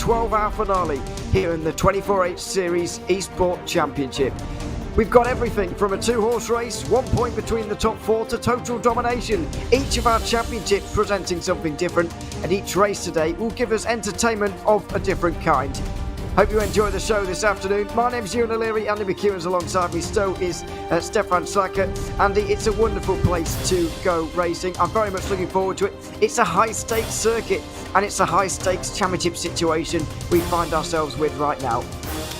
12-hour finale here in the 24H Series Esport Championship. We've got everything from a 2-horse race, 1 point between the top 4 to total domination. Each of our championships presenting something different, and each race today will give us entertainment of a different kind. Hope you enjoy the show this afternoon. My name's Ewan O'Leary, Andy McEwen's alongside me, so is Stefan Slacker. Andy, it's a wonderful place to go racing. I'm very much looking forward to it. It's a high-stakes circuit, and it's a high-stakes championship situation we find ourselves with right now.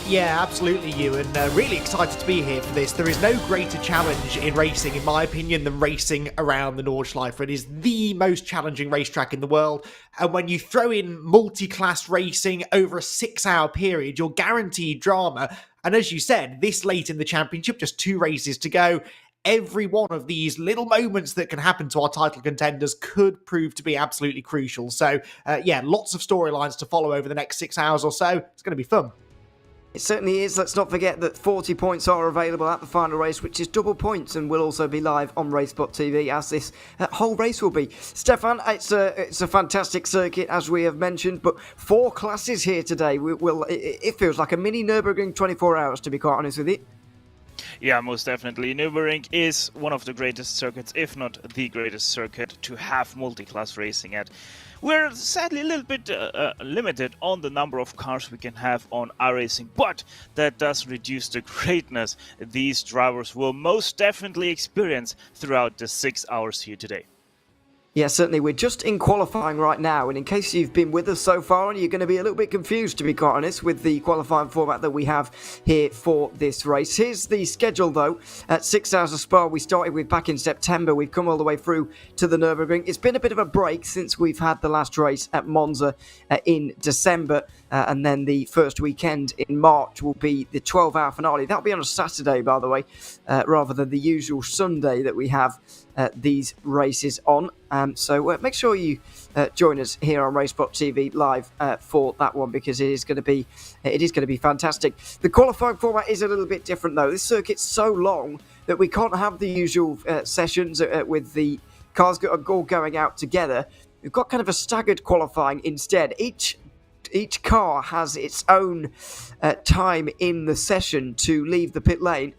Yeah, absolutely, Ewan. Really excited to be here for this. There is no greater challenge in racing, in my opinion, than racing around the Nordschleife. It is the most challenging racetrack in the world. And when you throw in multi-class racing over a 6-hour period, you're guaranteed drama. And as you said, this late in the championship, just 2 races to go, every one of these little moments that can happen to our title contenders could prove to be absolutely crucial. So, yeah, lots of storylines to follow over the next 6 hours or so. It's going to be fun. It certainly is. Let's not forget that 40 points are available at the final race, which is double points, and will also be live on RaceSpotTV, as this whole race will be. Stefan, it's a fantastic circuit, as we have mentioned, but 4 classes here today. It feels like a mini Nürburgring 24 hours, to be quite honest with you. Yeah, most definitely. Nürburgring is one of the greatest circuits, if not the greatest circuit, to have multi-class racing at. We're sadly a little bit limited on the number of cars we can have on iRacing, but that doesn't reduce the greatness these drivers will most definitely experience throughout the 6 hours here today. Yeah, certainly. We're just in qualifying right now, and in case you've been with us so far, and you're going to be a little bit confused, to be quite honest, with the qualifying format that we have here for this race. Here's the schedule, though. At 6 hours of Spa, we started with back in September. We've come all the way through to the Nürburgring. It's been a bit of a break since we've had the last race at Monza in December, and then the first weekend in March will be the 12-hour finale. That'll be on a Saturday, by the way, rather than the usual Sunday that we have these races on. So make sure you join us here on RaceSpotTV live for that one, because it is going to be fantastic. The qualifying format is a little bit different, though. This circuit's so long that we can't have the usual sessions with the cars all going out together. We've got kind of a staggered qualifying instead. Each car has its own time in the session to leave the pit lane.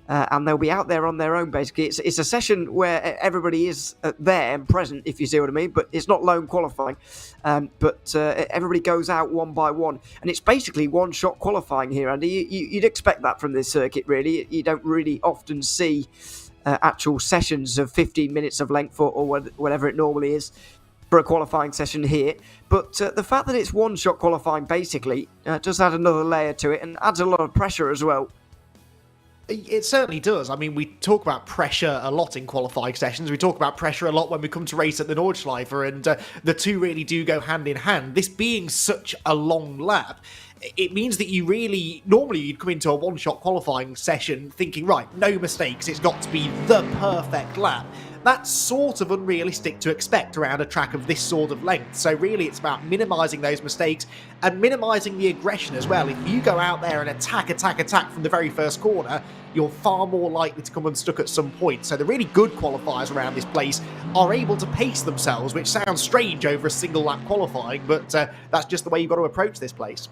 And they'll be out there on their own, basically. It's a session where everybody is there and present, if you see what I mean, but it's not lone qualifying. But everybody goes out one by one. And it's basically one-shot qualifying here, Andy. You'd expect that from this circuit, really. You don't really often see actual sessions of 15 minutes of length or whatever it normally is for a qualifying session here. But the fact that it's one-shot qualifying, basically, does add another layer to it and adds a lot of pressure as well. It certainly does. I mean, we talk about pressure a lot in qualifying sessions. We talk about pressure a lot when we come to race at the Nordschleife, and the two really do go hand in hand. This being such a long lap, it means that normally you'd come into a one-shot qualifying session thinking, right, no mistakes, it's got to be the perfect lap. That's sort of unrealistic to expect around a track of this sort of length. So really it's about minimising those mistakes and minimising the aggression as well. If you go out there and attack from the very first corner, you're far more likely to come unstuck at some point. So the really good qualifiers around this place are able to pace themselves, which sounds strange over a single lap qualifying, but that's just the way you've got to approach this place.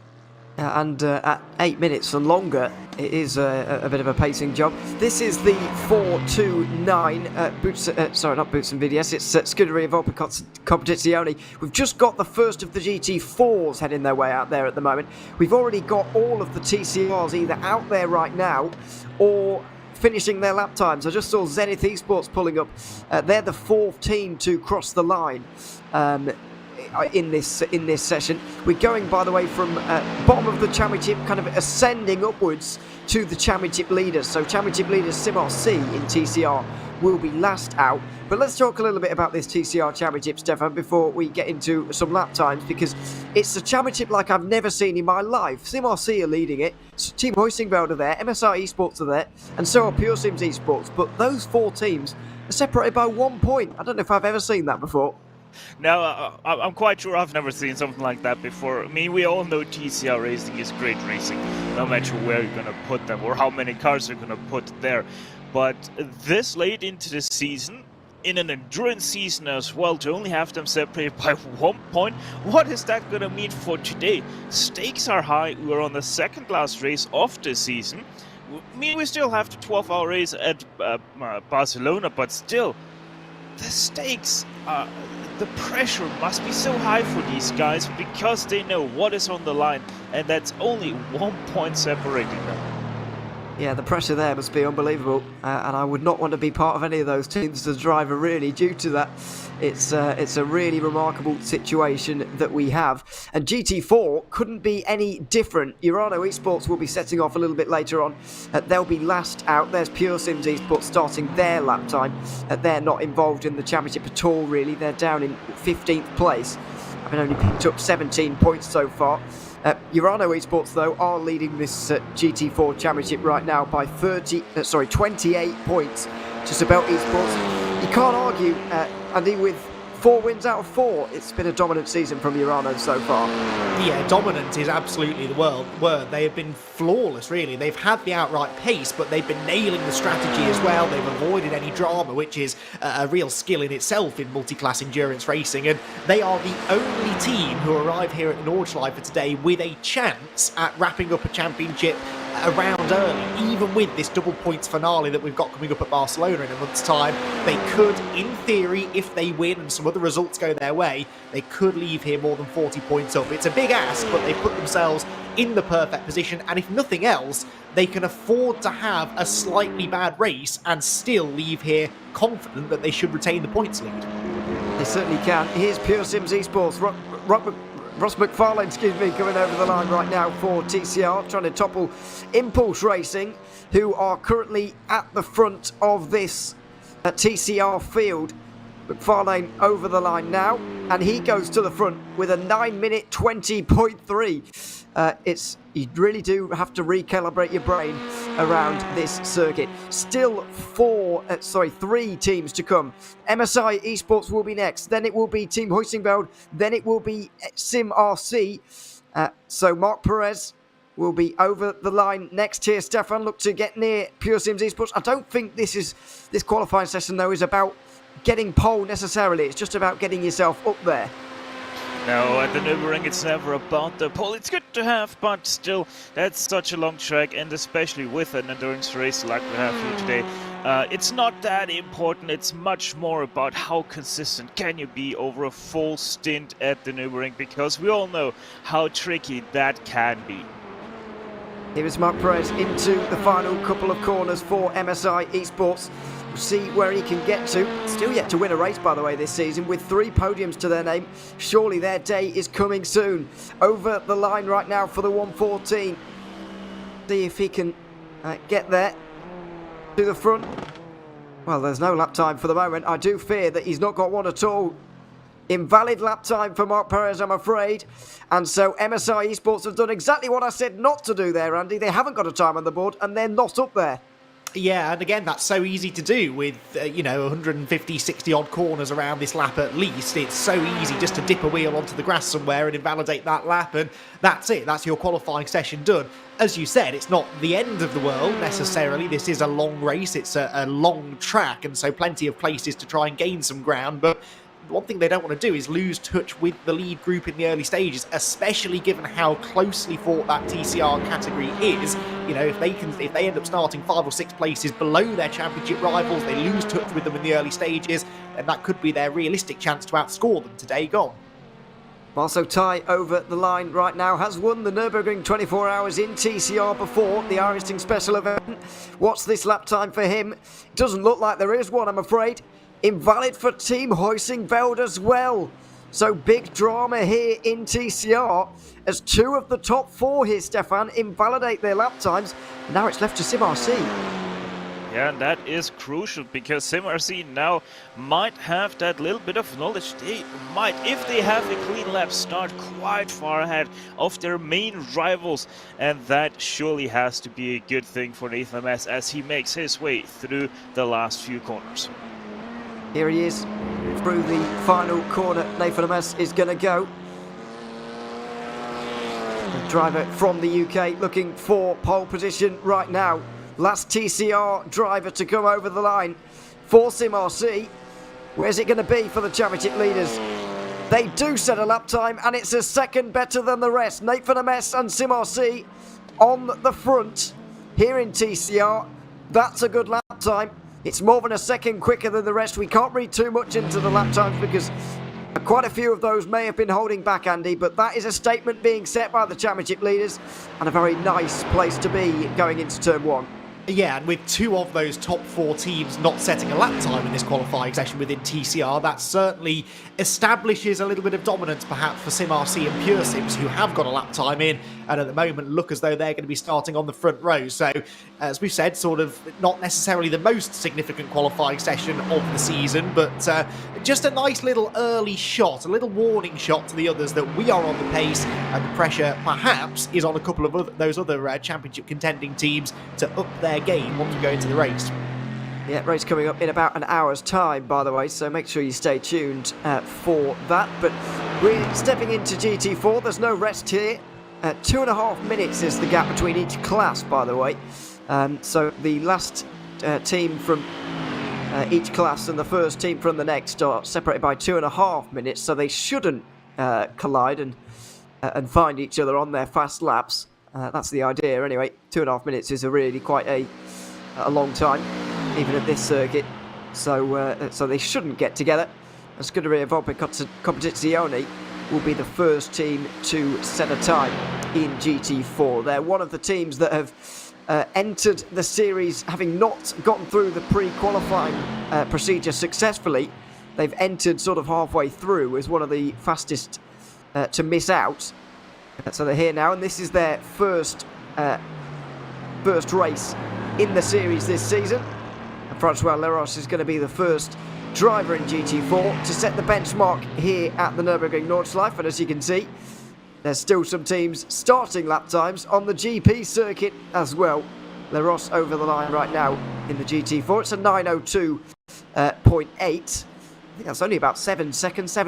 And at 8 minutes and longer, it is a bit of a pacing job. This is the 429 Boots and VDS. It's Scuderia Volpe Competizione. We've just got the first of the GT4s heading their way out there at the moment. We've already got all of the TCRs either out there right now or finishing their lap times. I just saw Zenith Esports pulling up. They're the 4th team to cross the line. In this session. We're going, by the way, from bottom of the championship, kind of ascending upwards to the championship leaders. So championship leaders Simar C in TCR will be last out. But let's talk a little bit about this TCR championship, Stefan, before we get into some lap times, because it's a championship like I've never seen in my life. Simar C are leading it, Team Hoistingveld are there, MSR Esports are there, and so are Pure Sims Esports. But those 4 teams are separated by 1 point. I don't know if I've ever seen that before. Now, I'm quite sure I've never seen something like that before. I mean, we all know TCR racing is great racing, no matter where you're going to put them or how many cars you're going to put there. But this late into the season, in an endurance season as well, to only have them separated by 1 point. What is that going to mean for today? Stakes are high. We're on the second last race of the season. I mean, we still have the 12-hour race at Barcelona, but still, the stakes, the pressure must be so high for these guys because they know what is on the line, and that's only 1 point separating them. Yeah, the pressure there must be unbelievable, and I would not want to be part of any of those teams as a driver, really, due to that. It's a really remarkable situation that we have, and GT4 couldn't be any different. Urano Esports will be setting off a little bit later on. They'll be last out. There's Pure Sims Esports starting their lap time. They're not involved in the championship at all, really. They're down in 15th place, having only picked up 17 points so far. Urano Esports, though, are leading this GT4 championship right now by 28 points to Sabelt Esports. You can't argue, Andy, with 4 wins out of 4. It's been a dominant season from Urano so far. Yeah, dominant is absolutely the word. They have been flawless, really. They've had the outright pace, but they've been nailing the strategy as well. They've avoided any drama, which is a real skill in itself in multi-class endurance racing. And they are the only team who arrive here at Nordschleife today with a chance at wrapping up a championship around early. Even with this double points finale that we've got coming up at Barcelona in a month's time, they could, in theory, if they win and some other results go their way, they could leave here more than 40 points up. It's a big ask, but they put themselves in the perfect position, and if nothing else, they can afford to have a slightly bad race and still leave here confident that they should retain the points lead. They certainly can. Here's Pure Sims Esports. Ross McFarlane, coming over the line right now for TCR, trying to topple Impulse Racing, who are currently at the front of this TCR field. McFarlane over the line now, and he goes to the front with a 9-minute 20.3. You really do have to recalibrate your brain around this circuit. Still 3 teams to come. MSI Esports will be next, then it will be Team Huizingbeld, then it will be Sim RC. So Mark Perez will be over the line next here. Stefan, look to get near Pure Sims Esports. I don't think this qualifying session, though, is about getting pole necessarily. It's just about getting yourself up there. No, at the Nürburgring it's never about the pole. It's good to have, but still, that's such a long track, and especially with an endurance race like we have here today, it's not that important. It's much more about how consistent can you be over a full stint at the Nürburgring, because we all know how tricky that can be. Here is Mark Perez into the final couple of corners for MSI Esports. We'll see where he can get to. Still yet to win a race, by the way, this season, with 3 podiums to their name. Surely their day is coming soon. Over the line right now for the 114. See if he can get there to the front. Well, there's no lap time for the moment. I do fear that he's not got one at all. Invalid lap time for Mark Perez, I'm afraid. And so MSI Esports have done exactly what I said not to do there, Andy. They haven't got a time on the board, and they're not up there. Yeah, and again, that's so easy to do with, 150, 60 odd corners around this lap at least. It's so easy just to dip a wheel onto the grass somewhere and invalidate that lap, and that's it. That's your qualifying session done. As you said, it's not the end of the world necessarily. This is a long race. It's a long track, and so plenty of places to try and gain some ground, but one thing they don't want to do is lose touch with the lead group in the early stages, especially given how closely fought that TCR category is. If they end up starting 5 or 6 places below their championship rivals, they lose touch with them in the early stages, and that could be their realistic chance to outscore them today gone. Also, Ty over the line right now has won the Nürburgring 24 hours in TCR before, the Iristing special event. What's this lap time for him? Doesn't look like there is one, I'm afraid. Invalid for Team Huizingbeld as well. So big drama here in TCR as 2 of the top 4 here, Stefan, invalidate their lap times. Now it's left to Sim RC. Yeah, and that is crucial, because Sim RC now might have that little bit of knowledge. They might, if they have a clean lap, start quite far ahead of their main rivals, and that surely has to be a good thing for Nathan MS as he makes his way through the last few corners. Here he is through the final corner. Nathan Amas is going to go. The driver from the UK looking for pole position right now. Last TCR driver to come over the line for Sim RC. Where's it going to be for the championship leaders? They do set a lap time, and it's a second better than the rest. Nathan Ames and Sim RC on the front here in TCR. That's a good lap time. It's more than a second quicker than the rest. We can't read too much into the lap times because quite a few of those may have been holding back, Andy, but that is a statement being set by the championship leaders and a very nice place to be going into turn 1. Yeah, and with 2 of those top 4 teams not setting a lap time in this qualifying session within TCR, that certainly establishes a little bit of dominance perhaps for Sim RC and Pure Sims, who have got a lap time in and at the moment look as though they're going to be starting on the front row. So, as we've said, sort of not necessarily the most significant qualifying session of the season, but just a nice little early shot, a little warning shot to the others that we are on the pace and the pressure perhaps is on a couple of those other championship contending teams to up their game once we go into the race. Yeah, race coming up in about an hour's time, by the way, so make sure you stay tuned for that. But we're stepping into GT4. There's no rest here. 2.5 minutes is the gap between each class, by the way. So the last team from each class and the first team from the next are separated by 2.5 minutes, so they shouldn't collide and find each other on their fast laps. That's the idea anyway. 2.5 minutes is really quite a long time, even at this circuit. So they shouldn't get together. Scuderia Volpe Competizione will be the first team to set a time in GT4. They're one of the teams that have entered the series having not gotten through the pre-qualifying procedure successfully. They've entered sort of halfway through as one of the fastest to miss out. So they're here now, and this is their first race in the series this season. And Francois Leros is going to be the first driver in GT4 to set the benchmark here at the Nürburgring Nordschleife. And as you can see, there's still some teams starting lap times on the GP circuit as well. Leros over the line right now in the GT4. It's a 9:02.8. I think that's only about 7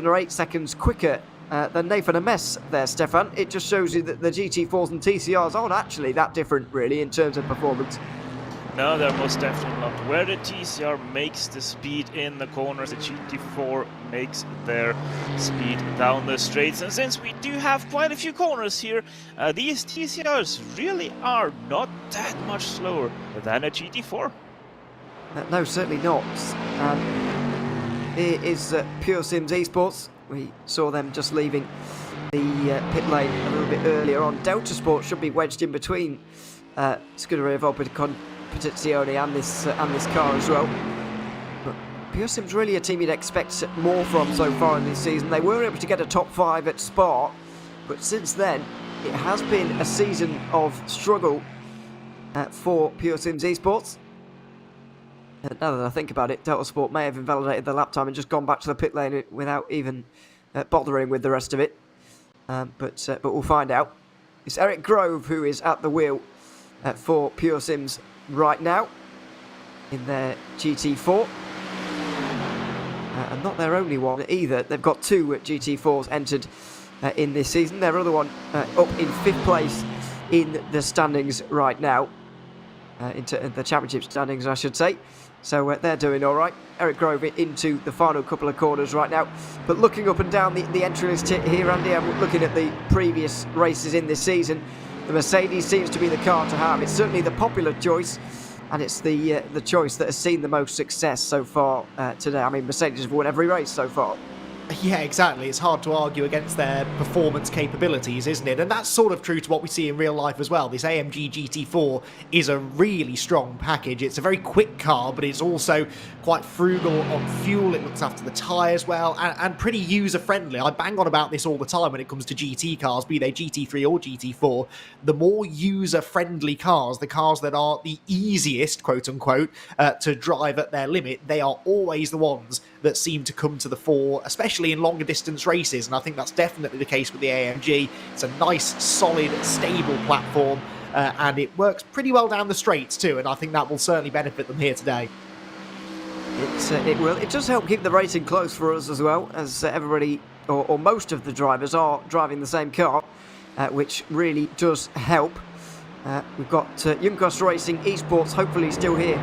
or 8 seconds quicker than Nathan Ames there, Stefan. It just shows you that the GT4s and TCRs aren't actually that different, really, in terms of performance. No, they're most definitely not. Where the TCR makes the speed in the corners, the GT4 makes their speed down the straights. And since we do have quite a few corners here, these TCRs really are not that much slower than a GT4. No, certainly not. Here is Pure Sims Esports. We saw them just leaving the pit lane a little bit earlier on. Delta Sport should be wedged in between Scuderia Volpe Competizione and this car as well. But Pure Sims really a team you'd expect more from so far in this season. They were able to get a top 5 at Spa, but since then it has been a season of struggle for Pure Sims Esports. Now that I think about it, Delta Sport may have invalidated the lap time and just gone back to the pit lane without even bothering with the rest of it. But we'll find out. It's Eric Grove who is at the wheel for Pure Sims right now in their GT4. And not their only one either. They've got 2 GT4s entered in this season. Their other one up in 5th place in the standings right now. Into the championship standings, I should say. So they're doing all right. Eric Grove into the final couple of corners right now. But looking up and down the entry list here, Andy, I'm looking at the previous races in this season. The Mercedes seems to be the car to have. It's certainly the popular choice, and it's the choice that has seen the most success so far today. I mean, Mercedes have won every race so far. Yeah, exactly. It's hard to argue against their performance capabilities, isn't it? And that's sort of true to what we see in real life as well. This AMG GT4 is a really strong package. It's a very quick car, but it's also quite frugal on fuel. It looks after the tyres well, and pretty user-friendly. I bang on about this all the time when it comes to GT cars, be they GT3 or GT4. The more user-friendly cars, the cars that are the easiest, quote-unquote, to drive at their limit, they are always the ones that seem to come to the fore, especially in longer distance races, and I think that's definitely the case with the AMG. It's a nice, solid, stable platform, and it works pretty well down the straights too, and I think that will certainly benefit them here today. It will. It does help keep the racing close for us as well, as everybody, or most of the drivers, are driving the same car, which really does help. We've got Junkos Racing Esports hopefully still here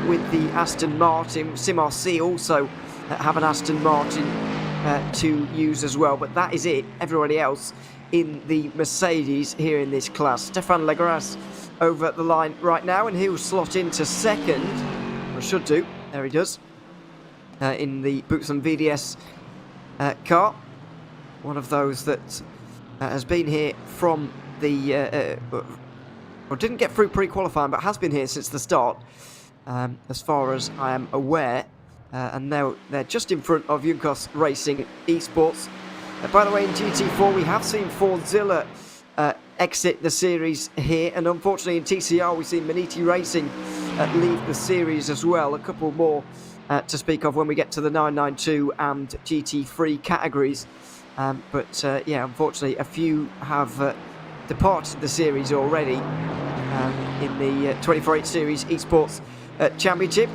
with the Aston Martin. Sim RC also have an Aston Martin to use as well, but that is it. Everybody else in the Mercedes here in this class. Stéphane Legras over the line right now, and he'll slot into second, or should do. There he does, in the Bootsman VDS car. One of those that has been here from the or didn't get through pre-qualifying, but has been here since the start, as far as I am aware. And they're just in front of Junkos Racing Esports. By the way, in GT4 we have seen Fordzilla exit the series here, and unfortunately in TCR we've seen Maniti Racing leave the series as well. A couple more to speak of when we get to the 992 and GT3 categories. But yeah, unfortunately a few have departed the series already in the 24H Series Esports Championship.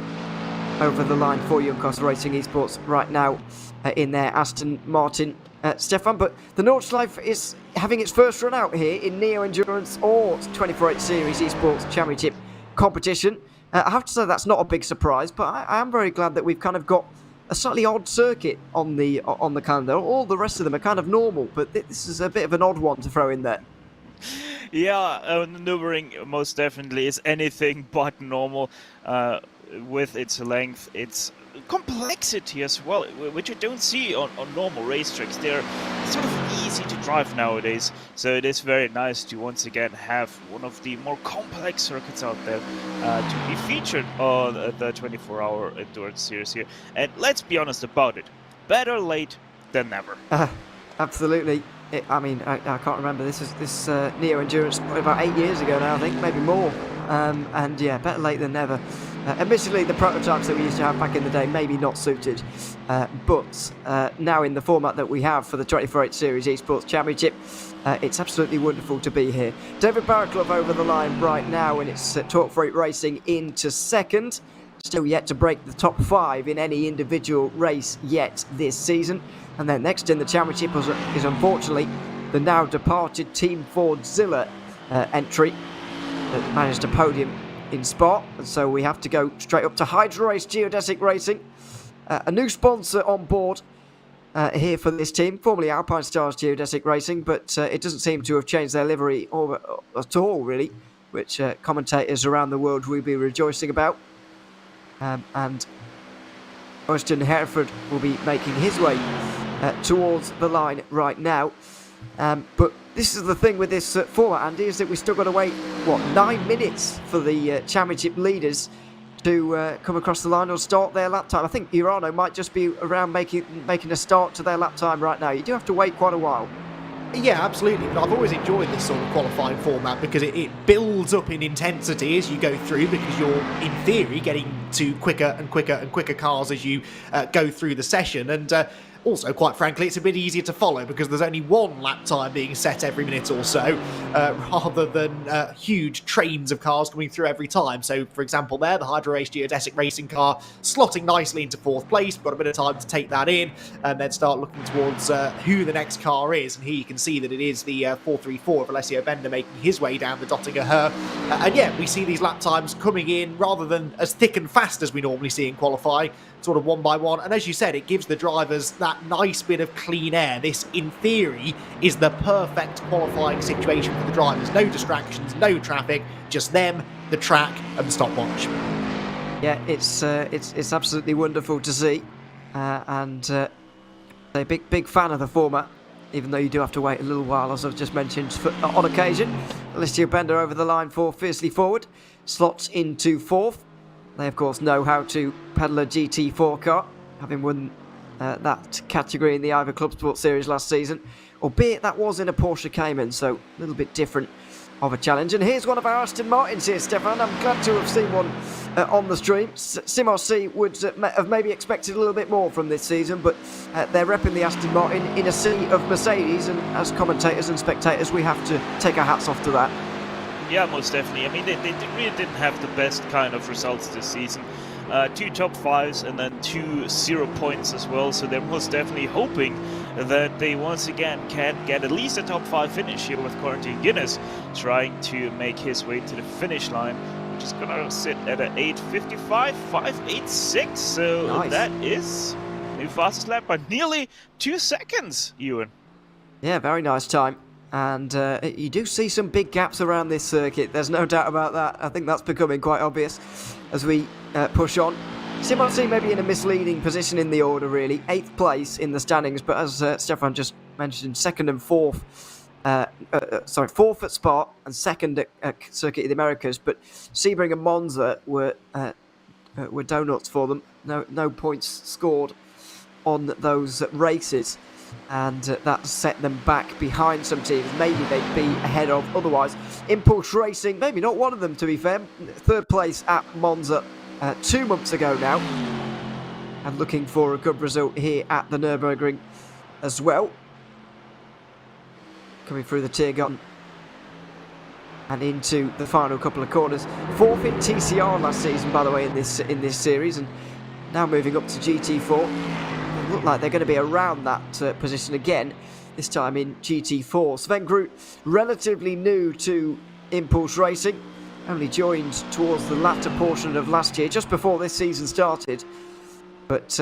Over the line for Junkos Racing Esports right now in their Aston Martin, Stefan. But the Nordschleife is having its first run out here in Neo Endurance or 24H Series Esports Championship competition. I have to say that's not a big surprise, but I am very glad that we've kind of got a slightly odd circuit on the calendar. All the rest of them are kind of normal, but this is a bit of an odd one to throw in there. Yeah, Nürburgring most definitely is anything but normal. With its length, its complexity as well, which you don't see on normal racetracks. They're sort of easy to drive nowadays, so it is very nice to once again have one of the more complex circuits out there to be featured on the 24-hour endurance series here. And let's be honest about it, better late than never. Absolutely. I mean, I can't remember. This Neo Endurance probably about 8 years ago now, I think, maybe more. And yeah, better late than never. Admittedly, the prototypes that we used to have back in the day maybe not suited, but now in the format that we have for the 24H Series Esports Championship, it's absolutely wonderful to be here. David Barraclough over the line right now, and it's Talk Freight Racing into second. Still yet to break the top 5 in any individual race yet this season. And then next in the championship is unfortunately the now departed Team Fordzilla entry that managed a podium in Spa, and so we have to go straight up to Hydra Race Geodesic Racing, a new sponsor on board here for this team, formerly Alpine Stars Geodesic Racing, but it doesn't seem to have changed their livery at all, really, which commentators around the world will be rejoicing about. And Austin Hereford will be making his way towards the line right now. But this is the thing with this format, Andy, is that we've still got to wait, 9 minutes for the championship leaders to come across the line or start their lap time. I think Urano might just be around making a start to their lap time right now. You do have to wait quite a while. Yeah, absolutely. But I've always enjoyed this sort of qualifying format because it builds up in intensity as you go through, because you're, in theory, getting to quicker and quicker and quicker cars as you go through the session. And also, quite frankly, it's a bit easier to follow because there's only one lap time being set every minute or so, rather than huge trains of cars coming through every time. So, for example, there, the Hydra Race Geodesic Racing car slotting nicely into 4th place. We've got a bit of time to take that in and then start looking towards who the next car is. And here you can see that it is the 434 of Alessio Bender making his way down the Dottinger Her. And yeah, we see these lap times coming in rather than as thick and fast as we normally see in qualifying, sort of one by one. And as you said, it gives the drivers that nice bit of clean air. This, in theory, is the perfect qualifying situation for the drivers. No distractions, no traffic, just them, the track, and the stopwatch. Yeah, it's absolutely wonderful to see, and a big fan of the format, even though you do have to wait a little while, as I've just mentioned, on occasion. Alessio Bender over the line for Fiercely Forward, slots into 4th. They, of course, know how to pedal a GT4 car, having won that category in the Eifel Club Sport Series last season, albeit that was in a Porsche Cayman, so a little bit different of a challenge. And here's one of our Aston Martins here, Stefan. I'm glad to have seen one on the stream. Simos C would have maybe expected a little bit more from this season, but they're repping the Aston Martin in a sea of Mercedes, and as commentators and spectators, we have to take our hats off to that. Yeah, most definitely. I mean, they really didn't have the best kind of results this season. 2 top 5s and then 2 0 points as well. So they're most definitely hoping that they once again can get at least a top 5 finish here with Quarantine Guinness trying to make his way to the finish line, which is going to sit at an 8:55, 5:86. So nice. That is new fastest lap by nearly 2 seconds, Ewan. Yeah, very nice time. And you do see some big gaps around this circuit. There's no doubt about that. I think that's becoming quite obvious as we push on. Simonsy maybe in a misleading position in the order, really. 8th place in the standings, but as Stefan just mentioned, 2nd and 4th. Sorry, 4th at Spa and 2nd at Circuit of the Americas. But Sebring and Monza were donuts for them. No points scored on those races. And that set them back behind some teams maybe they'd be ahead of otherwise. Impulse Racing, maybe not one of them to be fair. 3rd place at Monza 2 months ago now. And looking for a good result here at the Nürburgring as well. Coming through the Tiergarten and into the final couple of corners. 4th in TCR last season, by the way, in this series, and now moving up to GT4. Look like they're going to be around that position again, this time in GT4. Sven Groot, relatively new to Impulse Racing, only joined towards the latter portion of last year, just before this season started. But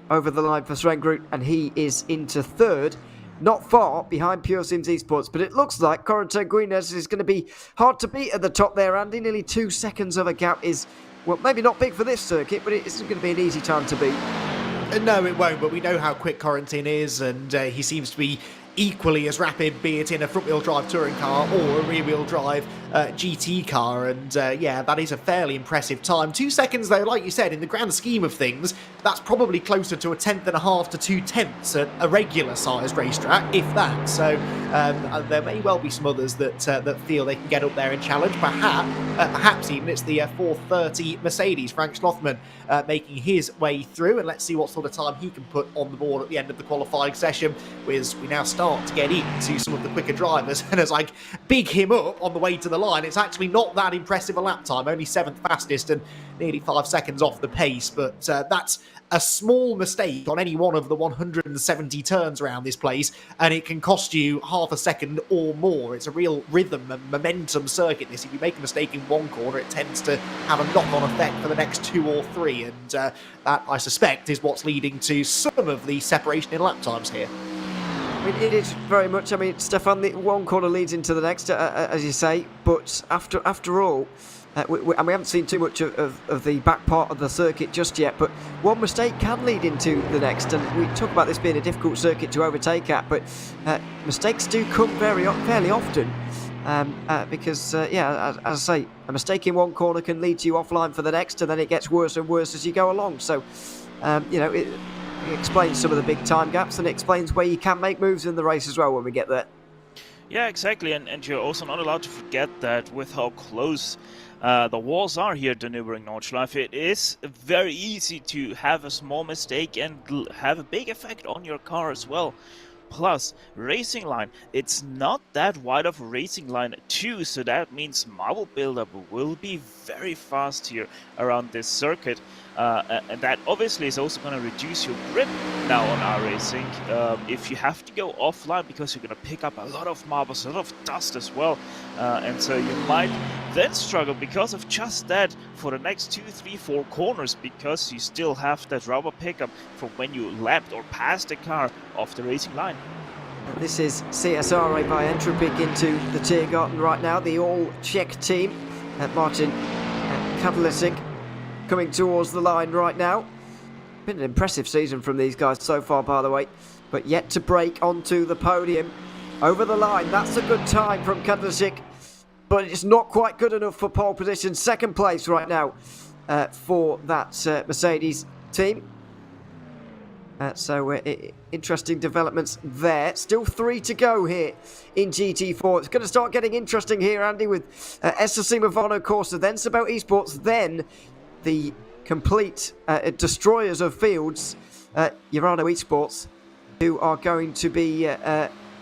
over the line for Sven Groot, and he is into 3rd, not far behind Pure Sims Esports. But it looks like Corentin Guinness is going to be hard to beat at the top there, Andy. Nearly 2 seconds of a gap is, well, maybe not big for this circuit, but it isn't going to be an easy time to beat. No, it won't, but we know how quick Corentin is, and he seems to be equally as rapid, be it in a front-wheel drive touring car or a rear-wheel drive GT car, and yeah, that is a fairly impressive time. 2 seconds, though, like you said, in the grand scheme of things, that's probably closer to a 1/10.5 to 2/10 at a regular-sized racetrack, if that. So there may well be some others that feel they can get up there and challenge. Perhaps even it's the 4:30 Mercedes, Frank Schlothman, making his way through, and let's see what sort of time he can put on the board at the end of the qualifying session, as we now start to get into some of the quicker drivers. And as I big him up on the way to the line, it's actually not that impressive a lap time, only 7th fastest and nearly 5 seconds off the pace, but that's a small mistake on any one of the 170 turns around this place, and it can cost you half a second or more. It's a real rhythm and momentum circuit, this. If you make a mistake in one corner, it tends to have a knock-on effect for the next 2 or 3, and that, I suspect, is what's leading to some of the separation in lap times here. I mean, it is very much, I mean, Stefan, the one corner leads into the next, as you say, but after all, and we haven't seen too much of the back part of the circuit just yet, but one mistake can lead into the next, and we talk about this being a difficult circuit to overtake at, but mistakes do come fairly often, because, yeah, as I say, a mistake in one corner can lead you offline for the next, and then it gets worse and worse as you go along, so, you know, it explains some of the big time gaps, and it explains where you can make moves in the race as well when we get there. Yeah, exactly, and you're also not allowed to forget that with how close the walls are here at the Nürburgring Nordschleife, it is very easy to have a small mistake and have a big effect on your car as well. Plus, racing line, it's not that wide of a racing line too, so that means marble buildup will be very fast here around this circuit, and that obviously is also going to reduce your grip now on our racing if you have to go offline, because you're going to pick up a lot of marbles, a lot of dust as well, and so you might then struggle because of just that for the next 2, 3, 4 corners, because you still have that rubber pickup from when you lapped or passed the car off the racing line. This is CSRA by Entropic into the Tiergarten right now, the all-Czech team. Martin Kadlicic coming towards the line right now. Been an impressive season from these guys so far, by the way, but yet to break onto the podium. Over the line, that's a good time from Kadlicic, but it's not quite good enough for pole position. 2nd place right now for that Mercedes team. So interesting developments there. Still 3 to go here in GT4. It's going to start getting interesting here, Andy, with SSC Movano Corsa, then Sabel Esports, then the complete destroyers of fields, Urano Esports, who are going to be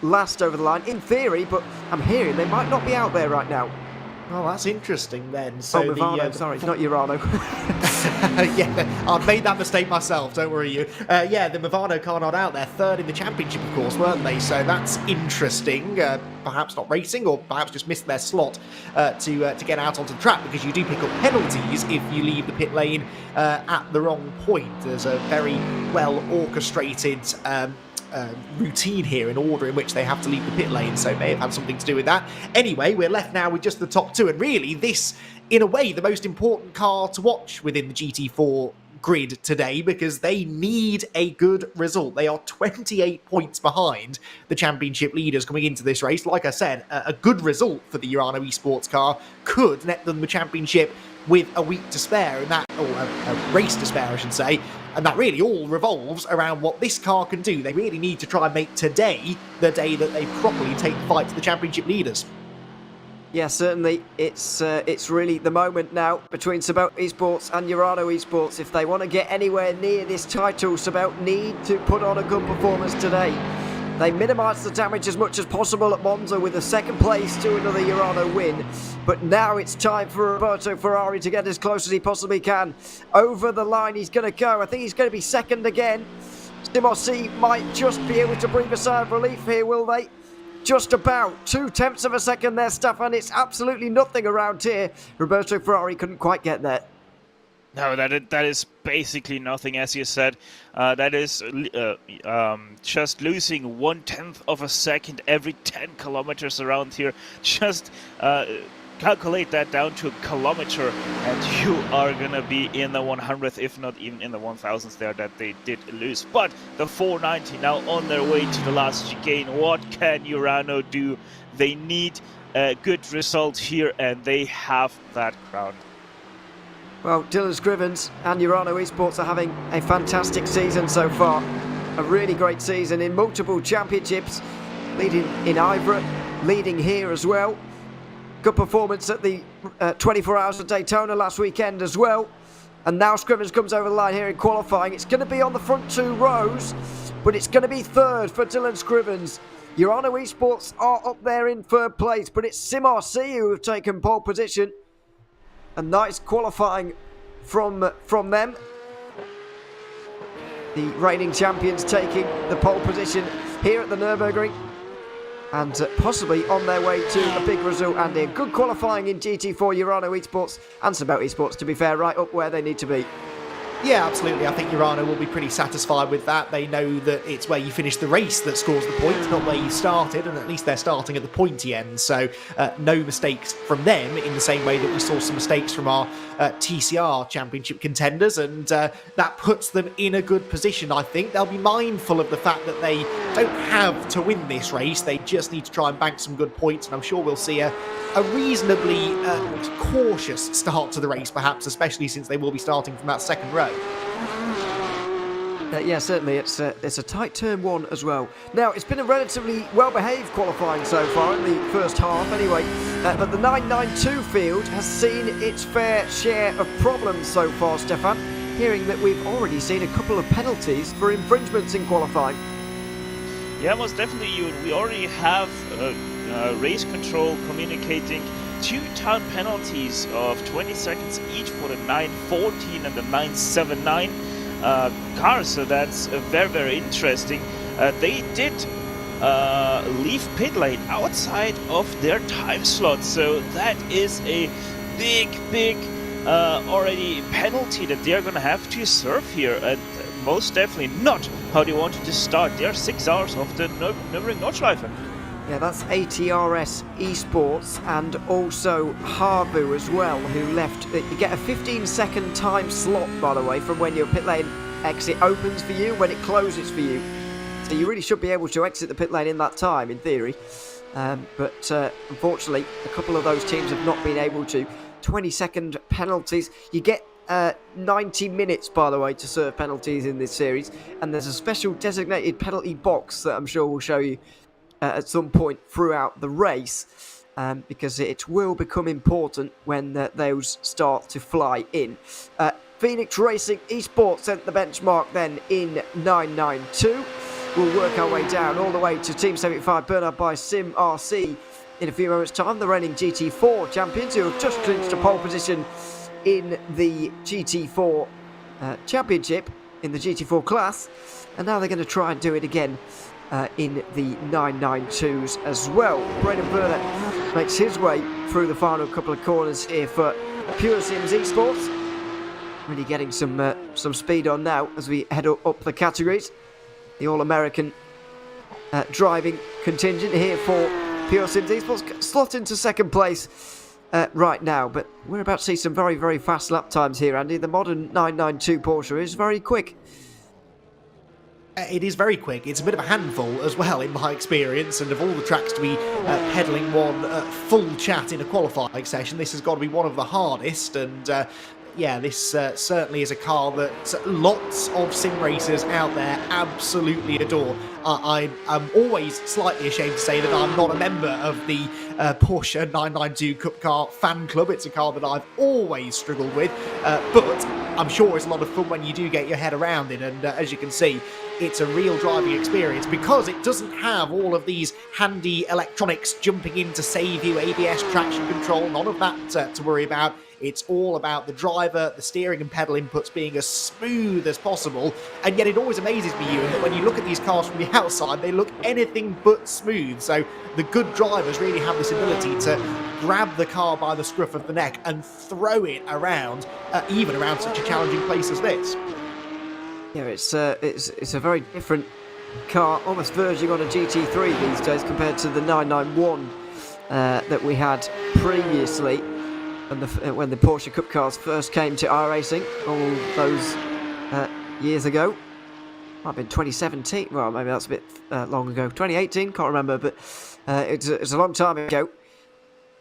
last over the line, in theory, but I'm hearing they might not be out there right now. Oh, that's interesting then. So Movano, sorry, not Urano. Yeah, I've made that mistake myself, don't worry you. Yeah, the Movano car not out there, third in the championship, of course, weren't they? So that's interesting. Perhaps not racing, or perhaps just missed their slot to get out onto the track, because you do pick up penalties if you leave the pit lane at the wrong point. There's a very well orchestrated routine here in order in which they have to leave the pit lane, so it may have had something to do with that. Anyway, we're left now with just the top two, and really this, in a way, the most important car to watch within the GT4 grid today, because they need a good result. They are 28 points behind the championship leaders coming into this race. Like I said, a good result for the Urano Esports car could net them the championship with a week to spare, and that, or a race to spare, I should say, and that really all revolves around what this car can do. They really need to try and make today the day that they properly take the fight to the championship leaders. Yeah, certainly. It's really the moment now between Sabelt Esports and Urano Esports. If they want to get anywhere near this title, Sabelt need to put on a good performance today. They minimised the damage as much as possible at Monza with a second place to another Urano win. But now it's time for Roberto Ferrari to get as close as he possibly can. Over the line he's going to go. I think he's going to be second again. Simossi might just be able to breathe a sigh of relief here, will they? Just about 0.2 of a second there, Stefan. It's absolutely nothing around here. Roberto Ferrari couldn't quite get there. No, that is basically nothing, as you said. That is just losing 1/10 of a second every 10 kilometers around here. Just calculate that down to a kilometer, and you are gonna be in the 100th, if not even in the 1000s there that they did lose. But the 490 now on their way to the last chicane. What can Urano do? They need a good result here, and they have that crown. Well, Dylan Scrivens and Urano Esports are having a fantastic season so far. A really great season in multiple championships, leading in Eifel, leading here as well. Good performance at the 24 Hours of Daytona last weekend as well. And now Scrivens comes over the line here in qualifying. It's going to be on the front two rows, but it's going to be third for Dylan Scrivens. Urano Esports are up there in third place, but it's SimRC who have taken pole position. A nice qualifying from them. The reigning champions taking the pole position here at the Nürburgring, and possibly on their way to a big result and a good qualifying in GT4 Urano Esports and Sabelt Esports, to be fair, right up where they need to be. Yeah, absolutely. I think Urano will be pretty satisfied with that. They know that it's where you finish the race that scores the points, not where you started, and at least they're starting at the pointy end. So no mistakes from them, in the same way that we saw some mistakes from our TCR championship contenders, and that puts them in a good position. I think they'll be mindful of the fact that they don't have to win this race. They just need to try and bank some good points, and I'm sure we'll see a reasonably cautious start to the race, perhaps, especially since they will be starting from that second row. Yeah, certainly. It's a tight turn one as well. Now, it's been a relatively well-behaved qualifying so far in the first half anyway, but the 992 field has seen its fair share of problems so far, Stefan, hearing that we've already seen a couple of penalties for infringements in qualifying. Yeah, most definitely, Ewan. We already have race control communicating 2 time penalties of 20 seconds each for the 914 and the 979 cars, so that's very, very interesting. They did leave pit lane outside of their time slot, so that is a big already penalty that they're gonna have to serve here, and most definitely not how they wanted to start their 6 hours of the Nürburgring Nordschleife. Yeah, that's ATRS Esports and also Harbu as well, who left. You get a 15-second time slot, by the way, from when your pit lane exit opens for you, when it closes for you. So you really should be able to exit the pit lane in that time, in theory. But unfortunately, a couple of those teams have not been able to. 20-second penalties. You get 90 minutes, by the way, to serve penalties in this series. And there's a special designated penalty box that I'm sure we'll show you at some point throughout the race, because it will become important when those start to fly in. Phoenix Racing Esports set the benchmark then in 992. We'll work our way down all the way to Team 75 Bernard by SimRC in a few moments' time. The reigning GT4 champions who have just clinched a pole position in the GT4 Championship, in the GT4 class, and now they're going to try and do it again in the 992s as well. Braden Burnett makes his way through the final couple of corners here for Pure Sims Esports. Really getting some speed on now as we head up the categories. The All-American driving contingent here for Pure Sims Esports slot into second place right now, but we're about to see some very, very fast lap times here, Andy. The modern 992 Porsche is very quick. It is very quick. It's a bit of a handful as well, in my experience, and of all the tracks to be peddling one full chat in a qualifying session, this has got to be one of the hardest, and yeah, this certainly is a car that lots of sim racers out there absolutely adore. I'm always slightly ashamed to say that I'm not a member of the Porsche 992 Cup Car fan club. It's a car that I've always struggled with, but I'm sure it's a lot of fun when you do get your head around it, and as you can see, it's a real driving experience because it doesn't have all of these handy electronics jumping in to save you, ABS, traction control, none of that to worry about. It's all about the driver, the steering and pedal inputs being as smooth as possible, and yet it always amazes me, Ewan, that when you look at these cars from the outside, they look anything but smooth. So the good drivers really have this ability to grab the car by the scruff of the neck and throw it around, even around such a challenging place as this. Yeah, it's a very different car, almost verging on a GT3 these days compared to the 991 that we had previously. And when the Porsche Cup cars first came to iRacing all those years ago. Might have been 2017, well maybe that's a bit long ago, 2018, can't remember, but it's a long time ago.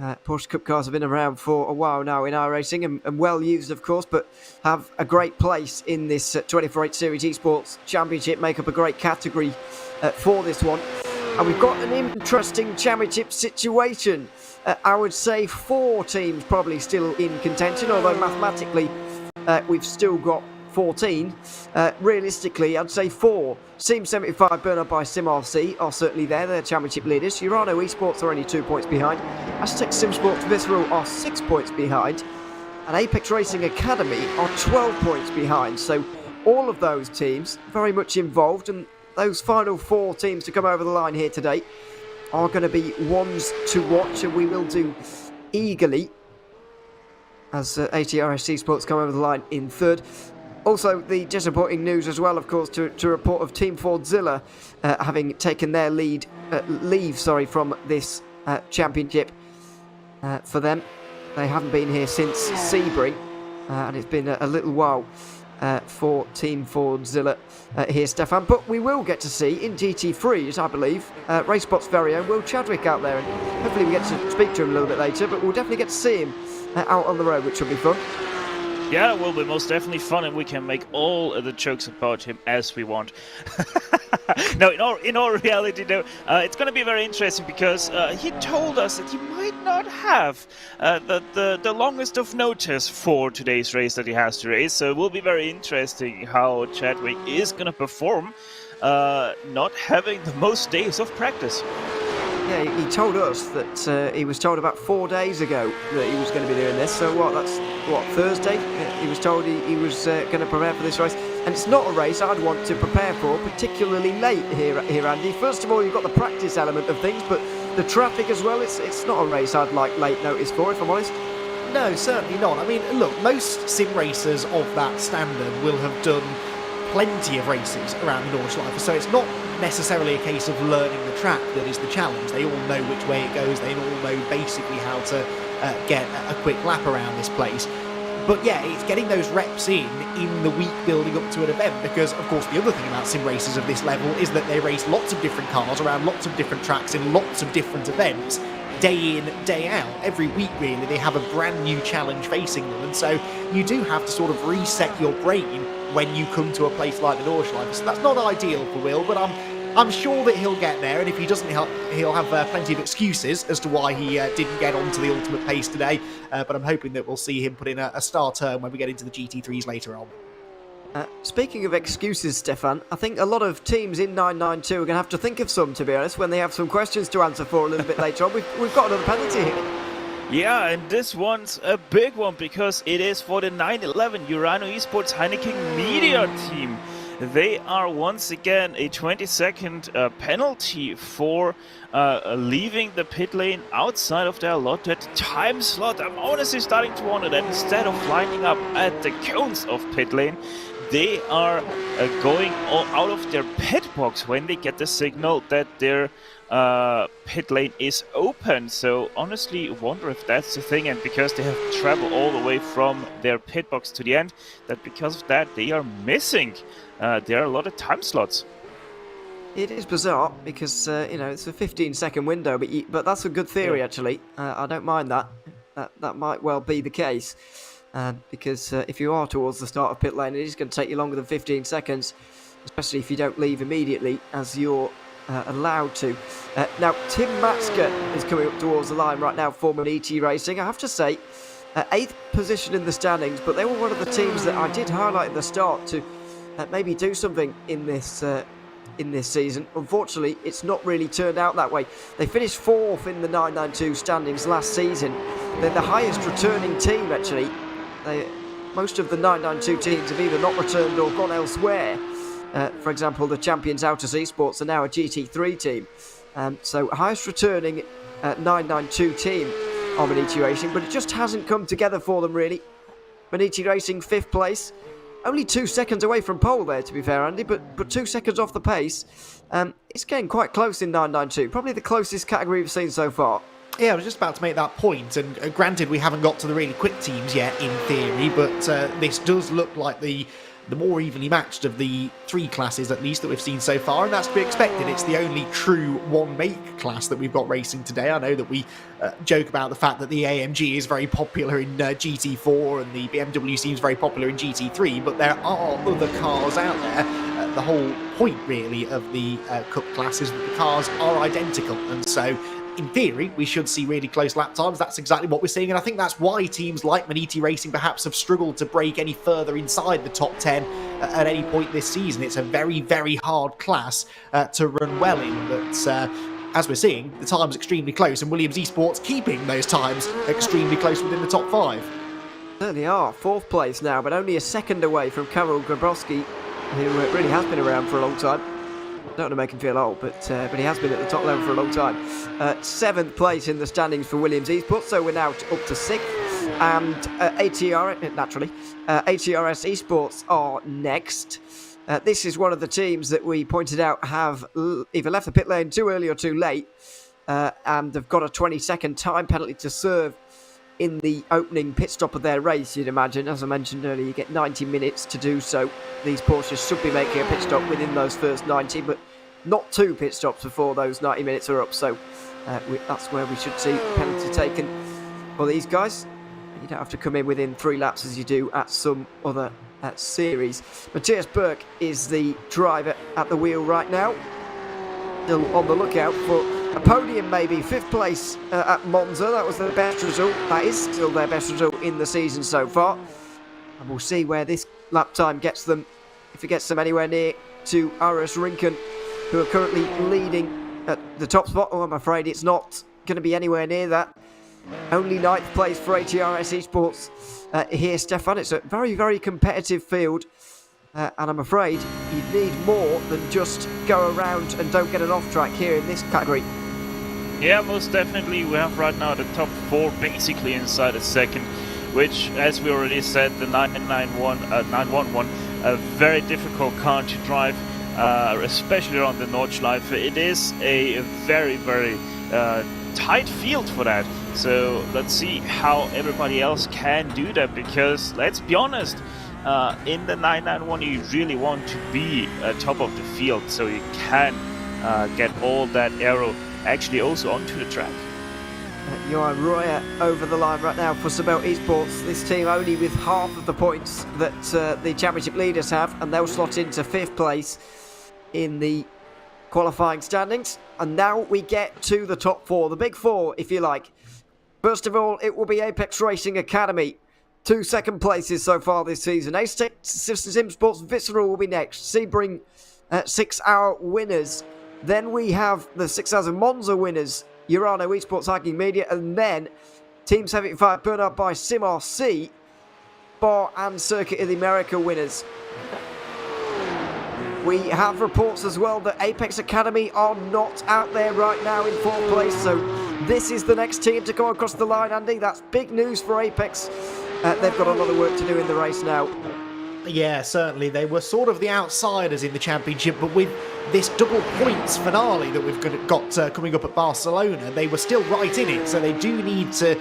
Porsche Cup cars have been around for a while now in iRacing, and well used of course, but have a great place in this 24/8 Series Esports Championship, make up a great category for this one. And we've got an interesting championship situation. I would say 4 teams probably still in contention, although mathematically we've still got 14. Realistically, I'd say 4. Team 75, Bernard by SimRC, are certainly there. They're championship leaders. Urano Esports are only 2 points behind. Aztec Simsports Visceral are 6 points behind. And Apex Racing Academy are 12 points behind. So all of those teams very much involved, and those final 4 teams to come over the line here today are going to be ones to watch, and we will do eagerly as ATRS Esports come over the line in third. Also, the disappointing news as well, of course, to report of Team Fordzilla having taken their leave from this championship for them. They haven't been here since Sebring, and it's been a little while for Team Fordzilla here, Stefan. But we will get to see in GT3s, I believe, RaceSpot's very own Will Chadwick out there, and hopefully we get to speak to him a little bit later, but we'll definitely get to see him out on the road, which will be fun. Yeah, it will be most definitely fun, and we can make all of the jokes about him as we want. No, in all reality, though, it's going to be very interesting because he told us that he might not have the longest of notice for today's race that he has to race. So it will be very interesting how Chadwick is going to perform, not having the most days of practice. Yeah, he told us that he was told about 4 days ago that he was going to be doing this. So that's Thursday? He was told he was going to prepare for this race. And it's not a race I'd want to prepare for, particularly late here, Andy. First of all, you've got the practice element of things, but the traffic as well, it's not a race I'd like late notice for, if I'm honest. No, certainly not. I mean, look, most sim racers of that standard will have done plenty of races around the Nordschleife, so it's not necessarily a case of learning the track that is the challenge. They all know which way it goes, they all know basically how to get a quick lap around this place. But yeah, it's getting those reps in the week building up to an event, because of course the other thing about sim racers of this level is that they race lots of different cars around lots of different tracks in lots of different events, day in, day out. Every week really they have a brand new challenge facing them, and so you do have to sort of reset your brain when you come to a place like the Nordschleife. So that's not ideal for Will, but I'm sure that he'll get there, and if he doesn't, he'll have plenty of excuses as to why he didn't get onto the ultimate pace today, but I'm hoping that we'll see him put in a star turn when we get into the GT3s later on. Speaking of excuses, Stefan, I think a lot of teams in 992 are going to have to think of some, to be honest, when they have some questions to answer for a little bit later on. We've got another penalty here. Yeah, and this one's a big one because it is for the 911 Urano Esports Heineken Media team. They are once again a 20-second penalty for leaving the pit lane outside of their allotted time slot. I'm honestly starting to wonder that instead of lining up at the cones of pit lane, they are going out of their pit box when they get the signal that their pit lane is open. So honestly wonder if that's the thing, and because they have to travel all the way from their pit box to the end, that because of that they are missing there are a lot of time slots. It is bizarre because it's a 15-second window, but that's a good theory actually. I don't mind that. That might well be the case because if you are towards the start of pit lane, it is going to take you longer than 15 seconds, especially if you don't leave immediately as you're allowed to. Now Tim Matska is coming up towards the line right now for Maniti Racing. I have to say, 8th position in the standings, but they were one of the teams that I did highlight at the start to maybe do something in this season. Unfortunately, it's not really turned out that way. They finished 4th in the 992 standings last season. They're the highest returning team, actually. Most of the 992 teams have either not returned or gone elsewhere. For example, the champions Autos Esports are now a GT3 team. So highest returning 992 team of Maniti Racing, but it just hasn't come together for them, really. Maniti Racing 5th place. Only 2 seconds away from pole there, to be fair, Andy, but 2 seconds off the pace. It's getting quite close in 992. Probably the closest category we've seen so far. Yeah, I was just about to make that point, and granted we haven't got to the really quick teams yet, in theory, but this does look like the more evenly matched of the 3 classes, at least, that we've seen so far, and that's to be expected. It's the only true one-make class that we've got racing today. I know that we joke about the fact that the AMG is very popular in GT4 and the BMW seems very popular in GT3, but there are other cars out there. The whole point, really, of the Cup class is that the cars are identical, and so in theory, we should see really close lap times. That's exactly what we're seeing, and I think that's why teams like Maniti Racing perhaps have struggled to break any further inside the top 10 at any point this season. It's a very, very hard class to run well in, but as we're seeing, the time's extremely close, and Williams Esports keeping those times extremely close within the top 5. Certainly are. 4th place now, but only a second away from Karol Grabowski, who really has been around for a long time. I don't want to make him feel old, but he has been at the top level for a long time. 7th place in the standings for Williams Esports, so we're now up to 6th. And ATRS Esports are next. This is one of the teams that we pointed out have either left the pit lane too early or too late, and have got a 20-second time penalty to serve in the opening pit stop of their race, you'd imagine. As I mentioned earlier, you get 90 minutes to do so. These Porsches should be making a pit stop within those first 90, but not 2 pit stops before those 90 minutes are up. So that's where we should see a penalty taken for these guys. You don't have to come in within 3 laps as you do at some other series. Matthias Berg is the driver at the wheel right now. Still on the lookout for a podium, maybe 5th place at Monza. That was their best result. That is still their best result in the season so far. And we'll see where this lap time gets them, if it gets them anywhere near to RS Rinken, who are currently leading at the top spot. Oh, I'm afraid it's not going to be anywhere near that. Only 9th place for ATRS Esports here, Stefan. It's a very, very competitive field. And I'm afraid you need more than just go around and don't get an off-track here in this category. Yeah, most definitely. We have right now the top 4 basically inside a second, which, as we already said, the 911, a very difficult car to drive, especially around the Nordschleife. It is a very, very tight field for that. So let's see how everybody else can do that, because let's be honest, in the 991 you really want to be top of the field so you can get all that aero actually also onto the track. Johan Royer over the line right now for Sabel Esports. This team only with half of the points that the championship leaders have, and they'll slot into 5th place in the qualifying standings. And now we get to the top 4, the big 4 if you like. First of all, it will be Apex Racing Academy. 2 second places so far this season. Ace Sim Sports Visceral will be next. Sebring 6 hour winners. Then we have the 6 hours of Monza winners, Urano Esports Hacking Media, and then Team 75 Bernard by Sim RC, Bar and Circuit of the America winners. We have reports as well that Apex Academy are not out there right now in 4th place, so this is the next team to go across the line, Andy. That's big news for Apex. They've got a lot of work to do in the race now. Yeah, certainly. They were sort of the outsiders in the championship, but with this double points finale that we've got coming up at Barcelona, they were still right in it, so they do need to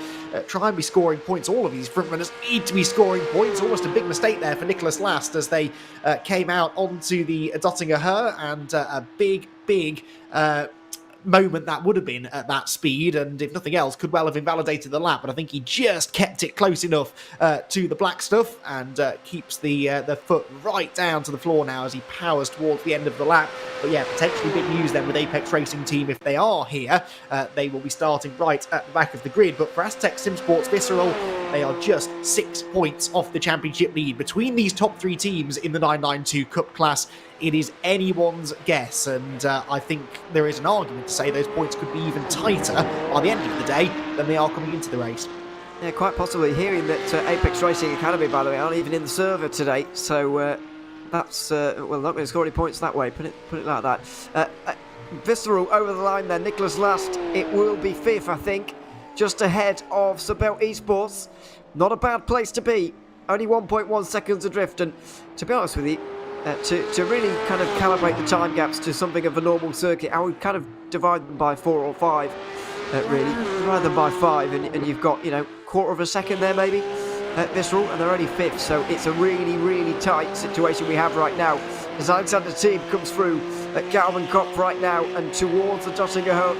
try and be scoring points. All of these frontrunners need to be scoring points. Almost a big mistake there for Nicholas Last as they came out onto the Dottinger Her, and a big moment that would have been at that speed, and if nothing else could well have invalidated the lap, but I think he just kept it close enough to the black stuff, and keeps the foot right down to the floor now as he powers towards the end of the lap. But yeah, potentially big news then with Apex Racing Team. If they are here, they will be starting right at the back of the grid. But for Aztec SimSports Visceral, they are just 6 points off the championship lead. Between these top 3 teams in the 992 Cup class, it is anyone's guess, and I think there is an argument to say those points could be even tighter by the end of the day than they are coming into the race. Yeah, quite possibly. Hearing that Apex Racing Academy, by the way, aren't even in the server today, so that's well, not going to score any points that way. Put it like that. Visceral over the line there. Nicholas Last. It will be 5th, I think, just ahead of Sabelt Esports. Not a bad place to be. Only 1.1 seconds adrift, and to be honest with you, to really kind of calibrate the time gaps to something of a normal circuit, I would kind of divide them by 4 or 5, really. Divide them by 5, and you've got, quarter of a second there maybe, Visceral, and they're only 5th, so it's a really, really tight situation we have right now. As Alexander Team comes through at Galvin Kopf right now, and towards the Dottinger Her.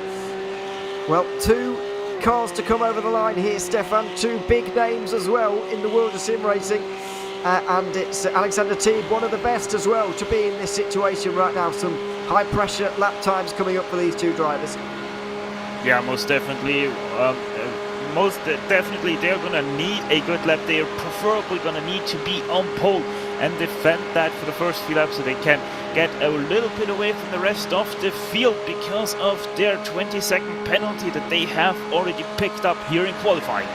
Well, 2 cars to come over the line here, Stefan. 2 big names as well in the world of sim racing. And it's Alexander Teeb, one of the best as well, to be in this situation right now. Some high pressure lap times coming up for these 2 drivers. Yeah, most definitely. They're going to need a good lap. They're preferably going to need to be on pole and defend that for the first few laps so they can get a little bit away from the rest of the field because of their 20-second penalty that they have already picked up here in qualifying.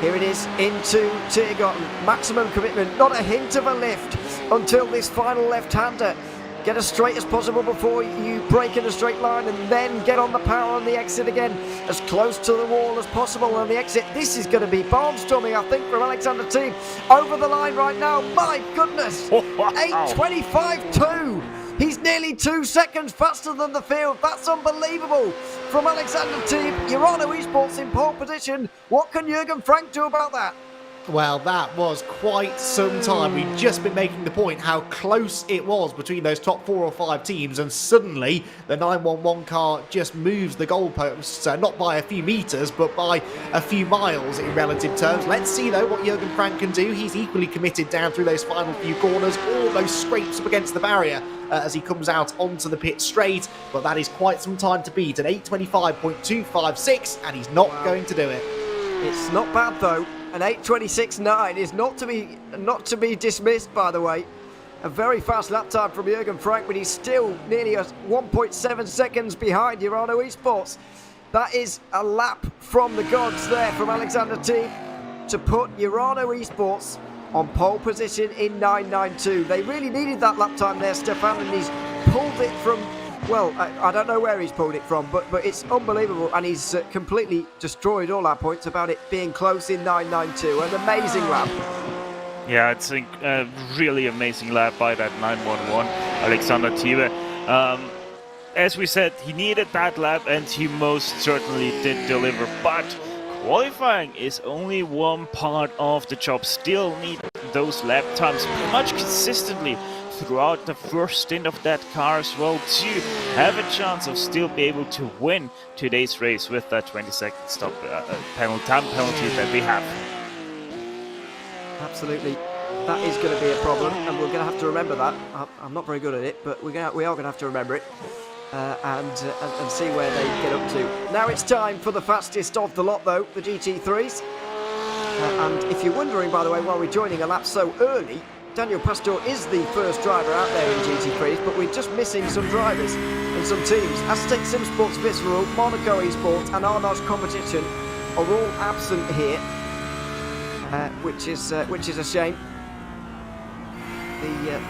Here it is into Tiergarten. Maximum commitment, not a hint of a lift until this final left-hander. Get as straight as possible before you break in a straight line, and then get on the power on the exit again, as close to the wall as possible on the exit. This is going to be barnstorming, I think, from Alexander Teeb. Over the line right now, my goodness! 8.25.2! He's nearly 2 seconds faster than the field. That's unbelievable from Alexander Teeb. Urano Esports in pole position. What can Jürgen Frank do about that? Well, that was quite some time. We'd just been making the point how close it was between those top 4 or 5 teams, and suddenly the 911 car just moves the goalposts, not by a few meters, but by a few miles in relative terms. Let's see, though, what Jürgen Frank can do. He's equally committed down through those final few corners, almost scrapes up against the barrier as he comes out onto the pit straight, but that is quite some time to beat, an 8.25.256, and he's not going to do it. It's not bad, though. An 8.26.9 is not to be dismissed, by the way. A very fast lap time from Jürgen Frank, but he's still nearly 1.7 seconds behind Urano Esports. That is a lap from the gods there from Alexander Teeb to put Urano Esports on pole position in 9.92. They really needed that lap time there, Stefan, and he's pulled it from, well, I don't know where he's pulled it from, but it's unbelievable, and he's completely destroyed all our points about it being close in 9.92. An amazing lap. Yeah, it's a really amazing lap by that 911 Alexander Thiebe. As we said, he needed that lap, and he most certainly did deliver, but qualifying is only one part of the job. Still need those lap times pretty much consistently throughout the first stint of that car as well to have a chance of still be able to win today's race with that 20-second stop time penalty that we have. Absolutely. That is going to be a problem, and we're going to have to remember that. I'm not very good at it, but we are going to have to remember it. And see where they get up to. Now it's time for the fastest of the lot, though, the GT3s. And if you're wondering, by the way, why we're joining a lap so early, Daniel Pastor is the first driver out there in GT3s, but we're just missing some drivers and some teams. Aztec SimSports Visceral, Monaco Esports and Arnosh Competition are all absent here, which is a shame.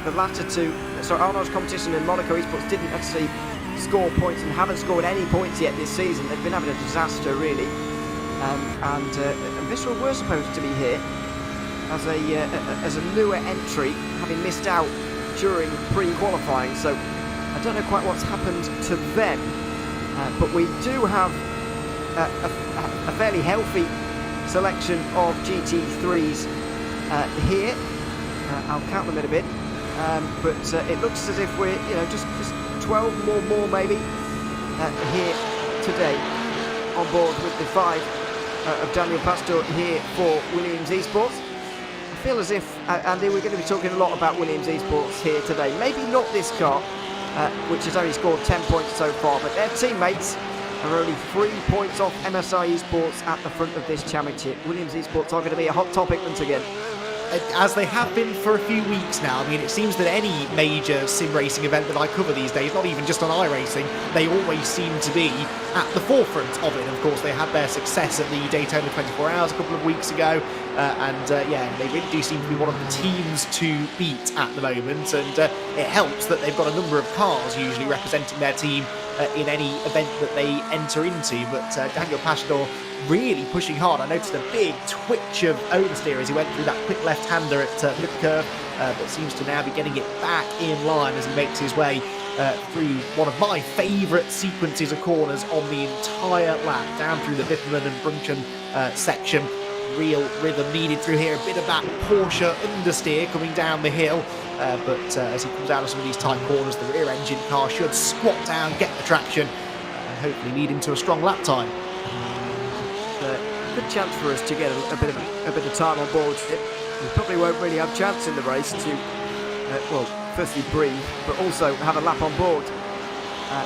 The latter two, Arnaud's competition and Monaco Esports didn't actually score points and haven't scored any points yet this season. They've been having a disaster, really. And Visceral were supposed to be here as a newer entry, having missed out during pre-qualifying. So I don't know quite what's happened to them, but we do have a fairly healthy selection of GT3s here. I'll count them in a bit, but it looks as if we're just 12 more maybe here today on board with the 5 of Daniel Pastor here for Williams Esports. I feel as if, Andy, we're going to be talking a lot about Williams Esports here today. Maybe not this car, which has only scored 10 points so far, but their teammates are only 3 points off MSI Esports at the front of this championship. Williams Esports are going to be a hot topic once again. As they have been for a few weeks now. I mean, it seems that any major sim racing event that I cover these days, not even just on iRacing, they always seem to be at the forefront of it. And of course, they had their success at the Daytona 24 Hours a couple of weeks ago, yeah, they really do seem to be one of the teams to beat at the moment. And it helps that they've got a number of cars usually representing their team in any event that they enter into. But Daniel Pastor really pushing hard. I noticed a big twitch of oversteer as he went through that quick left-hander at mid curve, but seems to now be getting it back in line as he makes his way through one of my favourite sequences of corners on the entire lap, down through the Wittemann and Brunchen section. Real rhythm needed through here. A bit of that Porsche understeer coming down the hill, but as he comes out of some of these tight corners, the rear engine car should squat down, get the traction, and hopefully lead into a strong lap time. Good chance for us to get a bit of time on board. We probably won't really have chance in the race to, well, firstly breathe, but also have a lap on board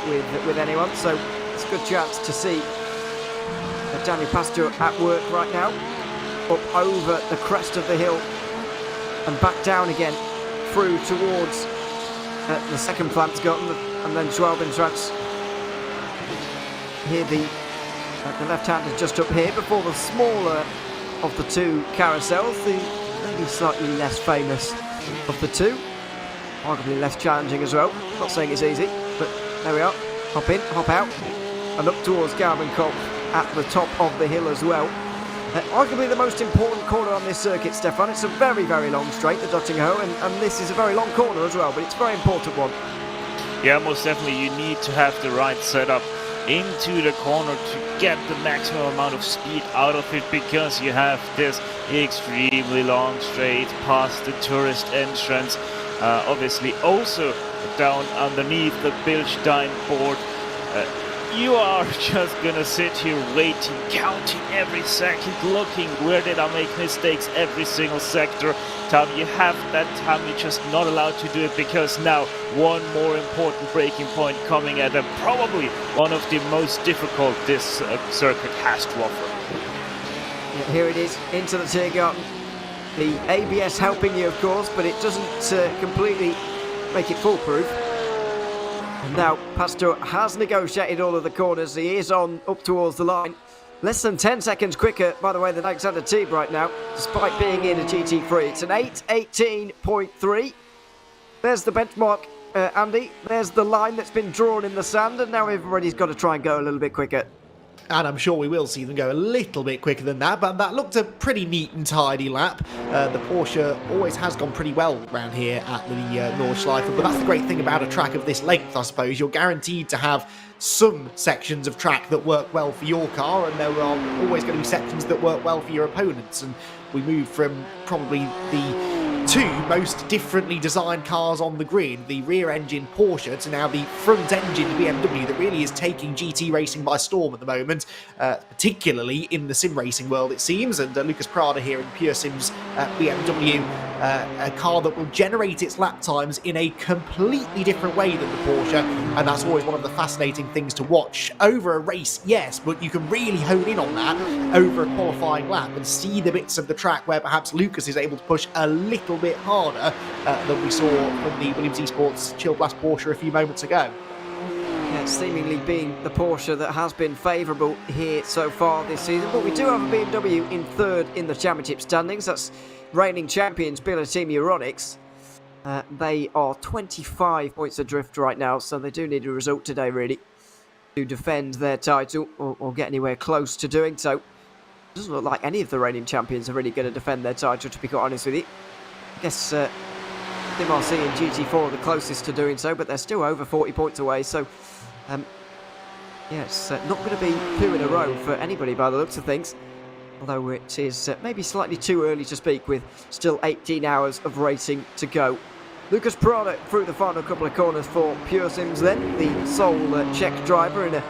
with anyone. So it's a good chance to see Daniel Pastor at work right now, up over the crest of the hill and back down again through towards the second plant and then Schwalbentrans. Here the left-hander just up here before the smaller of the two carousels, the maybe slightly less famous of the two, arguably less challenging as well. Not saying it's easy, but there we are. Hop in, hop out, and up towards Galvenkopf at the top of the hill as well. Arguably the most important corner on this circuit, Stefan. It's a very, very long straight, the Dottinghoe, and this is a very long corner as well, but it's a very important one. Yeah, most definitely you need to have the right setup into the corner to get the maximum amount of speed out of it, because you have this extremely long straight past the tourist entrance, obviously also down underneath the Bilstein board. You are just gonna sit here waiting, counting every second, looking where did I make mistakes every single sector. Time you have that time, you're just not allowed to do it, because now one more important braking point coming at probably one of the most difficult this circuit has to offer. Yeah, here it is, into the Tiergarten. The ABS helping you, of course, but it doesn't completely make it foolproof. And now Pastor has negotiated all of the corners. He is on up towards the line. Less than 10 seconds quicker, by the way, than Alexander Teeb right now, despite being in a GT3. It's an 8:18.3. There's the benchmark, Andy. There's the line that's been drawn in the sand, and now everybody's got to try and go a little bit quicker. And I'm sure we will see them go a little bit quicker than that, but that looked a pretty neat and tidy lap. The Porsche always has gone pretty well around here at the Nordschleife, but that's the great thing about a track of this length, I suppose. You're guaranteed to have some sections of track that work well for your car, and there are always going to be sections that work well for your opponents. And we move from probably the two most differently designed cars on the grid, the rear engine Porsche to now the front engine BMW, that really is taking GT racing by storm at the moment, particularly in the sim racing world it seems. And Lucas Prada here in Pure Sims BMW, a car that will generate its lap times in a completely different way than the Porsche, and that's always one of the fascinating things to watch over a race, yes, but you can really hone in on that over a qualifying lap and see the bits of the track where perhaps Lucas is able to push a little bit harder than we saw from the Williams Esports Chill Blast Porsche a few moments ago. Yeah, seemingly being the Porsche that has been favourable here so far this season. But we do have a BMW in third in the championship standings. That's reigning champions Bila Team Euronics. They are 25 points adrift right now, so they do need a result today, really, to defend their title or get anywhere close to doing so. It doesn't look like any of the reigning champions are really going to defend their title, to be quite honest with you. I guess MRC and GT4 are the closest to doing so, but they're still over 40 points away, so yeah, it's not going to be two in a row for anybody by the looks of things. Although it is maybe slightly too early to speak, with still 18 hours of racing to go. Lucas Prada through the final couple of corners for Pure Sims then, the sole Czech driver in a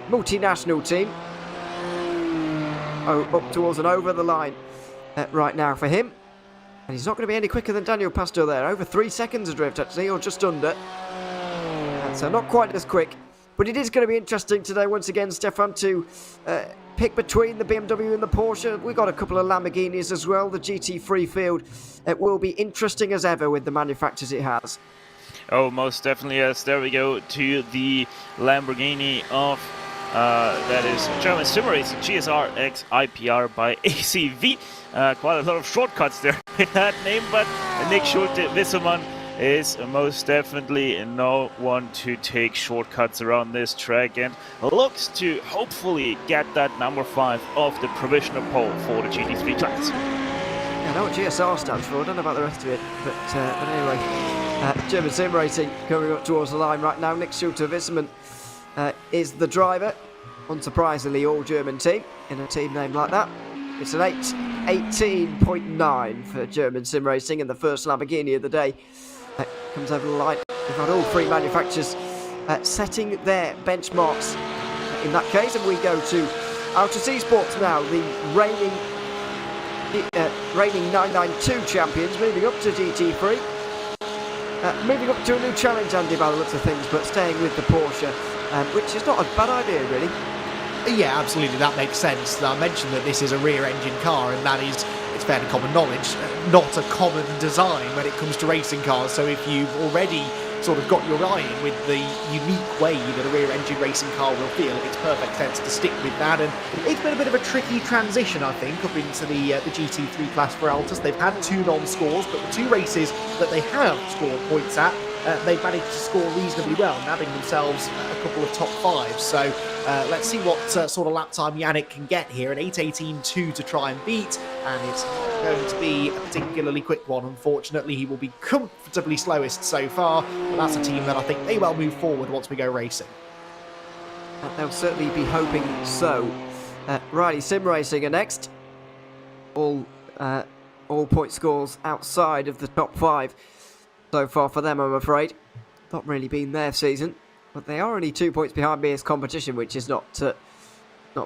multinational team. Oh, up towards and over the line right now for him. And he's not going to be any quicker than Daniel Pastor there. Over 3 seconds adrift actually, or just under. So not quite as quick. But it is going to be interesting today once again, Stefan, to pick between the BMW and the Porsche. We've got a couple of Lamborghinis as well. The GT3 field will be interesting as ever with the manufacturers it has. Oh, most definitely, yes. There we go to the Lamborghini of, that is German Sim Racing GSR X IPR by ACV. Quite a lot of shortcuts there in that name, but Nick Schulte-Wissemann is most definitely no one to take shortcuts around this track, and looks to hopefully get that number 5 of the provisional pole for the GT3 class. Yeah, I know what GSR stands for, I don't know about the rest of it, but anyway, German Sim Racing coming up towards the line right now. Nick Schulte-Wissemann is the driver, unsurprisingly all German team, in a team name like that. It's an 18.9 for German Sim Racing, and the first Lamborghini of the day comes over the line. We've got all three manufacturers setting their benchmarks in that case, and we go to Autos Esports now, the reigning 992 champions, moving up to GT3. Moving up to a new challenge, Andy, by the looks of things, but staying with the Porsche, which is not a bad idea, really. Yeah, absolutely, that makes sense. I mentioned that this is a rear-engine car, and that is, it's fairly common knowledge, not a common design when it comes to racing cars. So if you've already sort of got your eye in with the unique way that a rear-engine racing car will feel, it makes perfect sense to stick with that. And it's been a bit of a tricky transition, I think, up into the GT3 class for Altus. They've had 2 non-scores, but the 2 races that they have scored points at, they've managed to score reasonably well, nabbing themselves a couple of top 5s. So let's see what sort of lap time Yannick can get here. An 8:18.2 to try and beat, and it's not going to be a particularly quick one, unfortunately. He will be comfortably slowest so far, but that's a team that I think may well move forward once we go racing. They'll certainly be hoping so. Riley Sim Racing are next. All point scores outside of the top 5 so far for them, I'm afraid. Not really been their season, but they are only 2 points behind BS Competition, which is not a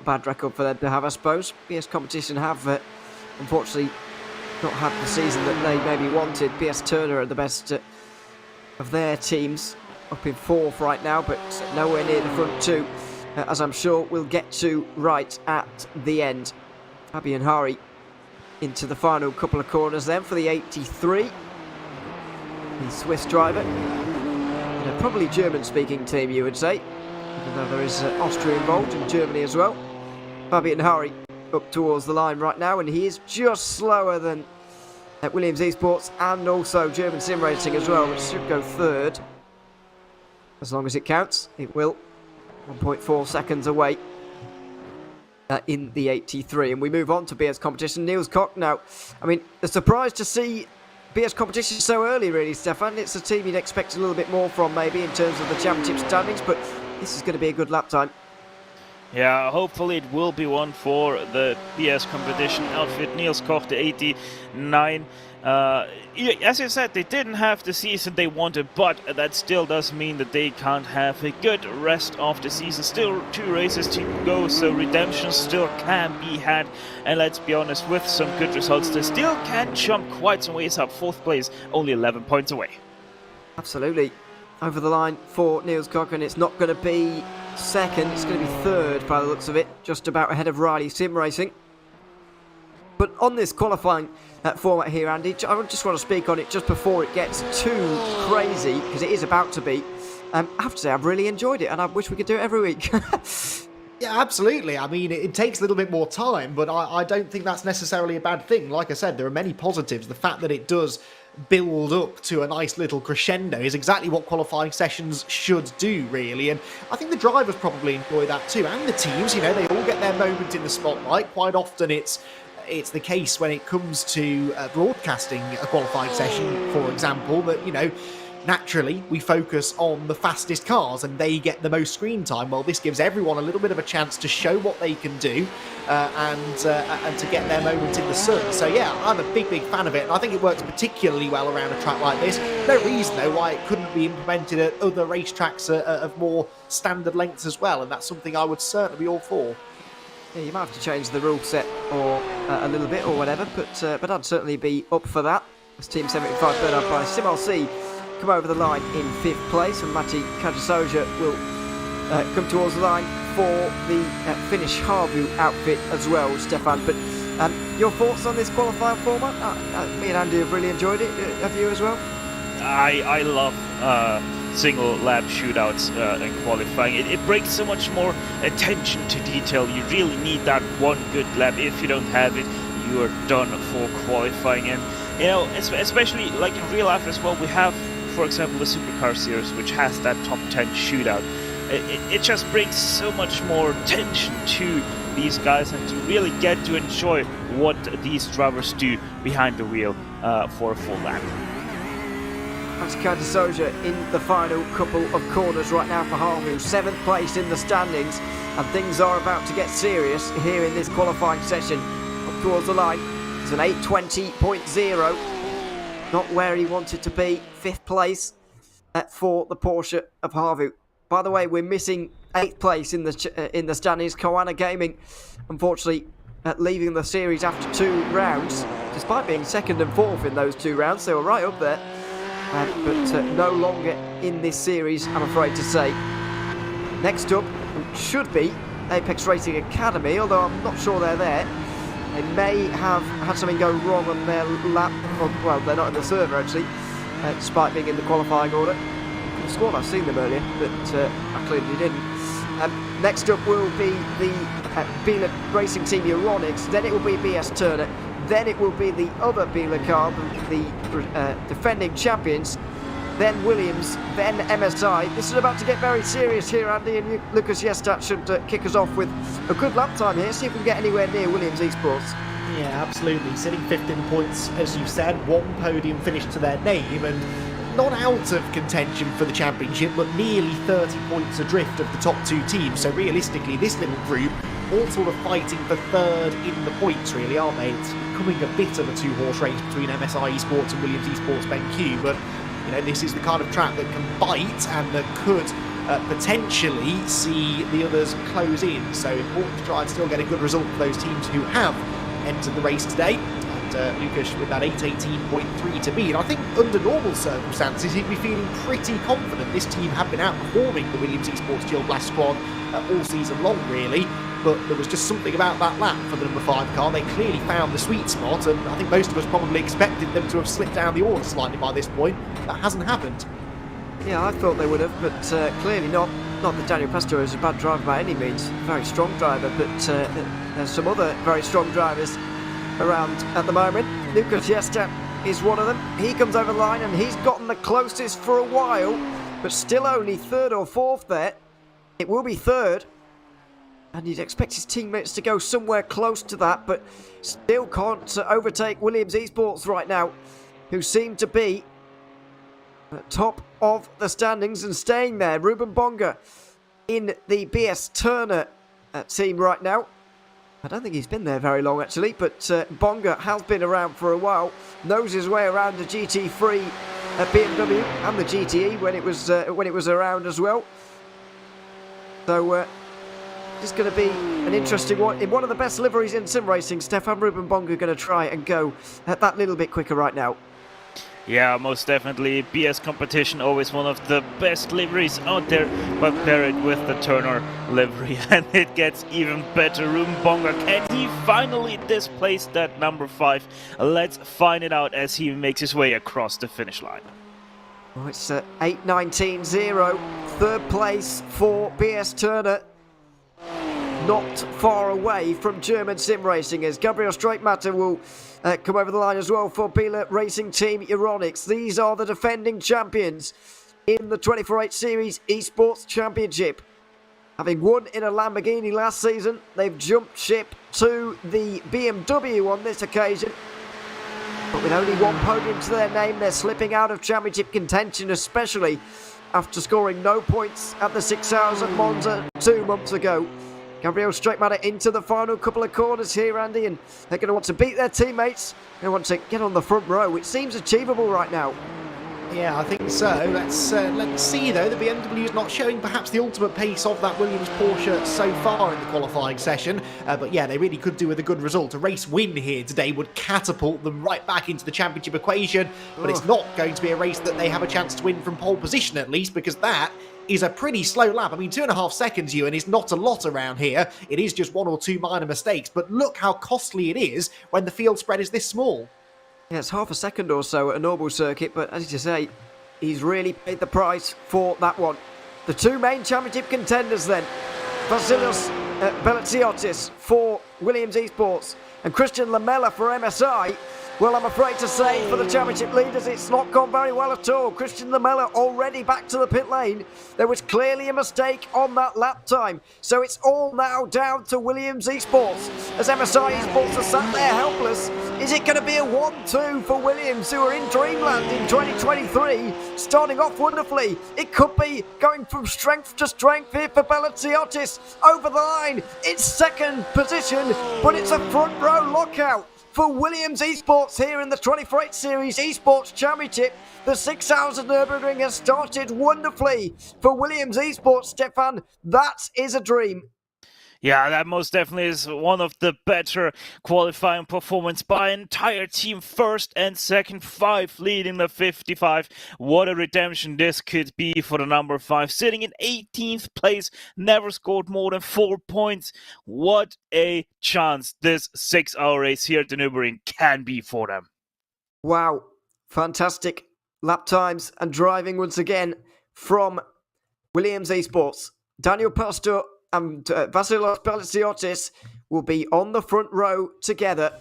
bad record for them to have, I suppose. BS Competition have, unfortunately, not had the season that they maybe wanted. BS Turner are the best of their teams, up in 4th right now, but nowhere near the front 2, as I'm sure we'll get to right at the end. Fabian Hari into the final couple of corners then for the 83. The Swiss driver. And a probably German-speaking team, you would say, even though there is Austria involved and Germany as well. Fabian Hari up towards the line right now, and he is just slower than Williams Esports and also German Sim Racing as well, which should go 3rd. As long as it counts, it will. 1.4 seconds away in the 83. And we move on to BS Competition. Niels Koch now. I mean, a surprise to see BS Competition so early, really, Stefan. It's a team you'd expect a little bit more from, maybe, in terms of the championship standings, but this is going to be a good lap time. Yeah, hopefully it will be one for the BS Competition outfit. Niels Koch, the 89. As you said, they didn't have the season they wanted, but that still does mean that they can't have a good rest of the season. Still 2 races to go, so redemption still can be had. And let's be honest, with some good results, they still can jump quite some ways up. 4th place, only 11 points away. Absolutely. Over the line for Niels Koch, and it's not going to be 2nd, it's going to be 3rd by the looks of it, just about ahead of Riley Sim Racing. But on this qualifying format here, Andy, I just want to speak on it just before it gets too crazy, because it is about to be. I have to say, I've really enjoyed it, and I wish we could do it every week. Yeah, absolutely. I mean, it takes a little bit more time, but I don't think that's necessarily a bad thing. Like I said, there are many positives. The fact that it does build up to a nice little crescendo is exactly what qualifying sessions should do, really. And I think the drivers probably enjoy that too, and the teams. You know, they all get their moment in the spotlight. Quite often it's the case when it comes to broadcasting a qualifying session, for example, that, you know, naturally, we focus on the fastest cars and they get the most screen time. Well, this gives everyone a little bit of a chance to show what they can do and to get their moment in the sun. So yeah, I'm a big fan of it, and I think it works particularly well around a track like this. No reason though why it couldn't be implemented at other racetracks of more standard lengths as well, and that's something I would certainly be all for. Yeah, you might have to change the rule set or a little bit or whatever, but I'd certainly be up for that. As Team 75 burn up by SimRC come over the line in 5th place, and Matti Kajasoja will come towards the line for the Finnish Harvu outfit as well, Stefan. But your thoughts on this qualifying format? Me and Andy have really enjoyed it. Have you as well? I love single lap shootouts in qualifying. It brings so much more attention to detail. You really need that one good lap. If you don't have it, you are done for qualifying. And you know, especially like in real life as well, we have, for example, the Supercar Series, which has that top 10 shootout. It just brings so much more tension to these guys, and to really get to enjoy what these drivers do behind the wheel for a full lap. Matti Kajasoja in the final couple of corners right now for Harvu, 7th place in the standings, and things are about to get serious here in this qualifying session. Up towards the line, it's an 8:20.0. Not where he wanted to be. 5th place for the Porsche of Harvu. By the way, we're missing 8th place in the standings. Koana Gaming, unfortunately, leaving the series after 2 rounds, despite being 2nd and 4th in those 2 rounds. They were right up there, but no longer in this series, I'm afraid to say. Next up should be Apex Racing Academy, although I'm not sure they're there. They may have had something go wrong on their lap. Well, they're not in the server actually, despite being in the qualifying order. I swore I've seen them earlier, but I clearly didn't. Next up will be the Biela Racing Team Euronics, then it will be BS Turner, then it will be the other Biela car, the defending champions, then Williams, then MSI. This is about to get very serious here, Andy, and Lucas Jestat should kick us off with a good lap time here, see if we can get anywhere near Williams Esports. Yeah, absolutely. Sitting 5th in points, as you said, 1 podium finish to their name, and not out of contention for the championship, but nearly 30 points adrift of the top 2 teams. So realistically, this little group all sort of fighting for 3rd in the points, really, aren't they? It's becoming a bit of a 2-horse race between MSI Esports and Williams Esports BenQ, but you know, this is the kind of track that can bite and that could potentially see the others close in. So important to try and still get a good result for those teams who have entered the race today. And Lucas with that 8:18.3 to beat. I think under normal circumstances he'd be feeling pretty confident. This team have been outperforming the Williams Esports Gil Blast squad all season long, really. But there was just something about that lap for the number 5 car. They clearly found the sweet spot, and I think most of us probably expected them to have slipped down the order slightly by this point. That hasn't happened. Yeah, I thought they would have, but clearly not. Not that Daniel Pastor is a bad driver by any means. Very strong driver, but there's some other very strong drivers around at the moment. Lucas Jestat is one of them. He comes over the line and he's gotten the closest for a while, but still only 3rd or 4th there. It will be 3rd, and you'd expect his teammates to go somewhere close to that, but still can't overtake Williams Esports right now, who seem to be at top of the standings and staying there. Ruben Bonga in the BS Turner team right now. I don't think he's been there very long actually, but Bonga has been around for a while, knows his way around the GT3 BMW and the GTE when it was around as well. So it's going to be an interesting one. In one of the best liveries in sim racing, Stefan, Ruben Bonga going to try and go that little bit quicker right now. Yeah, most definitely. BS competition, always one of the best liveries out there, but pair it with the Turner livery and it gets even better. Ruben Bonga, can he finally displace that number 5? Let's find it out as he makes his way across the finish line. Well, it's 8:19.0. Third place for BS Turner. Not far away from German sim racing, as Gabriel Streitmatter will come over the line as well for Biela Racing Team Euronics. These are the defending champions in the 24/8 Series Esports Championship. Having won in a Lamborghini last season, they've jumped ship to the BMW on this occasion. But with only one podium to their name, they're slipping out of championship contention, especially after scoring no points at the 6 Hours at Monza 2 months ago. Gabriel Streitmatter into the final couple of corners here, Andy, and they're going to want to beat their teammates. They want to get on the front row, which seems achievable right now. Yeah, I think so. Let's see, though. The BMW is not showing perhaps the ultimate pace of that Williams Porsche so far in the qualifying session. But yeah, they really could do with a good result. A race win here today would catapult them right back into the championship equation. But it's not going to be a race that they have a chance to win from pole position, at least, because that is a pretty slow lap. I mean, 2.5 seconds, Ewan, is not a lot around here. It is just 1 or 2 minor mistakes. But look how costly it is when the field spread is this small. Yeah, it's half a second or so at a normal circuit, but as you say, he's really paid the price for that one. The two main championship contenders then, Vasilios Belitsiotis for Williams Esports and Christian Lamella for MSI. Well, I'm afraid to say for the championship leaders, it's not gone very well at all. Christian Lamella already back to the pit lane. There was clearly a mistake on that lap time. So it's all now down to Williams Esports. As MSI Esports are sat there helpless, is it going to be a 1-2 for Williams, who are in dreamland in 2023, starting off wonderfully? It could be going from strength to strength here for Belitsiotis. Over the line, it's second position, but it's a front row lockout for Williams Esports here in the 24/8 Series Esports Championship. The 6 Hours at Nürburgring has started wonderfully for Williams Esports, Stefan. That is a dream. Yeah, that most definitely is one of the better qualifying performance by an entire team. First and second, 5 leading the 55. What a redemption this could be for the number 5. Sitting in 18th place, never scored more than 4 points. What a chance this 6-hour race here at the Nürburgring can be for them. Wow, fantastic lap times and driving once again from Williams Esports. Daniel Pastor and Vasilios Belitsiotis will be on the front row together.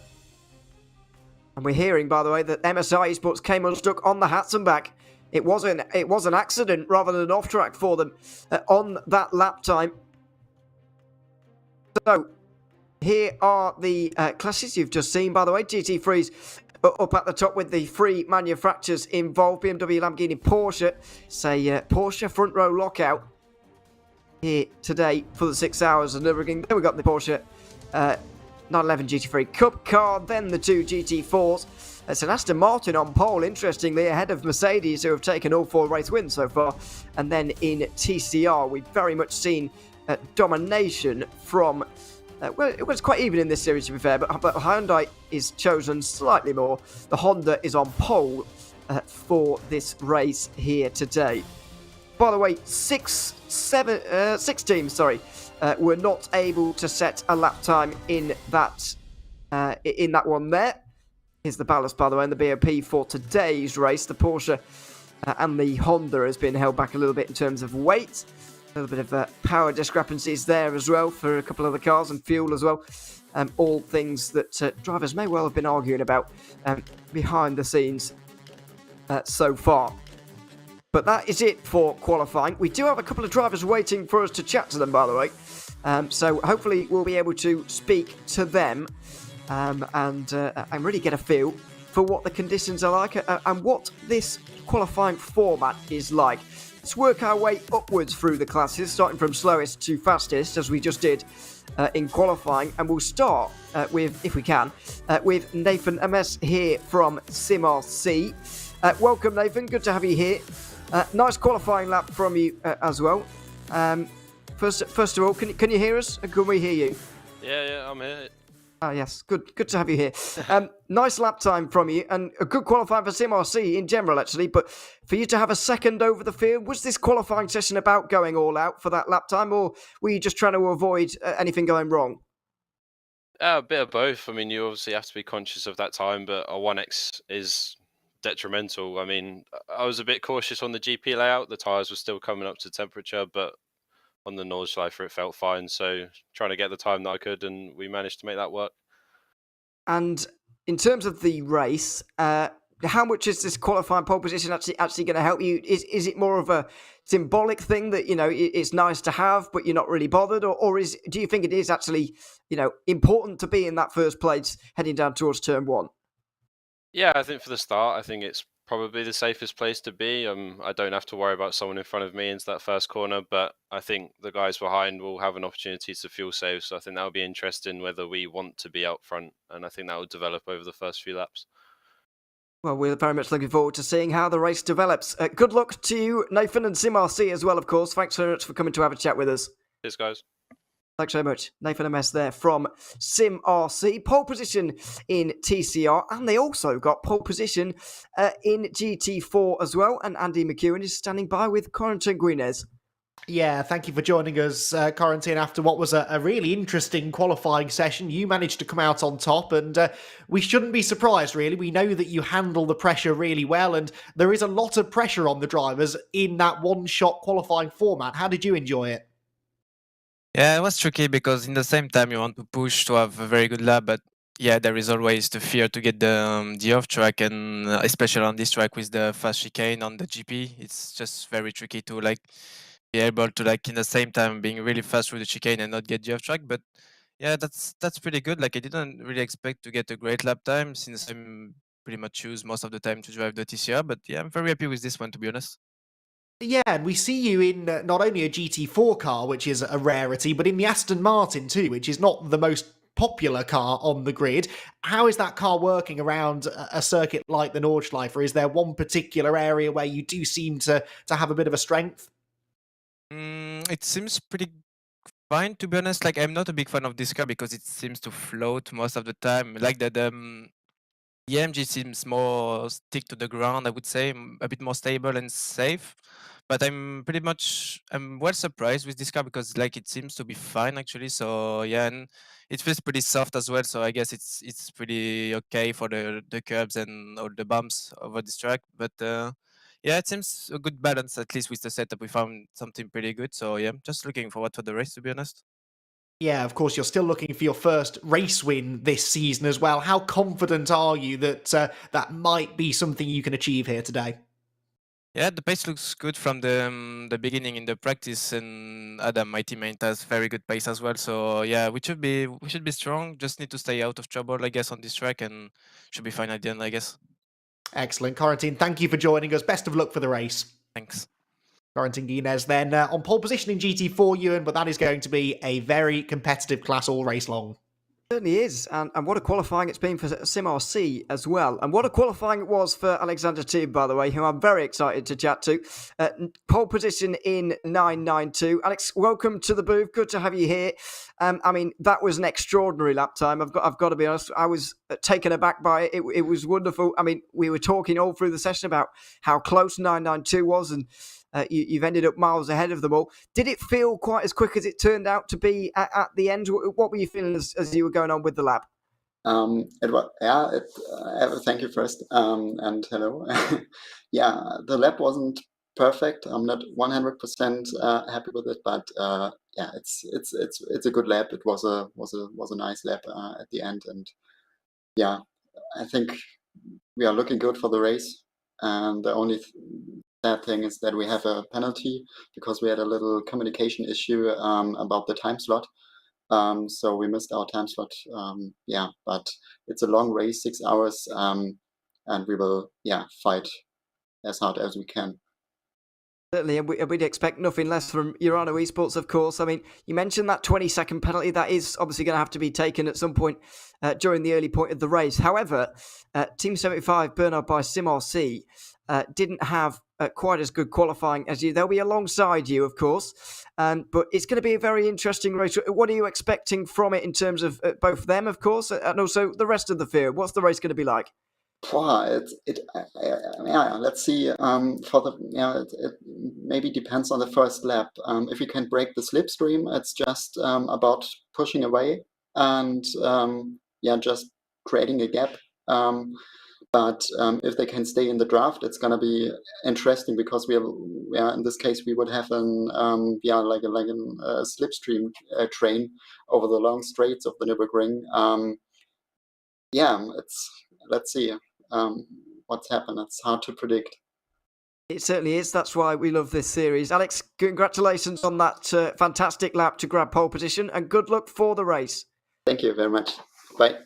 And we're hearing, by the way, that MSI Esports came unstuck on the Hatzenbach. It was an accident rather than an off-track for them on that lap time. So, here are the classes you've just seen, by the way. GT3's up at the top with the 3 manufacturers involved. BMW, Lamborghini, Porsche. It's a Porsche front row lockout here today for the 6 Hours of Nürburgring. Then we got the Porsche 911 GT3 Cup car, then the 2 GT4s. It's an Aston Martin on pole, interestingly, ahead of Mercedes, who have taken all 4 race wins so far. And then in TCR, we've very much seen domination from... well, it was quite even in this series, to be fair, but Hyundai is chosen slightly more. The Honda is on pole for this race here today. By the way, 6 teams, were not able to set a lap time in that one there. Here's the ballast, by the way, and the BOP for today's race. The Porsche and the Honda has been held back a little bit in terms of weight. A little bit of power discrepancies there as well for a couple of the cars, and fuel as well. All things that drivers may well have been arguing about behind the scenes so far. But that is it for qualifying. We do have a couple of drivers waiting for us to chat to them, by the way. So hopefully we'll be able to speak to them and really get a feel for what the conditions are like and what this qualifying format is like. Let's work our way upwards through the classes, starting from slowest to fastest, as we just did in qualifying. And we'll start with, if we can, with Nathan MS here from SimRC. Welcome, Nathan. Good to have you here. Nice qualifying lap from you as well. First of all, can you hear us? Can we hear you? Yeah, I'm here. Ah, yes. Good to have you here. Nice lap time from you, and a good qualifying for SimRC in general, actually. But for you to have a second over the field, was this qualifying session about going all out for that lap time, or were you just trying to avoid anything going wrong? A bit of both. I mean, you obviously have to be conscious of that time, but a 1x is detrimental. I mean, I was a bit cautious on the GP layout. The tyres were still coming up to temperature, but on the Nordschleife it felt fine. So trying to get the time that I could, and we managed to make that work. And in terms of the race, how much is this qualifying pole position actually going to help you? Is it more of a symbolic thing that, it's nice to have, but you're not really bothered? Or do you think it is actually, important to be in that first place heading down towards turn one? Yeah, I think for the start, I think it's probably the safest place to be. I don't have to worry about someone in front of me into that first corner, but I think the guys behind will have an opportunity to fuel save. So I think that'll be interesting whether we want to be out front, and I think that will develop over the first few laps. Well, we're very much looking forward to seeing how the race develops. Good luck to you, Nathan, and Sim RC as well, of course. Thanks very much for coming to have a chat with us. Cheers, guys. Thanks very much. Nathan MS there from Sim RC. Pole position in TCR, and they also got pole position in GT4 as well. And Andy McEwen is standing by with Corentin Guinez. Yeah, thank you for joining us, Corentin, after what was a really interesting qualifying session. You managed to come out on top, and we shouldn't be surprised, really. We know that you handle the pressure really well, and there is a lot of pressure on the drivers in that one-shot qualifying format. How did you enjoy it? Yeah, it was tricky because in the same time you want to push to have a very good lap, but yeah, there is always the fear to get the off track, and especially on this track with the fast chicane on the GP, it's just very tricky to be able to in the same time being really fast through the chicane and not get the off track. But yeah, that's pretty good. I didn't really expect to get a great lap time since I'm pretty much choose most of the time to drive the TCR. But yeah, I'm very happy with this one, to be honest. Yeah, and we see you in not only a GT4 car, which is a rarity, but in the Aston Martin too, which is not the most popular car on the grid. How is that car working around a circuit like the Nordschleife? Is there one particular area where you do seem to have a bit of a strength? It seems pretty fine, to be honest. I'm not a big fan of this car because it seems to float most of the time. The EMG seems more stick to the ground, I would say, a bit more stable and safe. But I'm well surprised with this car because it seems to be fine actually. So yeah, and it feels pretty soft as well. So I guess it's pretty okay for the curbs and all the bumps over this track. But yeah, it seems a good balance, at least with the setup. We found something pretty good. So yeah, just looking forward to the race, to be honest. Yeah, of course, you're still looking for your first race win this season as well. How confident are you that that might be something you can achieve here today? Yeah, the pace looks good from the beginning in the practice, and Adam, my teammate, has very good pace as well. So yeah, we should be strong. Just need to stay out of trouble, I guess, on this track, and should be fine at the end, I guess. Excellent, Corentin. Thank you for joining us. Best of luck for the race. Thanks. Corentin Guinez then on pole position in GT4, Ewan, but that is going to be a very competitive class all race long. Certainly is, and what a qualifying it's been for Sim RC as well, and what a qualifying it was for Alexander Tube, by the way, who I'm very excited to chat to. Pole position in 992. Alex, welcome to the booth. Good to have you here. I mean, that was an extraordinary lap time. I've got to be honest. I was taken aback by it. It was wonderful. I mean, we were talking all through the session about how close 992 was, and you've ended up miles ahead of them all. Did it feel quite as quick as it turned out to be at the end? What were you feeling as you were going on with the lap? It was, thank you first, and hello. Yeah, the lap wasn't perfect. I'm not 100% happy with it, but yeah, it's a good lap. It was a nice lap at the end, and yeah, I think we are looking good for the race. And the only sad thing is that we have a penalty because we had a little communication issue about the time slot. So we missed our time slot. Yeah, but it's a long race, 6 hours, and we will fight as hard as we can. Certainly, and we'd expect nothing less from Urano Esports, of course. I mean, you mentioned that 20-second penalty. That is obviously going to have to be taken at some point during the early point of the race. However, Team 75, Bernard by SimRC, didn't have quite as good qualifying as you. They'll be alongside you, of course, but it's going to be a very interesting race. What are you expecting from it in terms of both them, of course, and also the rest of the field? What's the race going to be like? Let's see. It maybe depends on the first lap. If we can break the slipstream, it's just about pushing away and just creating a gap. But if they can stay in the draft, it's going to be interesting because we have, in this case, we would have like a slipstream train over the long straights of the Nürburgring. Let's see what's happened. It's hard to predict. It certainly is. That's why we love this series. Alex, congratulations on that fantastic lap to grab pole position, and good luck for the race. Thank you very much. Bye.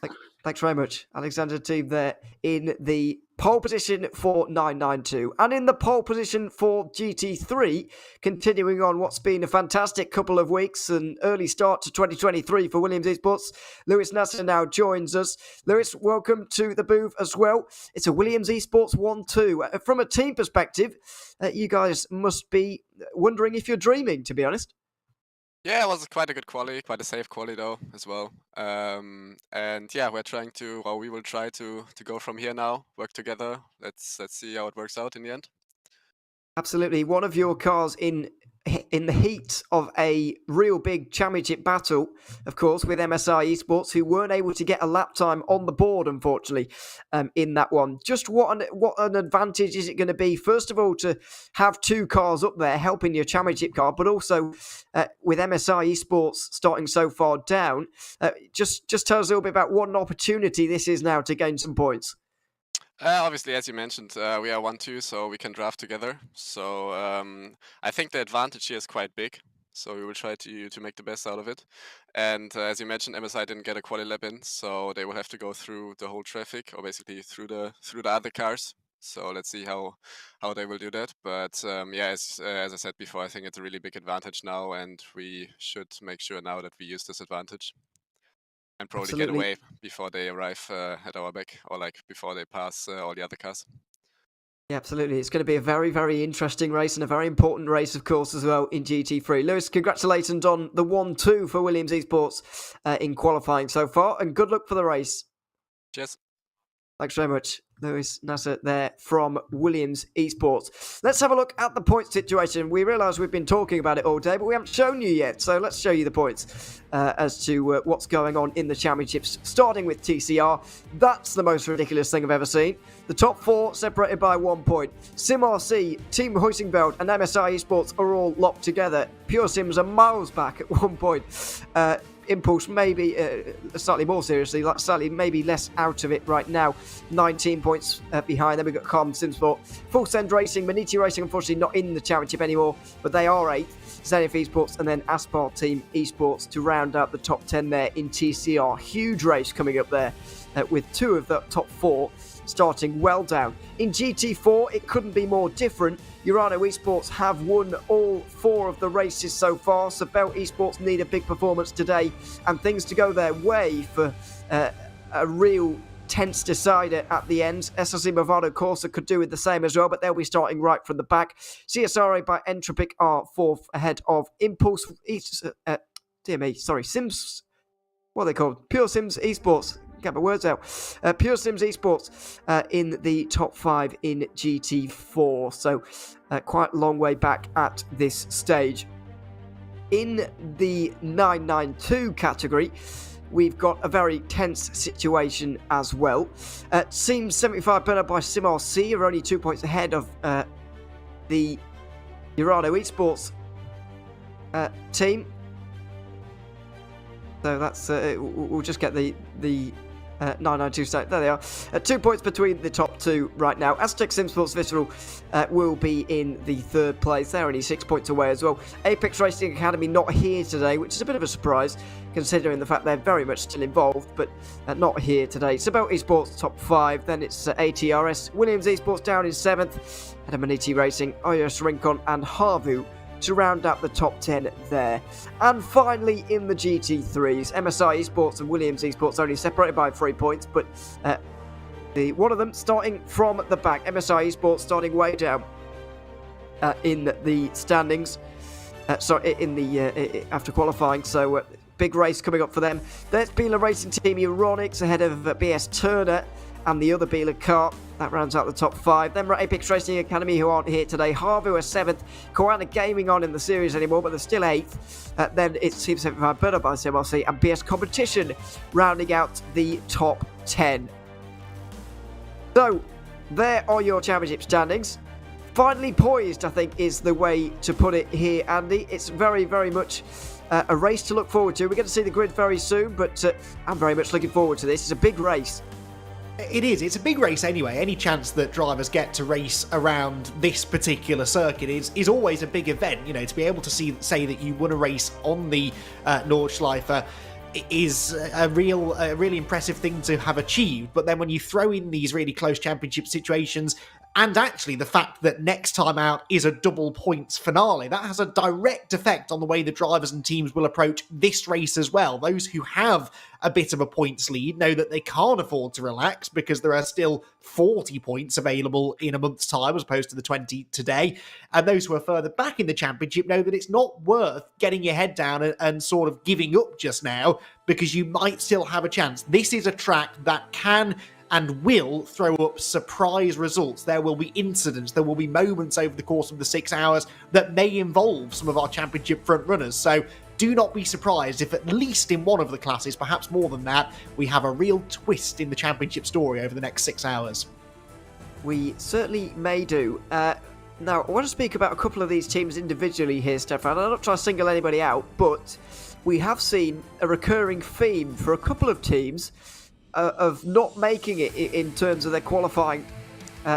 Thanks very much. Alexander Team there in the pole position for 992. And in the pole position for GT3, continuing on what's been a fantastic couple of weeks, an early start to 2023 for Williams Esports, Lewis Nasser now joins us. Lewis, welcome to the booth as well. It's a Williams Esports 1-2. From a team perspective, you guys must be wondering if you're dreaming, to be honest. Yeah, it was quite a good quali, quite a safe quali though as well. And yeah, we will try to go from here now, work together. Let's see how it works out in the end. Absolutely. One of your cars in the heat of a real big championship battle, of course, with MSI Esports, who weren't able to get a lap time on the board, unfortunately, in that one. Just what an advantage is it going to be, first of all, to have two cars up there helping your championship car, but also with MSI Esports starting so far down, just tell us a little bit about what an opportunity this is now to gain some points. Obviously, as you mentioned, we are 1-2, so we can draft together. So I think the advantage here is quite big. So we will try to make the best out of it. And as you mentioned, MSI didn't get a quali lap in, so they will have to go through the whole traffic, or basically through the other cars. So let's see how they will do that. But yeah, as I said before, I think it's a really big advantage now, and we should make sure now that we use this advantage. And probably Absolutely. get away before they arrive at our back, or like before they pass all the other cars. Yeah, absolutely. It's going to be a very, very interesting race, and a very important race, of course, as well in GT3. Lewis, congratulations on the 1-2 for Williams Esports in qualifying so far, and good luck for the race. Cheers. Thanks very much, Lewis Nasser there from Williams Esports. Let's have a look at the point situation. We realise we've been talking about it all day, but we haven't shown you yet. So let's show you the points as to what's going on in the championships, starting with TCR. That's the most ridiculous thing I've ever seen. The top four separated by 1 point. SimRC, Team Huizingbeld and MSI Esports are all locked together. Pure Sims are miles back at 1 point. Impulse maybe slightly more seriously, slightly maybe less out of it right now. 19 points behind. Then we've got Calm Simsport, Full Send Racing, Maniti Racing, unfortunately not in the championship anymore, but they are 8th. Zenith Esports and then Aspar Team Esports to round out the top 10 there in TCR. Huge race coming up there with 2 of the top 4 starting well down. In GT4, it couldn't be more different. Urano Esports have won all 4 of the races so far, so Belt Esports need a big performance today and things to go their way for a real tense decider at the end. SLC Movado Corsa could do with the same as well, but they'll be starting right from the back. CSRA by Entropic are 4th ahead of Impulse. Sims. What are they called? Pure Sims Esports. Get my words out. Pure Sims Esports in the top 5 in GT4. So quite a long way back at this stage. In the 992 category, we've got a very tense situation as well. Seems 75 better by SimRC are only 2 points ahead of the Urano Esports team. So that's we'll just get the 992 state. There they are. 2 points between the top 2 right now. Aztec Simsports Visceral will be in the 3rd place. They're only 6 points away as well. Apex Racing Academy not here today, which is a bit of a surprise considering the fact they're very much still involved, but not here today. Sabel Esports top 5. Then it's ATRS. Williams Esports down in 7th. Adamaniti Racing, iOS Rincon and Harvu to round up the top 10 there. And finally in the GT3s, MSI Esports and Williams Esports only separated by 3 points, but one of them starting from the back. MSI Esports starting way down in the standings, after qualifying, so big race coming up for them. There's Beeler Racing Team Euronics ahead of BS Turner and the other Beeler car. That rounds out the top 5. Then we're at Apex Racing Academy, who aren't here today. Harvu are 7th. Koana Gaming aren't in the series anymore, but they're still 8th. Then it's Team 75 better by CMRC and BS Competition rounding out the top 10. So, there are your championship standings. Finally poised, I think, is the way to put it here, Andy. It's very, very much a race to look forward to. We're going to see the grid very soon, but I'm very much looking forward to this. It's a big race. It is. It's a big race anyway. Any chance that drivers get to race around this particular circuit is always a big event. You know, to be able to say that you won a race on the Nordschleife is a really impressive thing to have achieved. But then when you throw in these really close championship situations, and actually the fact that next time out is a double points finale, that has a direct effect on the way the drivers and teams will approach this race as well. Those who have a bit of a points lead know that they can't afford to relax because there are still 40 points available in a month's time as opposed to the 20 today. And those who are further back in the championship know that it's not worth getting your head down and sort of giving up just now because you might still have a chance. This is a track that can and will throw up surprise results. There will be incidents, there will be moments over the course of the 6 hours that may involve some of our championship front runners. So do not be surprised if at least in one of the classes, perhaps more than that, we have a real twist in the championship story over the next 6 hours. We certainly may do. Now, I want to speak about a couple of these teams individually here, Stefan. I'm not trying to single anybody out, but we have seen a recurring theme for a couple of teams of not making it in terms of their qualifying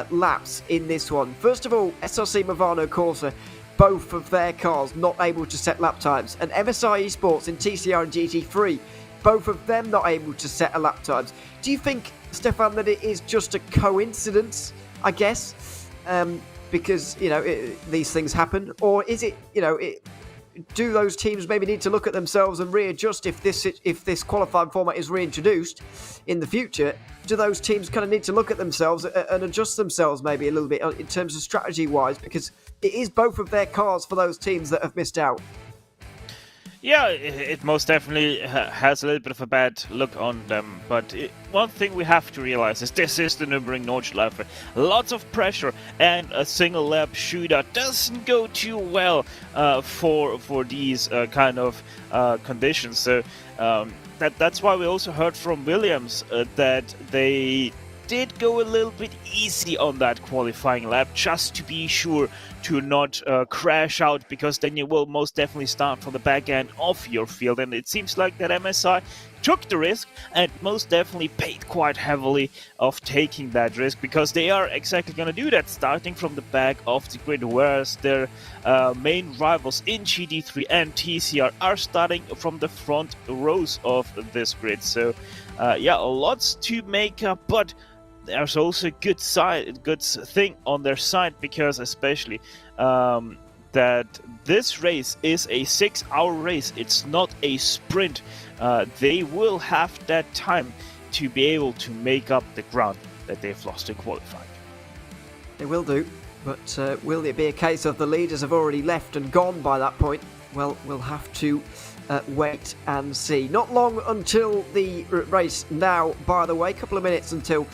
laps in this one. First of all, SRC Movano Corsa, both of their cars not able to set lap times. And MSI Esports in TCR and GT3, both of them not able to set a lap times. Do you think, Stefan, that it is just a coincidence, I guess, because, you know, these things happen? Or is it, you know, do those teams maybe need to look at themselves and readjust if this qualifying format is reintroduced in the future? Do those teams kind of need to look at themselves and adjust themselves maybe a little bit in terms of strategy-wise? Because it is both of their cars for those teams that have missed out. Yeah, it most definitely has a little bit of a bad look on them, but one thing we have to realize is this is the Nürburgring Nordschleife. Lots of pressure, and a single lap shootout doesn't go too well for these kind of conditions. So that's why we also heard from Williams that they did go a little bit easy on that qualifying lap just to be sure to not crash out, because then you will most definitely start from the back end of your field. And it seems like that MSI took the risk and most definitely paid quite heavily of taking that risk, because they are exactly going to do that, starting from the back of the grid, whereas their main rivals in GT3 and TCR are starting from the front rows of this grid. So yeah, lots to make up, but there's also a good thing on their side, because especially that this race is a 6-hour race. It's not a sprint. They will have that time to be able to make up the ground that they've lost in qualifying. They will do, but will it be a case of the leaders have already left and gone by that point? Well, we'll have to wait and see. Not long until the race now, by the way. A couple of minutes until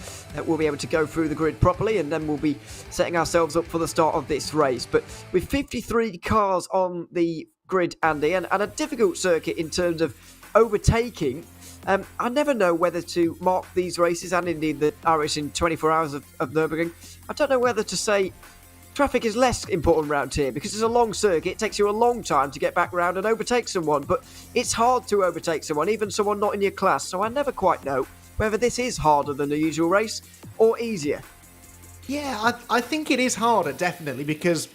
we'll be able to go through the grid properly, and then we'll be setting ourselves up for the start of this race. But with 53 cars on the grid, Andy, and a difficult circuit in terms of overtaking, I never know whether to mark these races, and indeed the race in 24 hours of Nürburgring. I don't know whether to say traffic is less important round here, because it's a long circuit. It takes you a long time to get back round and overtake someone, but it's hard to overtake someone, even someone not in your class. So I never quite know whether this is harder than the usual race or easier. Yeah, I think it is harder, definitely, because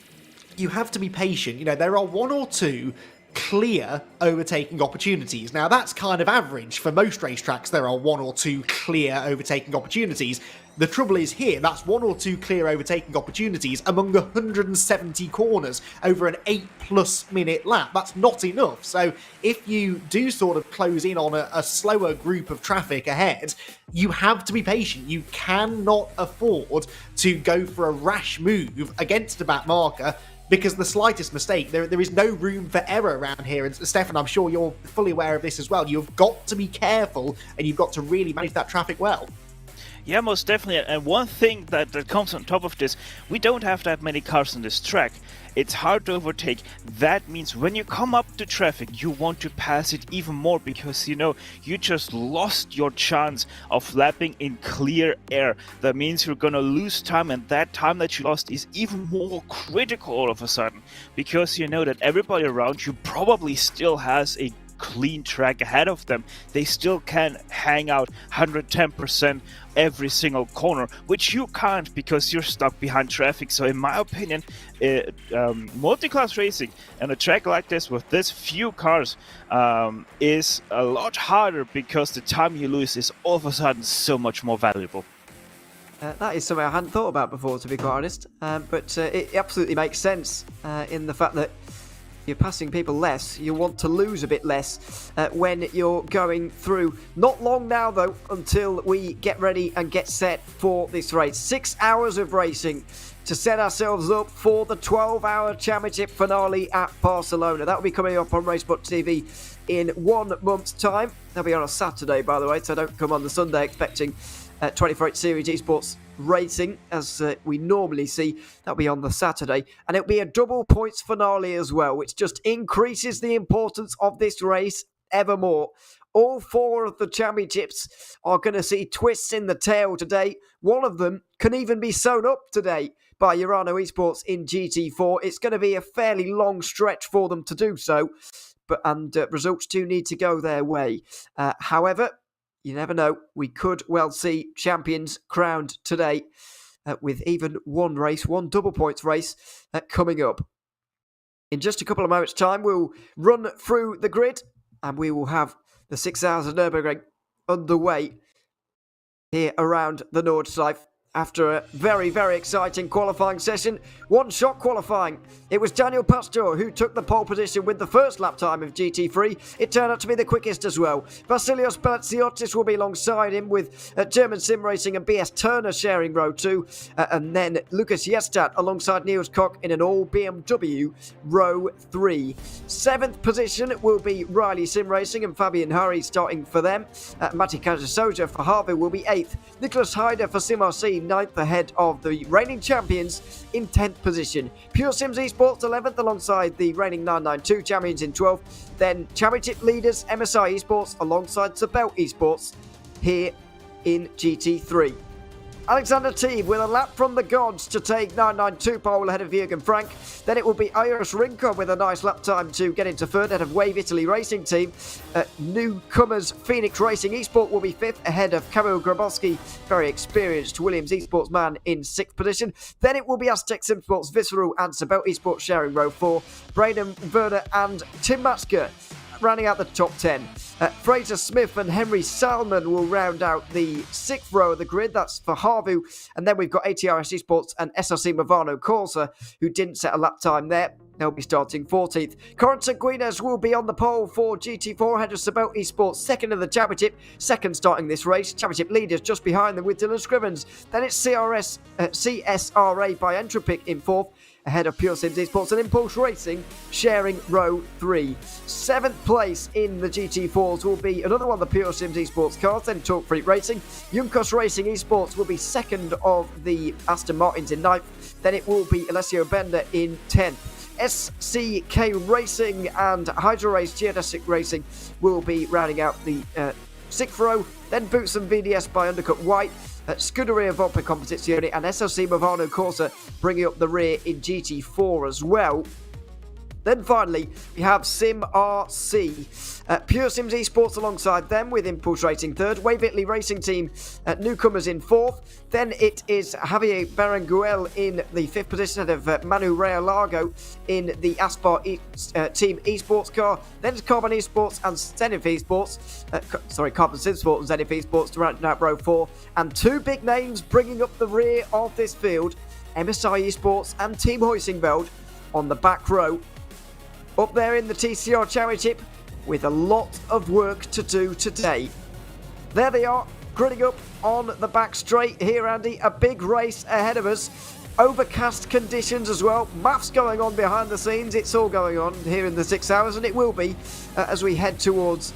you have to be patient. You know, there are one or two clear overtaking opportunities. Now, that's kind of average. For most racetracks, there are one or two clear overtaking opportunities. The trouble is here, that's one or two clear overtaking opportunities among 170 corners over an 8+ minute lap. That's not enough. So if you do sort of close in on a slower group of traffic ahead, you have to be patient. You cannot afford to go for a rash move against a back marker, because the slightest mistake, there is no room for error around here. And Stefan, I'm sure you're fully aware of this as well. You've got to be careful, and you've got to really manage that traffic well. Yeah, most definitely. And one thing that comes on top of this, we don't have that many cars on this track. It's hard to overtake. That means when you come up to traffic, you want to pass it even more because, you know, you just lost your chance of lapping in clear air. That means you're gonna lose time, and that time that you lost is even more critical all of a sudden because you know that everybody around you probably still has a clean track ahead of them. They still can hang out 110% every single corner, which you can't because you're stuck behind traffic. So in my opinion, multi-class racing and a track like this with this few cars is a lot harder because the time you lose is all of a sudden so much more valuable. That is something I hadn't thought about before, to be quite honest, but it absolutely makes sense in the fact that you're passing people less, you want to lose a bit less when you're going through. Not long now, though, until we get ready and get set for this race. 6 hours of racing to set ourselves up for the 12-hour championship finale at Barcelona. That will be coming up on RaceSpotTV in 1 month's time. That'll be on a Saturday, by the way, so don't come on the Sunday expecting 24-8 Series eSports racing as we normally see. That'll be on the Saturday, and it'll be a double points finale as well, which just increases the importance of this race ever more. All 4 of the championships are going to see twists in the tail today. One of them can even be sewn up today by Urano Esports in GT4. It's going to be a fairly long stretch for them to do so, and results do need to go their way. However, you never know. We could well see champions crowned today with even one double points race coming up. In just a couple of moments' time, we'll run through the grid and we will have the 6 hours of Nürburgring underway here around the Nordschleife. After a very, very exciting qualifying session, one-shot qualifying. It was Daniel Pastor who took the pole position with the first lap time of GT3. It turned out to be the quickest as well. Vasilios Palaziotis will be alongside him with German Sim Racing and BS Turner sharing row 2. And then Lucas Jestat alongside Niels Koch in an all BMW row 3. 7th position will be Riley Sim Racing and Fabian Hari starting for them. Matti Kajasoja for Harvey will be 8th. Nicholas Hyder for Sim RC 9th ahead of the reigning champions in 10th position. Pure Sims Esports 11th alongside the reigning 992 champions in 12th. Then championship leaders MSI Esports alongside Sabel Esports here in GT3. Alexander Teeb with a lap from the gods to take 992 pole ahead of Jürgen Frank. Then it will be Iris Rinko with a nice lap time to get into third ahead of Wave Italy Racing Team. Newcomers Phoenix Racing Esport will be 5th ahead of Kamil Grabowski, very experienced Williams Esports man in 6th position. Then it will be Aztec Simsports Visceral and Sabel Esports sharing row 4. Braden Werner and Tim Matsker rounding out the top 10. Fraser Smith and Henry Salmon will round out the 6th row of the grid. That's for Harvu. And then we've got ATRS Esports and SLC Movano Corsa, who didn't set a lap time there. They'll be starting 14th. Corentin Guinness will be on the pole for GT4 ahead of Sabel Esports, 2nd of the championship, 2nd starting this race. Championship leaders just behind them with Dylan Scrivens. Then it's CSRA by Entropic in 4th. Ahead of Pure Sims Esports and Impulse Racing, sharing row 3. 7th place in the GT4s will be another one of the Pure Sims Esports cars, then Talk Freak Racing. Junkos Racing Esports will be 2nd of the Aston Martins in 9th. Then it will be Alessio Bender in 10th. SCK Racing and Hydro Race Geodesic Racing will be rounding out the 6th row. Then Boots and VDS by Undercut White. Scuderia Volpe Competizione and SLC Movano Corsa bringing up the rear in GT4 as well. Then finally, we have Sim RC. Pure Sims Esports alongside them with Impulse Racing 3rd. Wave Italy Racing Team newcomers in 4th. Then it is Javier Berenguel in the 5th position ahead of Manu Realago in the Aspar Team Esports car. Then it's Carbon Esports and Zenith Esports. Carbon Sim Sports and Zenith Esports to round out row 4. And 2 big names bringing up the rear of this field. MSI Esports and Team Hoisingveld on the back row. Up there in the TCR Championship with a lot of work to do today. There they are, gridding up on the back straight here, Andy. A big race ahead of us. Overcast conditions as well. Maths going on behind the scenes. It's all going on here in the 6 hours, and it will be as we head towards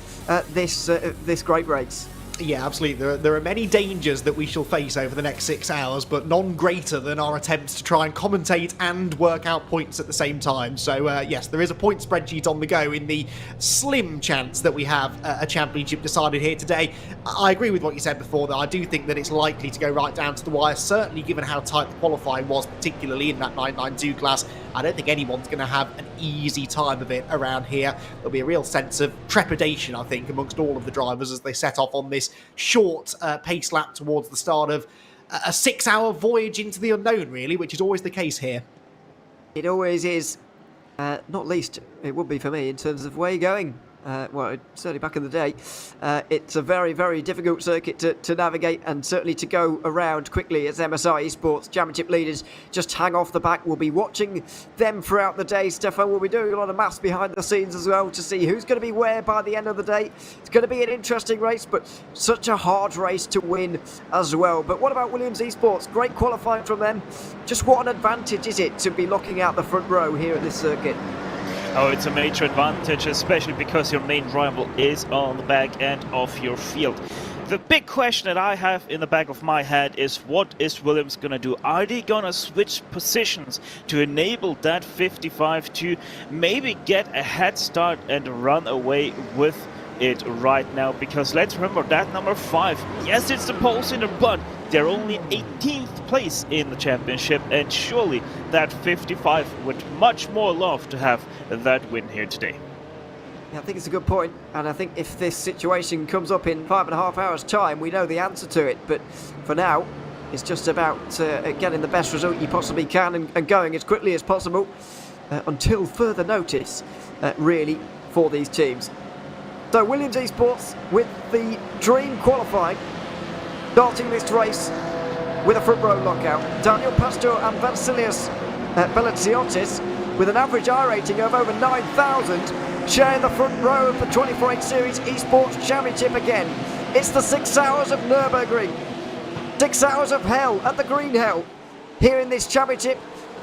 this great race. Yeah, absolutely. There are many dangers that we shall face over the next 6 hours, but none greater than our attempts to try and commentate and work out points at the same time. So, yes, there is a point spreadsheet on the go in the slim chance that we have a championship decided here today. I agree with what you said before, that I do think that it's likely to go right down to the wire, certainly given how tight the qualifying was, particularly in that 992 class. I don't think anyone's going to have an easy time of it around here. There'll be a real sense of trepidation, I think, amongst all of the drivers as they set off on this short pace lap towards the start of a 6-hour voyage into the unknown, really, which is always the case here. It always is. Not least, it would be for me in terms of where you're going. Well, certainly back in the day, it's a very, very difficult circuit to navigate, and certainly to go around quickly as MSI Esports Championship leaders just hang off the back. We'll be watching them throughout the day. Stefan will be doing a lot of maths behind the scenes as well to see who's going to be where by the end of the day. It's going to be an interesting race, but such a hard race to win as well. But what about Williams Esports? Great qualifying from them. Just what an advantage is it to be locking out the front row here at this circuit? Oh, it's a major advantage, especially because your main rival is on the back end of your field. The big question that I have in the back of my head is, what is Williams going to do? Are they going to switch positions to enable that 55 to maybe get a head start and run away with it right now? Because let's remember that number 5, yes, it's the pole sitter, but they're only 18th place in the championship, and surely that 55 would much more love to have that win here today. Yeah, I think it's a good point, and I think if this situation comes up in 5.5 hours time, we know the answer to it. But for now, it's just about getting the best result you possibly can and going as quickly as possible until further notice, really, for these teams. So Williams Esports with the dream qualifying, starting this race with a front row lockout. Daniel Pastor and Vasilios Belitsiotis with an average I rating of over 9,000 sharing the front row of the 24/8 Series Esports Championship again. It's the 6 hours of Nürburgring. 6 hours of hell at the Green Hell here in this championship,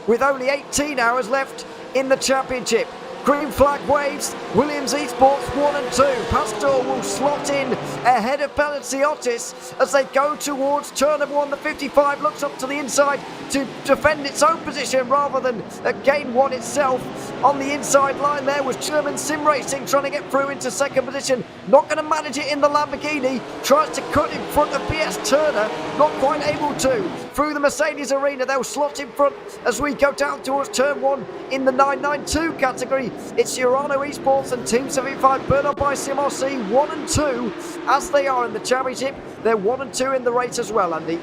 with only 18 hours left in the championship. Green flag waves, Williams Esports 1 and 2. Pastor will slot in ahead of Belitsiotis as they go towards turn number 1. The 55 looks up to the inside to defend its own position rather than gain one itself. On the inside line there was German Sim Racing trying to get through into second position. Not going to manage it in the Lamborghini. Tries to cut in front of BS Turner. Not quite able to. Through the Mercedes arena, they'll slot in front as we go down towards turn 1 in the 992 category. It's Urano Esports and Team 75 Bernard by CMRC 1 and 2 as they are in the championship. They're 1 and 2 in the race as well, Andy.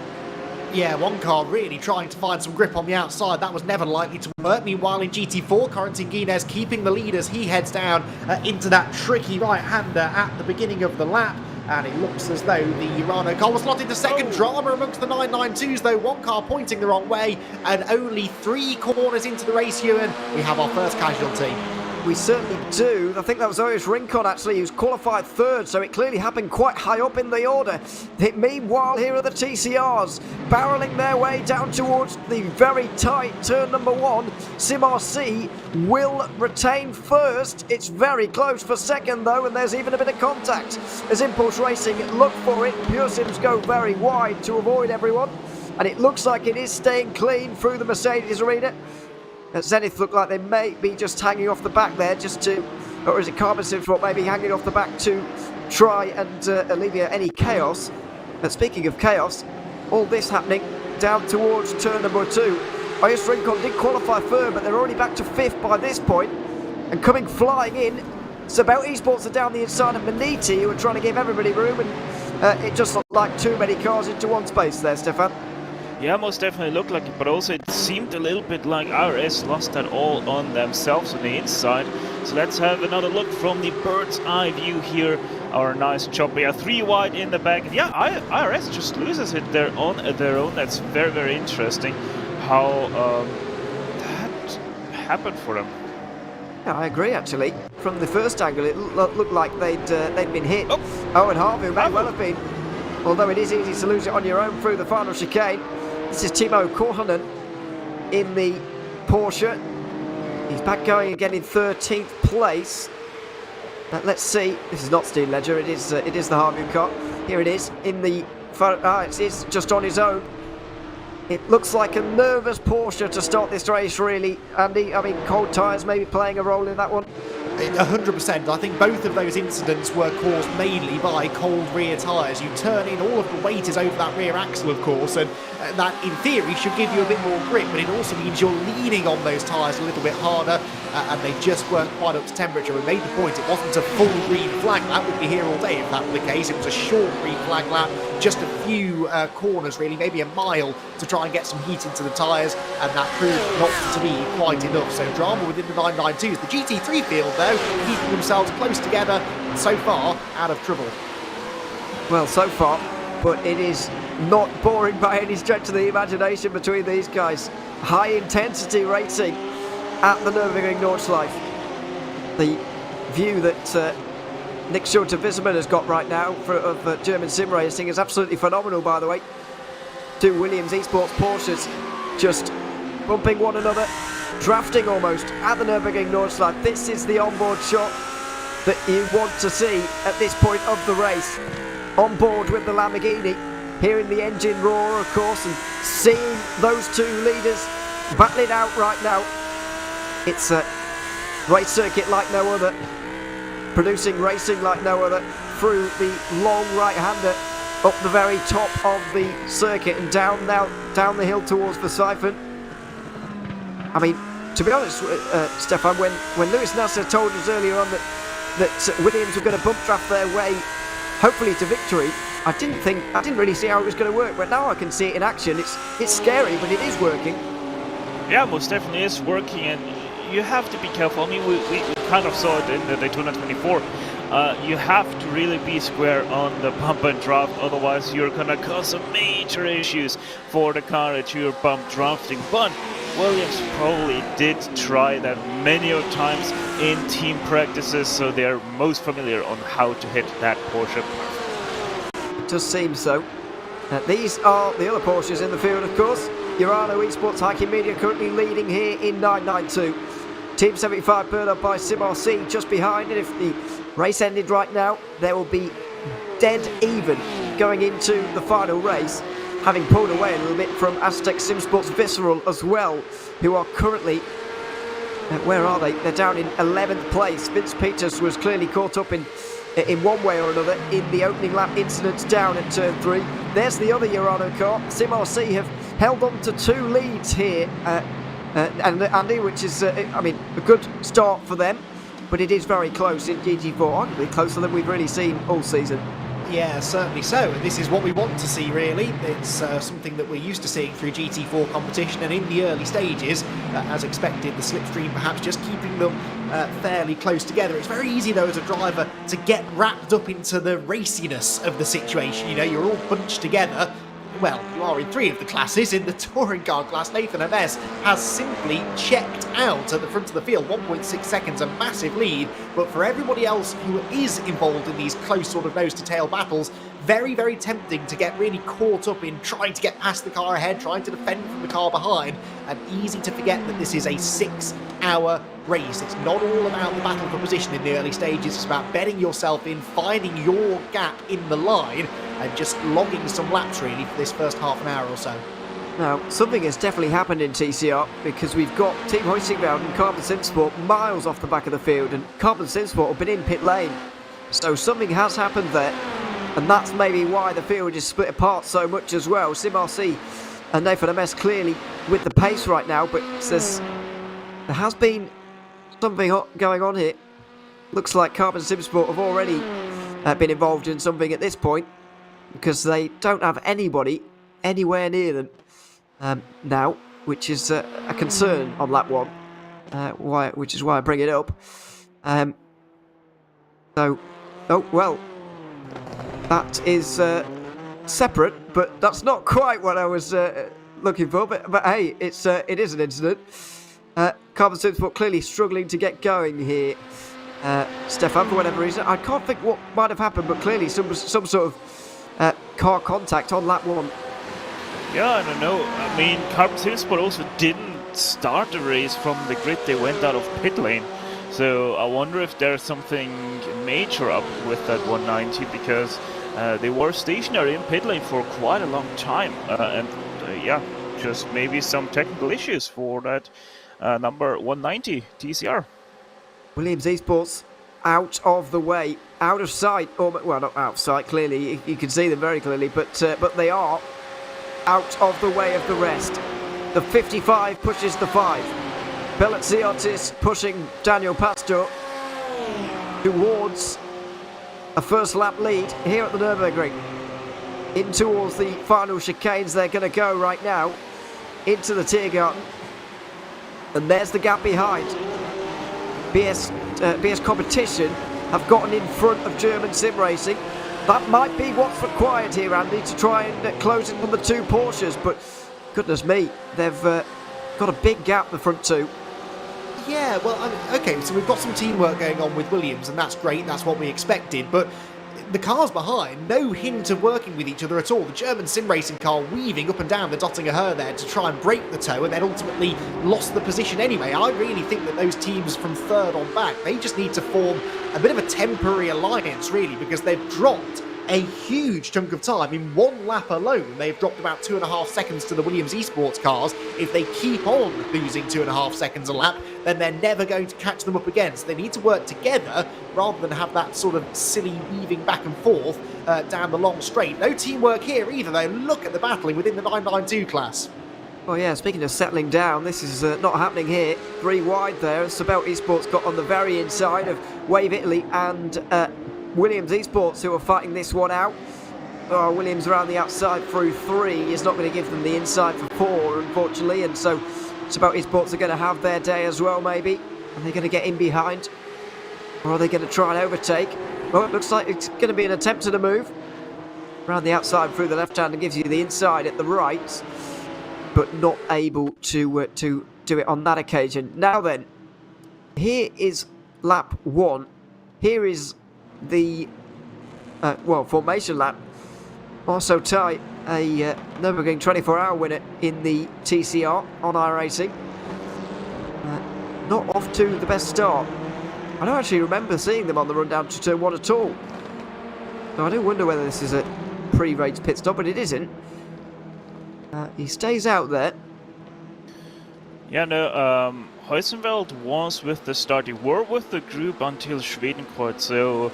Yeah, one car really trying to find some grip on the outside. That was never likely to work. Meanwhile, in GT4, Corentin Guinez keeping the lead as he heads down into that tricky right-hander at the beginning of the lap. And it looks as though the Urano car was slotted to second. Drama amongst the 992s, though. One car pointing the wrong way. And only 3 corners into the race, Ewan, we have our first casualty. We certainly do. I think that was Orius Rincon, actually, who's qualified third, so it clearly happened quite high up in the order. Meanwhile, here are the TCRs, barrelling their way down towards the very tight turn number 1. SimRC will retain first. It's very close for second, though, and there's even a bit of contact. As Impulse Racing look for it, Pure Sims go very wide to avoid everyone, and it looks like it is staying clean through the Mercedes arena. Zenith look like they may be just hanging off the back there, just to, or is it Carbon Sims maybe hanging off the back to try and alleviate any chaos. And speaking of chaos, all this happening down towards turn number 2. Orius Rincon did qualify third, but they're already back to 5th by this point. And coming flying in, Sabel Esports are down the inside of Maniti, who are trying to give everybody room, and it just looked like too many cars into one space there, Stefan. Yeah, most definitely looked like it, but also it seemed a little bit like RS lost that all on themselves on the inside. So let's have another look from the bird's eye view here. Our nice chopper, yeah, 3 wide in the back. Yeah, RS just loses it there on their own. That's very, very interesting how that happened for them. Yeah, I agree, actually. From the first angle, it looked like they'd been hit. Oh, and Harvey may well have been. Although it is easy to lose it on your own through the final chicane. This is Timo Korhonen in the Porsche. He's back going again in 13th place. Let's see. This is not Steam Ledger. It is the Harvey car. Here it is in the... it's just on his own. It looks like a nervous Porsche to start this race, really, Andy. I mean, cold tyres maybe playing a role in that one. 100%. I think both of those incidents were caused mainly by cold rear tyres. You turn in, all of the weight is over that rear axle, of course, and that, in theory, should give you a bit more grip, but it also means you're leaning on those tyres a little bit harder, and they just weren't quite up to temperature. We made the point it wasn't a full green flag lap. We'd be here all day if that were the case. It was a short green flag lap, just a few corners, really, maybe a mile to try and get some heat into the tyres, and that proved not to be quite enough. So drama within the 992s. The GT3 field, though, keeping themselves close together, and so far out of trouble. Well, so far, but it is not boring by any stretch of the imagination between these guys. High intensity racing at the NÜRBURGRING Nordschleife. The view that Nick Schulte-Wissermann has got right now of German sim racing is absolutely phenomenal, by the way. Two Williams ESPORTS Porsches just bumping one another, drafting almost at the NÜRBURGRING Nordschleife. This is the onboard shot that you want to see at this point of the race. On board with the Lamborghini, hearing the engine roar, of course, and seeing those two leaders battle it out right now. It's a race circuit like no other, producing racing like no other, through the long right-hander, up the very top of the circuit and down the hill towards the siphon. I mean, to be honest, Stefan, when Lewis Nasser told us earlier on that Williams were going to bump draft their way, hopefully to victory, I didn't really see how it was going to work, but now I can see it in action. It's scary, but it is working. Yeah, most definitely is working, and you have to be careful. I mean, we kind of saw it in the Daytona 24. You have to really be square on the bump and draft, otherwise you're going to cause some major issues for the car that you're bump drafting. But Williams probably did try that many times in team practices, so they're most familiar on how to hit that Porsche. It does seem so. These are the other Porsches in the field, of course. Urano Esports Hiking Media currently leading here in 992. Team 75 paired up by SimRC just behind, and if the race ended right now, there will be dead even going into the final race, having pulled away a little bit from Aztec SimSports Visceral as well, who are currently, where are they? They're down in 11th place. Vince Peters was clearly caught up in one way or another in the opening lap incidents down at turn 3. There's the other Urano car. SimRC have held on to 2 leads here, and Andy, which is, I mean, a good start for them, but it is very close in GT4, arguably closer than we've really seen all season. Yeah, certainly so, and this is what we want to see, really. It's something that we're used to seeing through GT4 competition, and in the early stages, as expected, the slipstream perhaps just keeping them fairly close together. It's very easy, though, as a driver, to get wrapped up into the raciness of the situation. You know, you're all bunched together. Well, you are in 3 of the classes. In the touring car class, Nathan MS has simply checked out at the front of the field. 1.6 seconds, a massive lead. But for everybody else who is involved in these close sort of nose-to-tail battles, very, very tempting to get really caught up in trying to get past the car ahead, trying to defend from the car behind, and easy to forget that this is a 6-hour race. It's not all about the battle for position in the early stages. It's about betting yourself in, finding your gap in the line, and just logging some laps, really, for this first half an hour or so. Now, something has definitely happened in TCR, because we've got Team Hoisingbound and Carbon SimSport miles off the back of the field, and Carbon SimSport have been in pit lane. So something has happened there, and that's maybe why the field is split apart so much as well. SimRC and Nathan MS clearly with the pace right now, but there has been something going on here. Looks like Carbon SimSport have already been involved in something at this point, because they don't have anybody anywhere near them now, which is a concern on lap 1, which is why I bring it up. So, oh well, that is separate, but that's not quite what I was looking for. But hey, it is an incident. Carbon SimSport clearly struggling to get going here. Stefan, for whatever reason, I can't think what might have happened, but clearly some sort of car contact on lap 1. Yeah, I don't know. I mean, Carbon SimSport also didn't start the race from the grid. They went out of pit lane. So I wonder if there's something major up with that 190, because they were stationary in pit lane for quite a long time, and yeah, just maybe some technical issues for that number 190 TCR. Williams Esports out of the way, out of sight, or well, not out of sight. Clearly, you can see them very clearly, but they are out of the way of the rest. The 55 pushes the 5. Belatziotis pushing Daniel Pastor towards a first lap lead here at the Nürburgring. In towards the final chicanes they're going to go right now, into the Tiergarten. And there's the gap behind. BS Competition have gotten in front of German Sim Racing. That might be what's required here, Andy, to try and close in on the 2 Porsches, but goodness me, they've got a big gap, the front 2. Yeah, well, okay, so we've got some teamwork going on with Williams, and that's great, that's what we expected, but the cars behind, no hint of working with each other at all. The German sim racing car weaving up and down the Dottinger there to try and break the tow, and then ultimately lost the position anyway. I really think that those teams from third on back, they just need to form a bit of a temporary alliance, really, because they've dropped a huge chunk of time. In 1 lap alone, they've dropped about 2.5 seconds to the Williams Esports cars. If they keep on losing 2.5 seconds a lap, then they're never going to catch them up again. So they need to work together rather than have that sort of silly weaving back and forth down the long straight. No teamwork here either, though. Look at the battling within the 992 class. Oh yeah, speaking of settling down, this is not happening here. 3 wide there. Sabelt Esports got on the very inside of Wave Italy and Williams Esports, who are fighting this one out. Oh, Williams around the outside through 3 is not going to give them the inside for 4, unfortunately, and so Sabelt Esports are going to have their day as well, maybe. Are they going to get in behind? Or are they going to try and overtake? Well, it looks like it's going to be an attempt at a move. Around the outside through the left hand and gives you the inside at the right, but not able to do it on that occasion. Now then, here is lap 1. Here is the formation lap. Also Tai, a Nürburgring 24-hour winner in the TCR on iRacing. Not off to the best start. I don't actually remember seeing them on the run down to turn 1 at all. So I do wonder whether this is a pre-race pit stop, but it isn't. He stays out there. Yeah, no, Heusenfeld was with the start. They were with the group until Schwedenkreuz, so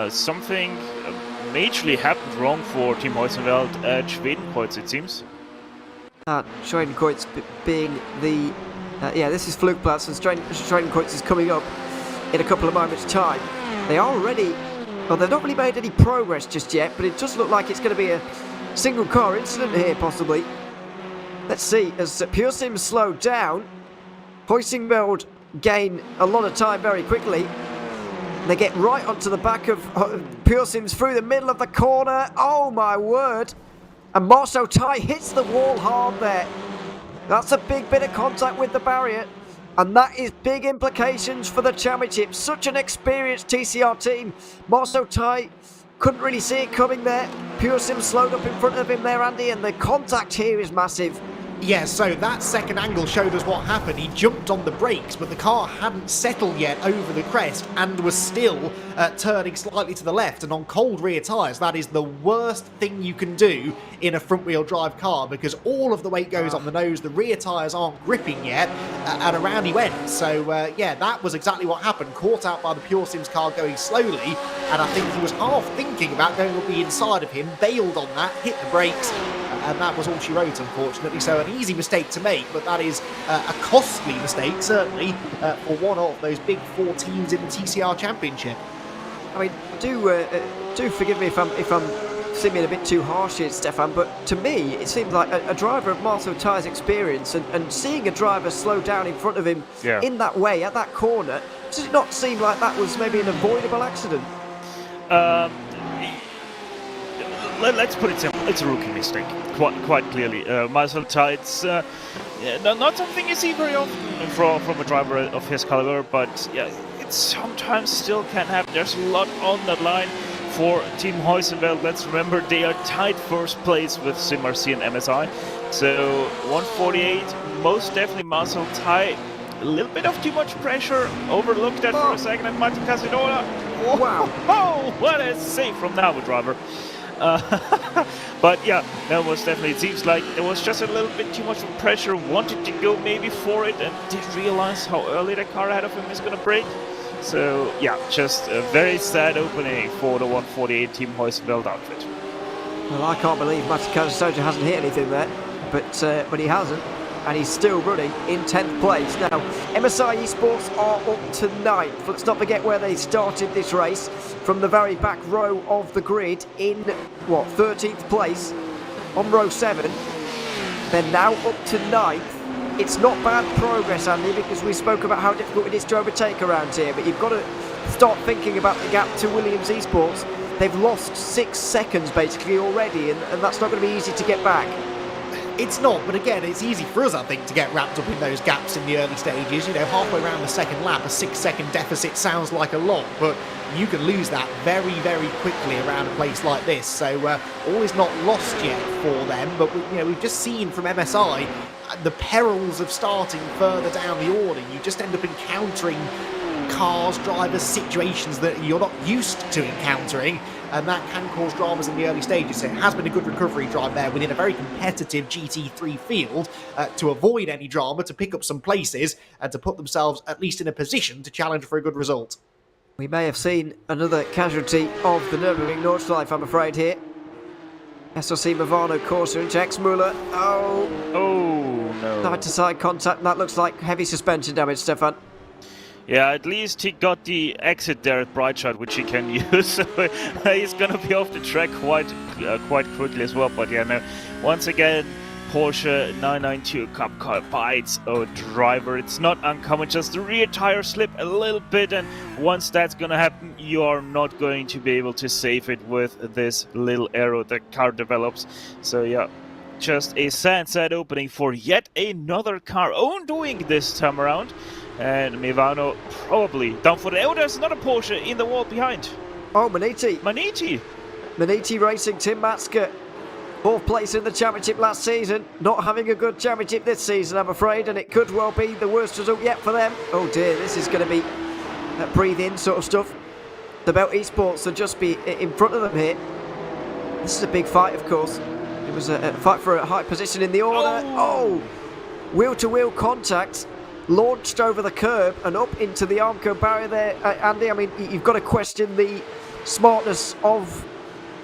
something majorly happened wrong for Team Heusenfeld at Schwedenkreuz, it seems. Schwedenkreuz being the... this is Flugplatz, and Schwedenkreuz is coming up in a couple of moments' time. They are already... Well, they've not really made any progress just yet, but it does look like it's going to be a single car incident here, possibly. Let's see, as Pure Sims slow down, Heusenfeld gain a lot of time very quickly. They get right onto the back of Pure Sims through the middle of the corner. Oh my word! And Marceau Tai hits the wall hard there. That's a big bit of contact with the barrier. And that is big implications for the championship. Such an experienced TCR team. Marceau Tai couldn't really see it coming there. Pure Sims slowed up in front of him there, Andy, and the contact here is massive. Yeah, so that second angle showed us what happened. He jumped on the brakes, but the car hadn't settled yet over the crest and was still turning slightly to the left. And on cold rear tyres, that is the worst thing you can do in a front-wheel drive car, because all of the weight goes on the nose, the rear tyres aren't gripping yet, and around he went. So, yeah, that was exactly what happened. Caught out by the Pure Sims car going slowly, and I think he was half thinking about going up the inside of him, bailed on that, hit the brakes, and that was all she wrote, unfortunately. So an easy mistake to make, but that is a costly mistake, certainly, for one of those big 4 teams in the TCR Championship. I mean, do forgive me if I'm seeming a bit too harsh here, Stefan, but to me, it seems like a driver of Marceau Tai's experience and seeing a driver slow down in front of him in that way, at that corner, does it not seem like that was maybe an avoidable accident? Let's put it simple. It's a rookie mistake, quite clearly. Marceau Tai, it's not something you see very often from a driver of his caliber, but yeah, it sometimes still can happen. There's a lot on that line for Team Heusenfeld. Let's remember they are tied first place with SimRC and MSI. So 148, most definitely Marceau Tai. A little bit of too much pressure, overlooked that for a second, and Martin Casinola Wow. Oh, what a save from the Albert driver. But yeah, that was definitely, it seems like there was just a little bit too much pressure, wanted to go maybe for it and didn't realize how early the car ahead of him is going to brake. So yeah, just a very sad opening for the 148 Team Heusfeld outfit. Well, I can't believe Matsukazu Soja hasn't hit anything there, but he hasn't, and he's still running in 10th place. Now, MSI Esports are up to 9th. Let's not forget where they started this race, from the very back row of the grid in, 13th place on row 7. They're now up to 9th. It's not bad progress, Andy, because we spoke about how difficult it is to overtake around here, but you've got to start thinking about the gap to Williams Esports. They've lost 6 seconds basically already, and that's not going to be easy to get back. It's not, but again, it's easy for us, I think, to get wrapped up in those gaps in the early stages. You know, halfway around the second lap, a 6-second deficit sounds like a lot, but you can lose that very, very quickly around a place like this. So all is not lost yet for them, but we've just seen from MSI the perils of starting further down the order. You just end up encountering cars, drivers, situations that you're not used to encountering, and that can cause dramas in the early stages. So it has been a good recovery drive there within a very competitive GT3 field to avoid any drama, to pick up some places, and to put themselves at least in a position to challenge for a good result. We may have seen another casualty of the Nürburgring Nordschleife, I'm afraid, here. SLC Movano, Corsa and Jax Muller. Oh no. Side-to-side contact, and that looks like heavy suspension damage, Stefan. Yeah, at least he got the exit there at Brightshot, which he can use. So he's gonna be off the track quite quickly as well. But yeah, no. Once again, Porsche 992 Cup car bites a driver. It's not uncommon, just the rear tire slip a little bit, and once that's gonna happen, you are not going to be able to save it with this little arrow the car develops. So yeah, just a sad opening for yet another car own doing this time around. And Movano probably down for the... Oh, there's another Porsche in the wall behind. Oh, Maniti. Maniti Racing, Tim Matska. 4th place in the championship last season. Not having a good championship this season, I'm afraid, and it could well be the worst result yet for them. Oh dear, this is going to be breathe-in sort of stuff. The Belt Esports will just be in front of them here. This is a big fight, of course. It was a fight for a high position in the order. Oh! Wheel-to-wheel contact. Launched over the curb and up into the Armco barrier there, Andy. I mean, you've got to question the smartness of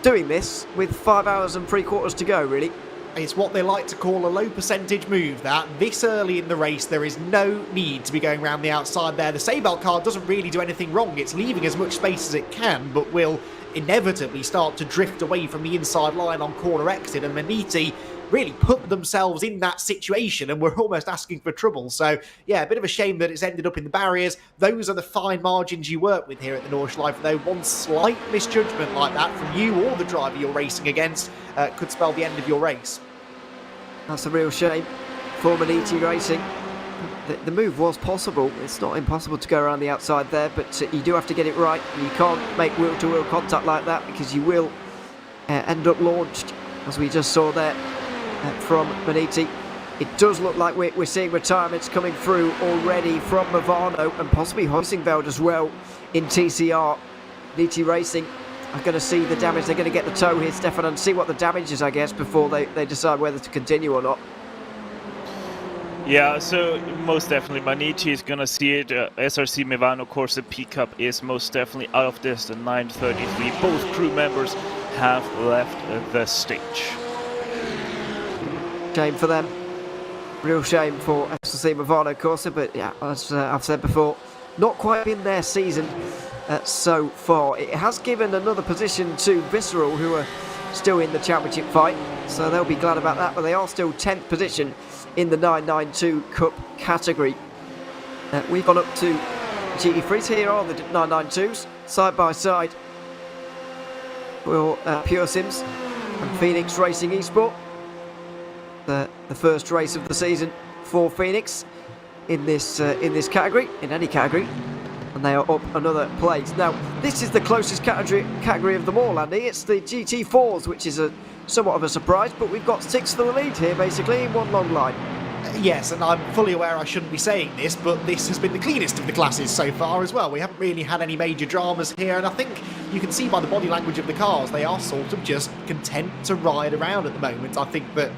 doing this with 5 hours and 3/4 to go, really. It's what they like to call a low percentage move, that. This early in the race, there is no need to be going around the outside there. The Seibelt car doesn't really do anything wrong. It's leaving as much space as it can, but will inevitably start to drift away from the inside line on corner exit, and Maniti really put themselves in that situation and were almost asking for trouble. So yeah, a bit of a shame that it's ended up in the barriers. Those are the fine margins you work with here at the Nordschleife, though. One slight misjudgment like that from you or the driver you're racing against could spell the end of your race. That's a real shame for Maniti Racing. The move was possible. It's not impossible to go around the outside there, but you do have to get it right. You can't make wheel-to-wheel contact like that, because you will end up launched, as we just saw there from Maniti. It does look like we're seeing retirements coming through already from Movano and possibly Heusingveld as well in TCR. Maniti Racing are going to see the damage. They're going to get the tow here, Stefan, and see what the damage is, I guess, before they decide whether to continue or not. Yeah, so most definitely Maniti is going to see it. SRC Movano Corsa P-Cup is most definitely out of this. The 933, both crew members have left the stage. Shame for them. Real shame for SLC Movano Corsa, but yeah, as I've said before, not quite been their season so far. It has given another position to Visceral, who are still in the championship fight, so they'll be glad about that, but they are still 10th position in the 992 Cup category. We've gone up to GT3s. Here are the 992s, side by side. Well, Pure Sims and Phoenix Racing Esport. The first race of the season for Phoenix in this category, in any category, and they are up another place. Now, this is the closest category of them all, Andy. It's the GT4s, which is somewhat of a surprise, but we've got 6 to the lead here, basically, in one long line. Yes, and I'm fully aware I shouldn't be saying this, but this has been the cleanest of the classes so far as well. We haven't really had any major dramas here, and I think you can see by the body language of the cars, they are sort of just content to ride around at the moment. I think that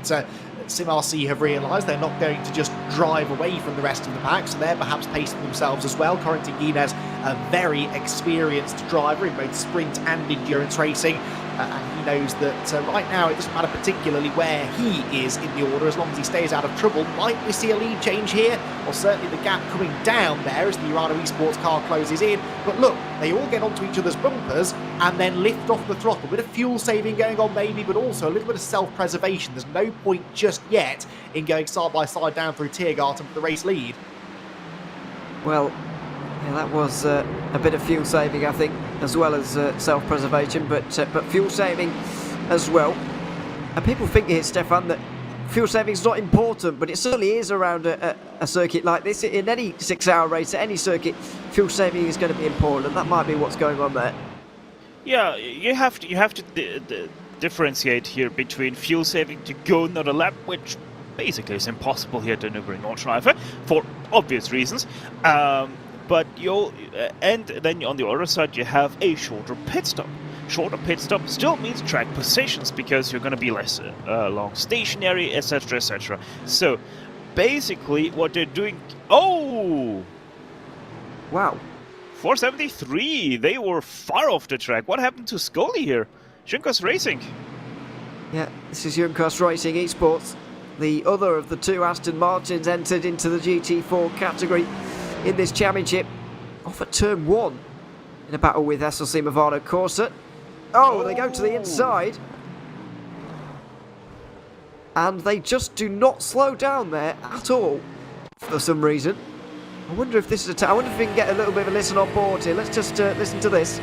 SimRC have realised they're not going to just drive away from the rest of the pack, so they're perhaps pacing themselves as well. Corentin Guinez, a very experienced driver in both sprint and endurance racing, and he knows that right now it doesn't matter particularly where he is in the order, as long as he stays out of trouble. Might we see a lead change here? Well, certainly the gap coming down there as the Urano Esports car closes in. But look, they all get onto each other's bumpers and then lift off the throttle. A bit of fuel saving going on maybe, but also a little bit of self-preservation. There's no point just yet in going side by side down through Tiergarten for the race lead. Well, yeah, that was a bit of fuel saving, I think, as well as self-preservation, but fuel saving as well. And people think here, Stefan, that fuel saving is not important, but it certainly is around a circuit like this. In any 6-hour race, at any circuit, fuel saving is going to be important, and that might be what's going on there. Yeah, you have to differentiate here between fuel saving to go another lap, which basically is impossible here at the Nürburgring Nordschleife for obvious reasons. But and then on the other side you have a shorter pit stop. Shorter pit stop still means track positions because you're going to be less long stationary, etc, etc. So basically what they're doing... Oh! Wow. 473, they were far off the track. What happened to Scully here? Junkers Racing. Yeah, this is Junkers Racing Esports. The other of the two Aston Martins entered into the GT4 category in this championship, off at turn 1 in a battle with SLC Movado Corsa. Oh, they go to the inside, and they just do not slow down there at all for some reason. I wonder if this is I wonder if we can get a little bit of a listen on board here. Let's just listen to this.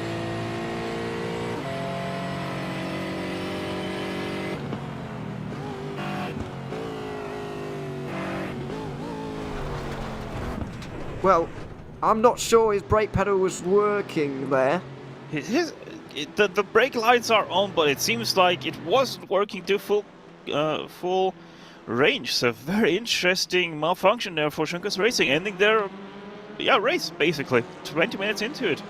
Well, I'm not sure his brake pedal was working there. The brake lights are on, but it seems like it wasn't working to full range. So very interesting malfunction there for Junkers Racing, ending their race basically 20 minutes into it.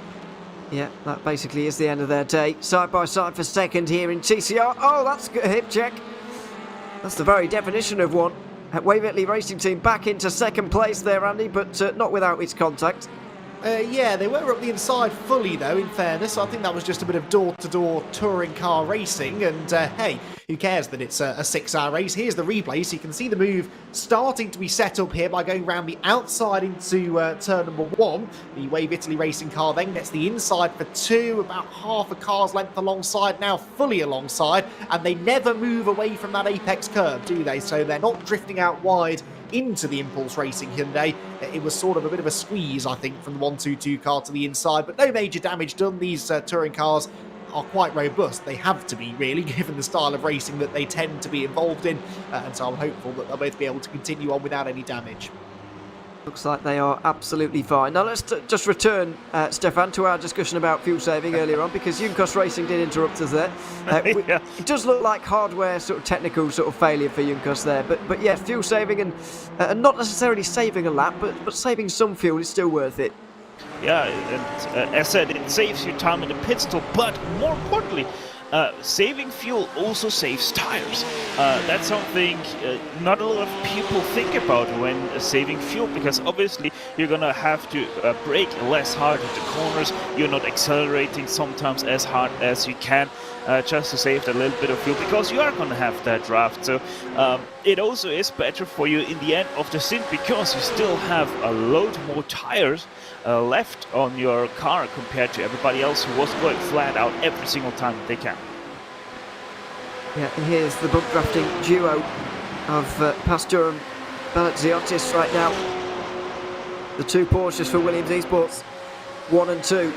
Yeah, that basically is the end of their day. Side by side for second here in TCR. Oh, that's a hip check. That's the very definition of one. Waverley Racing Team back into second place there, Andy, but not without its contact. Yeah, they were up the inside fully, though, in fairness. I think that was just a bit of door-to-door touring car racing. And, hey, who cares that it's a 6-hour race? Here's the replay, so you can see the move starting to be set up here by going around the outside into turn number 1. The Wave Italy Racing car then gets the inside for 2, about half a car's length alongside, now fully alongside. And they never move away from that apex curve, do they? So they're not drifting out wide into the Impulse Racing Hyundai. It was sort of a bit of a squeeze, I think, from the 122 car to the inside, but no major damage done. These touring cars are quite robust. They have to be, really, given the style of racing that they tend to be involved in, and so I'm hopeful that they'll both be able to continue on without any damage. Looks like they are absolutely fine. Now let's just return, Stefan, to our discussion about fuel saving earlier on, because Junkers Racing did interrupt us there. Yeah. It does look like hardware sort of technical sort of failure for Junkers there, but yeah, fuel saving and not necessarily saving a lap, but saving some fuel is still worth it. Yeah, and as said, it saves you time in the pit stop, but more importantly, saving fuel also saves tires. That's something not a lot of people think about when saving fuel, because obviously you're gonna have to brake less hard into corners. You're not accelerating sometimes as hard as you can, just to save a little bit of fuel, because you are gonna have that draft. So it also is better for you in the end of the stint, because you still have a load more tires left on your car compared to everybody else who was going flat out every single time they can. Yeah, and here's the bump drafting duo of Pastor and Balatziotis right now. The two Porsches for Williams Esports, 1 and 2.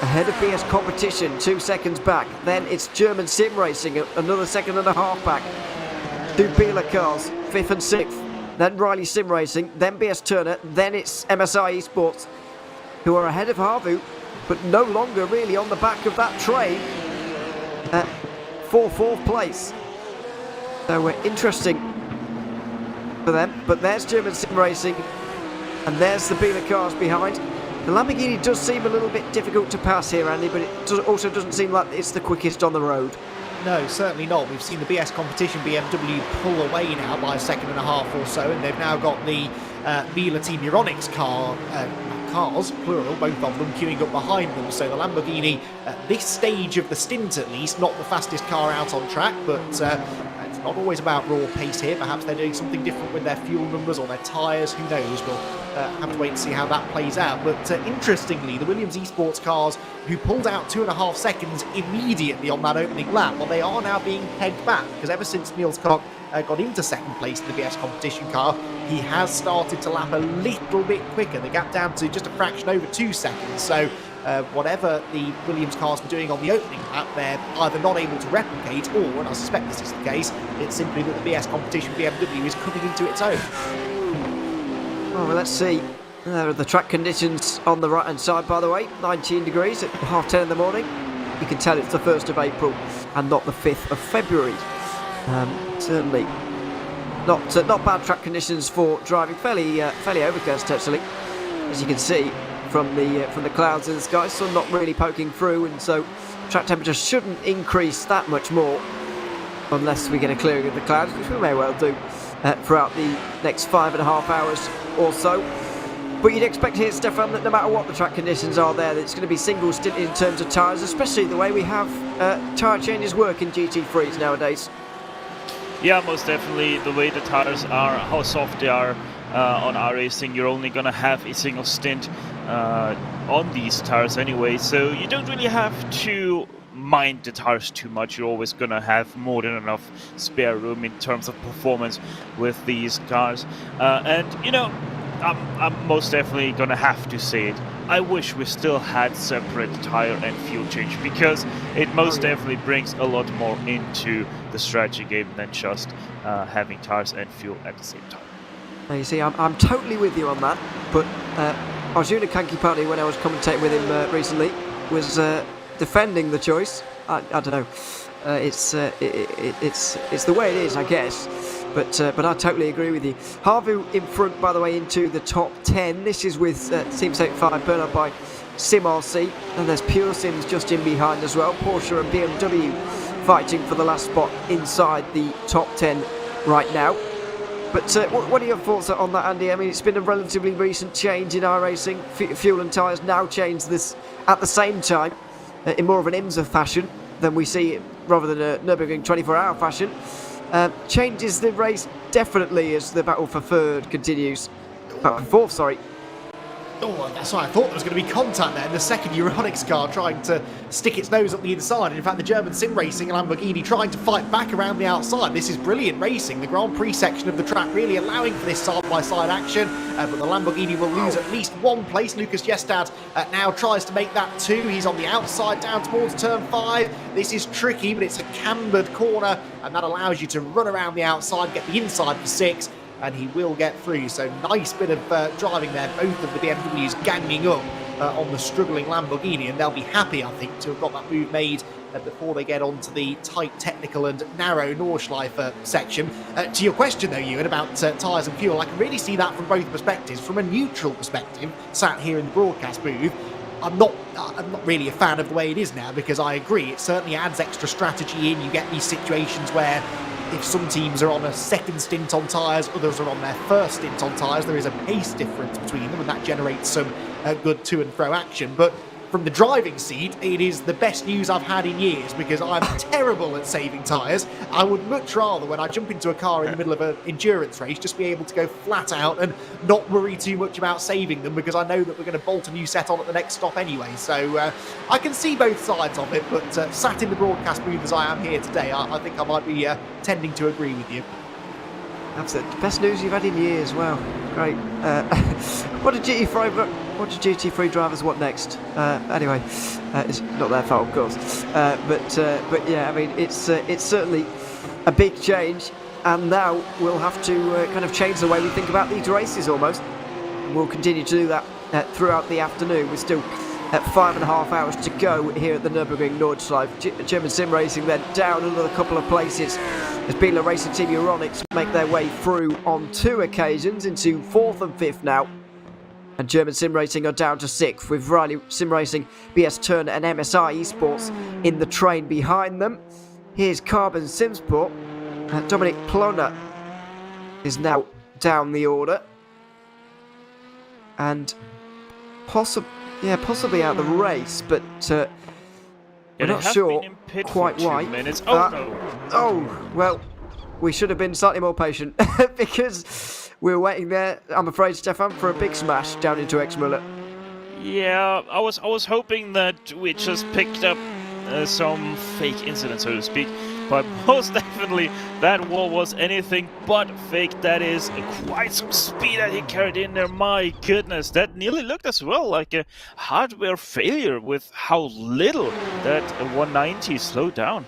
Ahead of BS Competition, 2 seconds back. Then it's German Sim Racing, another 1.5 seconds back. 2 Biela cars, 5th and 6th. Then Riley Sim Racing, then BS Turner, then it's MSI Esports, who are ahead of Harvu, but no longer really on the back of that train for 4th place. So interesting for them. But there's German Sim Racing, and there's the Biela cars behind. The Lamborghini does seem a little bit difficult to pass here, Andy, but it also doesn't seem like it's the quickest on the road. No, certainly not. We've seen the BS competition BMW pull away now by a second and a half or so, and they've now got the Biela Team Euronics cars, plural, both of them queuing up behind them. So the Lamborghini, at this stage of the stint at least, not the fastest car out on track, but it's not always about raw pace here. Perhaps they're doing something different with their fuel numbers or their tyres, who knows. We'll have to wait and see how that plays out. But interestingly, the Williams Esports cars, who pulled out 2.5 seconds immediately on that opening lap, well, they are now being pegged back, because ever since Niels Koch got into second place in the BS competition car, he has started to lap a little bit quicker. The gap down to just a fraction over 2 seconds. So whatever the Williams cars were doing on the opening lap, they're either not able to replicate, or, and I suspect this is the case, it's simply that the BS competition BMW is coming into its own. Well, let's see. There are the track conditions on the right-hand side, by the way. 19 degrees at 10:30 in the morning. You can tell it's the 1st of April and not the 5th of February. Certainly not bad track conditions for driving. Fairly overcast, actually, as you can see from the clouds in the sky. Sun not really poking through, and so track temperature shouldn't increase that much more unless we get a clearing of the clouds, which we may well do throughout the next 5.5 hours or so. But you'd expect here, Stefan, that no matter what the track conditions are there, that it's going to be single stint in terms of tyres, especially the way we have tyre changes work in GT3s nowadays. Yeah, most definitely. The way the tires are, how soft they are on iRacing, you're only going to have a single stint on these tires anyway, so you don't really have to mind the tires too much. You're always going to have more than enough spare room in terms of performance with these cars. And, you know, I'm most definitely going to have to say it. I wish we still had separate tire and fuel change, because it most definitely brings a lot more into the strategy game than just having tires and fuel at the same time. Now you see, I'm totally with you on that, but Arjuna Kankipani, when I was commentating with him recently, was defending the choice. I don't know. It's the way it is, I guess. But I totally agree with you. Harvu in front, by the way, into the top 10. This is with Team 75 Bernard by Sim RC. And there's Pure Sims just in behind as well. Porsche and BMW fighting for the last spot inside the top 10 right now. But what are your thoughts on that, Andy? I mean, it's been a relatively recent change in iRacing. Fuel and tyres now change this at the same time in more of an IMSA fashion than we see rather than a Nürburgring 24-hour fashion. Changes the race definitely as the battle for third continues. Battle for fourth, sorry. Oh, that's right. I thought there was going to be contact there in the second Euronics car trying to stick its nose up the inside. And in fact, the German Sim Racing and Lamborghini trying to fight back around the outside. This is brilliant racing. The Grand Prix section of the track really allowing for this side-by-side action. But the Lamborghini will lose at least one place. Lucas Jestad now tries to make that 2. He's on the outside down towards turn 5. This is tricky, but it's a cambered corner, and that allows you to run around the outside, get the inside for 6. And he will get through. So nice bit of driving there. Both of the BMWs ganging up on the struggling Lamborghini, and they'll be happy, I think, to have got that move made before they get onto the tight, technical and narrow Nordschleife section. To your question, though, Ewan, about tyres and fuel, I can really see that from both perspectives. From a neutral perspective, sat here in the broadcast booth, I'm not really a fan of the way it is now, because I agree, it certainly adds extra strategy in. You get these situations where if some teams are on a second stint on tyres, others are on their first stint on tyres, there is a pace difference between them, and that generates some good to and fro action. But from the driving seat, it is the best news I've had in years, because I'm terrible at saving tyres. I would much rather, when I jump into a car in the middle of an endurance race, just be able to go flat out and not worry too much about saving them, because I know that we're going to bolt a new set on at the next stop anyway. So I can see both sides of it, but sat in the broadcast booth as I am here today, I think I might be tending to agree with you. That's the best news you've had in years. Wow, great. What did GT3 drivers want next? Anyway, it's not their fault, of course. But yeah, I mean, it's certainly a big change, and now we'll have to kind of change the way we think about these races almost. We'll continue to do that throughout the afternoon. We're still at 5.5 hours to go here at the Nürburgring Nordschleife. German Sim Racing then down another couple of places as Biela Racing Team Euronics make their way through on 2 occasions into 4th and 5th now. And German Sim Racing are down to 6th with Riley Sim Racing, BS Turner and MSI Esports in the train behind them. Here's Carbon Simsport. Dominic Plona is now down the order. And possibly out of the race, but we're not sure quite why. Oh, well, we should have been slightly more patient because we were waiting there, I'm afraid, Stefan, for a big smash down into Exmuller. Yeah, I was hoping that we just picked up some fake incident, so to speak. But most definitely, that wall was anything but fake. That is quite some speed that he carried in there. My goodness, that nearly looked as well like a hardware failure with how little that 190 slowed down.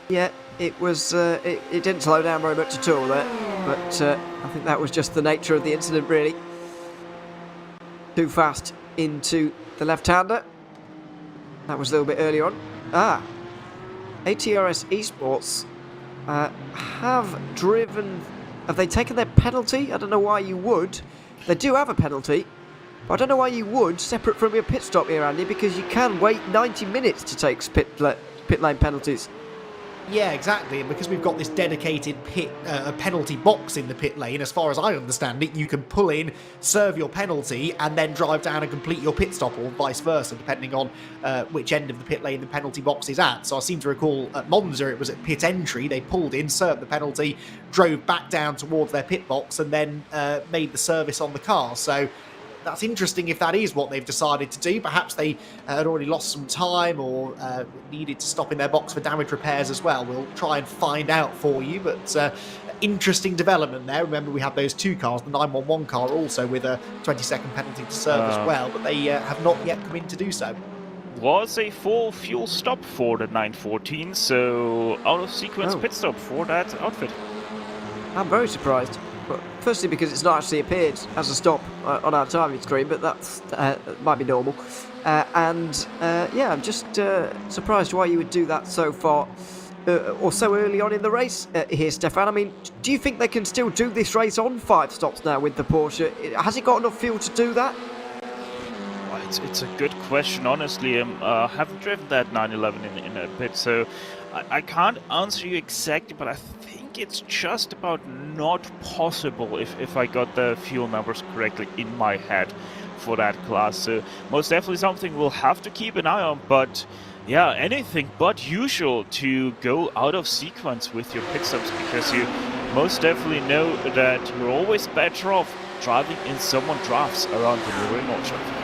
Yeah, it was. It didn't slow down very much at all there, but I think that was just the nature of the incident, really. Too fast into the left-hander. That was a little bit early on. ATRS Esports have they taken their penalty? I don't know why you would. They do have a penalty, but I don't know why you would, separate from your pit stop here, Andy, because you can wait 90 minutes to take pit lane penalties. Yeah, exactly, and because we've got this dedicated penalty box in the pit lane, as far as I understand it, you can pull in, serve your penalty, and then drive down and complete your pit stop, or vice versa, depending on which end of the pit lane the penalty box is at. So I seem to recall at Monza it was at pit entry, they pulled in, served the penalty, drove back down towards their pit box, and then made the service on the car. So that's interesting if that is what they've decided to do. Perhaps they had already lost some time or needed to stop in their box for damage repairs as well. We'll try and find out for you, but interesting development there. Remember, we have those 2 cars, the 911 car also with a 20-second penalty to serve as well, but they have not yet come in to do so. Was a full fuel stop for the 914, so out of sequence pit stop for that outfit. I'm very surprised. Firstly, because it's not actually appeared as a stop on our timing screen, but that's might be normal. Yeah, I'm just surprised why you would do that so far or so early on in the race here, Stefan. I mean, do you think they can still do this race on 5 stops now with the Porsche? Has it got enough fuel to do that? Well, it's a good question, honestly. I haven't driven that 911 in a bit, so I can't answer you exactly, but I think it's just about not possible if I got the fuel numbers correctly in my head for that class. So most definitely something we'll have to keep an eye on, but yeah, anything but usual to go out of sequence with your pit stops, because you most definitely know that you're always better off driving in someone drafts around the Nürburgring Nordschleife.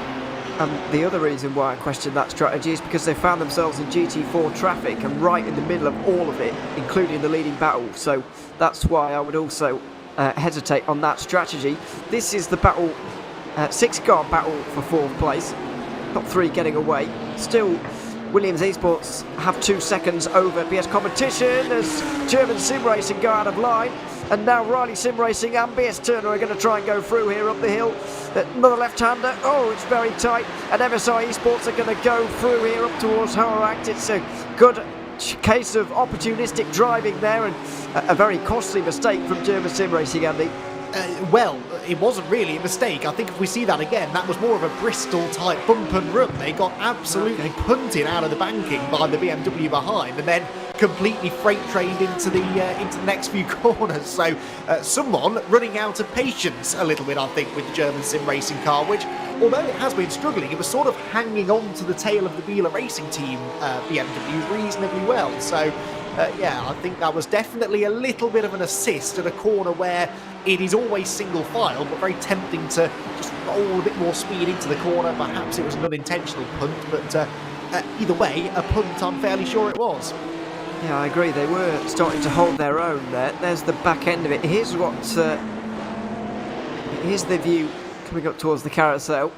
The other reason why I question that strategy is because they found themselves in GT4 traffic and right in the middle of all of it, including the leading battle. So that's why I would also hesitate on that strategy. This is the battle, 6-car battle for 4th place. Top 3 getting away. Still, Williams Esports have 2 seconds over BS Competition as German Sim Racing go out of line. And now Riley Sim Racing and BS Turner are going to try and go through here up the hill. Another left-hander. Oh, it's very tight. And MSI Esports are going to go through here up towards Horact. It's a good case of opportunistic driving there and a very costly mistake from German Sim Racing, Andy. Well, it wasn't really a mistake. I think if we see that again, that was more of a Bristol-type bump and run. They got absolutely punted out of the banking by the BMW behind, and then completely freight trained into the next few corners. So someone running out of patience a little bit, I think, with the German Sim Racing car, which, although it has been struggling, it was sort of hanging on to the tail of the Biela Racing Team BMW reasonably well. So yeah, I think that was definitely a little bit of an assist at a corner where it is always single file, but very tempting to just roll a bit more speed into the corner. Perhaps it was an unintentional punt, but either way, a punt I'm fairly sure it was. Yeah, I agree. They were starting to hold their own there. There's the back end of it. Here's what. Here's the view coming up towards the carousel.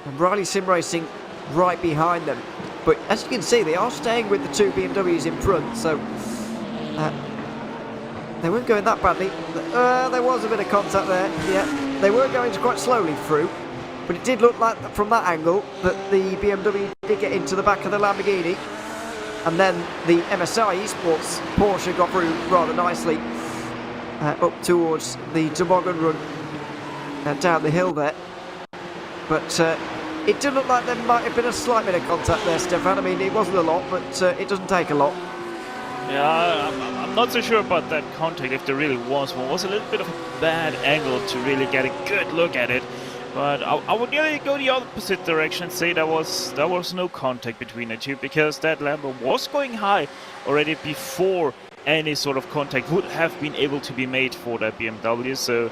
And Riley Sim Racing right behind them. But as you can see, they are staying with the 2 BMWs in front, so they weren't going that badly. There was a bit of contact there. Yeah, they were going quite slowly through. but it did look like from that angle that the BMW did get into the back of the Lamborghini. And then the MSI Esports Porsche got through rather nicely up towards the toboggan run down the hill there. But it did look like there might have been a slight bit of contact there, Stefan. I mean, it wasn't a lot, but it doesn't take a lot. Yeah, I'm not so sure about that contact, if there really was one. It was a little bit of a bad angle to really get a good look at it. But I would nearly go the opposite direction and say there was no contact between the two, because that Lambo was going high already before any sort of contact would have been able to be made for that BMW. So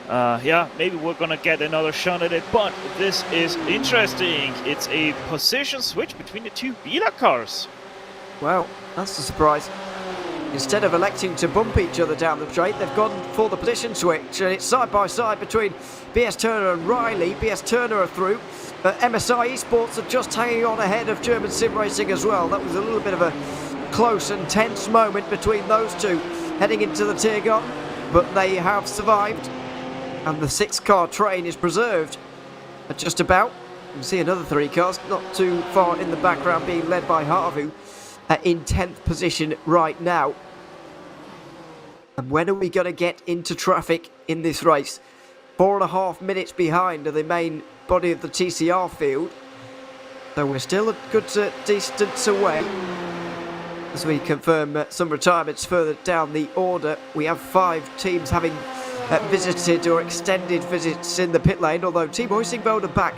yeah, maybe we're gonna get another shot at it, but this is interesting. It's a position switch between the two Vila cars. Well, that's a surprise. Instead of electing to bump each other down the straight, they've gone for the position switch, and it's side by side between BS Turner and Riley. BS Turner are through, but MSI Esports are just hanging on ahead of German Sim Racing as well. That was a little bit of a close and tense moment between those two heading into the Tiergarten, but they have survived, and the 6-car train is preserved just about. You can see another 3 cars not too far in the background being led by Harvu in 10th position right now. And when are we going to get into traffic in this race? 4.5 minutes behind the main body of the TCR field, so we're still a good distance away. As we confirm some retirements further down the order, we have 5 teams having visited or extended visits in the pit lane, although Team Hoisingveld are back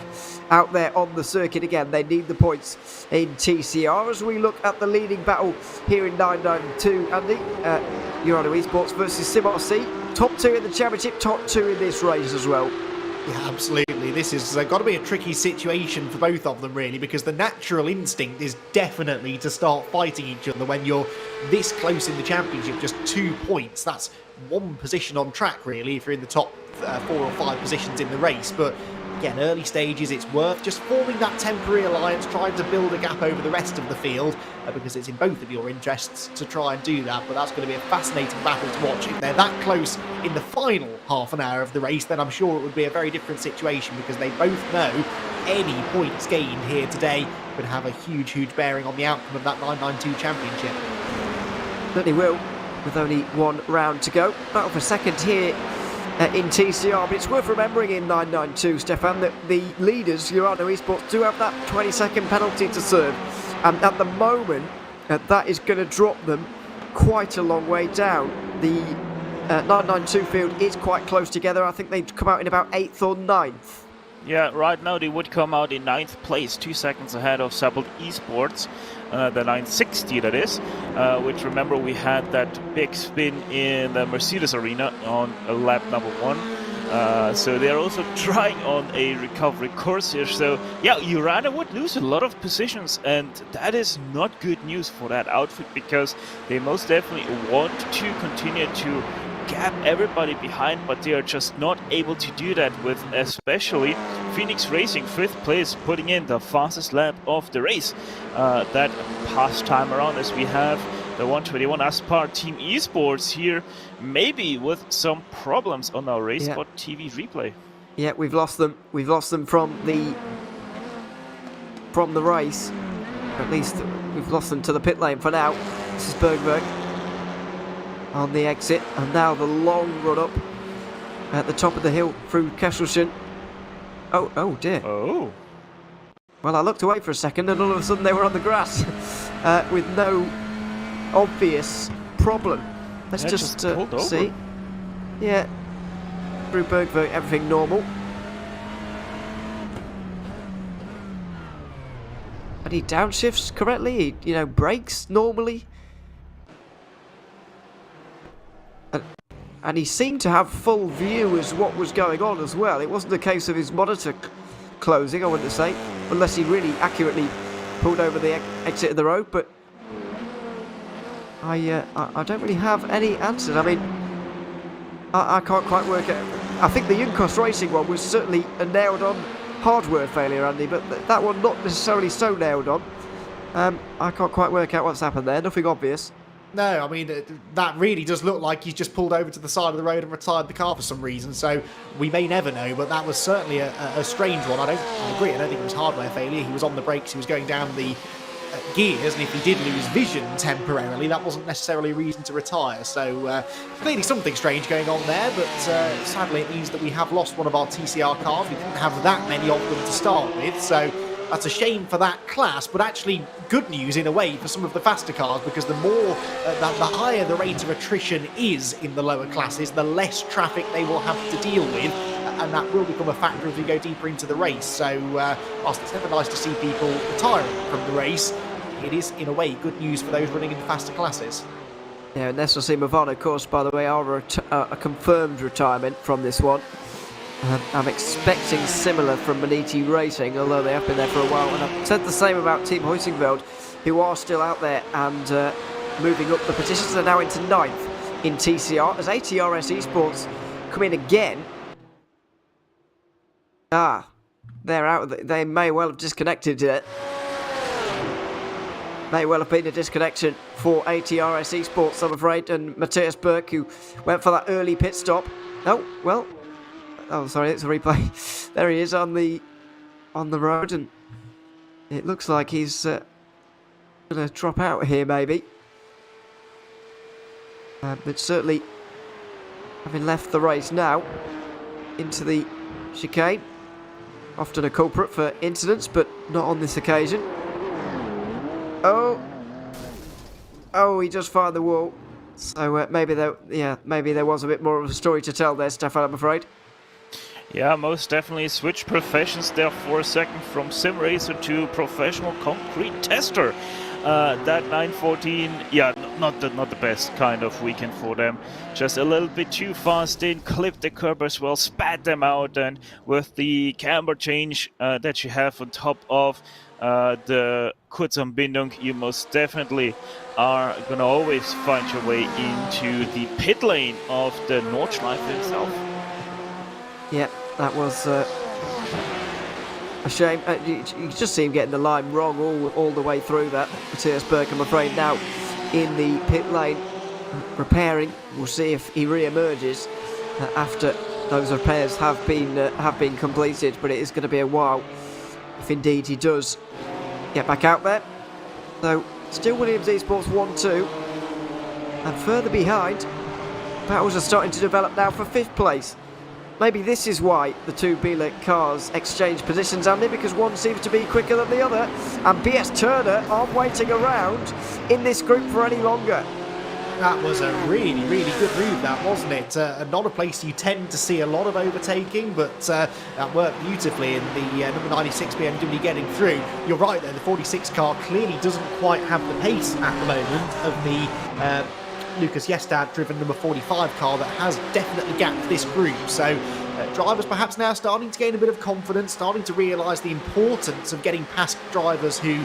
out there on the circuit again. They need the points in TCR. As we look at the leading battle here in 992, Andy, Urano Esports versus SimRC, top 2 in the championship, top 2 in this race as well. Yeah, absolutely. This is got to be a tricky situation for both of them, really, because the natural instinct is definitely to start fighting each other when you're this close in the championship, just 2 points. That's 1 position on track, really, if you're in the top 4 or 5 positions in the race. But again, early stages, it's worth just forming that temporary alliance, trying to build a gap over the rest of the field, because it's in both of your interests to try and do that. But that's going to be a fascinating battle to watch. If they're that close in the final half an hour of the race, then I'm sure it would be a very different situation, because they both know any points gained here today would have a huge bearing on the outcome of that 992 championship. Certainly will, with only 1 round to go. Battle for second here in TCR, but it's worth remembering in 992, Stefan, that the leaders, Urano Esports, do have that 20-second penalty to serve, and at the moment that is going to drop them quite a long way down. The 992 field is quite close together. I think they'd come out in about 8th or 9th. Yeah, right now they would come out in 9th place, 2 seconds ahead of fabled Esports, the 960 that is, which, remember, we had that big spin in the Mercedes arena on lap number 1. So they're also trying on a recovery course here. So yeah, Urano would lose a lot of positions, and that is not good news for that outfit, because they most definitely want to continue to gap everybody behind, but they are just not able to do that, with especially Phoenix Racing 5th place putting in the fastest lap of the race that past time around, as we have the 121 Aspar Team Esports here, maybe with some problems on our RaceSpotTV replay. Yeah, we've lost them. We've lost them from the race. At least we've lost them to the pit lane for now. This is Bergberg on the exit, and now the long run up at the top of the hill through Kesselchen. Oh dear. Oh. Well, I looked away for a second, and all of a sudden they were on the grass with no obvious problem. Let's just see. Yeah, through Bergberg, everything normal. And he downshifts correctly. He, brakes normally. And he seemed to have full view as what was going on as well. It wasn't a case of his monitor closing, I wouldn't say, unless he really accurately pulled over the exit of the road. But I don't really have any answers. I mean, I can't quite work out. I think the Junkos Racing one was certainly a nailed-on hardware failure, Andy, but that one not necessarily so nailed on. I can't quite work out what's happened there. Nothing obvious. No, I mean, that really does look like he's just pulled over to the side of the road and retired the car for some reason, so we may never know, but that was certainly a strange one. I agree, I don't think it was hardware failure. He was on the brakes, he was going down the gears, and if he did lose vision temporarily, that wasn't necessarily a reason to retire, so clearly something strange going on there, but sadly it means that we have lost one of our TCR cars. We didn't have that many of them to start with, so that's a shame for that class, but actually good news in a way for some of the faster cars, because the more, the higher the rate of attrition is in the lower classes, the less traffic they will have to deal with, and that will become a factor as we go deeper into the race. So whilst it's never nice to see people retiring from the race, it is in a way good news for those running in the faster classes. Yeah, and Nestor Mavon, of course, by the way, are a confirmed retirement from this one. I'm expecting similar from Maniti Racing, although they have been there for a while. And I've said the same about Team Huizenveld, who are still out there and moving up the positions. They're now into 9th in TCR as ATRS Esports come in again. They're out. They may well have disconnected it. May well have been a disconnection for ATRS Esports, I'm afraid. And Matthias Berg, who went for that early pit stop. Oh, well. Oh, sorry, it's a replay. There he is on the road, and it looks like he's going to drop out here, maybe. But certainly, having left the race now into the chicane, often a culprit for incidents, but not on this occasion. Oh, he just fired the wall. So maybe there was a bit more of a story to tell there, Stefan, I'm afraid. Yeah, most definitely switched professions there for a second from sim racer to professional concrete tester. That 9:14, yeah, not the best kind of weekend for them. Just a little bit too fast in, clipped the curb as well, spat them out, and with the camber change that you have on top of the Kurzanbindung, you most definitely are gonna always find your way into the pit lane of the Nordschleife itself. Yeah, that was a shame. You just see him getting the line wrong all the way through that. Matthias Berg, I'm afraid, now in the pit lane, repairing. We'll see if he re-emerges after those repairs have been completed, but it is going to be a while if indeed he does get back out there. So, still Williams Esports 1-2, and further behind, battles are starting to develop now for 5th place. Maybe this is why the two Biela cars exchange positions, Andy, because one seems to be quicker than the other, and BS Turner aren't waiting around in this group for any longer. That was a really, really good move, that, wasn't it? Not a place you tend to see a lot of overtaking, but that worked beautifully in the number 96 BMW getting through. You're right, though, the 46 car clearly doesn't quite have the pace at the moment of the Lucas Jestad-driven number 45 car that has definitely gapped this group. So drivers perhaps now starting to gain a bit of confidence, starting to realise the importance of getting past drivers who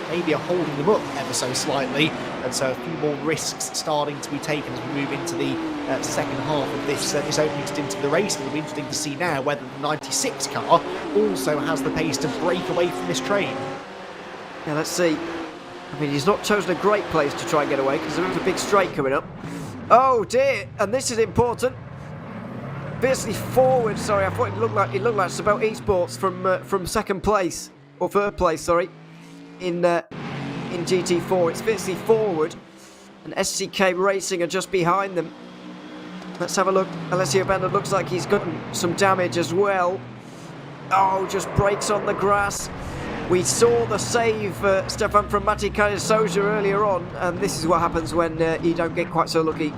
maybe are holding them up ever so slightly, and so a few more risks starting to be taken as we move into the second half of this opening stint of the race. It'll be interesting to see now whether the 96 car also has the pace to break away from this train. Yeah, let's see. I mean, he's not chosen a great place to try and get away because there is a big straight coming up. Oh dear, and this is important. Fiercely forward. Sorry, I thought it looked like Sabel Esports from second place or third place. Sorry, in GT4. It's fiercely forward, and SCK Racing are just behind them. Let's have a look. Alessio Bender looks like he's gotten some damage as well. Oh, just brakes on the grass. We saw the save, Stefan, from Matti Kaisoja earlier on, and this is what happens when you don't get quite so lucky.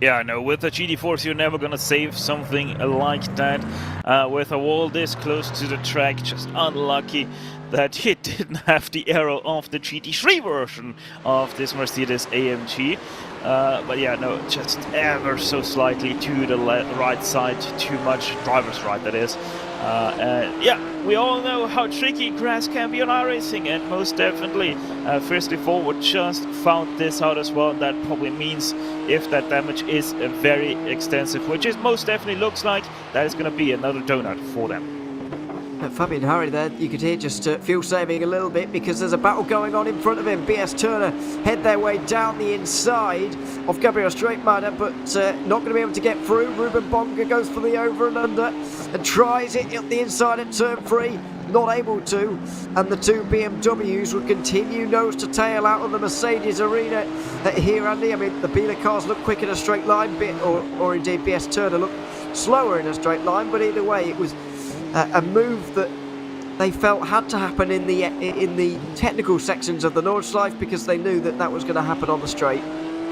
Yeah, I know. With the GT4s, you're never gonna save something like that. With a wall this close to the track, just unlucky that it didn't have the arrow of the GT3 version of this Mercedes AMG. But yeah, no, just ever so slightly to the right side, too much driver's right, that is. And yeah, we all know how tricky grass can be on iRacing, and most definitely Fiercely Forward just found this out as well. That probably means if that damage is very extensive, which it most definitely looks like, that is going to be another donut for them. Fabian Harry there, you could hear just fuel saving a little bit because there's a battle going on in front of him. BS Turner head their way down the inside of Gabriel Streitmatter, but not going to be able to get through. Ruben Bonga goes for the over and under and tries it at the inside at turn 3. Not able to, and the two BMWs will continue nose to tail out of the Mercedes arena here, Andy. I mean, the Biela cars look quick in a straight line, or indeed BS Turner looked slower in a straight line, but either way, it was a move that they felt had to happen in the technical sections of the Nordschleife because they knew that was going to happen on the straight.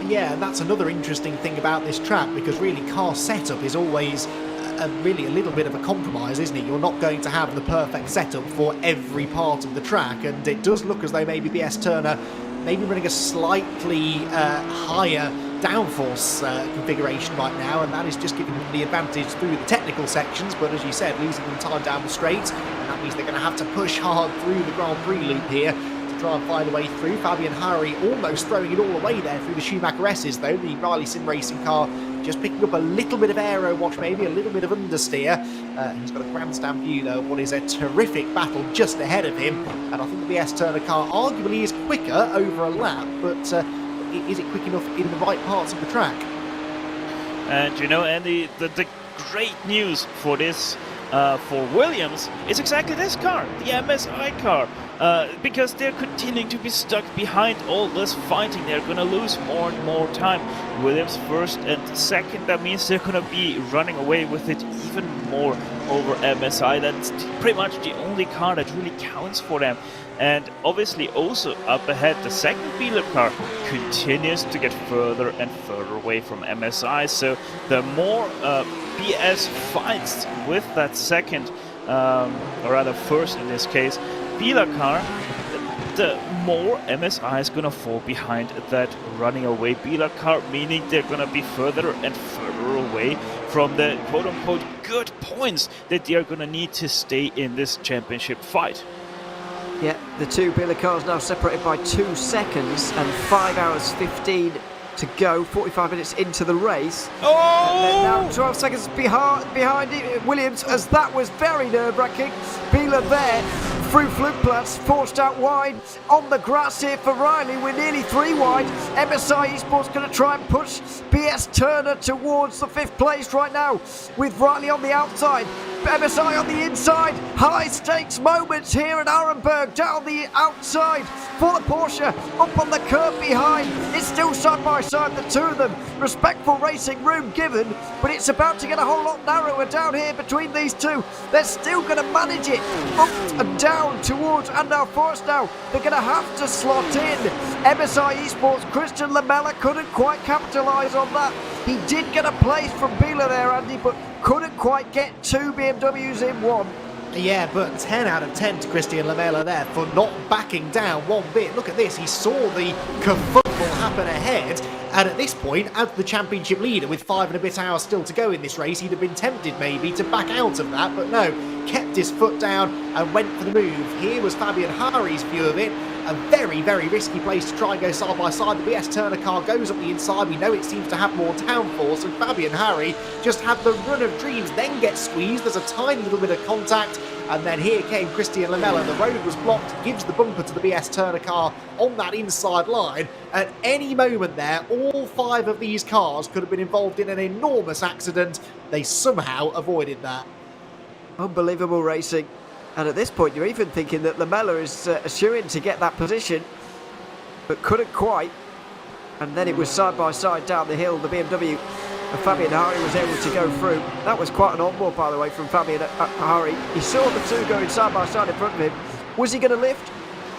Yeah, and that's another interesting thing about this track, because really car setup is always really a little bit of a compromise, isn't it? You're not going to have the perfect setup for every part of the track, and it does look as though maybe BS Turner maybe running a slightly higher downforce configuration right now, and that is just giving them the advantage through the technical sections, but as you said, losing them time down the straight, and that means they're going to have to push hard through the Grand Prix loop here to try and find a way through. Fabian Harry almost throwing it all away there through the Schumacher S's, though. The Riley Sim Racing car just picking up a little bit of aero watch, maybe a little bit of understeer. He's got a grandstand view, though, of what is a terrific battle just ahead of him, and I think the BS Turner car arguably is quicker over a lap, but is it quick enough in the right parts of the track? And you know, Andy, the great news for this, for Williams, is exactly this car, the MSI car. Because they're continuing to be stuck behind all this fighting. They're going to lose more and more time. Williams first and second, that means they're going to be running away with it even more over MSI. That's pretty much the only car that really counts for them. And obviously also up ahead, the second Biela car continues to get further and further away from MSI. So the more BS fights with that second, or rather first in this case, Biela car, the more MSI is going to fall behind that running away Biela car, meaning they're going to be further and further away from the quote-unquote good points that they are going to need to stay in this championship fight. Yeah, the two Biela cars now separated by 2 seconds and 5 hours 15 to go, 45 minutes into the race. Oh! Now 12 seconds behind Williams, as that was very nerve-wracking. Biela there through Flugplatz, forced out wide on the grass here for Riley. We're nearly 3 wide. MSI Esports going to try and push BS Turner towards the 5th place right now, with Riley on the outside, MSI on the inside. High stakes moments here at Arenberg, down the outside for the Porsche, up on the curb behind. It's still side by side, the two of them. Respectful racing room given, but it's about to get a whole lot narrower down here between these two. They're still going to manage it up and down towards Andau Forest now. They're going to have to slot in. MSI Esports, Christian Lamella couldn't quite capitalise on that. He did get a place from Biela there, Andy, but couldn't quite get 2 BMWs in one. Yeah, but 10 out of 10 to Christian Lamella there for not backing down one bit. Look at this, he saw the kerfuffle happen ahead, and at this point, as the championship leader with 5 and a bit hours still to go in this race, he'd have been tempted maybe to back out of that, but no, kept his foot down and went for the move. Here was Fabian Harry's view of it. A very, very risky place to try and go side by side. The BS Turner car goes up the inside. We know it seems to have more downforce, and Fabian Harry just had the run of dreams, then gets squeezed. There's a tiny little bit of contact, and then here came Christian Lamella. The road was blocked, gives the bumper to the BS Turner car on that inside line. At any moment there, all 5 of these cars could have been involved in an enormous accident. They somehow avoided that. Unbelievable racing. And at this point, you're even thinking that Lamella is a shoo-in to get that position, but couldn't quite. And then it was side by side down the hill, the BMW, and Fabian Harry was able to go through. That was quite an onboard, by the way, from Fabian Harry. He saw the two going side by side in front of him. Was he going to lift?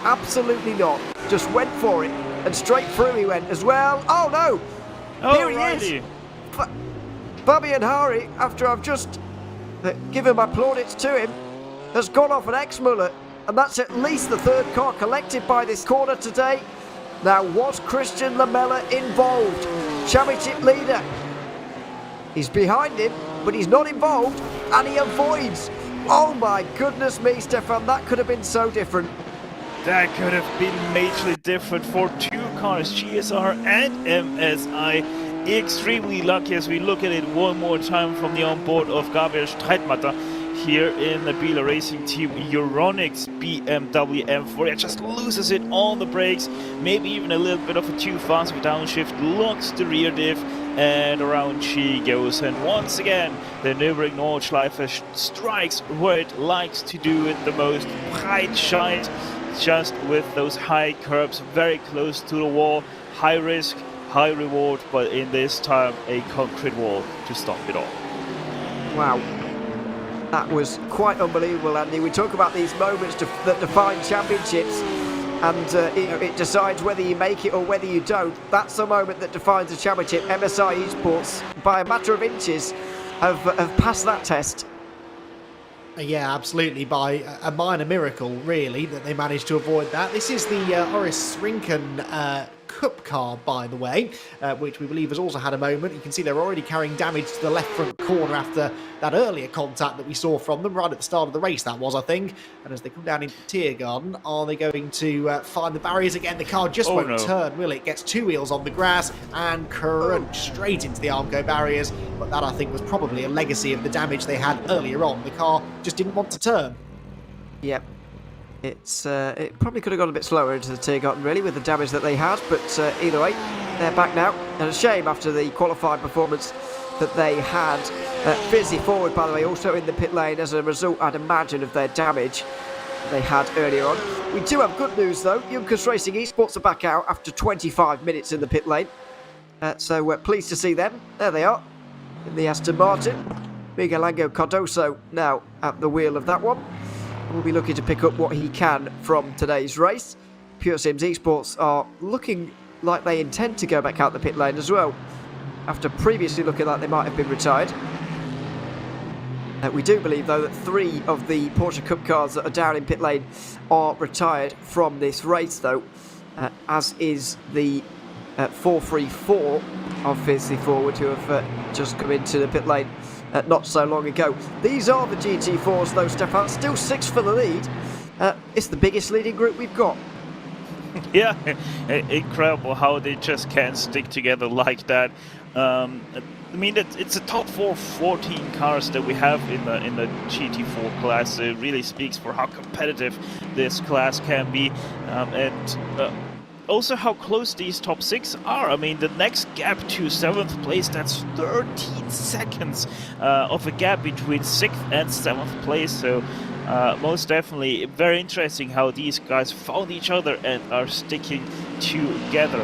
Absolutely not. Just went for it, and straight through he went as well. Oh no! Oh, Here he is! Fabian Harry, after I've just given my plaudits to him, has gone off an X-Muller, and that's at least the 3rd car collected by this corner today. Now, was Christian Lamella involved? Championship leader. He's behind him, but he's not involved, and he avoids. Oh my goodness me, Stefan, that could have been so different. That could have been majorly different for 2 cars, GSR and MSI. Extremely lucky as we look at it one more time from the onboard of Gabriel Streitmatter. here in the Biela Racing Team Euronics BMW M4. It just loses it on the brakes, maybe even a little bit of a too fast downshift, locks the rear diff, and around she goes. And once again, the Nürburgring Nordschleife strikes where it likes to do it the most, bright shine, just with those high curbs, very close to the wall, high risk, high reward, but in this time a concrete wall to stop it all. Wow. That was quite unbelievable, Andy. We talk about these moments that define championships, and it decides whether you make it or whether you don't. That's the moment that defines a championship. MSI Esports, by a matter of inches, have passed that test. Yeah, absolutely, by a minor miracle, really, that they managed to avoid that. This is the Oris Rinken Cup car, by the way, which we believe has also had a moment. You can see they're already carrying damage to the left front corner after that earlier contact that we saw from them right at the start of the race, that was, I think. And as they come down into Tiergarten, are they going to find the barriers again? The car just won't turn, will it? Gets two wheels on the grass and crunch straight into the Armco barriers. But that, I think, was probably a legacy of the damage they had earlier on. The car just didn't want to turn. Yep. It probably could have gone a bit slower into the Tiergarten, really, with the damage that they had, but either way, they're back now. And a shame after the qualified performance that they had. Fizzy forward, by the way, also in the pit lane as a result, I'd imagine, of their damage they had earlier on. We do have good news, though. Junkers Racing Esports are back out after 25 minutes in the pit lane. So we're pleased to see them. There they are, in the Aston Martin. Miguel Angel Cardoso now at the wheel of that one. We'll be looking to pick up what he can from today's race. Pure Sims Esports are looking like they intend to go back out the pit lane as well, after previously looking like they might have been retired. We do believe, though, that 3 of the Porsche Cup cars that are down in pit lane are retired from this race, though, as is the 434 of Fizzy Forward, who have just come into the pit lane not so long ago. These are the GT4s, though, Stefan. Still 6 for the lead. It's the biggest leading group we've got. Yeah, incredible how they just can't stick together like that. I mean, it's a top 14 cars that we have in the GT4 class. It really speaks for how competitive this class can be, and also how close these top 6 are. I mean, the next gap to 7th place, that's 13 seconds of a gap between 6th and 7th place. So most definitely very interesting how these guys found each other and are sticking together.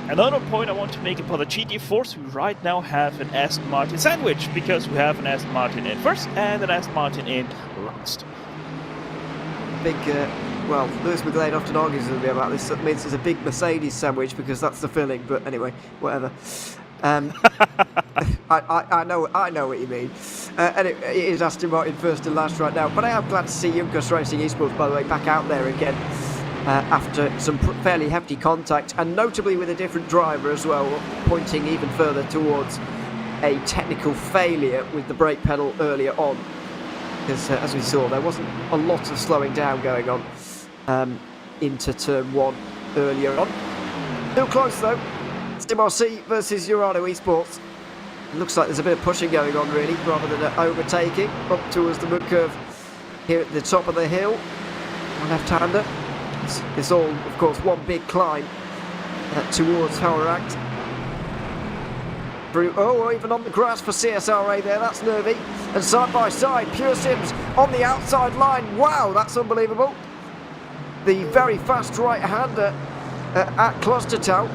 Another point I want to make about the GT4s, we right now have an Aston Martin sandwich, because we have an Aston Martin in first and an Aston Martin in last. Big, well, Lewis McGlade often argues with me about this. That means it's a big Mercedes sandwich because that's the filling. But anyway, whatever. I know what you mean. And it is Aston Martin first and last right now. But I am glad to see Junkers Racing Esports, by the way, back out there again after some fairly hefty contact, and notably with a different driver as well, pointing even further towards a technical failure with the brake pedal earlier on. Because as we saw, there wasn't a lot of slowing down going on into turn 1 earlier on. Still close though. SimRC versus Urano Esports. It looks like there's a bit of pushing going on, really, rather than overtaking up towards the mud curve here at the top of the hill. Left-hander. It's all, of course, one big climb towards Howaract. Oh, even on the grass for CSRA there, that's nervy. And side by side, Pure Sims on the outside line. Wow, that's unbelievable. The very fast right-hander at Klostertal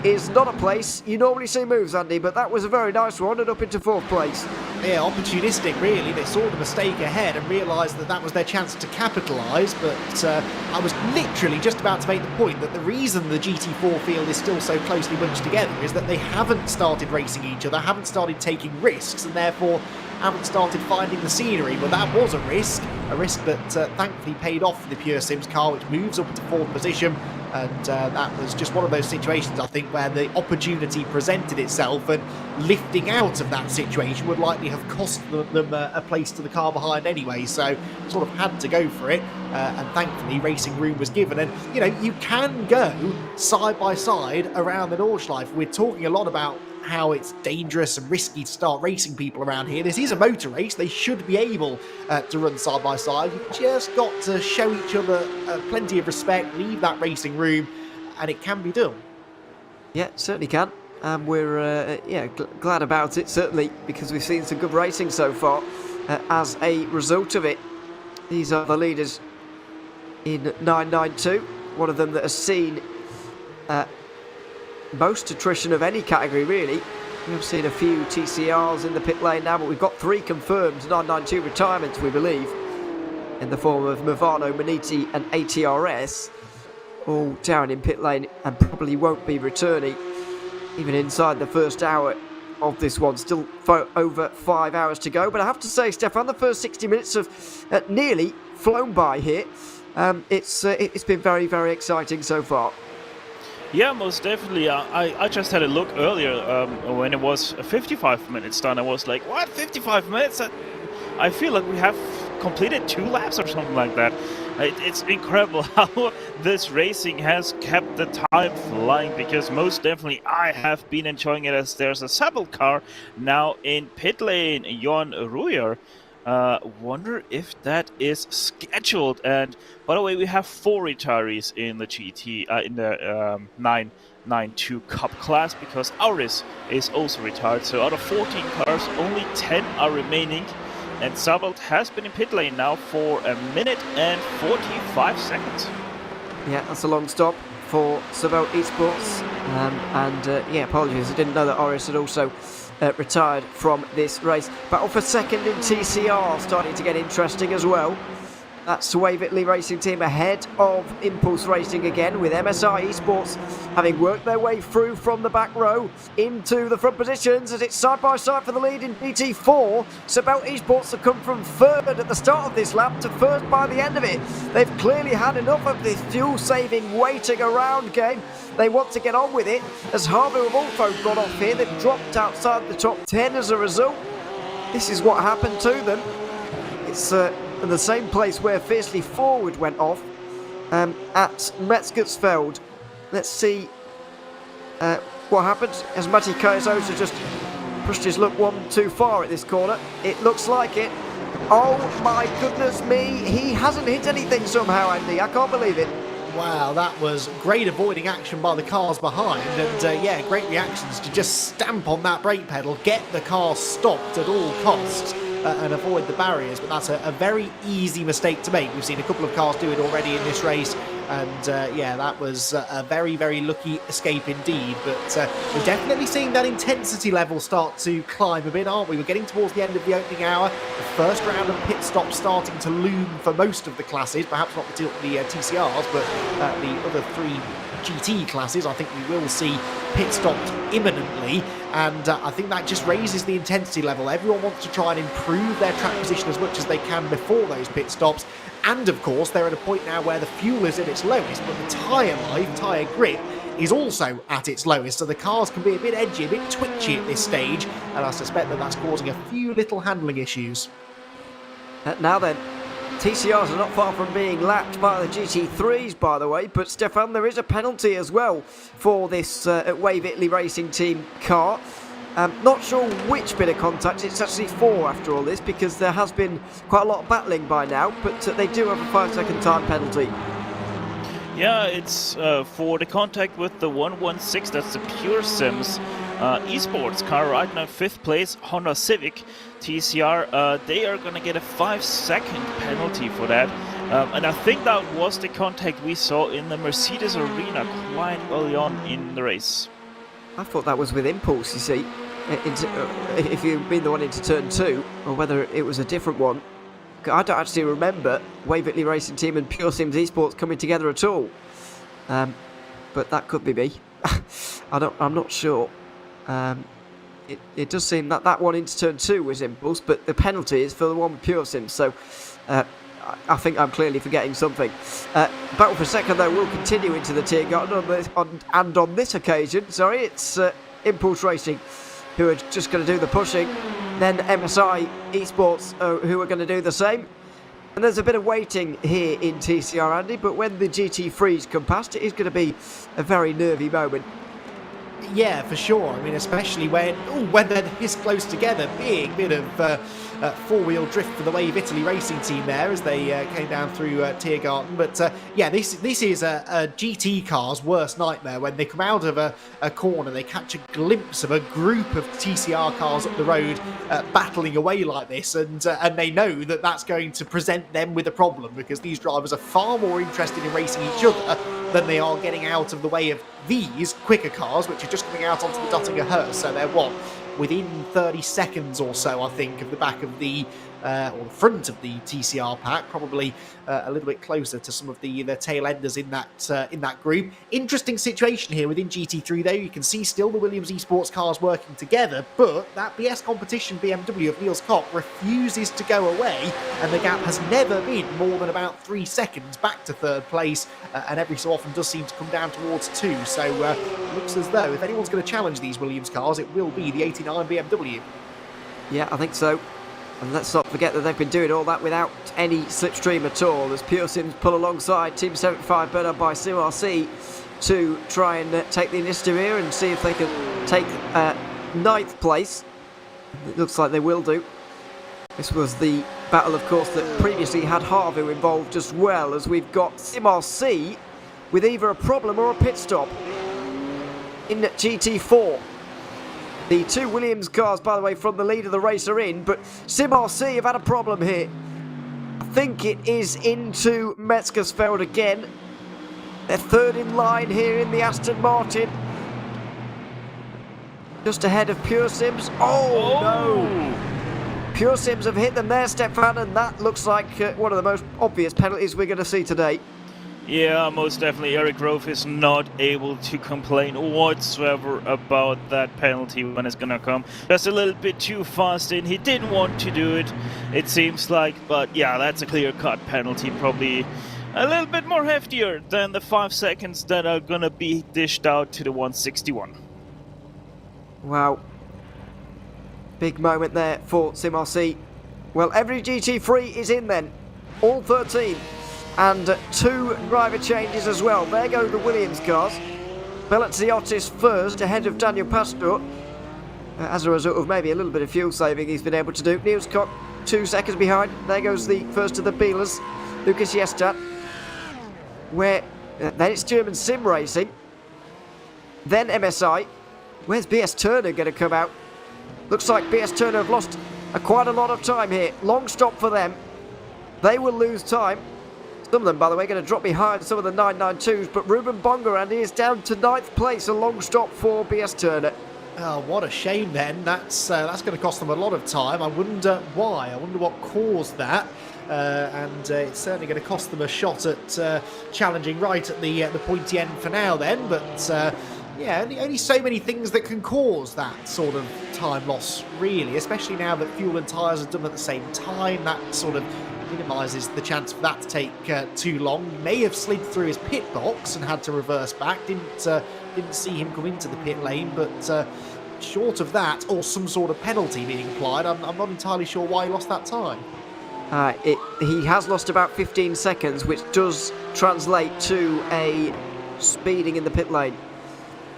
is not a place you normally see moves, Andy, but that was a very nice one and up into 4th place. Yeah, opportunistic, really. They saw the mistake ahead and realised that that was their chance to capitalise, but I was literally just about to make the point that the reason the GT4 field is still so closely bunched together is that they haven't started racing each other, haven't started taking risks, and therefore haven't started finding the scenery. But that was a risk that thankfully paid off for the Pure Sims car, which moves up into 4th position. And that was just one of those situations, I think, where the opportunity presented itself, and lifting out of that situation would likely have cost them a place to the car behind anyway. So sort of had to go for it, and thankfully racing room was given. And you know, you can go side by side around the Nordschleife. We're talking a lot about how it's dangerous and risky to start racing people around here. This is a motor race. They should be able to run side by side. You've just got to show each other plenty of respect, leave that racing room, and it can be done. Yeah, certainly can. And we're glad about it, certainly, because we've seen some good racing so far as a result of it. These are the leaders in 992, one of them that has seen most attrition of any category, really. We've seen a few TCRs in the pit lane now, but we've got 3 confirmed 992 retirements, we believe, in the form of Movano, Maniti and ATRS, all down in pit lane and probably won't be returning even inside the first hour of this one. Still over 5 hours to go, but I have to say, Stefan, the first 60 minutes have nearly flown by here. It's been very, very exciting so far. Yeah, most definitely. I just had a look earlier when it was 55 minutes done. I was like, what, 55 minutes? I feel like we have completed 2 laps or something like that. It's incredible how this racing has kept the time flying, because most definitely I have been enjoying it, as there's a fabled car now in pit lane, Jon Ruyer. Wonder if that is scheduled. And by the way, we have 4 retirees in the GT in the 992 Cup class, because Auris is also retired. So out of 14 cars, only 10 are remaining. And Fabled has been in pit lane now for 1 minute and 45 seconds. Yeah, that's a long stop for Fabled Esports. Apologies, I didn't know that Auris had also retired from this race. Battle for second in TCR starting to get interesting as well. That's Waverley Racing Team ahead of Impulse Racing again, with MSI Esports having worked their way through from the back row into the front positions as it's side by side for the lead in GT4. Fabled Esports have come from third at the start of this lap to first by the end of it. They've clearly had enough of this fuel-saving waiting around game. They want to get on with it, as Harbour have also got off here. They've dropped outside the top 10 as a result. This is what happened to them. It's in the same place where Fiercely Forward went off at Metzgersfeld. Let's see what happens as Matti Kaizosa just pushed his luck one too far at this corner. It looks like it. Oh my goodness me, he hasn't hit anything somehow, Andy. I can't believe it. Wow, that was great avoiding action by the cars behind, and great reactions to just stamp on that brake pedal, get the car stopped at all costs, and avoid the barriers. But that's a very easy mistake to make. We've seen a couple of cars do it already in this race, and that was a very, very lucky escape indeed. But we're definitely seeing that intensity level start to climb a bit, aren't we? We're getting towards the end of the opening hour. The first round of pit stops starting to loom for most of the classes, perhaps not the TCRs, but the other 3 GT classes. I think we will see pit stops imminently, and I think that just raises the intensity level. Everyone wants to try and improve their track position as much as they can before those pit stops, and of course they're at a point now where the fuel is at its lowest, but the tyre life, tyre grip, is also at its lowest, so the cars can be a bit edgy, a bit twitchy at this stage, and I suspect that that's causing a few little handling issues. Now then, TCRs are not far from being lapped by the GT3s, by the way, but Stefan, there is a penalty as well for this Wave Italy Racing Team car. Not sure which bit of contact. It's actually 4 after all this, because there has been quite a lot of battling by now, but they do have a 5-second time penalty. Yeah, it's for the contact with the 116, that's the Pure Sims esports car right now, 5th place, Honda Civic TCR. They are going to get a 5-second penalty for that. And I think that was the contact we saw in the Mercedes arena quite early on in the race. I thought that was with Impulse, you see, if you mean the one into turn 2, or whether it was a different one. I don't actually remember Wave Italy Racing Team and Pure Sims Esports coming together at all. But that could be me. I'm not sure. It does seem that one into turn 2 was Impulse, but the penalty is for the one with Pure Sims, so I think I'm clearly forgetting something. Battle for second, though, will continue into the Tiergarten, and on this occasion, it's Impulse Racing who are just going to do the pushing, then MSI Esports who are going to do the same. And there's a bit of waiting here in TCR, Andy, but when the GT3s come past, it is going to be a very nervy moment. Yeah, for sure. I mean, especially when they're this close together. Big bit of four-wheel drift for the Wave Italy racing team there as they came down through Tiergarten. But yeah, this is a GT car's worst nightmare. When they come out of a corner, they catch a glimpse of a group of TCR cars up the road battling away like this, and they know that that's going to present them with a problem, because these drivers are far more interested in racing each other than they are getting out of the way of these quicker cars, which are just coming out onto the Dottinger Hearst. So they're within 30 seconds or so, I think, of the back of the or the front of the TCR pack, probably a little bit closer to some of the tail enders in that group. Interesting situation here within GT3 though. You can see still the Williams Esports cars working together, but that BS competition BMW of Niels Koch refuses to go away, and the gap has never been more than about 3 seconds back to third place, and every so often does seem to come down towards 2. So it looks as though if anyone's going to challenge these Williams cars, it will be the 89 BMW. Yeah, I think so. And let's not forget that they've been doing all that without any slipstream at all, as Pure Sims pull alongside Team 75, burnt up by SimRC, to try and take the initiative here and see if they can take 9th place. It looks like they will do. This was the battle, of course, that previously had Harvu involved as well, as we've got SimRC with either a problem or a pit stop in GT4. The 2 Williams cars, by the way, from the lead of the race are in, but SimRC have had a problem here. I think it is into Metzgersfeld again. They're third in line here in the Aston Martin. Just ahead of Pure Sims. Oh, no! Pure Sims have hit them there, Stefan, and that looks like one of the most obvious penalties we're going to see today. Yeah, most definitely. Eric Grove is not able to complain whatsoever about that penalty when it's gonna come. Just a little bit too fast in. He didn't want to do it, it seems like. But yeah, that's a clear-cut penalty. Probably a little bit more heftier than the 5 seconds that are gonna be dished out to the 161. Wow. Big moment there for SimRC. Well, every GT3 is in then. All 13. And 2 driver changes as well. There go the Williams cars. Bellaziotis first, ahead of Daniel Pastor. As a result of maybe a little bit of fuel saving he's been able to do. Niels Koch 2 seconds behind. There goes the first of the Beelers, Lucas Jestat. Then it's German Sim Racing. Then MSI. Where's BS Turner going to come out? Looks like BS Turner have lost quite a lot of time here. Long stop for them. They will lose time. Some of them, by the way, going to drop behind some of the 992s, but Ruben Bongarandi is down to 9th place, a long stop for BS Turner. Oh, what a shame then. That's going to cost them a lot of time. I wonder why. I wonder what caused that. And it's certainly going to cost them a shot at challenging right at the pointy end for now then. But yeah, only so many things that can cause that sort of time loss, really, especially now that fuel and tyres are done at the same time. That sort of minimises the chance for that to take too long. He may have slid through his pit box and had to reverse back. Didn't see him come into the pit lane, but short of that, or some sort of penalty being applied, I'm not entirely sure why he lost that time. He has lost about 15 seconds, which does translate to a speeding in the pit lane.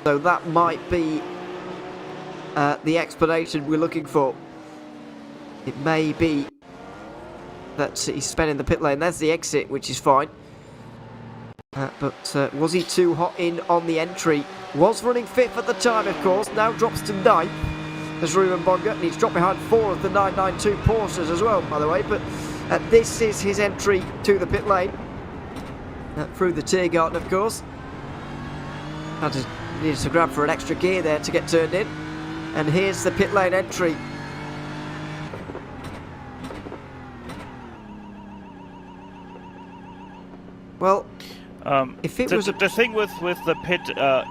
So that might be the explanation we're looking for. It may be that he's spent in the pit lane. There's the exit, which is fine. But was he too hot in on the entry? Was running 5th at the time, of course. Now drops to 9th. There's Ruben Bonga, and he's dropped behind 4 of the 992 Porsches as well, by the way. But this is his entry to the pit lane. Through the Tiergarten, of course. Needed to grab for an extra gear there to get turned in. And here's the pit lane entry. Well, if it was the thing with the pit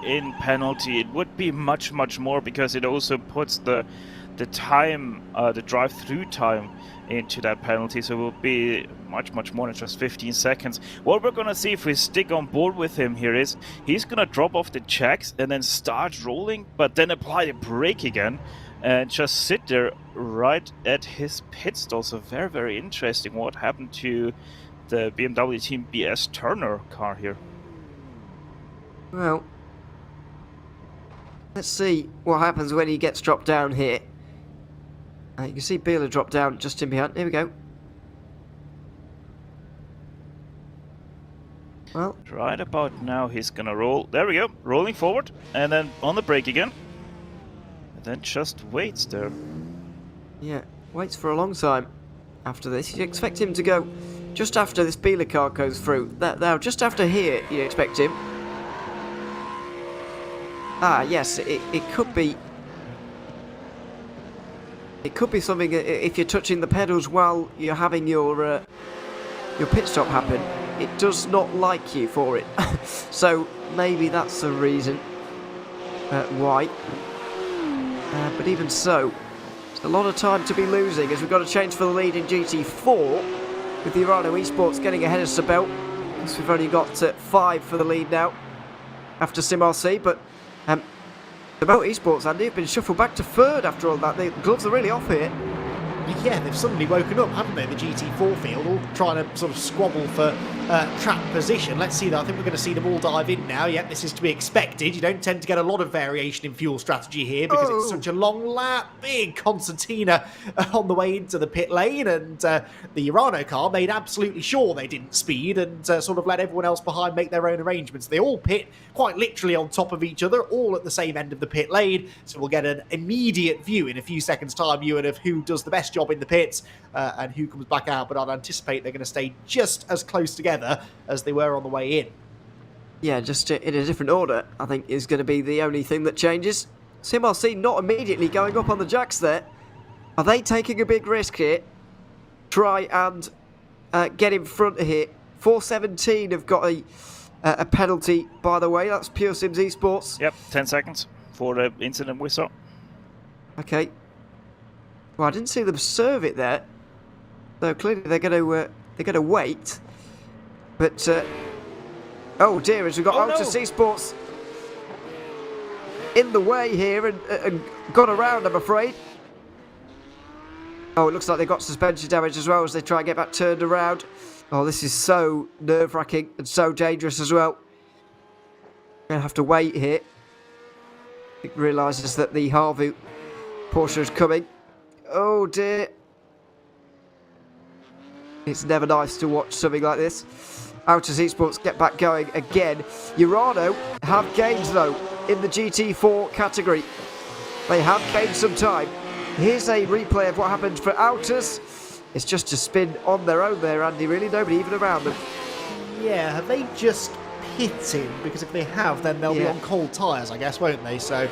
in penalty, it would be much more, because it also puts the time, the drive-through time into that penalty, so it will be much more than just 15 seconds. What we're gonna see if we stick on board with him here is he's gonna drop off the checks and then start rolling, but then apply the brake again and just sit there right at his pit stall. So very interesting what happened to the BMW Team BS Turner car here. Well, Let's see what happens when he gets dropped down here. You can see Beeler drop down just in behind. Here we go. Well, Right about now he's gonna roll. There we go. Rolling forward and then on the brake again. And then just waits there. yeah, waits for a long time after this. You expect him to go just after this Beeler car goes through. Now, just after here, you expect him. Ah, yes, it could be. It could be something if you're touching the pedals while you're having your pit stop happen. It does not like you for it. So maybe that's the reason why. But even so, it's a lot of time to be losing as we've got to change for the lead in GT4 with the Urano Esports getting ahead of Sabel. So we've only got 5 for the lead now after SimRC, but Sabel Esports, Andy, have been shuffled back to 3rd after all that. The gloves are really off here. Yeah, they've suddenly woken up, haven't they, the GT4 field, all trying to sort of squabble for track position. Let's see, though. I think we're going to see them all dive in now. Yep, this is to be expected. You don't tend to get a lot of variation in fuel strategy here because it's such a long lap. Big concertina on the way into the pit lane, and the Urano car made absolutely sure they didn't speed and sort of let everyone else behind make their own arrangements. They all pit quite literally on top of each other, all at the same end of the pit lane, so we'll get an immediate view in a few seconds' time, Ewan, of who does the best job in the pits and who comes back out, but I'd anticipate they're going to stay just as close together as they were on the way in. Yeah, just in a different order, I think, is going to be the only thing that changes. SimRC not immediately going up on the jacks there. Are they taking a big risk here? Try and get in front here. 417 have got a penalty, by the way. That's Pure Sims Esports. Yep, 10 seconds for the incident we saw. Okay. Well, I didn't see them serve it there. So clearly they're going to wait. But oh dear, as we've got Altus Esports in the way here and got around, I'm afraid. Oh, it looks like they got suspension damage as well as they try and get back turned around. Oh, this is so nerve-wracking and so dangerous as well. Going to have to wait here. He realises that the Harvu Porsche is coming. Oh dear. It's never nice to watch something like this. Altus Esports get back going again. Urano have gained though in the GT4 category. They have gained some time. Here's a replay of what happened for Altus. It's just a spin on their own there, Andy, really. Nobody even around them. Yeah, have they just pitted? Because if they have, then they'll be on cold tyres, I guess, won't they? So,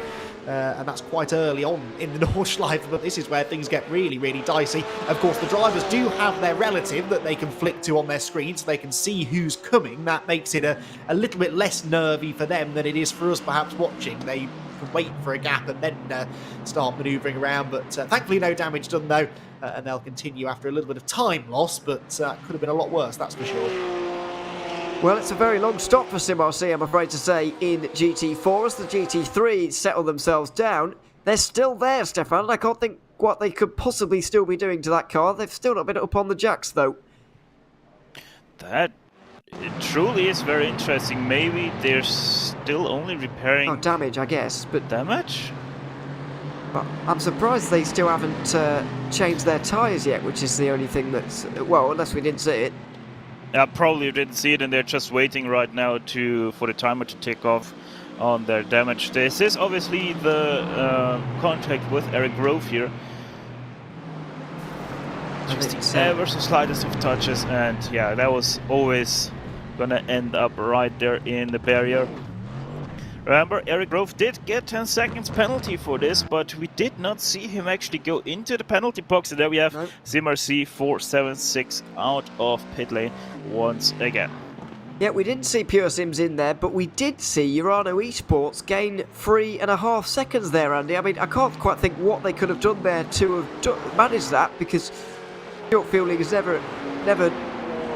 and that's quite early on in the Nordschleife, but this is where things get really, really dicey. Of course, the drivers do have their relative that they can flick to on their screen so they can see who's coming. That makes it a little bit less nervy for them than it is for us perhaps watching. They can wait for a gap and then start manoeuvring around, but thankfully no damage done though, and they'll continue after a little bit of time loss, but could have been a lot worse, that's for sure. Well, it's a very long stop for SimRC, I'm afraid to say, in GT4. As the GT3 settle themselves down, they're still there, Stefan, and I can't think what they could possibly still be doing to that car. They've still not been up on the jacks, though. That it truly is very interesting. Maybe they're still only repairing... Oh, damage, I guess, but... Damage? But I'm surprised they still haven't changed their tyres yet, which is the only thing that's... Well, unless we didn't see it. Probably didn't see it, and they're just waiting right now for the timer to tick off on their damage. This is obviously the contact with Eric Grove here. Just the ever so slightest of touches, and yeah, that was always gonna end up right there in the barrier. Remember, Eric Grove did get 10 seconds penalty for this, but we did not see him actually go into the penalty box. And there we have SimRC 476 out of pit lane once again. Yeah, we didn't see Pure Sims in there, but we did see Urano Esports gain 3.5 seconds there, Andy. I mean, I can't quite think what they could have done there to have managed that, because short fueling is never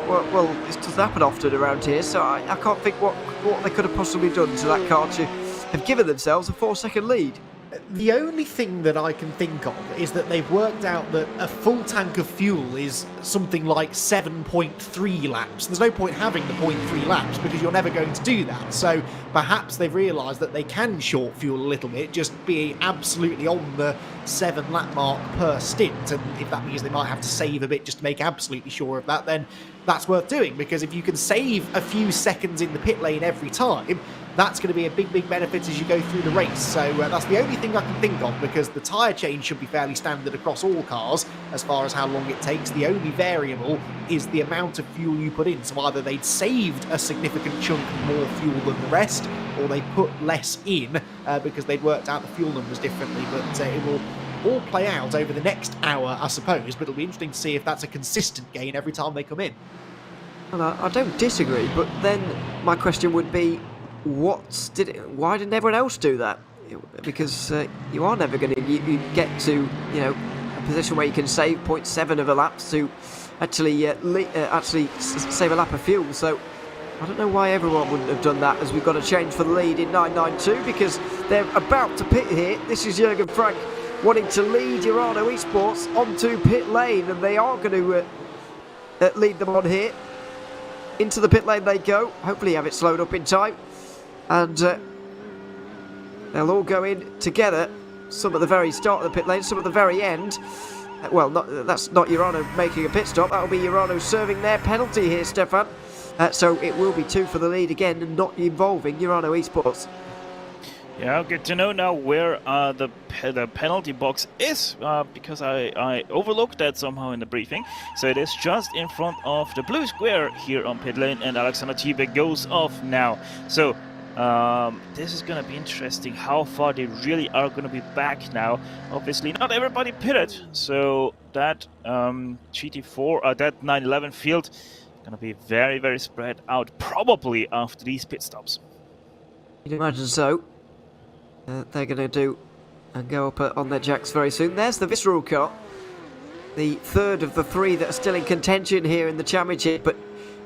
well, this doesn't happen often around here, so I can't think what they could have possibly done to that car to have given themselves a 4-second lead. The only thing that I can think of is that they've worked out that a full tank of fuel is something like 7.3 laps. There's no point having the 0.3 laps because you're never going to do that. So perhaps they've realised that they can short fuel a little bit, just be absolutely on the 7 lap mark per stint. And if that means they might have to save a bit just to make absolutely sure of that, then that's worth doing, because if you can save a few seconds in the pit lane every time, that's going to be a big benefit as you go through the race. So that's the only thing I can think of, because the tyre change should be fairly standard across all cars as far as how long it takes. The only variable is the amount of fuel you put in. So either they'd saved a significant chunk more fuel than the rest, or they put less in because they'd worked out the fuel numbers differently. But it will all play out over the next hour, I suppose, but it'll be interesting to see if that's a consistent gain every time they come in. Well, I don't disagree, but then my question would be, why didn't everyone else do that? Because you are never going to get to, a position where you can save 0.7 of a lap to actually save a lap of fuel. So I don't know why everyone wouldn't have done that, as we've got a change for the lead in 992, because they're about to pit here. This is Jürgen Frank wanting to lead Urano Esports onto pit lane, and they are going to lead them on here. Into the pit lane they go. Hopefully have it slowed up in time. And they'll all go in together. Some at the very start of the pit lane, some at the very end. Well, that's not Urano making a pit stop. That'll be Urano serving their penalty here, Stefan. So it will be 2 for the lead again, and not involving Urano Esports. Yeah, good to know now where the penalty box is, because I overlooked that somehow in the briefing. So it is just in front of the blue square here on pit lane, and Alexander Thiebe goes off now. So this is going to be interesting how far they really are going to be back now. Obviously, not everybody pitted, so that GT4, that 911 field, going to be very spread out, probably after these pit stops. You'd imagine so. They're going to do and go up on their jacks very soon. There's the Visceral car, the third of the 3 that are still in contention here in the championship, but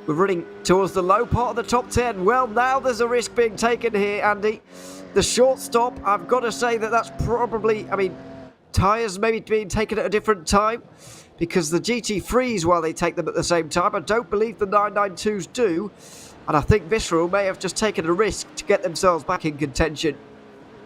we're running towards the low part of the top 10. Well, now there's a risk being taken here, Andy. The short stop, I've got to say that's probably, tyres maybe being taken at a different time, because the GT3s, while they take them at the same time, I don't believe the 992s do, and I think Visceral may have just taken a risk to get themselves back in contention.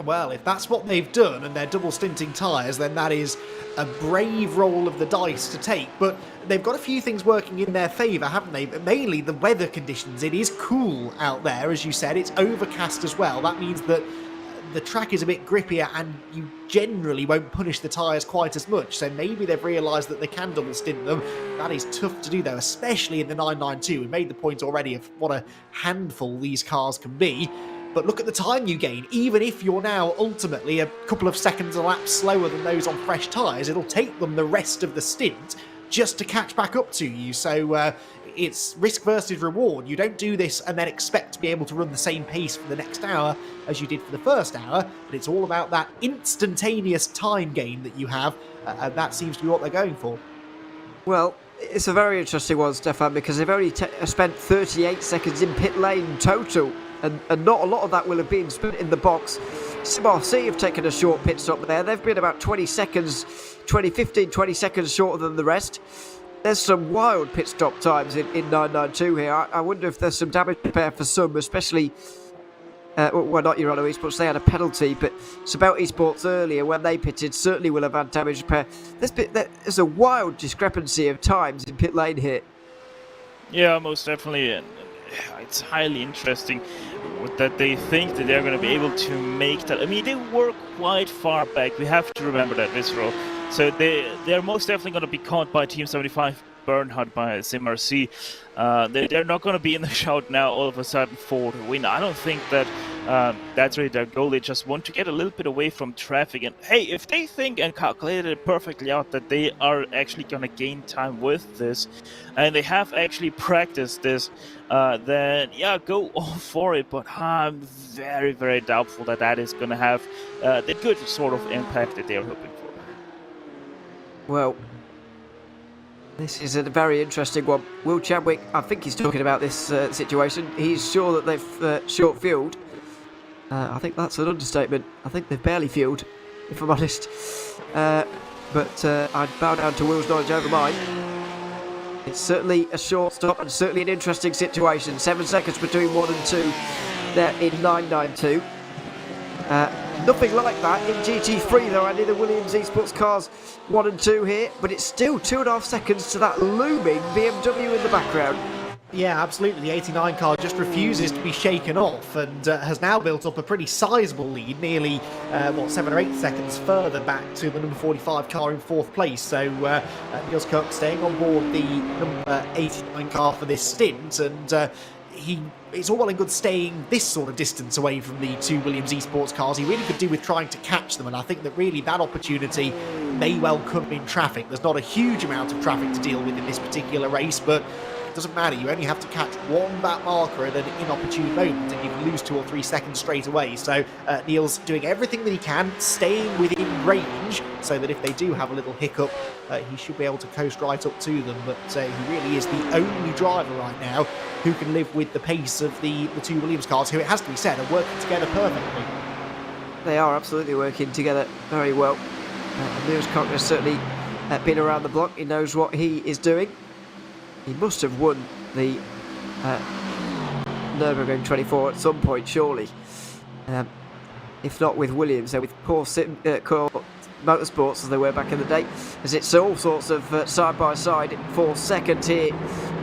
Well, if that's what they've done and they're double stinting tyres, then that is a brave roll of the dice to take. But they've got a few things working in their favour, haven't they? Mainly the weather conditions. It is cool out there, as you said. It's overcast as well. That means that the track is a bit grippier, and you generally won't punish the tyres quite as much. So maybe they've realised that they can double stint them. That is tough to do, though, especially in the 992. We made the point already of what a handful these cars can be. But look at the time you gain. Even if you're now ultimately a couple of seconds a lap slower than those on fresh tyres, it'll take them the rest of the stint just to catch back up to you. So it's risk versus reward. You don't do this and then expect to be able to run the same pace for the next hour as you did for the first hour, but it's all about that instantaneous time gain that you have, and that seems to be what they're going for. Well, it's a very interesting one, Stefan, because they've only spent 38 seconds in pit lane total, and not a lot of that will have been spent in the box. SimRC have taken a short pit stop there. They've been about 20 seconds shorter than the rest. There's some wild pit stop times in 992 here. I wonder if there's some damage repair for some, especially, well, not Urano Esports, they had a penalty, but Sabelt Esports earlier, when they pitted, certainly will have had damage repair. There's a wild discrepancy of times in pit lane here. Yeah, most definitely. And it's highly interesting that they think that they're going to be able to make that. I mean, they were quite far back. We have to remember that, Visceral. So they're most definitely going to be caught by Team 75, Bernhard by SimRC. They're not going to be in the shout now all of a sudden for the win. I don't think that that's really their goal. They just want to get a little bit away from traffic. And hey, if they think and calculate it perfectly out that they are actually going to gain time with this, and they have actually practiced this, then yeah, go all for it. But I'm very doubtful that that is going to have the good sort of impact that they're hoping for. Well, this is a very interesting one. Will Chadwick, I think he's talking about this situation. He's sure that they've short fueled. I think that's an understatement. I think they've barely fueled. if I'm honest. But I'd bow down to Will's knowledge over mine. It's certainly a short stop and certainly an interesting situation. 7 seconds between 1 and 2 there in 992. Nothing like that in GT3 though. I need the Williams Esports cars 1 and 2 here, but it's still 2.5 seconds to that looming BMW in the background. Yeah, absolutely. The 89 car just refuses to be shaken off and has now built up a pretty sizable lead, nearly, 7 or 8 seconds further back to the number 45 car in 4th place. So Niels Cook staying on board the number 89 car for this stint, and it's all well and good staying this sort of distance away from the 2 Williams Esports cars. He really could do with trying to catch them, and I think that really that opportunity may well come in traffic. There's not a huge amount of traffic to deal with in this particular race, but it doesn't matter. You only have to catch one back marker at an inopportune moment and you can lose 2 or 3 seconds straight away. So Niels doing everything that he can, staying within range so that if they do have a little hiccup, he should be able to coast right up to them. But he really is the only driver right now who can live with the pace of the 2 Williams cars, who, it has to be said, are working together perfectly. They are absolutely working together very well. Niels Cock has certainly been around the block. He knows what he is doing. He must have won the Nürburgring 24 at some point, surely. If not with Williams, then with Core Motorsports, as they were back in the day. As it's all sorts of side-by-side for second here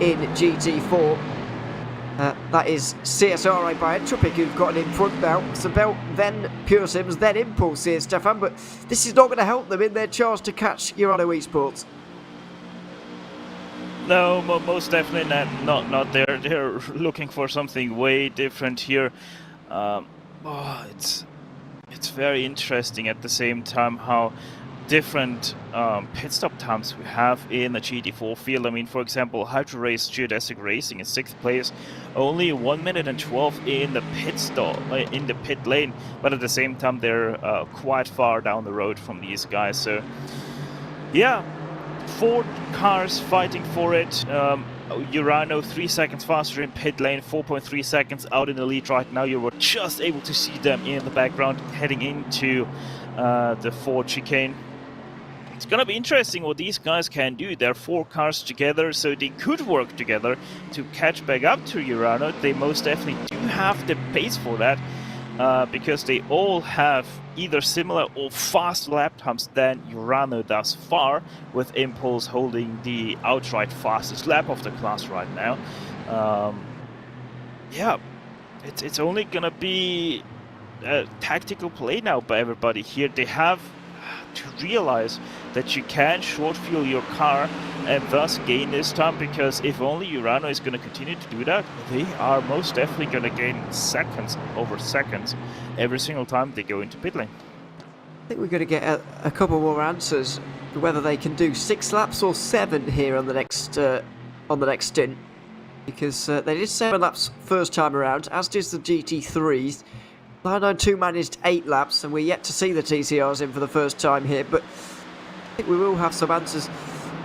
in GT4. That is CSRA by Entropic, who've gotten in front now. Sabel, then Pure Sims, then Impulse here, Stefan. But this is not going to help them in their charge to catch Urano Esports. No, most definitely not there. They're looking for something way different here. It's very interesting at the same time how different pit stop times we have in the GT4 field. I mean, for example, Hydro Race Geodesic Racing in 6th place, only 1 minute and 12 in the pit stop, in the pit lane, but at the same time they're quite far down the road from these guys. So, yeah. 4 cars fighting for it. Urano 3 seconds faster in pit lane, 4.3 seconds out in the lead right now. You were just able to see them in the background heading into the Ford chicane. It's gonna be interesting what these guys can do. They're 4 cars together, so they could work together to catch back up to Urano. They most definitely do have the pace for that. Because they all have either similar or faster lap times than Urano thus far, with Impulse holding the outright fastest lap of the class right now. Yeah, it's only gonna be a tactical play now by everybody here. They have to realize that you can short fuel your car and thus gain this time, because if only Urano is going to continue to do that, they are most definitely going to gain seconds over seconds every single time they go into pit lane. I think we're going to get a couple more answers whether they can do 6 laps or 7 here on the next stint, because they did 7 laps first time around, as did the GT3s. 992 managed 8 laps, and we're yet to see the TCRs in for the first time here, but I think we will have some answers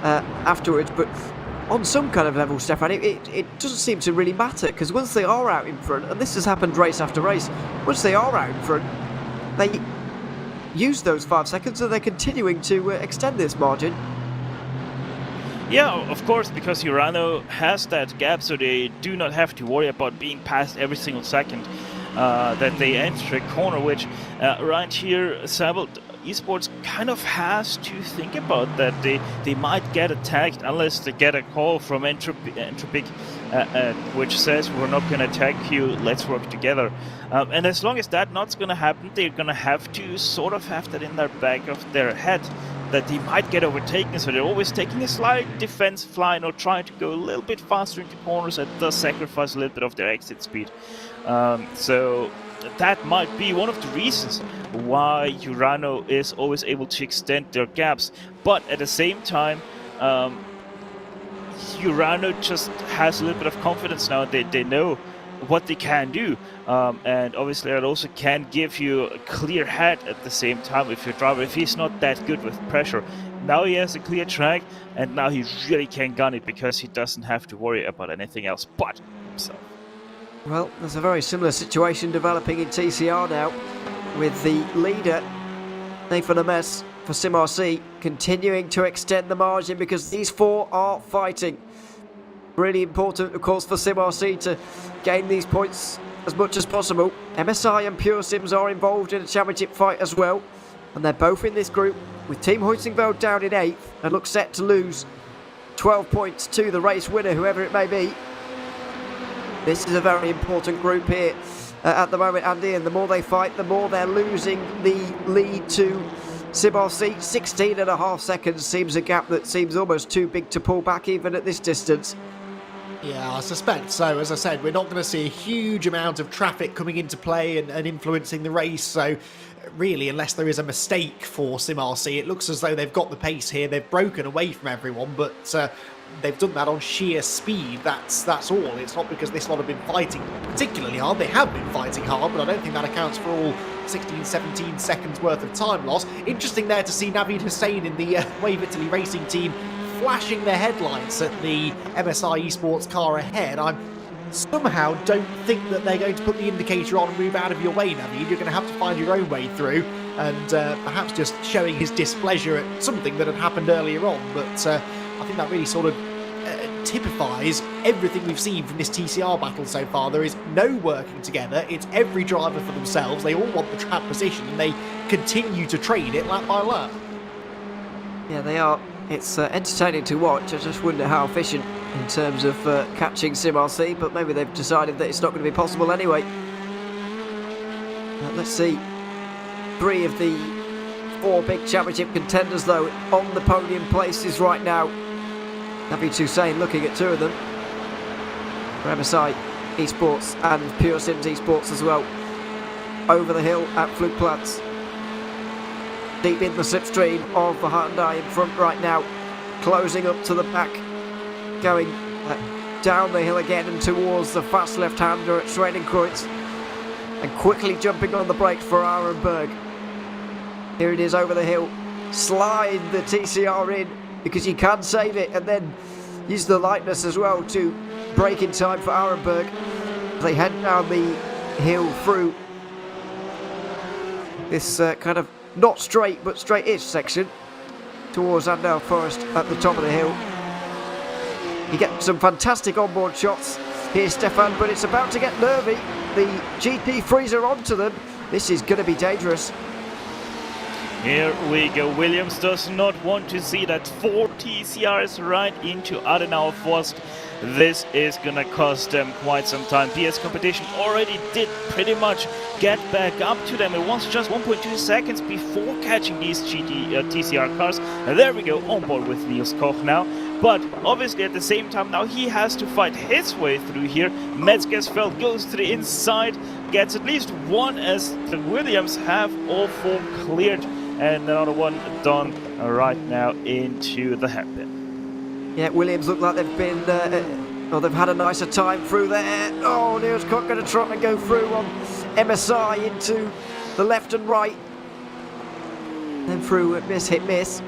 afterwards. But on some kind of level, Stefan, it doesn't seem to really matter, because once they are out in front, and this has happened race after race, once they are out in front, they use those 5 seconds and they're continuing to extend this margin. Yeah, of course, because Urano has that gap, so they do not have to worry about being passed every single second that they enter a corner, which right here, fabled Esports kind of has to think about that. They might get attacked unless they get a call from Entropic which says, we're not going to attack you, let's work together. And as long as that's not going to happen, they're going to have to sort of have that in their back of their head, that they might get overtaken, so they're always taking a slight defensive line or trying to go a little bit faster into corners, and does sacrifice a little bit of their exit speed. So that might be one of the reasons why Urano is always able to extend their gaps. But at the same time, Urano just has a little bit of confidence now. They know what they can do, and obviously it also can give you a clear head at the same time if your driver, if he's not that good with pressure. Now he has a clear track, and now he really can gun it, because he doesn't have to worry about anything else but himself. Well, there's a very similar situation developing in TCR now, with the leader Nathan a mess for Sim RC, continuing to extend the margin because these four are fighting. Really important, of course, for Sim RC to gain these points as much as possible. MSI and Pure Sims are involved in a championship fight as well, and they're both in this group, with Team Huitingveld down in 8th and look set to lose 12 points to the race winner, whoever it may be. This is a very important group here at the moment, Andy, and the more they fight, the more they're losing the lead to Sim RC. 16.5 seconds seems a gap that seems almost too big to pull back even at this distance. Yeah, I suspect so. As I said, we're not going to see a huge amount of traffic coming into play and influencing the race. So really, unless there is a mistake for Sim RC, it looks as though they've got the pace here. They've broken away from everyone, but they've done that on sheer speed. That's all. It's not because this lot have been fighting particularly hard. They have been fighting hard, but I don't think that accounts for all 16, 17 seconds worth of time loss. Interesting there to see Navid Hussein in the Wave Italy racing team flashing their headlights at the MSI eSports car ahead. I somehow don't think that they're going to put the indicator on and move out of your way, Navid. You're going to have to find your own way through, and perhaps just showing his displeasure at something that had happened earlier on. But I think that really sort of typifies everything we've seen from this TCR battle so far. There is no working together. It's every driver for themselves. They all want the track position, and they continue to trade it lap by lap. Yeah, they are. It's entertaining to watch. I just wonder how efficient in terms of catching Sim RC, but maybe they've decided that it's not going to be possible anyway. Let's see. 3 of the 4 big championship contenders, though, on the podium places right now. Navid Hussein looking at 2 of them. For MSI eSports and Pure Sims eSports as well. Over the hill at Flugplatz. Deep in the slipstream of the Hyundai in front right now, closing up to the back, going down the hill again and towards the fast left-hander at Schwedenkreuz, and quickly jumping on the brakes for Arenberg. Here it is over the hill, slide the TCR in because you can save it, and then use the lightness as well to brake in time for Arenberg. They head down the hill through this kind of not straight, but straight-ish section towards Andau Forest at the top of the hill. You get some fantastic onboard shots here, Stefan, but it's about to get nervy. The GP freezer onto them. This is going to be dangerous. Here we go. Williams does not want to see that 4 TCRs right into Adenauer Forst. This is gonna cost them quite some time. PS Competition already did pretty much get back up to them. It was just 1.2 seconds before catching these TCR cars. And there we go, on board with Niels Koch now. But obviously at the same time now he has to fight his way through here. Metzgersfeld goes to the inside, gets at least one as the Williams have all 4 cleared. And another one done right now into the hairpin. Yeah, Williams look like they've been, they've had a nicer time through there. Oh, Niels Koch going to try and go through on MSI into the left and right. Then through miss, hit, miss.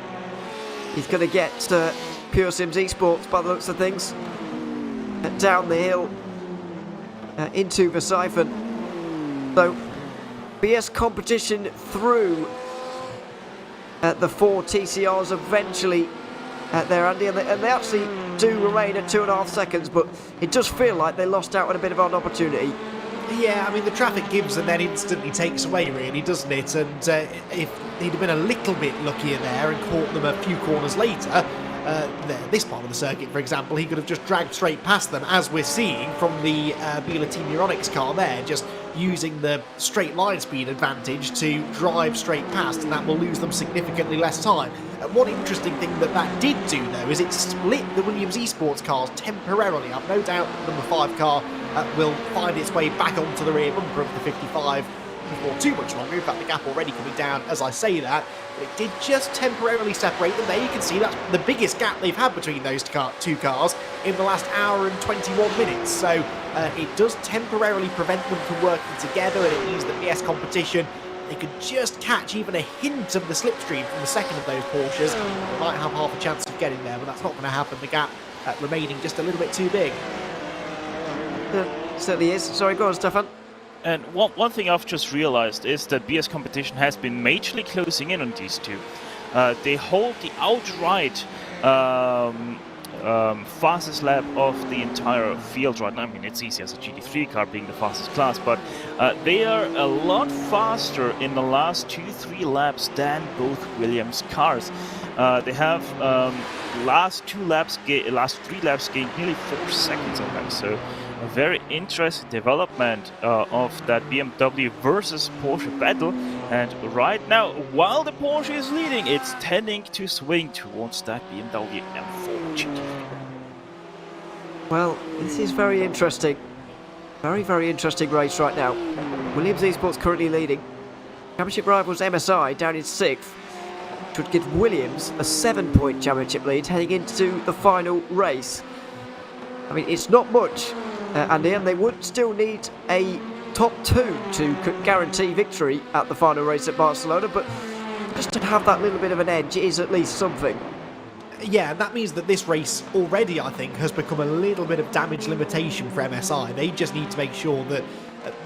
He's going to get Pure Sims eSports by the looks of things. Down the hill into the siphon. So, BS Competition through the 4 TCRs eventually there, Andy, and they actually do remain at 2.5 seconds, but it does feel like they lost out on a bit of an opportunity. Yeah, I mean, the traffic gives and then instantly takes away, really, doesn't it? And if he'd have been a little bit luckier there and caught them a few corners later, this part of the circuit, for example, he could have just dragged straight past them, as we're seeing from the Biela Team Euronics car there, just using the straight line speed advantage to drive straight past, and that will lose them significantly less time. One interesting thing that did do, though, is it split the Williams eSports cars temporarily. I've no doubt the number 5 car will find its way back onto the rear bumper of the 55 before too much longer. In fact, the gap already coming down as I say that. But it did just temporarily separate them. There you can see that's the biggest gap they've had between those 2 cars in the last hour and 21 minutes. So it does temporarily prevent them from working together, and it means that BS Competition, they could just catch even a hint of the slipstream from the second of those Porsches. They might have half a chance of getting there, but that's not going to happen. The gap remaining just a little bit too big. Certainly is. Sorry, go on, Stefan. And one thing I've just realized is that BS competition has been majorly closing in on these two. They hold the outright fastest lap of the entire field right now. I mean, it's easy as a GT3 car being the fastest class, but they are a lot faster in the last 2-3 laps than both Williams cars. They have last 3 laps gained nearly 4 seconds on them, so a very interesting development of that BMW versus Porsche battle. And right now, while the Porsche is leading, it's tending to swing towards that BMW M4 GT3. Well, this is very interesting. Very interesting race right now. Williams Esports currently leading. Championship rivals MSI down in 6th. Would give Williams a 7-point championship lead heading into the final race. I mean, it's not much, and they would still need a top 2 to guarantee victory at the final race at Barcelona, but just to have that little bit of an edge is at least something. Yeah, and that means that this race already, I think, has become a little bit of damage limitation for MSI. They just need to make sure that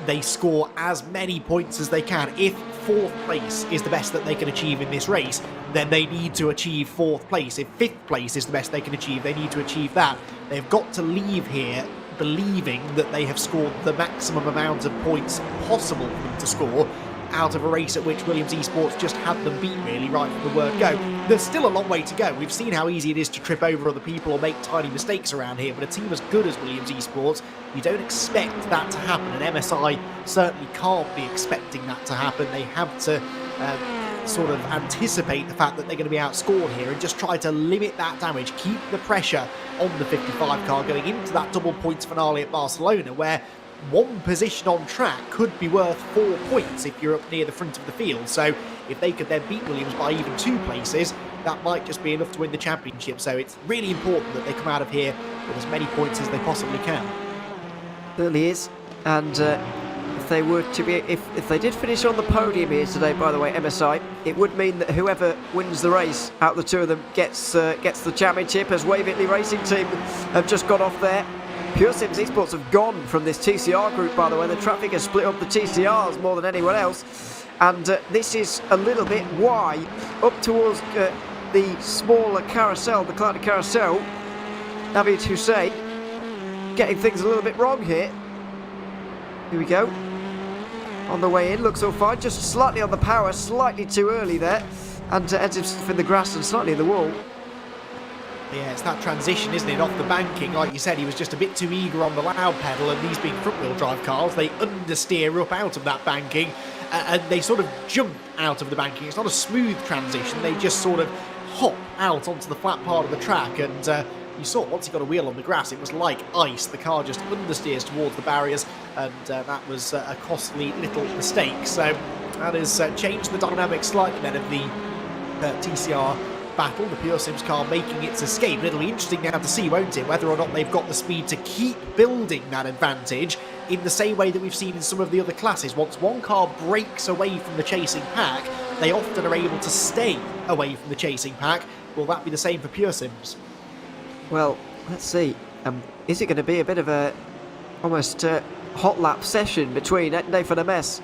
they score as many points as they can. If 4th place is the best that they can achieve in this race, then they need to achieve 4th place. If 5th place is the best they can achieve, they need to achieve that. They've got to leave here believing that they have scored the maximum amount of points possible for them to score out of a race at which Williams Esports just had them beat really right from the word go. There's still a long way to go. We've seen how easy it is to trip over other people or make tiny mistakes around here, but a team as good as Williams Esports, you don't expect that to happen, and MSI certainly can't be expecting that to happen. They have to sort of anticipate the fact that they're going to be outscored here and just try to limit that damage, keep the pressure on the 55 car going into that double points finale at Barcelona, where one position on track could be worth 4 points if you're up near the front of the field. So if they could then beat Williams by even 2 places, that might just be enough to win the championship. So it's really important that they come out of here with as many points as they possibly can. Certainly is, and if they were to be, if they did finish on the podium here today, by the way, MSI, it would mean that whoever wins the race out of the two of them gets the championship, as Wave Italy Racing Team have just got off there. Pure Sims Esports have gone from this TCR group, by the way. The traffic has split up the TCRs more than anyone else. And this is a little bit why, up towards the smaller carousel, the Clyde carousel, Navid Hussein getting things a little bit wrong here. Here we go. On the way in, looks all fine. Just slightly on the power, slightly too early there. And ends himself in the grass and slightly in the wall. Yeah, it's that transition, isn't it, off the banking. Like you said, he was just a bit too eager on the loud pedal, and these being front-wheel drive cars, they understeer up out of that banking, and they sort of jump out of the banking. It's not a smooth transition, they just sort of hop out onto the flat part of the track, and you saw once he got a wheel on the grass, it was like ice. The car just understeers towards the barriers, and that was a costly little mistake. So that has changed the dynamics slightly then of the TCR battle, the Pure Sims car making its escape. It'll be interesting now to see, won't it, whether or not they've got the speed to keep building that advantage in the same way that we've seen in some of the other classes. Once one car breaks away from the chasing pack, they often are able to stay away from the chasing pack. Will that be the same for Pure Sims? Well, let's see. Is it going to be a bit of a almost hot lap session between Nathan Ames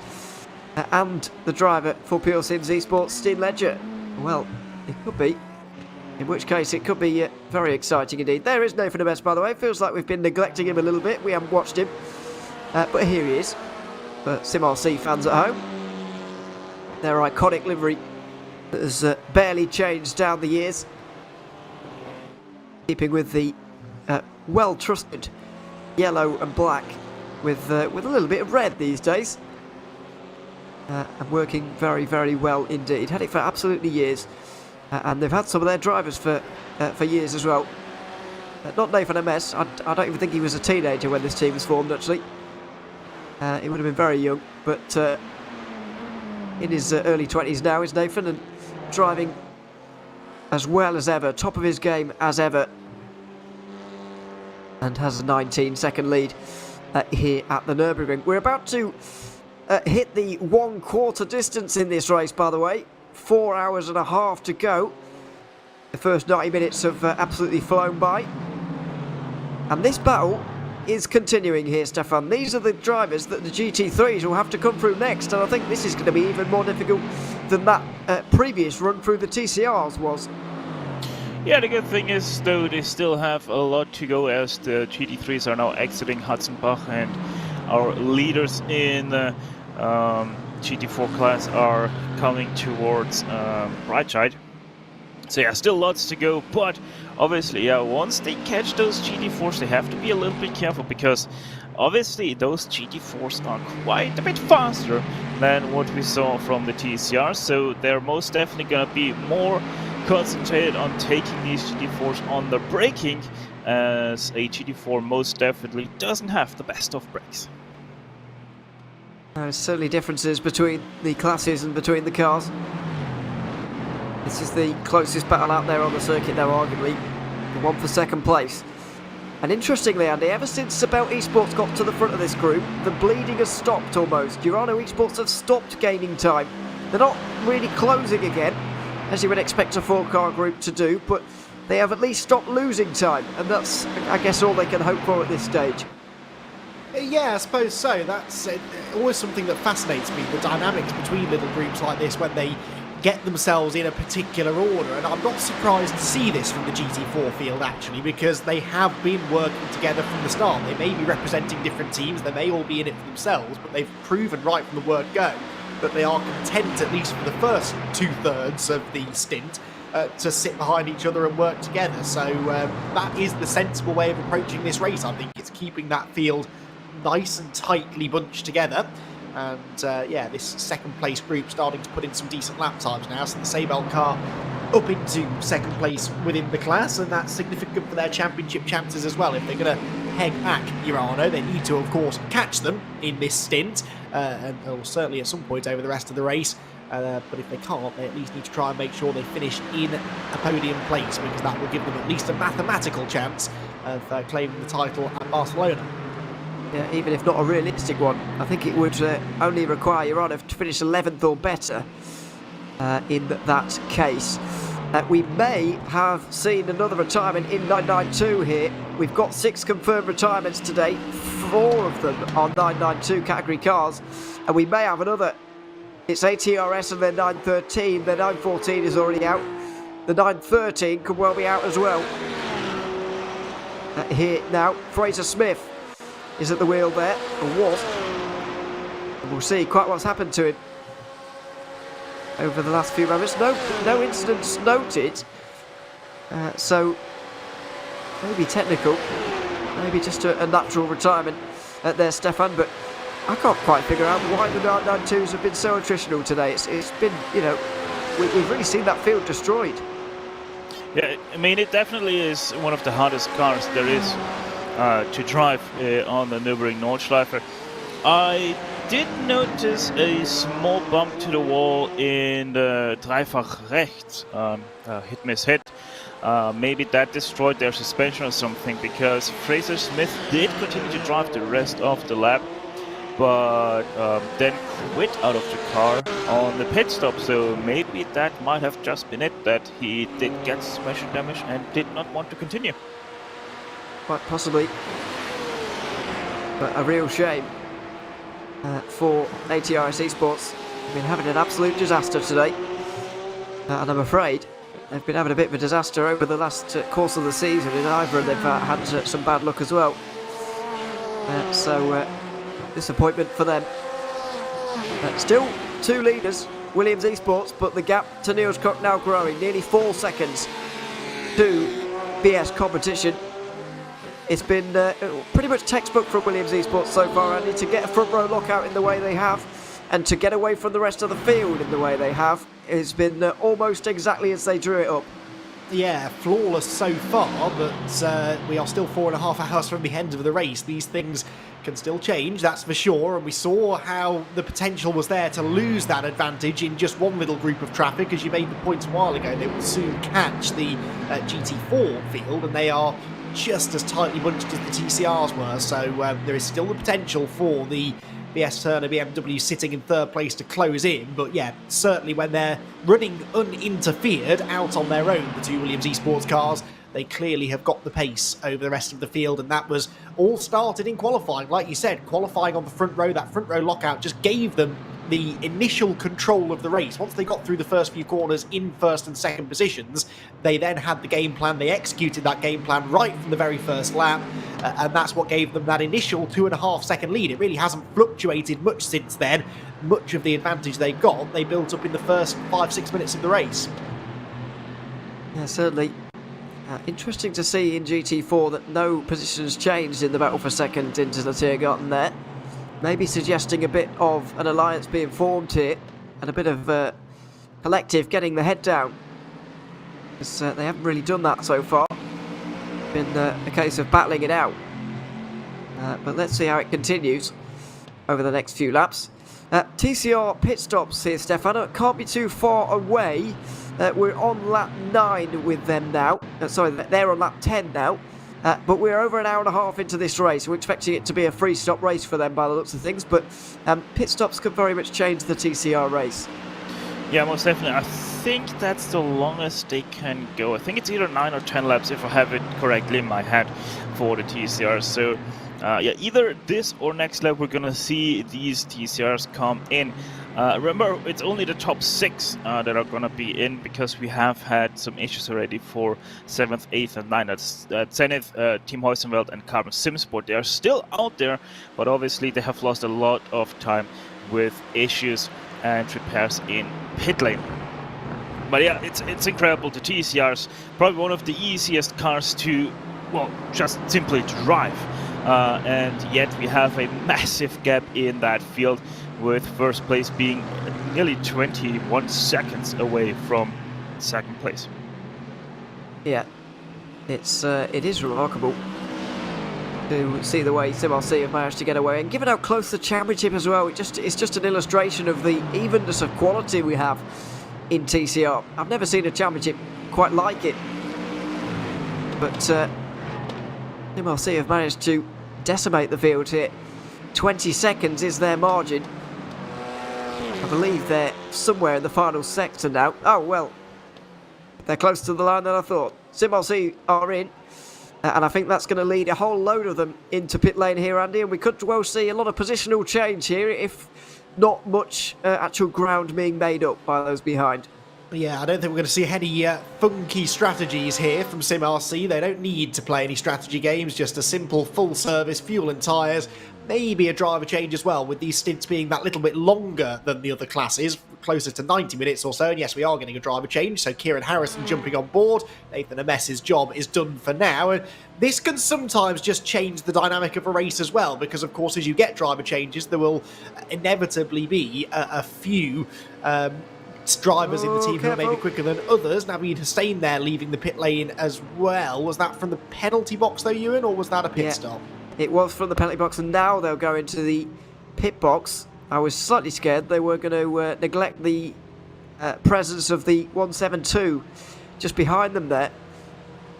and the driver for Pure Sims Esports, Steen Ledger? Well, it could be. In which case, it could be very exciting indeed. There is Nathan Ames, by the way. Feels like we've been neglecting him a little bit. We haven't watched him. But here he is. For SimRC fans at home. Their iconic livery that has barely changed down the years. Keeping with the well-trusted yellow and black with a little bit of red these days. And working very, very well indeed. Had it for absolutely years. And they've had some of their drivers for years as well. Not Nathan Ames. I don't even think he was a teenager when this team was formed, actually. He would have been very young, but in his early 20s now is Nathan, and driving as well as ever, top of his game as ever, and has a 19-second lead here at the Nürburgring. We're about to hit the 1/4 distance in this race, by the way. 4 hours and a half to go. The first 90 minutes have absolutely flown by. And this battle is continuing here, Stefan. These are the drivers that the GT3s will have to come through next, and I think this is going to be even more difficult than that previous run through the TCRs was. Yeah, the good thing is, though, they still have a lot to go as the GT3s are now exiting Hatzenbach, and our leaders in the GT4 class are coming towards Breitscheid. So yeah, still lots to go, but obviously, yeah, once they catch those GT4s, they have to be a little bit careful, because obviously those GT4s are quite a bit faster than what we saw from the TCR, so they're most definitely going to be more concentrated on taking these GT4s on the braking, as a GT4 most definitely doesn't have the best of brakes. There's certainly differences between the classes and between the cars. This is the closest battle out there on the circuit, though, arguably the one for second place. And interestingly, Andy, ever since Sabelt Esports got to the front of this group, the bleeding has stopped almost. Urano Esports have stopped gaining time. They're not really closing again, as you would expect a four-car group to do, but they have at least stopped losing time, and that's, I guess, all they can hope for at this stage. Yeah, I suppose so. That's always something that fascinates me, the dynamics between little groups like this when they get themselves in a particular order, and I'm not surprised to see this from the GT4 field, actually, because they have been working together from the start. They may be representing different teams, they may all be in it for themselves, but they've proven right from the word go that they are content, at least for the first two-thirds of the stint, to sit behind each other and work together. So that is the sensible way of approaching this race. I think it's keeping that field nice and tightly bunched together. And yeah, this second place group starting to put in some decent lap times now, so the Sabelt car up into second place within the class, and that's significant for their championship chances as well. If they're going to peg back Urano, they need to, of course, catch them in this stint, and certainly at some point over the rest of the race. But if they can't, they at least need to try and make sure they finish in a podium place, because that will give them at least a mathematical chance of claiming the title at Barcelona. Yeah, even if not a realistic one. I think it would only require Urano to finish 11th or better in that case. We may have seen another retirement in 992 here. We've got 6 confirmed retirements today, 4 of them on 992 category cars, and we may have another. It's ATRS and their 913, their 914 is already out. The 913 could well be out as well. Here now, Fraser Smith is at the wheel there, or was. And we'll see quite what's happened to him over the last few moments. No incidents noted, so maybe technical, maybe just a natural retirement there, Stefan, but I can't quite figure out why the 992s have been so attritional today. It's been, you know, we've really seen that field destroyed. Yeah, I mean, it definitely is one of the hardest cars there is to drive on the Nürburgring Nordschleife. I did notice a small bump to the wall in the Dreifach rechts, hit-miss hit. Maybe that destroyed their suspension or something, because Fraser Smith did continue to drive the rest of the lap, but then quit out of the car on the pit stop. So maybe that might have just been it, that he did get suspension damage and did not want to continue. Quite possibly, but a real shame for ATRS Esports. They've been having an absolute disaster today, and I'm afraid they've been having a bit of a disaster over the last course of the season in Eifel, and they've had some bad luck as well. So disappointment for them. Still 2 leaders, Williams Esports, but the gap to Niels Koch now growing, nearly 4 seconds to BS competition. It's been pretty much textbook from Williams Esports so far, Andy, to get a front row lockout in the way they have, and to get away from the rest of the field in the way they have. It's been almost exactly as they drew it up. Yeah, flawless so far, but we are still 4.5 hours from the end of the race. These things can still change, that's for sure, and we saw how the potential was there to lose that advantage in just one little group of traffic. As you made the point a while ago, they will soon catch the GT4 field, and they are just as tightly bunched as the TCRs were, so there is still the potential for the BS Turner BMW sitting in 3rd place to close in. But yeah, certainly when they're running uninterfered out on their own, the 2 Williams Esports cars, they clearly have got the pace over the rest of the field, and that was all started in qualifying. Like you said, qualifying on the front row, that front row lockout just gave them the initial control of the race. Once they got through the first few corners in first and second positions, they then had the game plan. They executed that game plan right from the very first lap, and that's what gave them that initial 2.5 second lead. It really hasn't fluctuated much since then. Much of the advantage they got, they built up in the first 5-6 minutes of the race. Yeah, certainly. Interesting to see in GT4 that no positions changed in the battle for second into the Tiergarten there. Maybe suggesting a bit of an alliance being formed here and a bit of collective getting the head down. Because they haven't really done that so far. Been a case of battling it out. But let's see how it continues over the next few laps. TCR pit stops here, Stefano. It can't be too far away. We're on lap 9 with them now. Sorry, they're on lap 10 now. But we're over an hour and a half into this race. We're expecting it to be a free stop race for them by the looks of things, but pit stops could very much change the TCR race. Yeah, most definitely. I think that's the longest they can go. I think it's either 9 or 10 laps if I have it correctly in my head for the TCR. So yeah, either this or next lap we're gonna see these TCRs come in. Remember, it's only the top 6 that are going to be in, because we have had some issues already for 7th, 8th and 9th. That's Zenith, Team Heusenwelt and Carbon Simsport. They are still out there, but obviously they have lost a lot of time with issues and repairs in pit lane. But yeah, it's incredible. The TCRs, probably one of the easiest cars to, well, just simply drive. And yet we have a massive gap in that field, with first place being nearly 21 seconds away from second place. Yeah, it is remarkable to see the way SimRC have managed to get away, and given how close the championship as well, it's just an illustration of the evenness of quality we have in TCR. I've never seen a championship quite like it, but SimRC have managed to decimate the field here. 20 seconds is their margin. I believe they're somewhere in the final sector now. Oh, well, they're closer to the line than I thought. SimRC are in, and I think that's going to lead a whole load of them into pit lane here, Andy, and we could well see a lot of positional change here if not much actual ground being made up by those behind. Yeah, I don't think we're going to see any funky strategies here from SimRC. They don't need to play any strategy games, just a simple full service fuel and tyres. Maybe a driver change as well, with these stints being that little bit longer than the other classes, closer to 90 minutes or so. And yes, we are getting a driver change, so Kieran Harrison jumping on board. Nathan Amess's job is done for now. And this can sometimes just change the dynamic of a race as well, because of course as you get driver changes, there will inevitably be a few drivers in the team who are maybe quicker than others. Naveed Hussain there leaving the pit lane as well. Was that from the penalty box though, Ewan, or was that a pit stop? It was from the penalty box, and now they'll go into the pit box. I was slightly scared they were going to neglect the presence of the 172 just behind them there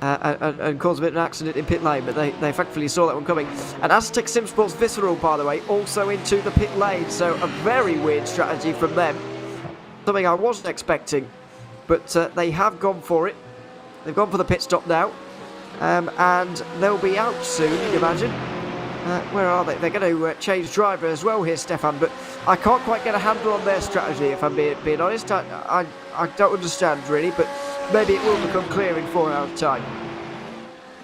and cause a bit of an accident in pit lane, but they effectively saw that one coming. And Aztec Simsports Visceral, by the way, also into the pit lane, so a very weird strategy from them. Something I wasn't expecting, but they have gone for it. They've gone for the pit stop now. And they'll be out soon, you'd imagine. Where are they? They're going to change driver as well here, Stefan, but I can't quite get a handle on their strategy, if I'm being honest. I don't understand, really, but maybe it will become clear in 4 hours' time.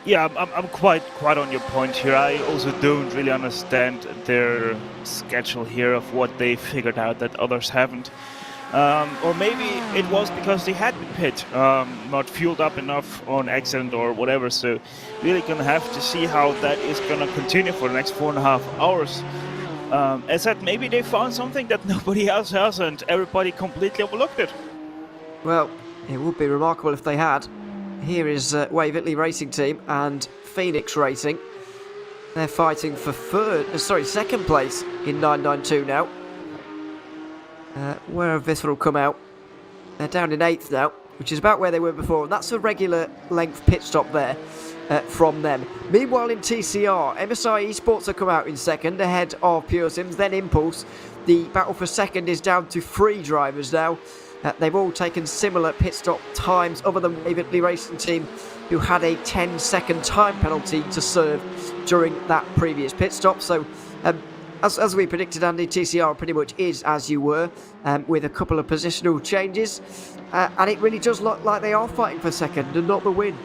Yeah, I'm quite on your point here. I also don't really understand their schedule here of what they figured out that others haven't. Or maybe it was because they had the pit not fueled up enough on accident or whatever, so really gonna have to see how that is gonna continue for the next 4.5 hours. As said, maybe they found something that nobody else has and everybody completely overlooked it. Well, it would be remarkable if they had. Here is Wave Italy Racing Team and Phoenix Racing. They're fighting for second place in 992 now. Where have Visceral come out? They're down in 8th now, which is about where they were before, and that's a regular length pit stop there from them. Meanwhile in TCR, MSI Esports have come out in second, ahead of Pure Sims, then Impulse. The battle for second is down to 3 drivers now. They've all taken similar pit stop times, other than Waverley Racing Team, who had a 10-second time penalty to serve during that previous pit stop. So, as we predicted, Andy, TCR pretty much is as you were, with a couple of positional changes. And it really does look like they are fighting for second and not the win.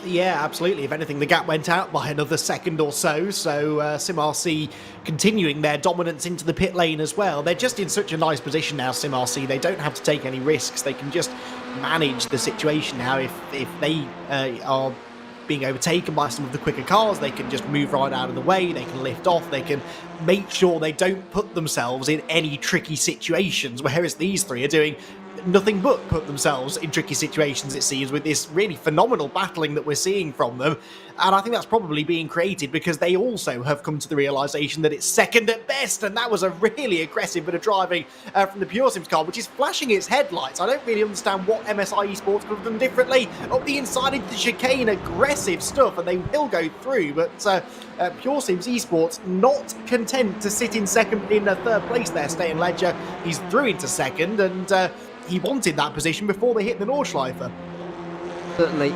Yeah, absolutely. If anything, the gap went out by another second or so. So SimRC continuing their dominance into the pit lane as well. They're just in such a nice position now, SimRC. They don't have to take any risks. They can just manage the situation now. If they are being overtaken by some of the quicker cars, they can just move right out of the way. They can lift off. They can make sure they don't put themselves in any tricky situations, whereas these three are doing nothing but put themselves in tricky situations, it seems, with this really phenomenal battling that we're seeing from them. And I think that's probably being created because they also have come to the realisation that it's second at best, and that was a really aggressive bit of driving from the Pure Sims car, which is flashing its headlights. I don't really understand what MSI Esports could have done differently. Up the inside into the chicane, aggressive stuff, and they will go through, but Pure Sims Esports not content to sit in second, in third place there. Staten Ledger, he's through into second, and he wanted that position before they hit the Nordschleife. Certainly.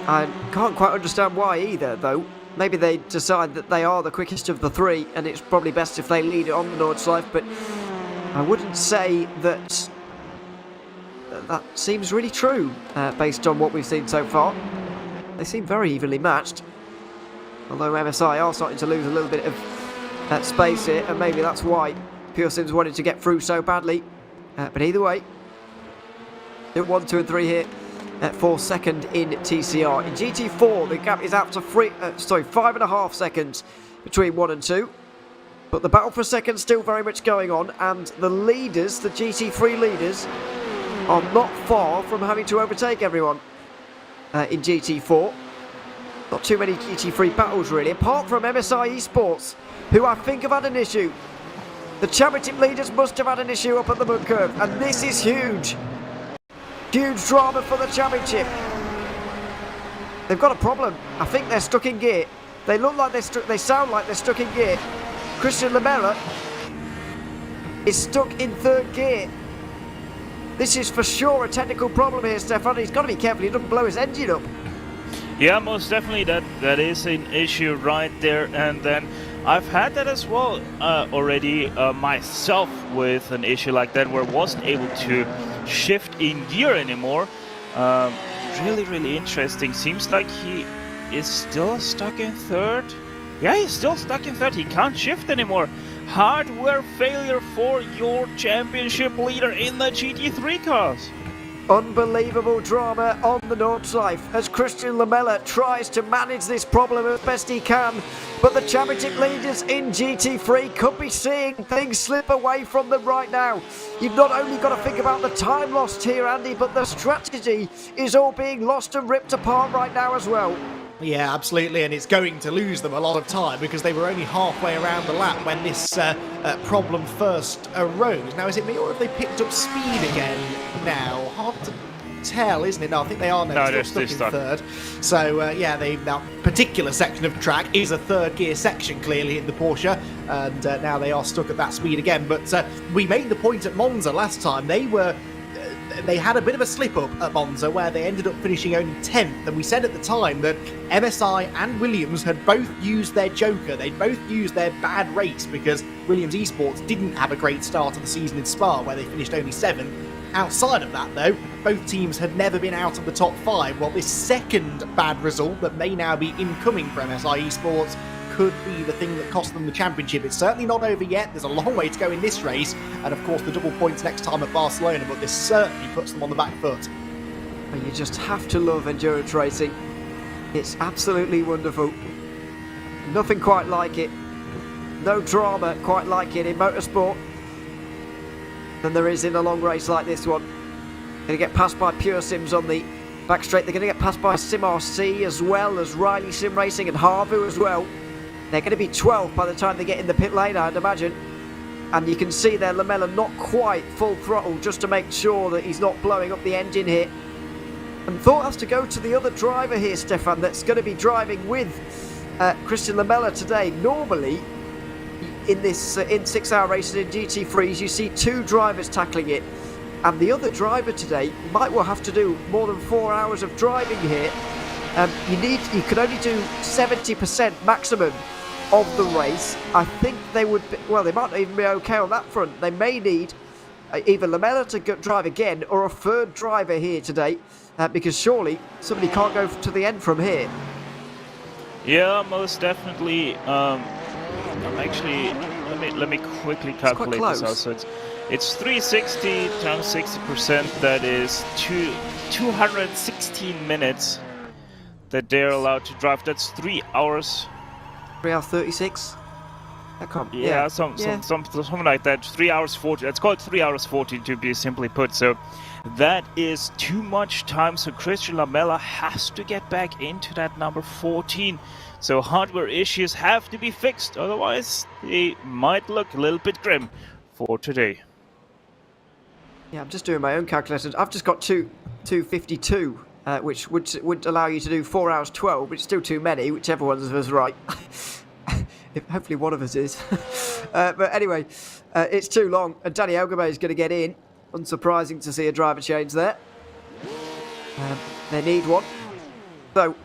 I can't quite understand why either, though. Maybe they decide that they are the quickest of the three, and it's probably best if they lead it on the Nordschleife, but I wouldn't say that that seems really true, based on what we've seen so far. They seem very evenly matched, although MSI are starting to lose a little bit of space here, and maybe that's why Pure Sims wanted to get through so badly. But either way, 1, 2 and 3 here for second in TCR. In GT4, the gap is out to 5.5 seconds between 1 and 2. But the battle for second still very much going on, and the leaders, the GT3 leaders, are not far from having to overtake everyone in GT4. Not too many GT3 battles really, apart from MSI Esports, who I think have had an issue. The championship leaders must have had an issue up at the mud curve, and this is huge. Huge drama for the championship. They've got a problem. I think they're stuck in gear. They look like they sound like they're stuck in gear. Christian Lamella is stuck in third gear. This is for sure a technical problem here, Stefan. He's got to be careful he doesn't blow his engine up. Yeah, most definitely that is an issue right there. And then I've had that as well already myself with an issue like that where I wasn't able to shift in gear anymore. Really interesting. Seems like he is still stuck in third. Yeah, he's still stuck in third. He can't shift anymore. Hardware failure for your championship leader in the GT3 cars. Unbelievable drama on the Nordschleife as Christian Lamella tries to manage this problem as best he can, but the championship leaders in GT3 could be seeing things slip away from them right now. You've not only got to think about the time lost here, Andy, but the strategy is all being lost and ripped apart right now as well. Yeah, absolutely, and it's going to lose them a lot of time because they were only halfway around the lap when this problem first arose. Now, is it me or have they picked up speed again now? Hard to tell, isn't it? No, I think they are now still stuck in third. So, yeah, that particular section of track is a third gear section, clearly, in the Porsche, and now they are stuck at that speed again. But we made the point at Monza last time. They had a bit of a slip-up at Monza where they ended up finishing only 10th, and we said at the time that MSI and Williams had both used their joker. They'd both used their bad race because Williams Esports didn't have a great start of the season in Spa where they finished only 7th. Outside of that, though, both teams had never been out of the top 5. Well, this second bad result that may now be incoming for MSI Esports could be the thing that cost them the championship. It's certainly not over yet. There's a long way to go in this race, and of course the double points next time at Barcelona, but this certainly puts them on the back foot. And you just have to love endurance racing. It's absolutely wonderful. Nothing quite like it. No drama quite like it in motorsport than there is in a long race like this one. Going to get passed by Pure Sims on the back straight. They're going to get passed by SimRC as well as Riley Sim Racing and Harvu as well. They're going to be 12th by the time they get in the pit lane, I'd imagine. And you can see there Lamella not quite full throttle just to make sure that he's not blowing up the engine here. And thought has to go to the other driver here, Stefan, that's going to be driving with Christian Lamella today. Normally, in 6-hour races in GT3s, you see 2 drivers tackling it. and the other driver today might well have to do more than 4 hours of driving here. You can only do 70% maximum of the race. I think they would be, well, they might not even be okay on that front. They may need either Lamella to drive again or a third driver here today, because surely somebody can't go to the end from here. Yeah, most definitely. I'm actually, let me quickly calculate this out. So it's 360 times 60%. That is 216 minutes that they're allowed to drive. That's 3 hours. 3 hours 36. Yeah, something like that. 3 hours 40. Let's call it 3 hours 40 to be simply put. So that is too much time. So Christian Lamella has to get back into that number 14. So hardware issues have to be fixed. Otherwise, they might look a little bit grim for today. Yeah, I'm just doing my own calculations. I've just got 252, which would allow you to do 4 hours 12, which is still too many, whichever one of us right. Hopefully one of us is. But anyway, it's too long, and Danny Elgame is going to get in. Unsurprising to see a driver change there. They need one. So,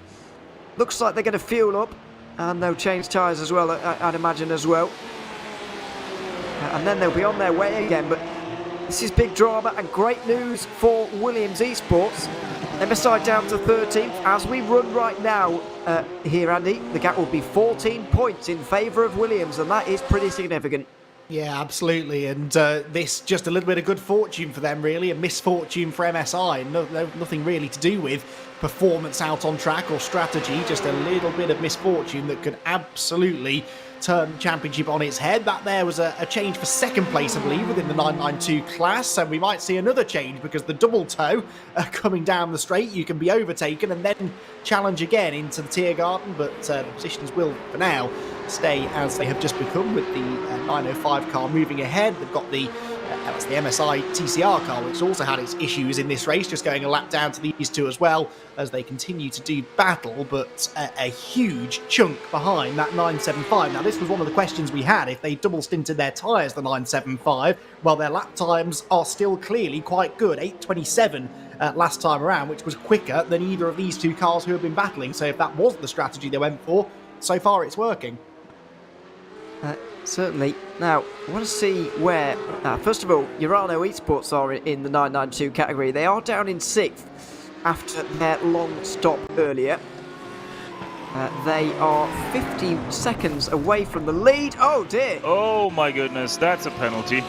looks like they're going to fuel up, and they'll change tyres as well, I'd imagine as well. And then they'll be on their way again, but this is big drama and great news for Williams Esports. MSI down to 13th. As we run right now here, Andy, the gap will be 14 points in favour of Williams, and that is pretty significant. Yeah, absolutely. And this just a little bit of good fortune for them, really, a misfortune for MSI. Nothing really to do with performance out on track or strategy, just a little bit of misfortune that could absolutely turn the championship on its head. That there was a change for second place, I believe, within the 992 class, and we might see another change because the double toe coming down the straight, you can be overtaken and then challenge again into the Tiergarten, but the positions will, for now, stay as they have just become with the 905 car moving ahead. They've got the that's the MSI TCR car, which also had its issues in this race, just going a lap down to these two as well as they continue to do battle, but a huge chunk behind that 975. Now, this was one of the questions we had. If they double stinted their tyres, the 975, well, their lap times are still clearly quite good. 8:27 last time around, which was quicker than either of these two cars who have been battling. So if that was the strategy they went for, so far it's working. Certainly. Now, I want to see where, first of all, Urano Esports are in the 992 category. They are down in 6th after their long stop earlier. They are 50 seconds away from the lead. Oh dear! Oh my goodness, that's a penalty.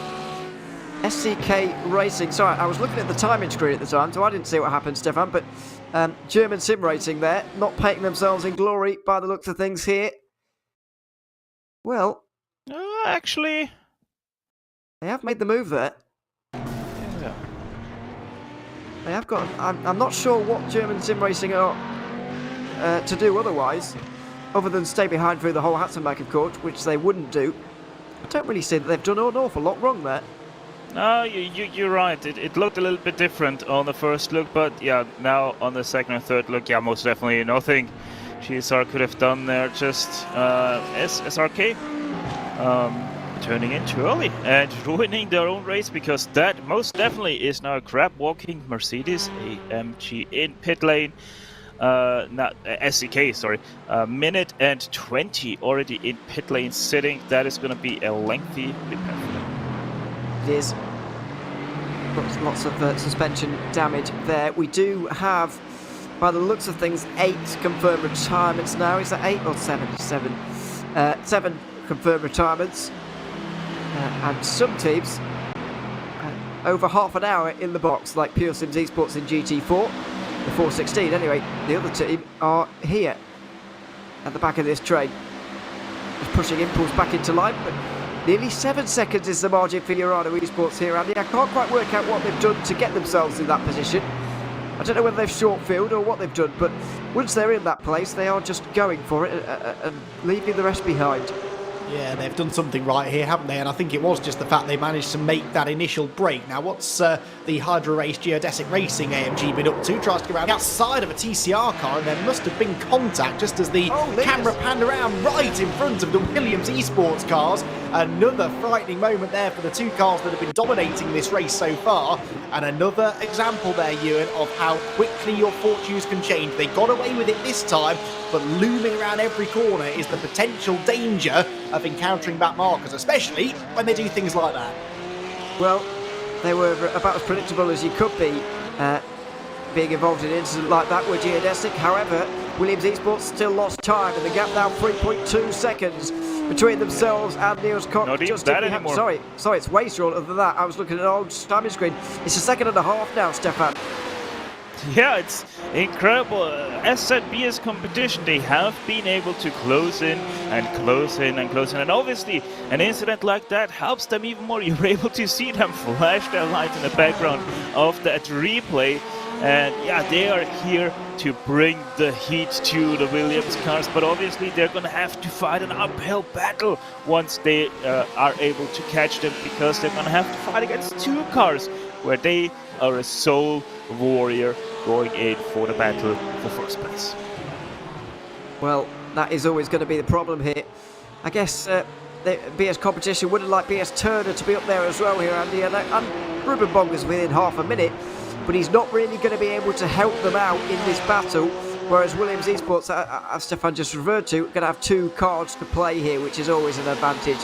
SCK Racing. Sorry, I was looking at the timing screen at the time, so I didn't see what happened, Stefan, but German Sim Racing there, not painting themselves in glory by the looks of things here. Well, actually, they have made the move there. Yeah. They have got. I'm not sure what German Sim Racing are to do otherwise, other than stay behind through the whole Hatzenbach, of course, which they wouldn't do. I don't really see that they've done an awful lot wrong there. No, you're right. It looked a little bit different on the first look, but yeah, now on the second and third look, yeah, most definitely nothing GSR could have done there. Just SRK turning in too early and ruining their own race, because that most definitely is now a crab walking Mercedes AMG in pit lane. Not SCK, sorry. Minute and 20 already in pit lane sitting. That is going to be a lengthy repair for them. It is. Lots of suspension damage there. We do have, by the looks of things, 8 confirmed retirements now. Is that 8 or 7? 7. 7 confirmed retirements. And some teams over half an hour in the box, like Pure Sims Esports in GT4. The 416. Anyway, the other team are here at the back of this train. Just pushing Impulse back into line, but nearly 7 seconds is the margin for Urano Esports here, Andy. I can't quite work out what they've done to get themselves in that position. I don't know whether they've short filled or what they've done, but once they're in that place, they are just going for it and leaving the rest behind. Yeah, they've done something right here, haven't they? And I think it was just the fact they managed to make that initial break. Now, what's the Hydra Race Geodesic Racing AMG been up to? Tries to go around the outside of a TCR car, and there must have been contact just as the camera panned around right in front of the Williams Esports cars. Another frightening moment there for the two cars that have been dominating this race so far. And another example there, Ewan, of how quickly your fortunes can change. They got away with it this time, but looming around every corner is the potential danger of encountering back markers, especially when they do things like that. Well, they were about as predictable as you could be being involved in an incident like that with Geodesic. However, Williams Esports still lost time, and the gap now 3.2 seconds between themselves and Niels Koch. Not even that anymore. Sorry, it's way shorter than that. I was looking at an old timing screen. It's a second and a half now, Stefan. Yeah, it's incredible. As said, BS competition, they have been able to close in and close in and close in. And obviously, an incident like that helps them even more. You're able to see them flash their lights in the background of that replay. And yeah, they are here to bring the heat to the Williams cars. But obviously, they're going to have to fight an uphill battle once they are able to catch them, because they're going to have to fight against two cars where they are a sole warrior going in for the battle for first place. Well, that is always going to be the problem here. I guess the BS competition would have liked BS Turner to be up there as well here, Andy. And Ruben Bonger's within half a minute, but he's not really going to be able to help them out in this battle. Whereas Williams Esports, as Stefan just referred to, going to have two cards to play here, which is always an advantage.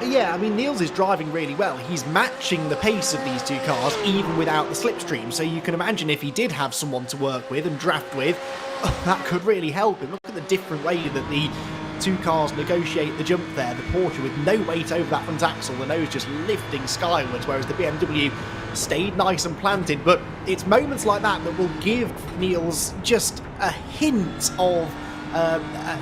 Yeah, I mean, Niels is driving really well. He's matching the pace of these two cars, even without the slipstream. So you can imagine if he did have someone to work with and draft with, that could really help him. Look at the different way that the two cars negotiate the jump there. The Porsche with no weight over that front axle, the nose just lifting skywards, whereas the BMW stayed nice and planted. But it's moments like that that will give Niels just a hint of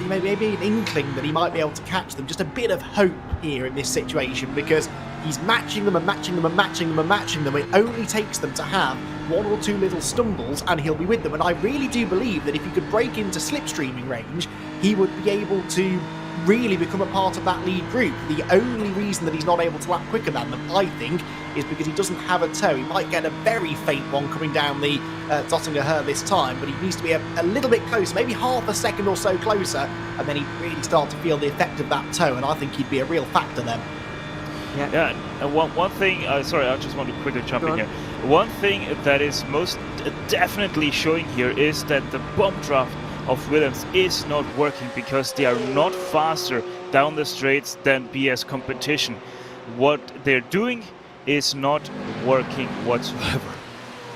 maybe an inkling that he might be able to catch them, just a bit of hope here in this situation, because he's matching them and matching them and matching them and matching them. It only takes them to have one or two little stumbles and he'll be with them. And I really do believe that if he could break into slipstreaming range, he would be able to really become a part of that lead group. The only reason that he's not able to lap quicker than them, I think, is because he doesn't have a toe. He might get a very faint one coming down the Dottinger Her this time, but he needs to be a little bit closer, maybe half a second or so closer, and then he'd really start to feel the effect of that toe, and I think he'd be a real factor then. Yeah, and one thing, sorry, I just want to quickly jump in here. One thing that is most definitely showing here is that the bump draft of Williams is not working, because they are not faster down the straights than BS competition. What they're doing is not working whatsoever.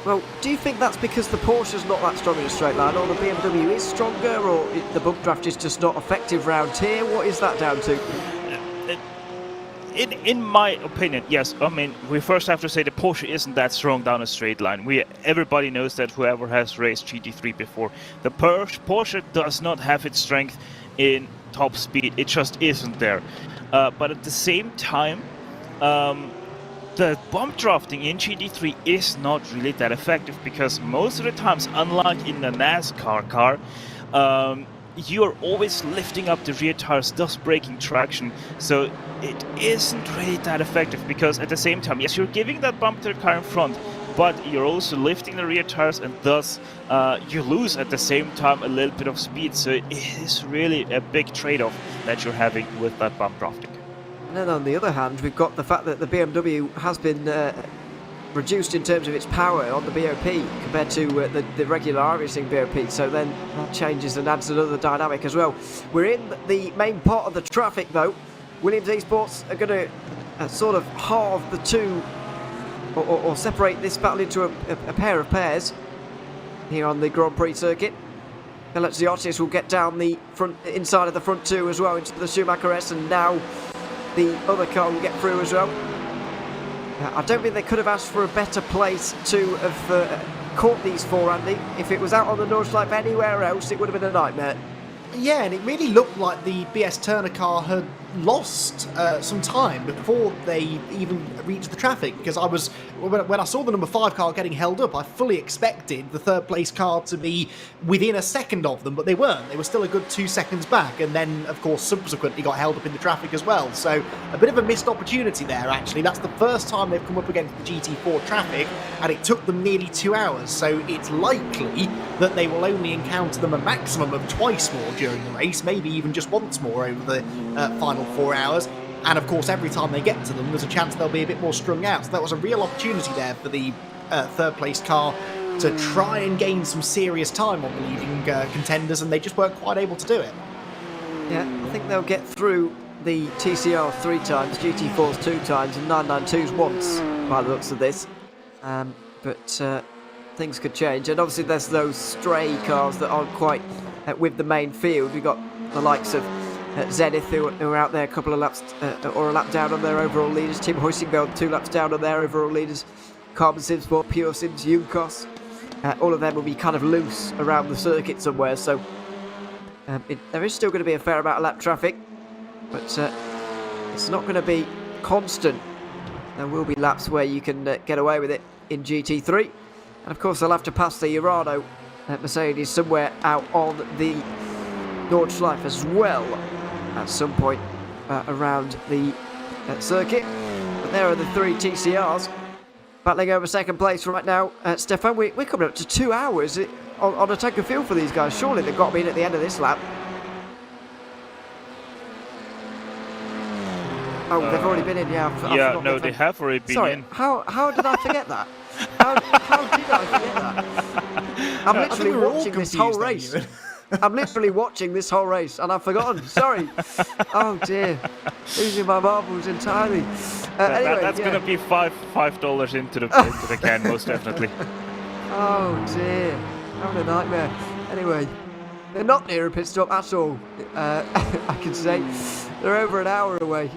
Well, do you think that's because the Porsche's not that strong in a straight line, or the BMW is stronger, or the bump draft is just not effective round here? What is that down to? In my opinion, yes. I mean, we first have to say the Porsche isn't that strong down a straight line. Everybody knows that, whoever has raced GT3 before. The Porsche does not have its strength in top speed. It just isn't there. But at the same time, the bump drafting in GT3 is not really that effective, because most of the times, unlike in the NASCAR car, you're always lifting up the rear tires, thus breaking traction. So it isn't really that effective, because at the same time, yes, you're giving that bump to the car in front, but you're also lifting the rear tires, and thus you lose at the same time a little bit of speed. So it is really a big trade-off that you're having with that bump drafting. And then on the other hand, we've got the fact that the BMW has been reduced in terms of its power on the BOP compared to the regular iRacing BOP, so then that changes and adds another dynamic as well. We're in the main part of the traffic though. Williams Esports are going to sort of halve the two, or separate this battle into a pair of pairs here on the Grand Prix circuit. Galaxiotis will get down the front, inside of the front two as well, into the Schumacher S, and now the other car will get through as well. I don't think they could have asked for a better place to have caught these four, Andy. If it was out on the Nordschleife anywhere else, it would have been a nightmare. Yeah, and it really looked like the BS Turner car had lost some time before they even reached the traffic, because when I saw the number 5 car getting held up, I fully expected the third place car to be within a second of them, but they weren't. They were still a good 2 seconds back, and then of course subsequently got held up in the traffic as well. So a bit of a missed opportunity there, actually. That's the first time they've come up against the GT4 traffic, and it took them nearly 2 hours, so it's likely that they will only encounter them a maximum of twice more during the race, maybe even just once more over the final 4 hours. And of course, every time they get to them, there's a chance they'll be a bit more strung out. So that was a real opportunity there for the third place car to try and gain some serious time on the leading contenders, and they just weren't quite able to do it. Yeah, I think they'll get through the TCR 3 times, GT4s 2 times, and 992s once, by the looks of this. But things could change. And obviously there's those stray cars that aren't quite with the main field. We've got the likes of Zenith, who are out there a couple of laps, or a lap down on their overall leaders. Team Hoisingveld 2 laps down on their overall leaders. Carbon Sims, Pure Sims, Uncos. All of them will be kind of loose around the circuit somewhere, so there is still going to be a fair amount of lap traffic, but it's not going to be constant. There will be laps where you can get away with it in GT3, and of course they'll have to pass the Urano Mercedes somewhere out on the Nordschleife as well at some point around the circuit. But there are the 3 TCRs battling over second place right now. Stefan, we're coming up to 2 hours on a tank of fuel for these guys. Surely they've got to be in at the end of this lap. Oh, they've already been in, yeah. No, they have already been in. How did I forget that? How did I forget that? I'm literally watching this whole race. I'm literally watching this whole race, and I've forgotten. Sorry. Oh dear, losing my marbles entirely. Anyway, that's going to be $5 into the can, most definitely. Oh dear, having a nightmare. Anyway, they're not near a pit stop at all. I can say they're over an hour away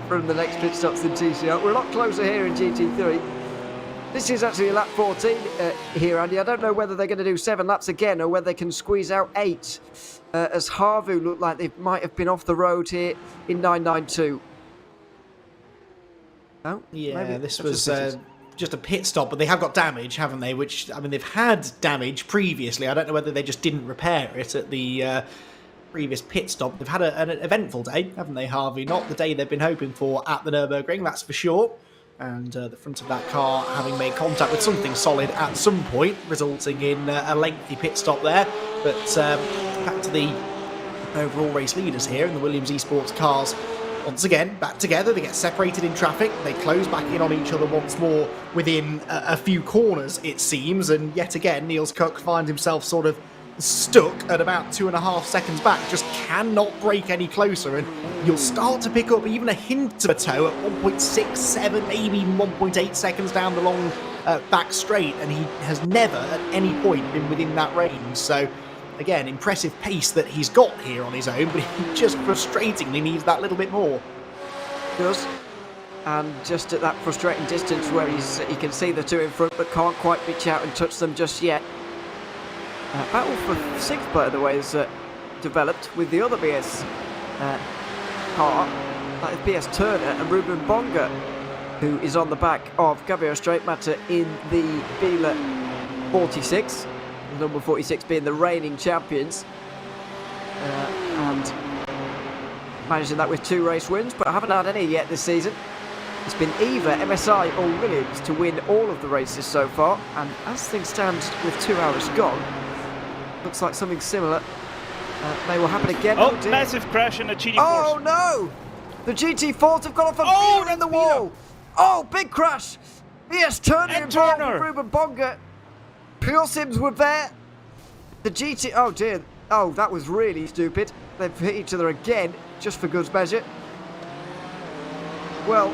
from the next pit stops in TCR. We're a lot closer here in GT3. This is actually lap 14 here, Andy. I don't know whether they're going to do 7 laps again or whether they can squeeze out 8, as Harvu looked like they might have been off the road here in 992. Oh, yeah, maybe this was just a pit stop, but they have got damage, haven't they? Which, I mean, they've had damage previously. I don't know whether they just didn't repair it at the previous pit stop. They've had an eventful day, haven't they, Harvey? Not the day they've been hoping for at the Nürburgring, that's for sure. And the front of that car having made contact with something solid at some point, resulting in a lengthy pit stop there. But back to the overall race leaders here in the Williams Esports cars. Once again, back together, they get separated in traffic, they close back in on each other once more within a few corners, it seems, and yet again, Niels Kuk finds himself sort of stuck at about 2.5 seconds back, just cannot break any closer, and you'll start to pick up even a hint of a toe at 1.67, maybe even 1.8 seconds down the long back straight, and he has never at any point been within that range. So again, impressive pace that he's got here on his own, but he just frustratingly needs that little bit more. Does, and just at that frustrating distance where he can see the 2 in front but can't quite reach out and touch them just yet. Battle for 6th, by the way, is developed with the other BS car, that is BS Turner and Ruben Bonga, who is on the back of Gabriel Streitmatter in the Biela 46, number 46 being the reigning champions, and managing that with 2 race wins, but I haven't had any yet this season. It's been either MSI or Williams to win all of the races so far, and as things stand with 2 hours gone, looks like something similar may will happen again. Oh, massive crash in a GT4. Oh no! The GT4s have gone off a beam in the wall. Oh, big crash! Yes, Turner involved with Ruben Bonga. Pure Sims were there. The GT... Oh dear. Oh, that was really stupid. They've hit each other again, just for good measure. Well,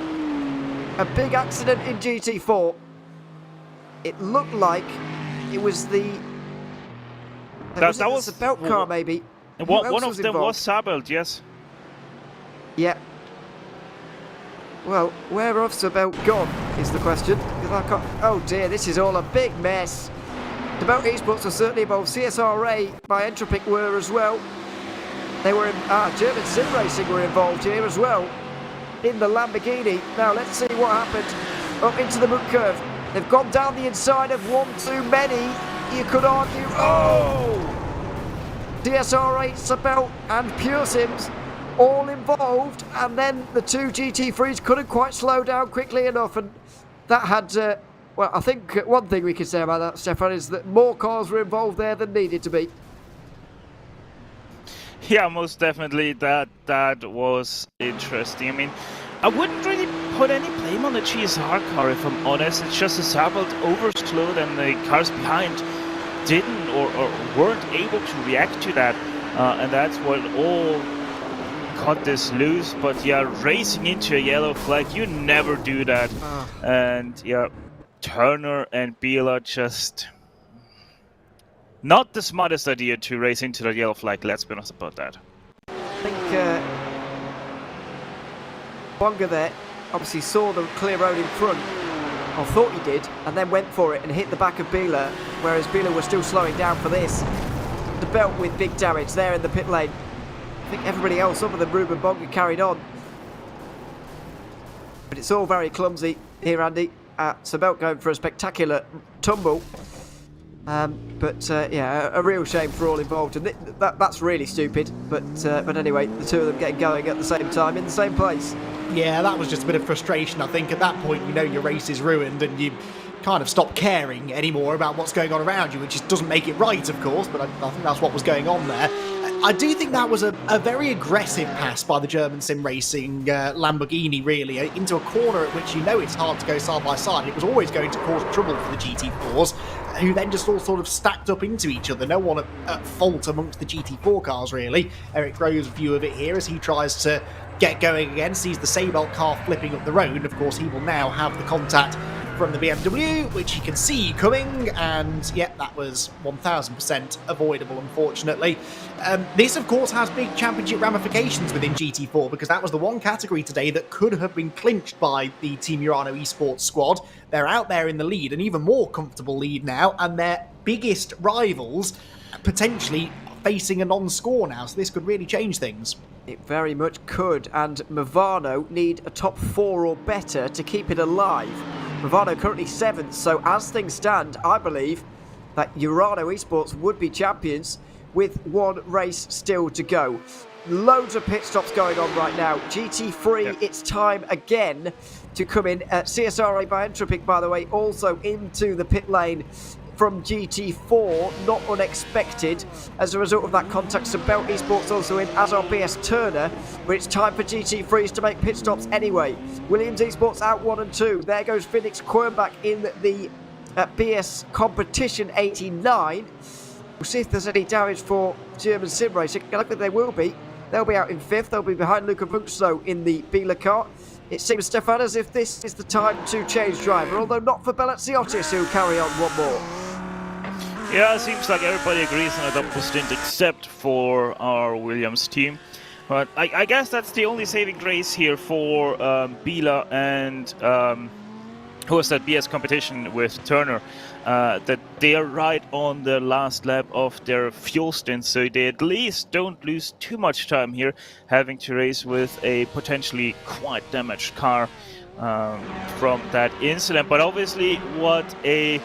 a big accident in GT4. It looked like it was the... That was the belt car, maybe. One of them was fabled, yes. Yeah. Well, where have the belt gone is the question. Oh dear, this is all a big mess. The belt esports are certainly involved. CSRA by Entropic were as well. They were in, German Sim Racing were involved here as well in the Lamborghini. Now let's see what happened up into the book curve. They've gone down the inside of one too many, you could argue. Oh! DSR8, Sabelt and Pure Sims all involved, and then the two GT3s couldn't quite slow down quickly enough, and that had, well, I think one thing we can say about that, Stefan, is that more cars were involved there than needed to be. Yeah, most definitely. That was interesting. I mean, I wouldn't really put any blame on the GSR car, if I'm honest. It's just a Sabelt overslowed and the cars behind didn't or weren't able to react to that. And that's what all cut this loose. But yeah, racing into a yellow flag, you never do that. And yeah, Turner and Biela just... not the smartest idea to race into the yellow flag, let's be honest about that. I think Bonga there obviously saw the clear road in front, or thought he did, and then went for it and hit the back of Biela, whereas Biela was still slowing down for this. The belt with big damage there in the pit lane. I think everybody else other than Ruben Bonga carried on. But it's all very clumsy here, Andy. Sabelt going for a spectacular tumble. Yeah, a real shame for all involved, and that's really stupid. But anyway, the two of them getting going at the same time in the same place. Yeah, that was just a bit of frustration. I think at that point, you know, your race is ruined, and you kind of stop caring anymore about what's going on around you, which just doesn't make it right, of course. But I think that's what was going on there. I do think that was a very aggressive pass by the German Sim Racing Lamborghini, really, into a corner at which you know it's hard to go side by side. It was always going to cause trouble for the GT4s, who then just all sort of stacked up into each other. No one at fault amongst the GT4 cars, really. Eric Grove's view of it here as he tries to get going again, sees the Sabelt car flipping up the road. Of course, he will now have the contact from the BMW, which he can see coming, and yeah, that was 1000% avoidable, unfortunately. This, of course, has big championship ramifications within GT4, because that was the one category today that could have been clinched by the Team Urano Esports squad. They're out there in the lead, an even more comfortable lead now, and their biggest rivals potentially facing a non-score now, so this could really change things. It very much could, and Movano need a top 4 or better to keep it alive. Movano currently 7th, so as things stand, I believe that Urano Esports would be champions with one race still to go. Loads of pit stops going on right now. GT3, yep. It's time again to come in. CSRA by Entropic, by the way, also into the pit lane from GT4, not unexpected as a result of that contact. Sabelt Esports also in, as are BS Turner, but it's time for GT3s to make pit stops anyway. Williams Esports out 1 and 2. There goes Phoenix Quernbach in the BS Competition 89. We'll see if there's any damage for German Sim Racing. I think they will be. They'll be out in 5th. They'll be behind Luca Buxo in the Biela car. It seems, Stefan, as if this is the time to change driver, although not for Bellaziotis, who carry on one more. Yeah, it seems like everybody agrees on a double stint except for our Williams team. But I guess that's the only saving grace here for Biela and who was that BS competition with Turner, that they are right on the last lap of their fuel stint, so they at least don't lose too much time here having to race with a potentially quite damaged car from that incident. But obviously what a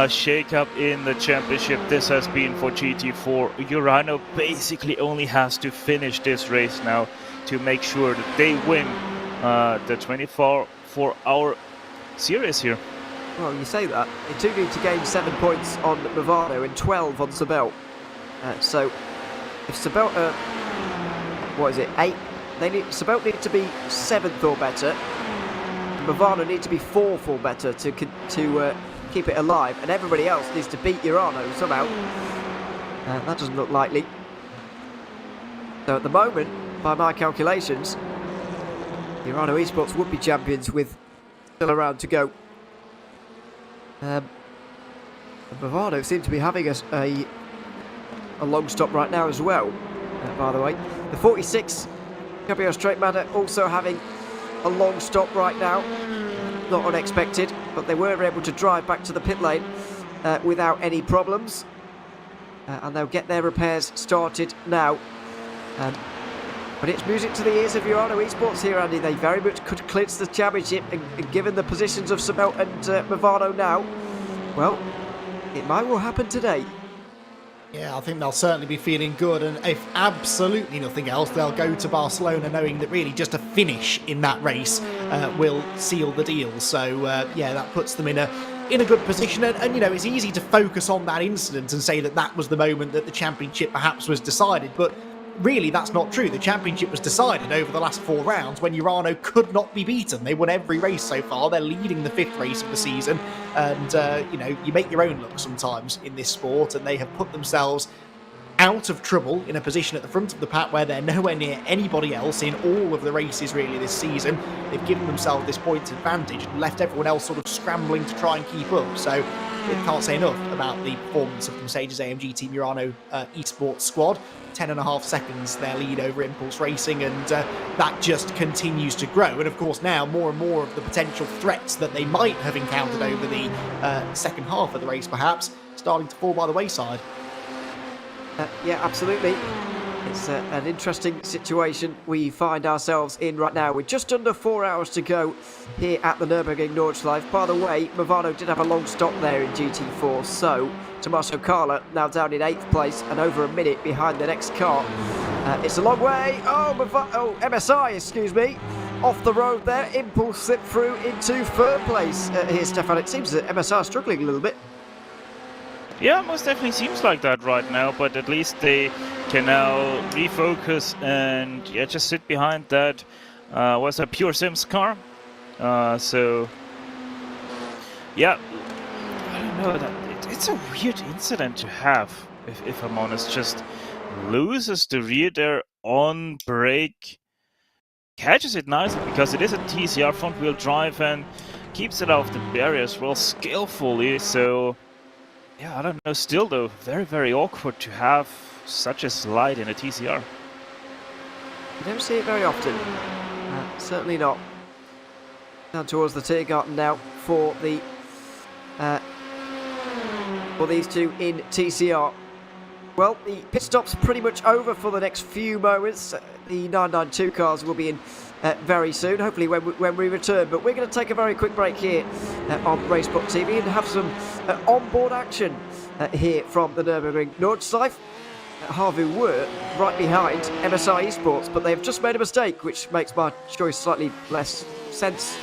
shake-up in the championship this has been for GT4. Urano basically only has to finish this race now to make sure that they win the 24-hour series here. Well, you say that. They do need to gain 7 points on Movano and 12 on Sabelt. So if Sabelt, what is it, 8? Sabelt need to be 7th or better. Movano need to be 4th or better to keep it alive, and everybody else needs to beat Urano somehow. That doesn't look likely. So at the moment, by my calculations, Urano Esports would be champions with still a round to go. Movano seem to be having a long stop right now as well, by the way. The 46 Cabrio Straight Matter also having a long stop right now. Not unexpected, but they were able to drive back to the pit lane without any problems. And they'll get their repairs started now. But it's music to the ears of Urano Esports here, Andy. They very much could clinch the championship, and given the positions of Sabel and Movado now, well, it might well happen today. Yeah, I think they'll certainly be feeling good, and if absolutely nothing else, they'll go to Barcelona knowing that really just a finish in that race will seal the deal. So, yeah, that puts them in a good position, and you know, it's easy to focus on that incident and say that that was the moment that the championship perhaps was decided, but really that's not true. The championship was decided over the last 4 rounds when Urano could not be beaten. They won every race so far. They're leading the 5th race of the season, and you know, you make your own luck sometimes in this sport, and they have put themselves out of trouble in a position at the front of the pack where they're nowhere near anybody else in all of the races really this season. They've given themselves this point advantage and left everyone else sort of scrambling to try and keep up. So it can't say enough about the performance of the Mercedes-AMG Team Urano esports squad. 10.5 seconds their lead over Impulse Racing, and that just continues to grow. And of course now more and more of the potential threats that they might have encountered over the second half of the race perhaps starting to fall by the wayside. Yeah, absolutely. It's an interesting situation we find ourselves in right now. With just under 4 hours to go here at the Nürburgring Nordschleife. By the way, Movado did have a long stop there in GT4, so Tommaso Carla now down in 8th place and over a minute behind the next car. It's a long way. MSI, excuse me. Off the road there. Impulse slipped through into 3rd place here, Stefan. It seems that MSI are struggling a little bit. Yeah, most definitely seems like that right now, but at least they can now refocus and just sit behind that was a Pure Sims car. So yeah, I don't know, it's a weird incident to have, if I'm honest. Just loses the rear there on brake, catches it nicely because it is a TCR front wheel drive and keeps it off the barriers well skillfully. So yeah, I don't know. Still, though, very, very awkward to have such a slide in a TCR. You don't see it very often. Certainly not. Down towards the Tiergarten now for the for these two in TCR. Well, the pit stop's pretty much over for the next few moments. The 992 cars will be in very soon, hopefully when we return. But we're going to take a very quick break here on RaceSpotTV and have some onboard action here from the Nürburgring Nordschleife. Harvu were right behind MSI Esports, but they've just made a mistake, which makes my choice slightly less sense.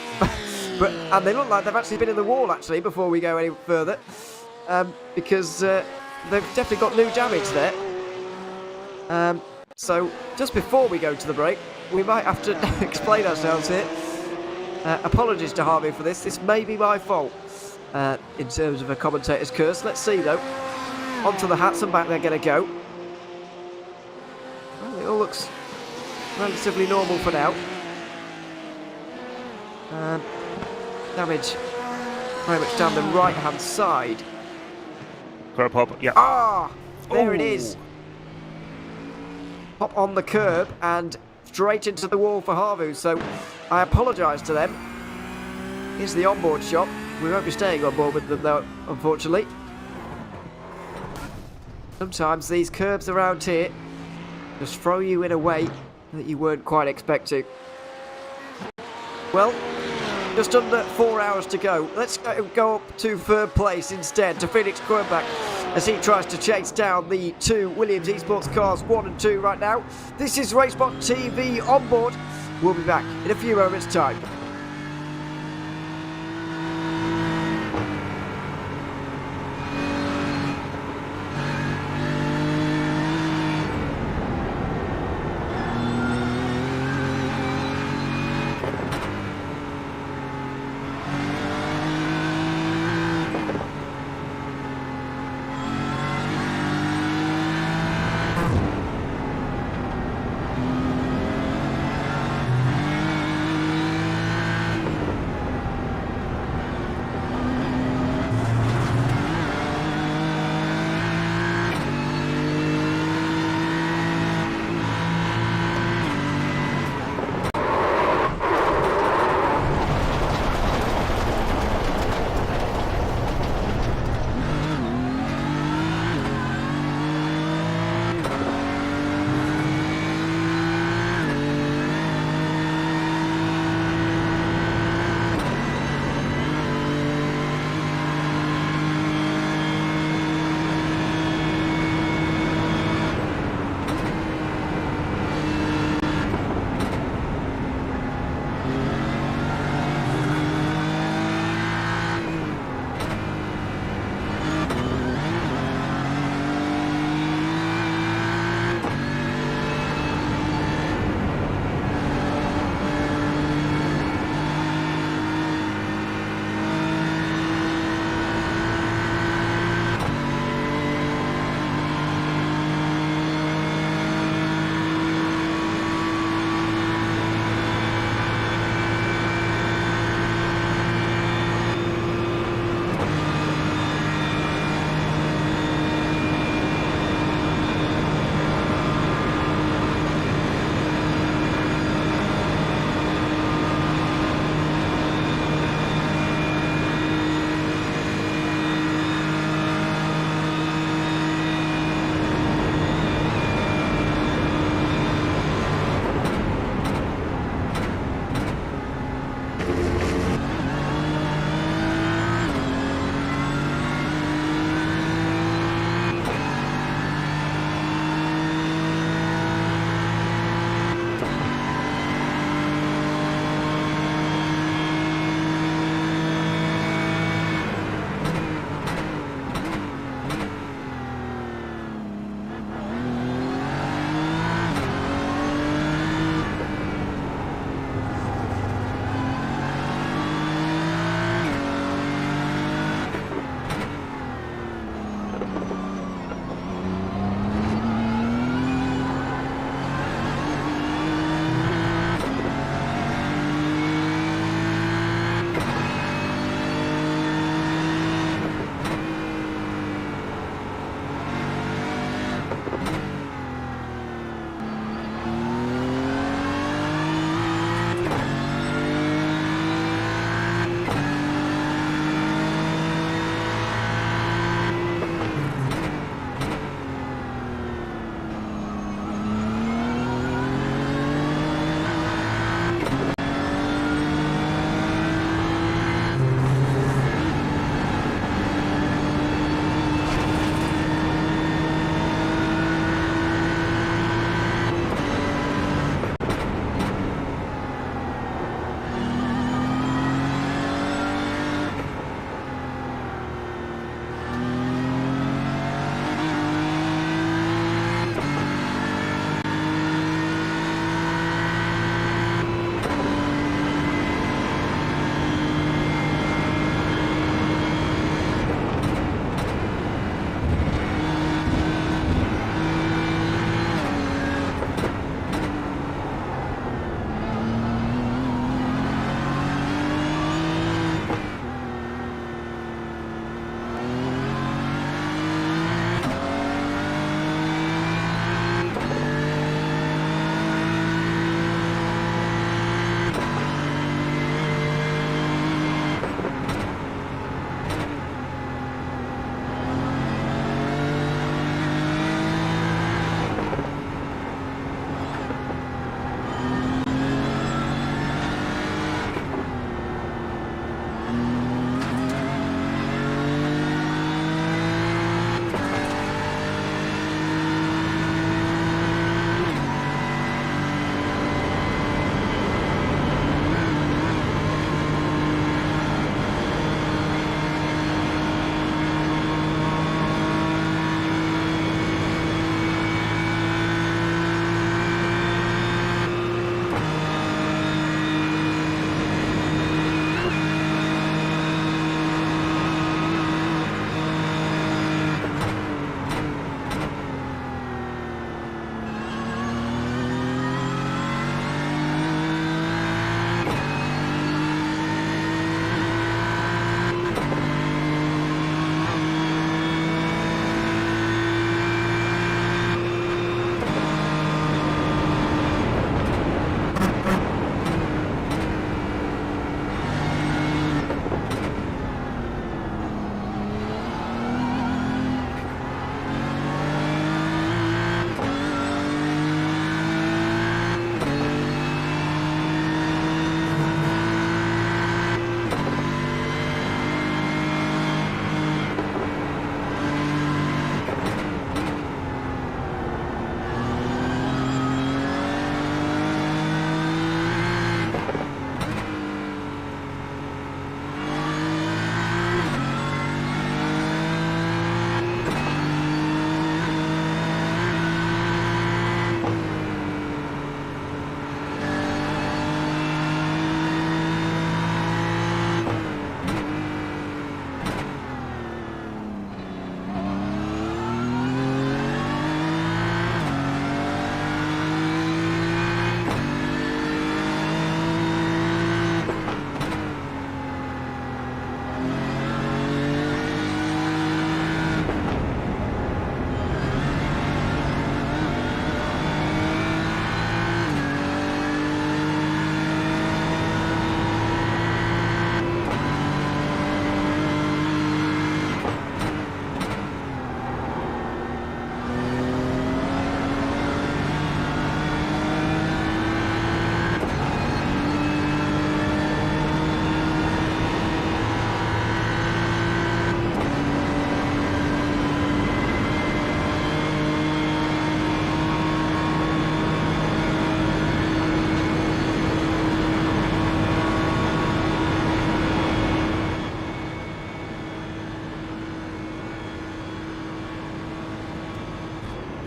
And they look like they've actually been in the wall actually before we go any further, because they've definitely got new damage there. So just before we go to the break, we might have to explain ourselves here. Apologies to Harvey for this. This may be my fault in terms of a commentator's curse. Let's see though. Onto the hats and back they're going to go. Well, it all looks relatively normal for now. Damage very much down the right hand side. Curb hop, yeah. Ah, there it is. Hop on the curb and straight into the wall for Harvu, so I apologise to them. Here's the onboard shot. We won't be staying on board with them though, unfortunately. Sometimes these curbs around here just throw you in a way that you weren't quite expecting. Well, just under 4 hours to go. Let's go up to 3rd place instead, to Felix Kornbach, as he tries to chase down the two Williams Esports cars, 1 and 2 right now. This is RaceSpotTV on board. We'll be back in a few moments' time.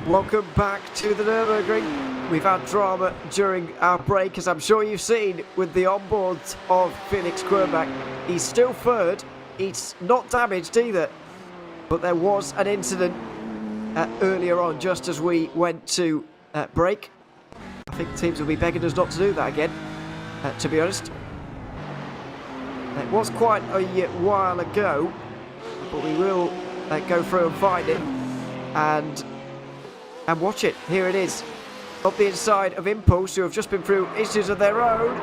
Welcome back to the Nürburgring. We've had drama during our break, as I'm sure you've seen with the onboards of Felix Quirnbach. He's still third. He's not damaged either. But there was an incident earlier on, just as we went to break. I think teams will be begging us not to do that again, to be honest. It was quite a while ago, but we will go through and find it and watch it. Here it is. Up the inside of Impulse, who have just been through issues of their own.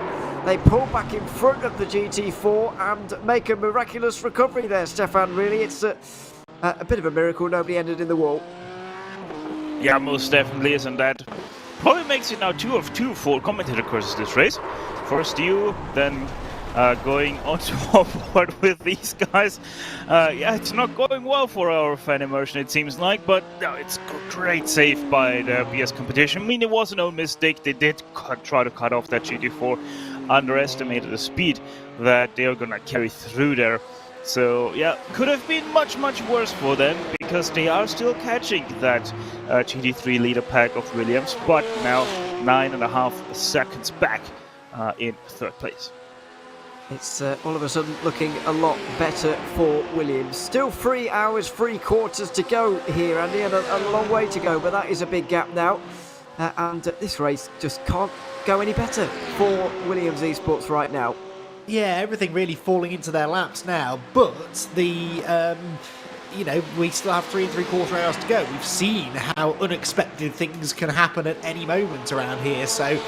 They pull back in front of the GT4 and make a miraculous recovery there, Stefan. Really, it's a bit of a miracle. Nobody ended in the wall. Yeah, most definitely is, and that probably makes it now 2 of 2 for commentator courses this race. First you, then going onto board with these guys. Yeah, it's not going well for our fan immersion, it seems like, but no, it's great save by the BS competition. I mean, it was an own mistake. They did try to cut off that GT4, underestimated the speed that they're gonna carry through there. So yeah, could have been much worse for them, because they are still catching that GT3 leader pack of Williams, but now 9.5 seconds back in third place. It's all of a sudden looking a lot better for Williams. Still 3 hours, 3 quarters to go here, Andy, and a long way to go, but that is a big gap now. And this race just can't go any better for Williams Esports right now. Yeah, everything really falling into their laps now, but the we still have 3 3/4 hours to go. We've seen how unexpected things can happen at any moment around here, so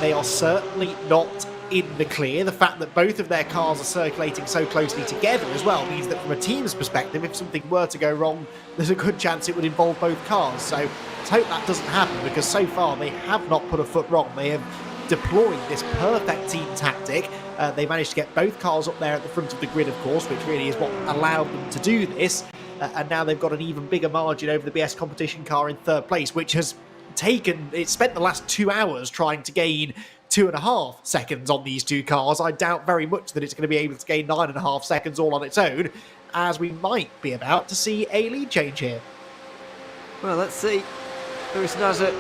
they are certainly not in the clear. The fact that both of their cars are circulating so closely together as well means that from a team's perspective, if something were to go wrong, there's a good chance it would involve both cars. So let's hope that doesn't happen, because so far they have not put a foot wrong. They have deployed this perfect team tactic. They managed to get both cars up there at the front of the grid, of course, which really is what allowed them to do this. And now they've got an even bigger margin over the BS competition car in third place, which has spent the last 2 hours trying to gain 2.5 seconds on these two cars. I doubt very much that it's going to be able to gain 9.5 seconds all on its own, as we might be about to see a lead change here. Well, let's see. Lewis Nazar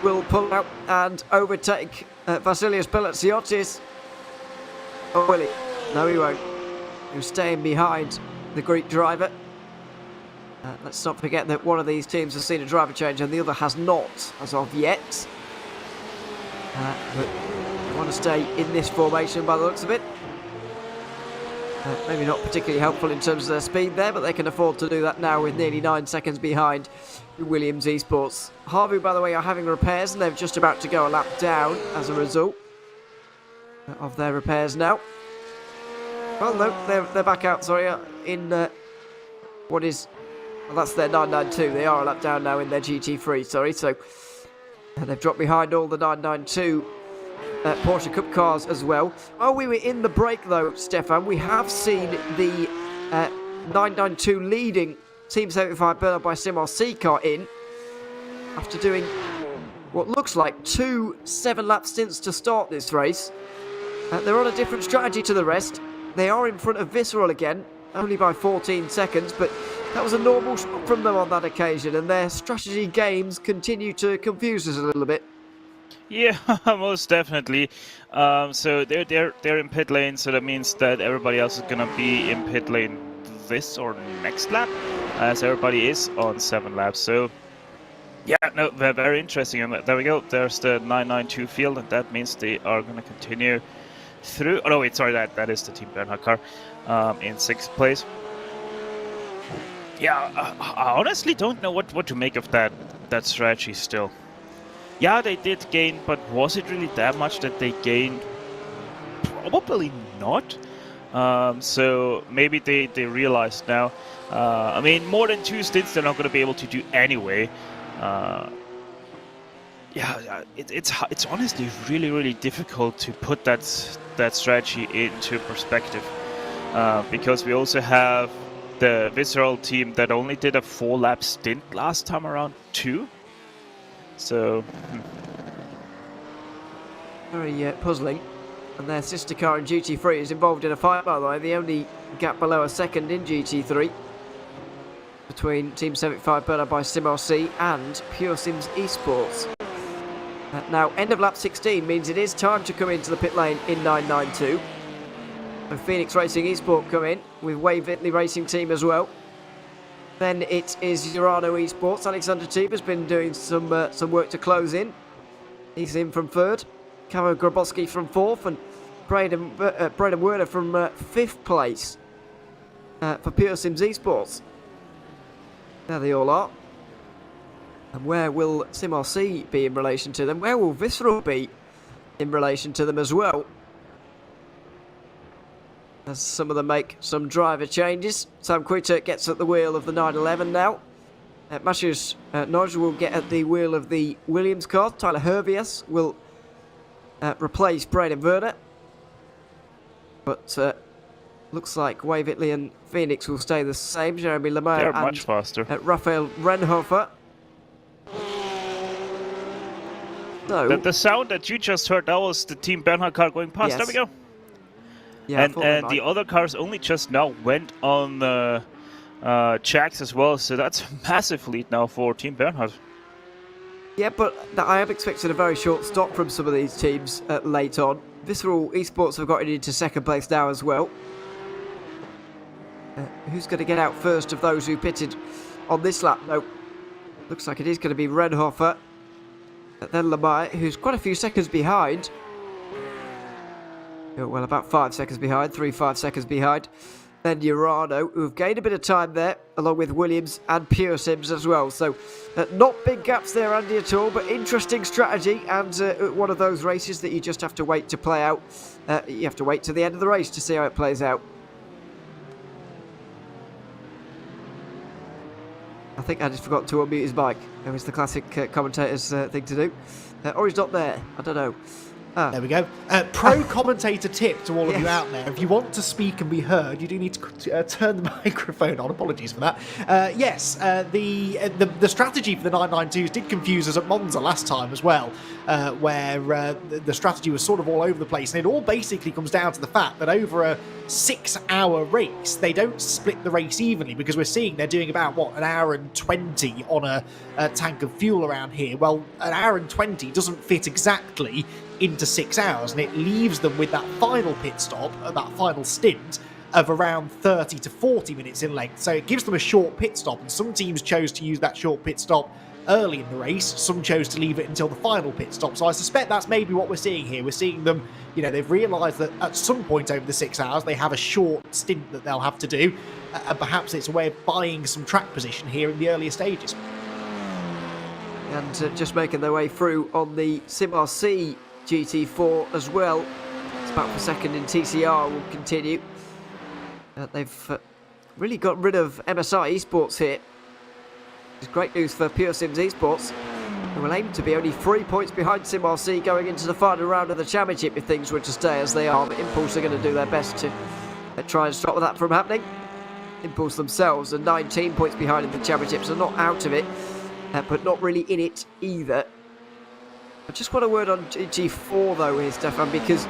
will pull out and overtake Vasilios Pelotsiotis. Oh, will he? No, he won't. He's staying behind the Greek driver. Let's not forget that one of these teams has seen a driver change and the other has not, as of yet. But they want to stay in this formation by the looks of it. Maybe not particularly helpful in terms of their speed there, but they can afford to do that now with nearly 9 seconds behind Williams Esports. Harvey, by the way, are having repairs, and they're just about to go a lap down as a result of their repairs now. Well, no, they're back out, sorry, in what is... Well, that's their 992. They are a lap down now in their GT3, sorry. So they've dropped behind all the 992 Porsche Cup cars as well. While we were in the break, though, Stefan, we have seen the 992 leading Team 75 Bernard by Sim RC car in, after doing what looks like 2 7-lap stints to start this race. They're on a different strategy to the rest. They are in front of Visceral again, only by 14 seconds, but that was a normal shot from them on that occasion, and their strategy games continue to confuse us a little bit. Yeah, most definitely. So they're in pit lane, so that means that everybody else is gonna be in pit lane this or next lap, as everybody is on 7 laps. So yeah, no, very interesting. And there we go. There's the 992 field, and that means they are gonna continue through. Oh no, wait, sorry, that is the Team Bernhard car in 6th place. Yeah, I honestly don't know what to make of that strategy still. Yeah, they did gain, but was it really that much that they gained? Probably not. So maybe they realized now. I mean, more than 2 stints they're not going to be able to do anyway. Yeah, it's honestly really difficult to put that strategy into perspective, because we also have the Visceral team that only did a 4-lap stint last time around too. So very puzzling. And their sister car in GT3 is involved in a fight, by the way. The only gap below a second in GT3. between Team 75 Bernard by SimRC and Pure Sims Esports. Now, end of lap 16 means it is time to come into the pit lane in 992. So Phoenix Racing Esport come in with Wave Italy Racing Team as well. Then it is Urano Esports. Alexander Teeb has been doing some work to close in. He's in from third. Camo Grabowski from fourth, and Braden Werner from fifth place for Pure Sims Esports. There they all are. And where will SimRC be in relation to them? Where will Visceral be in relation to them as well? As some of them make some driver changes. Sam Quitter gets at the wheel of the 911 now. Matthews Nodge will get at the wheel of the Williams car. Tyler Hervias will replace Braden Werner. But looks like Wave Italy and Phoenix will stay the same. Jeremy Lemaire They're and much faster. Raphael Renhofer. So, The sound that you just heard, that was the Team Bernhard car going past. Yes. There we go. yeah, And the other cars only just now went on the checks as well, so that's a massive lead now for Team Bernhard. Yeah, but I am expecting a very short stop from some of these teams late on. Visceral Esports have gotten into second place now as well. Who's going to get out first of those who pitted on this lap? No, looks like it is going to be Renhofer. Then Lamar, who's quite a few seconds behind. Well, about 5 seconds behind, 5 seconds behind. Then Urano, who've gained a bit of time there, along with Williams and Pure Sims as well. So, not big gaps there, Andy, at all, but interesting strategy, and one of those races that you just have to wait to play out. You have to wait to the end of the race to see how it plays out. I think I just forgot to unmute his mic. It was the classic commentator's thing to do. Or he's not there. I don't know. There we go. Pro commentator tip to all of you out there. If you want to speak and be heard, you do need to turn the microphone on. Apologies for that. Yes, the strategy for the 992s did confuse us at Monza last time as well, where the strategy was sort of all over the place. And it all basically comes down to the fact that over a 6-hour race, they don't split the race evenly, because we're seeing they're doing about, what, an hour and 20 on a tank of fuel around here. Well, an hour and 20 doesn't fit exactly into 6 hours, and it leaves them with that final pit stop, that final stint of around 30 to 40 minutes in length. So it gives them a short pit stop, and some teams chose to use that short pit stop early in the race, some chose to leave it until the final pit stop. So I suspect that's maybe what we're seeing here. We're seeing them, they've realised that at some point over the 6 hours they have a short stint that they'll have to do, and perhaps it's a way of buying some track position here in the earlier stages. And just making their way through on the SimRC GT4 as well. It's back for second in TCR will continue. They've really got rid of MSI Esports here. It's great news for Pure Sims Esports, who will aim to be only 3 points behind SimRC going into the final round of the championship if things were to stay as they are. But Impulse are going to do their best to try and stop that from happening. Impulse themselves are 19 points behind in the championship, so not out of it, but not really in it either. I just want a word on GT4 though here, Stefan, because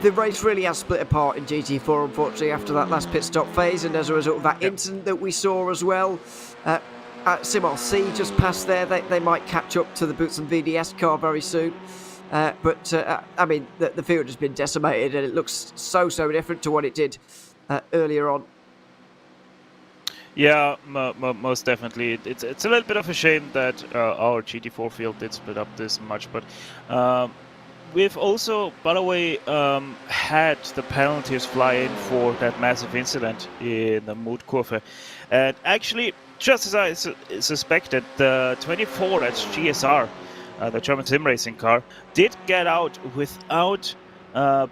the race really has split apart in GT4, unfortunately, after that last pit stop phase, and as a result of that incident that we saw as well. SimRC just past there, they might catch up to the Boots and VDS car very soon. But I mean, the field has been decimated, and it looks so different to what it did earlier on. Yeah, most definitely. It's a little bit of a shame that our GT4 field did split up this much, but we've also, by the way, had the penalties fly in for that massive incident in the Mood Kurve. And actually, just as I suspected, the 24, that's GSR, the German sim racing car, did get out without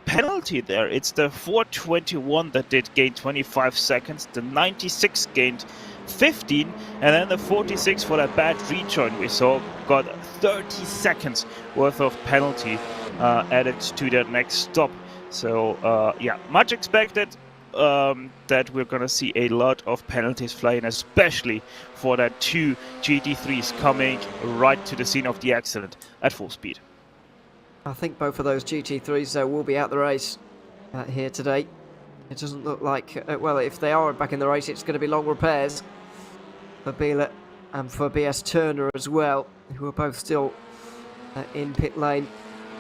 penalty there. It's the 421 that did gain 25 seconds, the 96 gained 15, and then the 46 for that bad rejoin we saw got 30 seconds worth of penalty added to their next stop. So yeah, much expected that we're gonna see a lot of penalties flying, especially for that 2 GT3s coming right to the scene of the accident at full speed. I think both of those GT3s will be out the race here today. It doesn't look like, well, if they are back in the race, it's going to be long repairs. for Biela and for BS Turner as well, who are both still in pit lane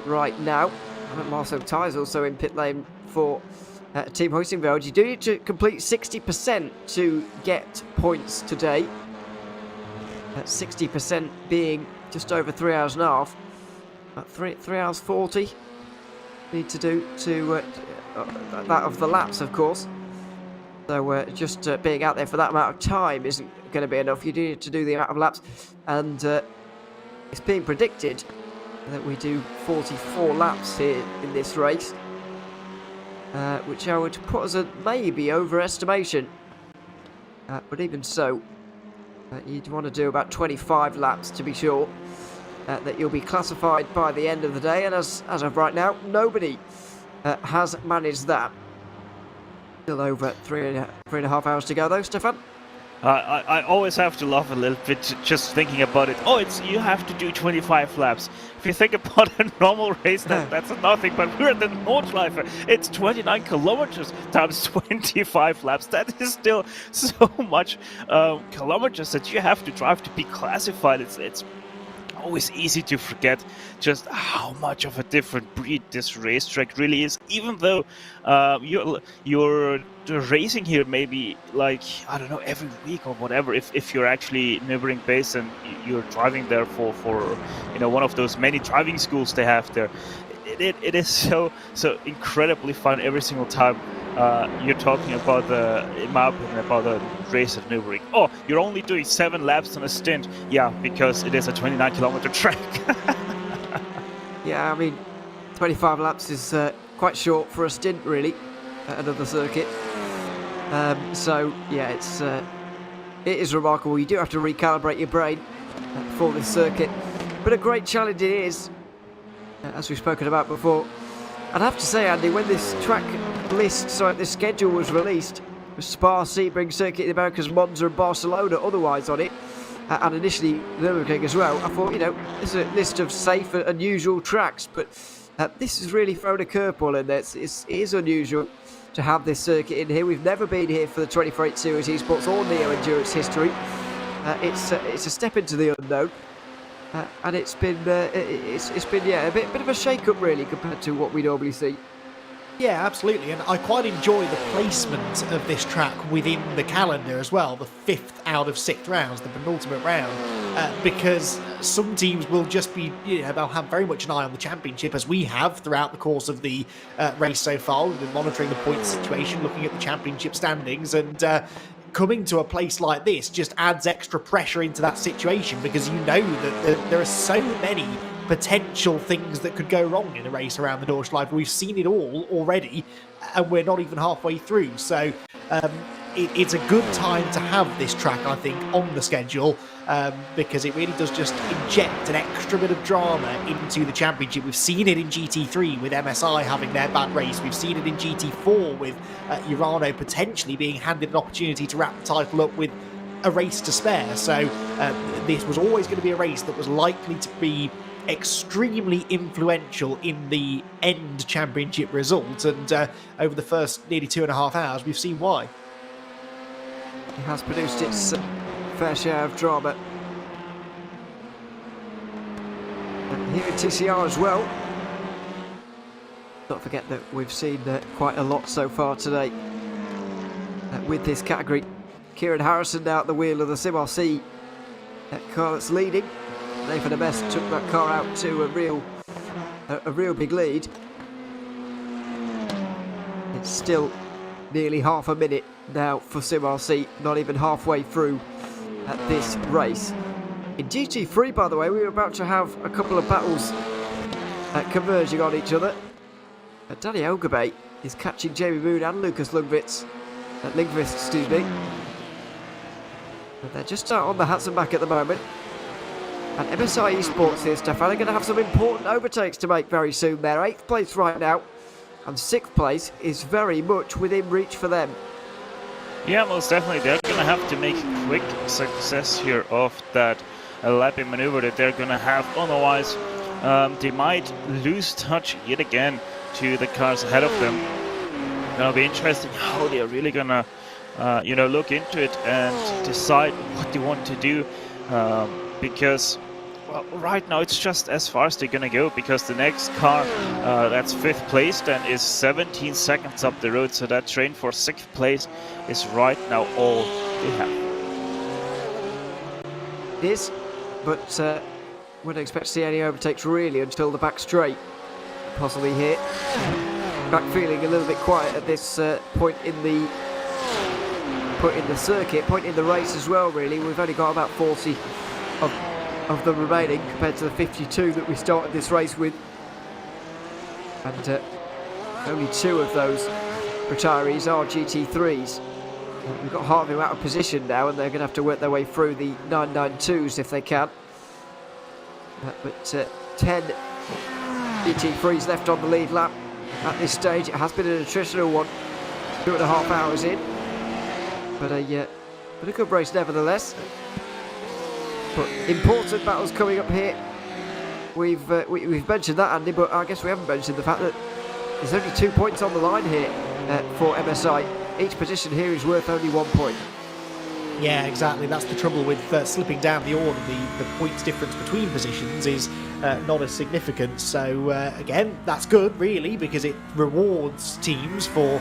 right now. And Marcel Ty is also in pit lane for Team Hoisingveld. You do need to complete 60% to get points today. 60% being just over 3 hours and a half. 3 hours 40 need to do to that of the laps, of course. So just being out there for that amount of time isn't going to be enough. You do need to do the amount of laps, and it's being predicted that we do 44 laps here in this race, which I would put as a maybe overestimation. But even so, you'd want to do about 25 laps to be sure that you'll be classified by the end of the day. And as of right now, nobody has managed that. Still over 3.5 hours to go though, Stefan. I always have to laugh a little bit just thinking about it. Oh, you have to do 25 laps. If you think about a normal race, that's nothing. But we're at the Nordschleife. It's 29 kilometers times 25 laps. That is still so much kilometers that you have to drive to be classified. It's always easy to forget just how much of a different breed this racetrack really is, even though you're racing here maybe like, I don't know, every week or whatever, if you're actually Nürburgring based and you're driving there for one of those many driving schools they have there. It is so incredibly fun every single time you're talking about in my opinion, about the race at Nürburgring. Oh, you're only doing 7 laps on a stint. Yeah, because it is a 29-kilometer track. Yeah, I mean, 25 laps is quite short for a stint, really, at another circuit. So, yeah, it is remarkable. You do have to recalibrate your brain for this circuit. But a great challenge it is, as we've spoken about before. I'd have to say, Andy, when this this schedule was released, with Spa, Sebring, Circuit of the Americas, Monza and Barcelona otherwise on it, and initially Nürburgring as well, I thought, there's a list of safe and unusual tracks, but this has really thrown a curveball in there. It is unusual to have this circuit in here. We've never been here for the 24/8 Series Esports or Neo Endurance history. It's a step into the unknown. And it's been a bit of a shake-up really compared to what we normally see. Yeah, absolutely, and I quite enjoy the placement of this track within the calendar as well, the 5th out of 6 rounds, the penultimate round, because some teams will just be, they'll have very much an eye on the championship, as we have throughout the course of the race so far. We've been monitoring the points situation, looking at the championship standings, and coming to a place like this just adds extra pressure into that situation, because you know that there are so many potential things that could go wrong in a race around the Nordschleife. We've seen it all already, and we're not even halfway through. So it's a good time to have this track, I think, on the schedule, because it really does just inject an extra bit of drama into the championship. We've seen it in GT3 with MSI having their bad race. We've seen it in GT4 with Urano potentially being handed an opportunity to wrap the title up with a race to spare. So this was always going to be a race that was likely to be extremely influential in the end championship result, and over the first nearly 2.5 hours we've seen why. It has produced its fair share of drama. And here in TCR as well. Don't forget that we've seen quite a lot so far today with this category. Kieran Harrison now at the wheel of the Sim RC car that's leading. Nathan Abest took that car out to a real big lead. It's still nearly half a minute now for Sim RC, not even halfway through this race. In GT3, by the way, we were about to have a couple of battles converging on each other. Danny Elgabe is catching Jamie Moon and Lucas Lundqvist, excuse me. But they're just out on the Hatzenbach at the moment. And MSI ESPORTS here, Stefan, are going to have some important overtakes to make very soon. They're 8th place right now, and 6th place is very much within reach for them. Yeah, most definitely. They're going to have to make quick success here of that lapping maneuver that they're going to have. Otherwise, they might lose touch yet again to the cars ahead of them. It's going to be interesting how they're really going to look into it and decide what they want to do, because well, right now it's just as far as they're gonna go, because the next car that's 5th place then is 17 seconds up the road, so that train for 6th place is right now all they have. It is, but wouldn't expect to see any overtakes really until the back straight, possibly here. Back feeling a little bit quiet at this point in the circuit, point in the race as well. Really, we've only got about 40 of them remaining compared to the 52 that we started this race with, and only 2 of those retirees are GT3s. We've got Harvey out of position now, and they're going to have to work their way through the 992s if they can. But 10 GT3s left on the lead lap at this stage. It has been an attritional one, 2.5 hours in, but a good race nevertheless. But important battles coming up here. We've mentioned that, Andy, but I guess we haven't mentioned the fact that there's only 2 points on the line here for MSI. Each position here is worth only 1 point. Yeah, exactly. That's the trouble with slipping down the order. The points difference between positions is not as significant. So again, that's good really, because it rewards teams for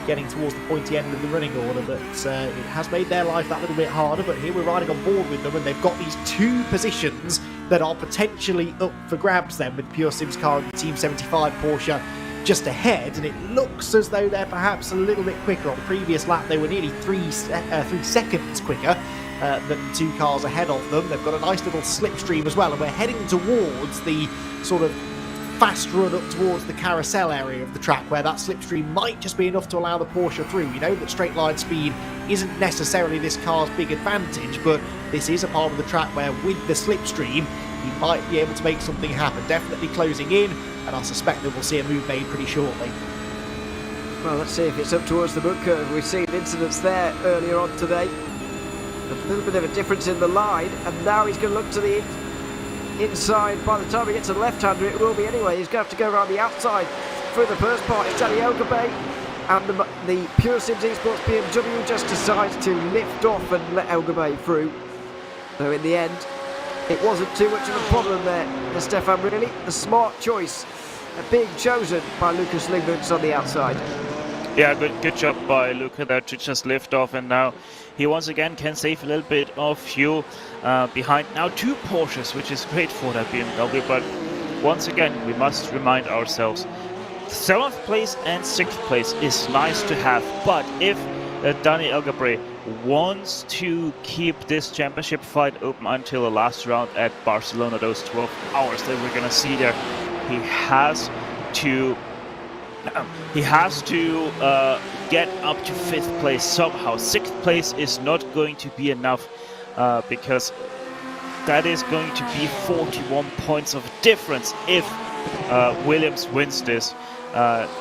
getting towards the pointy end of the running order. But it has made their life that little bit harder. But here we're riding on board with them, and they've got these 2 positions that are potentially up for grabs then, with Pure Sim's car and the Team 75 Porsche just ahead, and it looks as though they're perhaps a little bit quicker. On the previous lap they were nearly 3 seconds quicker than the 2 cars ahead of them. They've got a nice little slipstream as well, and we're heading towards the sort of fast run up towards the carousel area of the track, where that slipstream might just be enough to allow the Porsche through. We know that straight line speed isn't necessarily this car's big advantage, but this is a part of the track where with the slipstream you might be able to make something happen. Definitely closing in, and I suspect that we'll see a move made pretty shortly. Well, let's see if it's up towards the book curve. We've seen incidents there earlier on today. A little bit of a difference in the line, and now he's going to look to the inside. By the time he gets to the left-hander, it will be anyway. He's going to have to go around the outside for the first part. It's Danny Elgabay, and the Pure Sims Esports BMW just decides to lift off and let Elgabay through. So in the end, it wasn't too much of a problem there, Stefan, really. The smart choice being chosen by Lucas Lingmans on the outside. Yeah, good job by Luca there to just lift off, and now he once again can save a little bit of fuel behind now 2 Porsches, which is great for that BMW. But once again, we must remind ourselves, 7th place and 6th place is nice to have, but if Danny Elgabay wants to keep this championship fight open until the last round at Barcelona, those 12 hours that we're gonna see there, he has to get up to 5th place somehow. 6th place is not going to be enough, because that is going to be 41 points of difference if Williams wins this.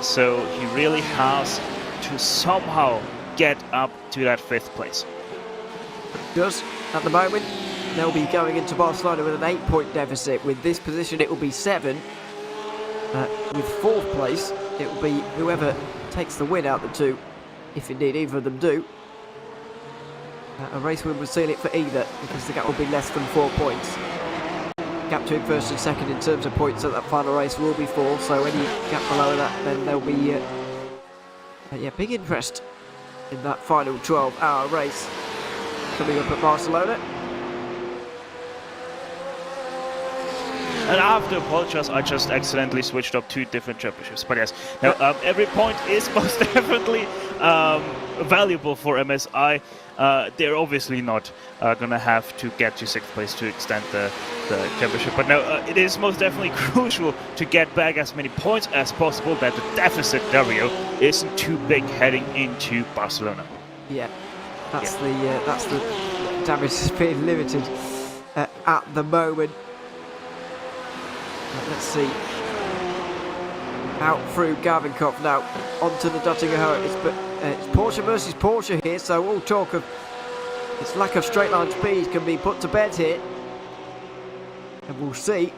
So he really has to somehow get up to that 5th place. Does at the moment they'll be going into Barcelona with an 8-point deficit. With this position, it will be 7. With 4th place, it will be whoever takes the win out of the 2, if indeed either of them do. A race win would seal it for either, because the gap will be less than 4 points. Gap between 1st and 2nd in terms of points at that final race will be 4. So any gap below that, then there'll be big interest in that final 12-hour race coming up at Barcelona. And I have to apologize, I just accidentally switched up 2 different championships. But yes, now every point is most definitely valuable for MSI. They're obviously not going to have to get to 6th place to extend the championship. But no, it is most definitely crucial to get back as many points as possible, that the deficit, Dario, isn't too big heading into Barcelona. Yeah, that's the damage is being limited at the moment. Let's see. Out through Gavinkov now, onto the Duttinger. It's Porsche versus Porsche here, so all talk of its lack of straight line speed can be put to bed here. And we'll see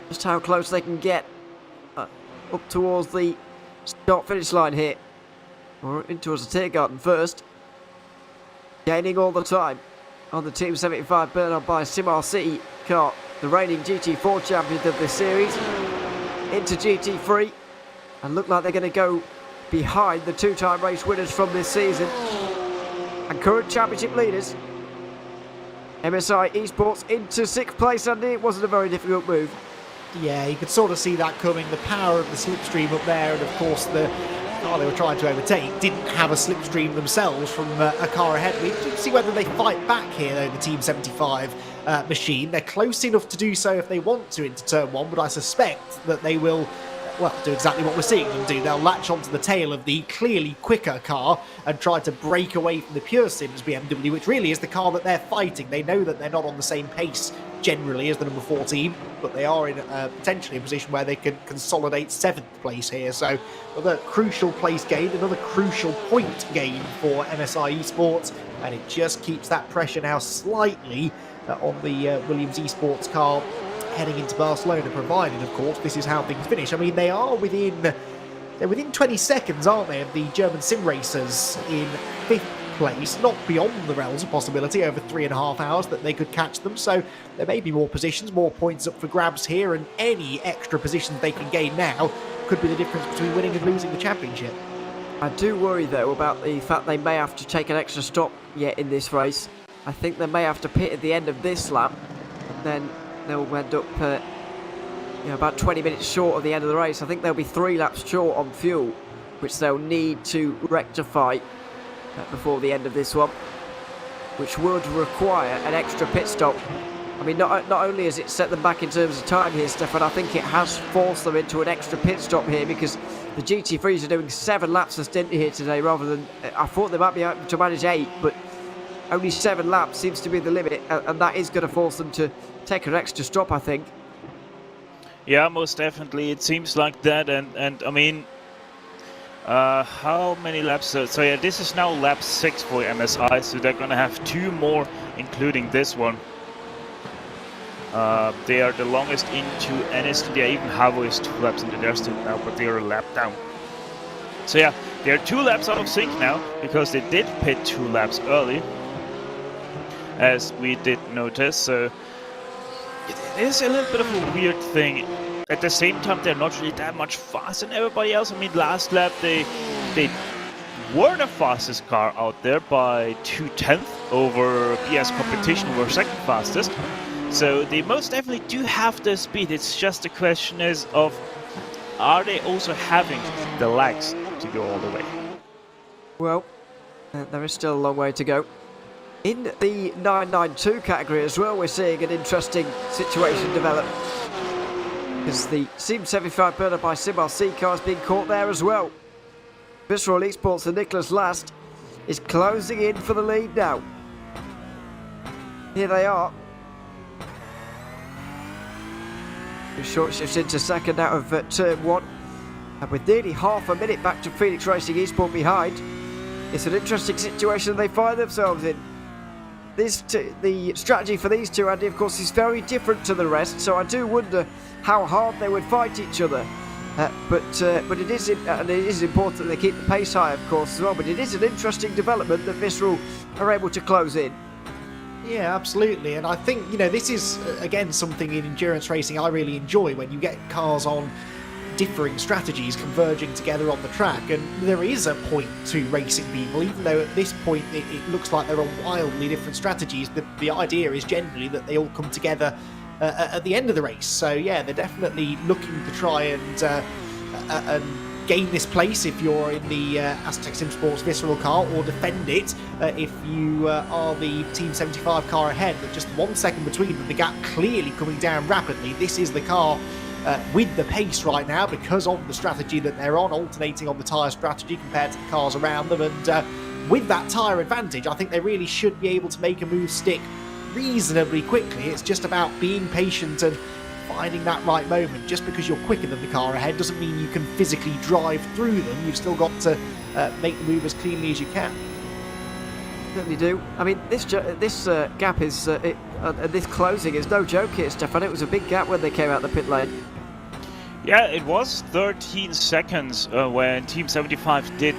just how close they can get up towards the start-finish line here. or in towards the Tiergarten first. Gaining all the time on the Team 75 burn-on by SimRC car, the reigning GT4 champion of this series, into GT3, and look like they're going to go behind the two-time race winners from this season and current championship leaders. MSI Esports into 6th place, and it wasn't a very difficult move. Yeah, you could sort of see that coming. The power of the slipstream up there, and of course the car they were trying to overtake didn't have a slipstream themselves from a car ahead. We can see whether they fight back here, though, the Team 75 machine. They're close enough to do so if they want to into Turn 1, but I suspect that they will, well, do exactly what we're seeing them do. They'll latch onto the tail of the clearly quicker car and try to break away from the pure Sims BMW, which really is the car that they're fighting. They know that they're not on the same pace generally as the number 14, but they are in potentially a position where they can consolidate 7th place here. So another crucial place gain, another crucial point gain for MSI Esports, and it just keeps that pressure now slightly on the Williams Esports car heading into Barcelona, provided, of course, this is how things finish. I mean, they're within 20 seconds, aren't they, of the German sim racers in 5th place, not beyond the realms of possibility over 3.5 hours that they could catch them. So there may be more positions, more points up for grabs here, and any extra positions they can gain now could be the difference between winning and losing the championship. I do worry, though, about the fact they may have to take an extra stop yet in this race. I think they may have to pit at the end of this lap, and then they'll end up about 20 minutes short of the end of the race. I think they'll be 3 laps short on fuel, which they'll need to rectify before the end of this one, which would require an extra pit stop. I mean, not only has it set them back in terms of time here, Stefan, I think it has forced them into an extra pit stop here, because the GT3s are doing 7 laps a stint here today rather than, I thought they might be able to manage 8, but only 7 laps seems to be the limit, and that is going to force them to take an extra stop, I think. Yeah, most definitely. It seems like that, and I mean, how many laps? So yeah, this is now lap 6 for MSI, so they're gonna have 2 more, including this one. They are the longest into NS. They even have always 2 laps into their stint now, but they are a lap down. So yeah, they're 2 laps out of sync now, because they did pit 2 laps early, as we did notice. So it is a little bit of a weird thing. At the same time, they're not really that much faster than everybody else. I mean, last lap they were the fastest car out there by 2/10 over BS competition, who were 2nd fastest. So they most definitely do have the speed. It's just the question is of, are they also having the legs to go all the way? Well, there is still a long way to go. In the 992 category as well, we're seeing an interesting situation develop, because the Team 75 burner by SimRC car is being caught there as well. Visceral Esports and Nicholas Last is closing in for the lead now. Here they are. Short shifts into 2nd out of Turn 1, and with nearly half a minute back to Phoenix Racing Esports behind, it's an interesting situation they find themselves in. The strategy for these two, Andy, of course, is very different to the rest, so I do wonder how hard they would fight each other. But it is important they keep the pace high, of course, as well. But it is an interesting development that Visceral are able to close in. Yeah, absolutely. And I think, this is, again, something in endurance racing I really enjoy, when you get cars on differing strategies converging together on the track, and there is a point to racing people, even though at this point it looks like there are wildly different strategies. The idea is generally that they all come together at the end of the race. So yeah, they're definitely looking to try and gain this place if you're in the Aztec Sim Sports Visceral car, or defend it if you are the Team 75 car ahead. But just 1 second between them, the gap clearly coming down rapidly. This is the car with the pace right now, because of the strategy that they're on, alternating on the tyre strategy compared to the cars around them. And with that tyre advantage, I think they really should be able to make a move stick reasonably quickly. It's just about being patient and finding that right moment. Just because you're quicker than the car ahead doesn't mean you can physically drive through them. You've still got to make the move as cleanly as you can. Certainly do. I mean, this gap is this closing is no joke here, Stefan. It was a big gap when they came out the pit lane. Yeah, it was 13 seconds when Team 75 did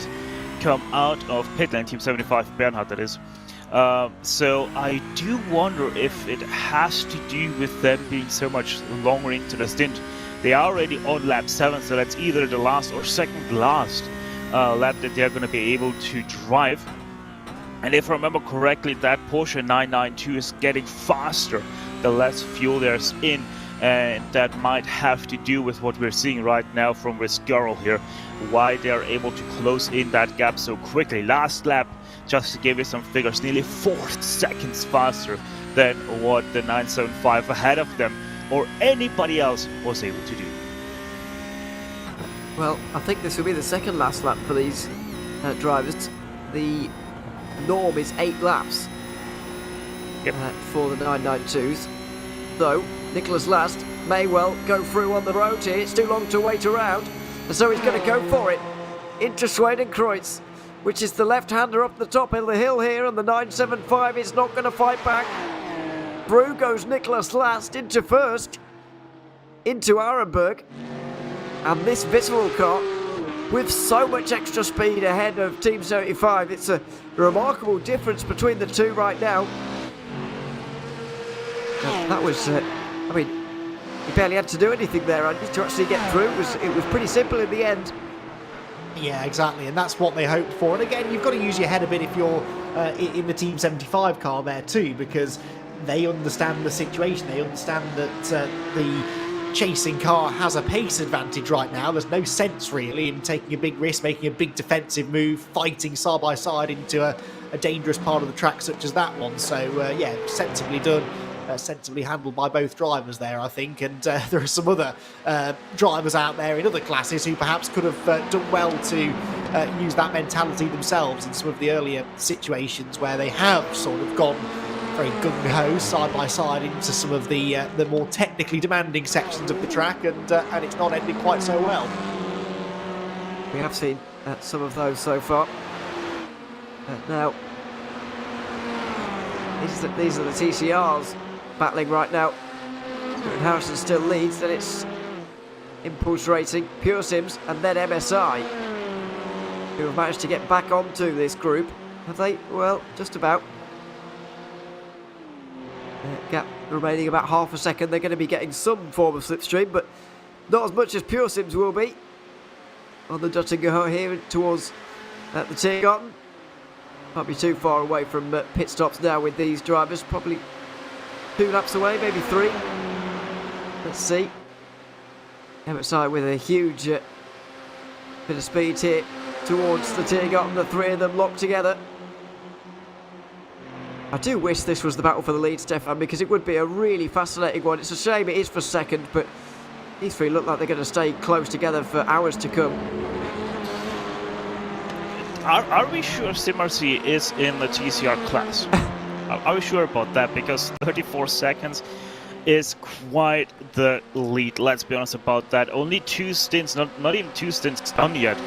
come out of pit lane, Team 75, Bernhard that is. So I do wonder if it has to do with them being so much longer into the stint. They are already on lap 7, so that's either the last or second last lap that they're going to be able to drive. And if I remember correctly, that Porsche 992 is getting faster the less fuel there's in. And that might have to do with what we're seeing right now from Riscarol here, why they're able to close in that gap so quickly. Last lap, just to give you some figures, nearly 4 seconds faster than what the 975 ahead of them or anybody else was able to do. Well, I think this will be the second last lap for these drivers. The norm is 8 laps for the 992s. Though, Nicholas Last may well go through on the road here. It's too long to wait around. And so he's going to go for it into Schwedenkreuz, which is the left-hander up the top of the hill here. And the 975 is not going to fight back. Through goes Nicholas Last into first, into Arenberg. And this Visceral car, with so much extra speed ahead of Team 75, it's a remarkable difference between the two right now. That was, I mean, he barely had to do anything there, Andy, to actually get through. It was pretty simple in the end. Yeah, exactly, and that's what they hoped for. And again, you've got to use your head a bit if you're in the Team 75 car there too, because they understand the situation. They understand that the chasing car has a pace advantage right now. There's no sense really in taking a big risk, making a big defensive move, fighting side by side into a dangerous part of the track such as that one. So yeah, sensibly done. Sensibly handled by both drivers there, I think, and there are some other drivers out there in other classes who perhaps could have done well to use that mentality themselves in some of the earlier situations where they have sort of gone very gung-ho side by side into some of the more technically demanding sections of the track, and it's not ending quite so well. We have seen some of those so far. Now, these are the TCRs battling right now. And Harrison still leads, then it's Impulse Racing, Pure Sims, and then MSI, who have managed to get back onto this group. Have they? Well, just about. Gap remaining about half a second. They're going to be getting some form of slipstream, but not as much as Pure Sims will be on the Duttinger here towards the Tiergarten. Might be too far away from pit stops now with these drivers. Probably 2 laps away, maybe 3. Let's see. MSI with a huge bit of speed here towards the Tiergarten. The 3 of them locked together. I do wish this was the battle for the lead, Stefan, because it would be a really fascinating one. It's a shame it is for second, but these 3 look like they're going to stay close together for hours to come. Are we sure SimRC is in the TCR class? Are we sure about that? Because 34 seconds is quite the lead, let's be honest about that. Only 2 stints, not even 2 stints done yet.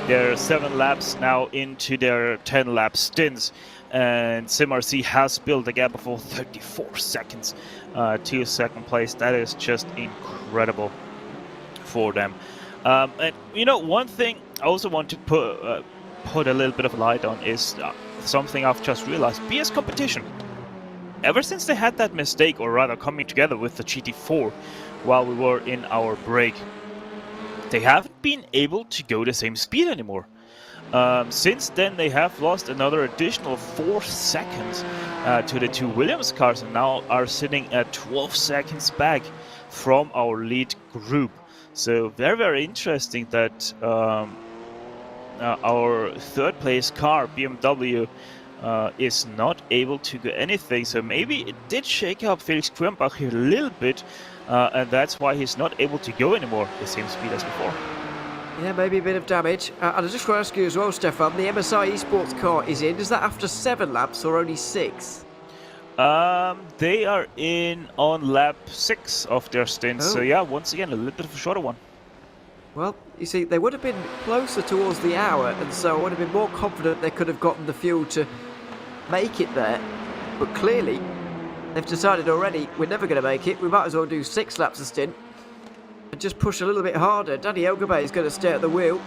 They're 7 laps now into their 10 lap stints. And SimRC has built a gap of 34 seconds to second place. That is just incredible for them. And you know, one thing I also want to put a little bit of light on is something I've just realized. BS Competition, ever since they had that mistake, or rather coming together with the GT4 while we were in our break, they haven't been able to go the same speed anymore. Since then they have lost another additional 4 seconds to the 2 Williams cars, and now are sitting at 12 seconds back from our lead group. So very, very interesting that our 3rd place car, BMW, is not able to do anything. So maybe it did shake up Felix Quirnbach here a little bit, and that's why he's not able to go anymore the same speed as before. Yeah, maybe a bit of damage. And I just want to ask you as well, Stefan, the MSI eSports car is in. Is that after 7 laps or only 6? They are in on lap 6 of their stint. Oh. So yeah, once again, a little bit of a shorter one. Well, you see, they would have been closer towards the hour, and so I would have been more confident they could have gotten the fuel to make it there. But clearly, they've decided already, we're never going to make it. We might as well do 6 laps of stint and just push a little bit harder. Danny Elgabay is going to stay at the wheel.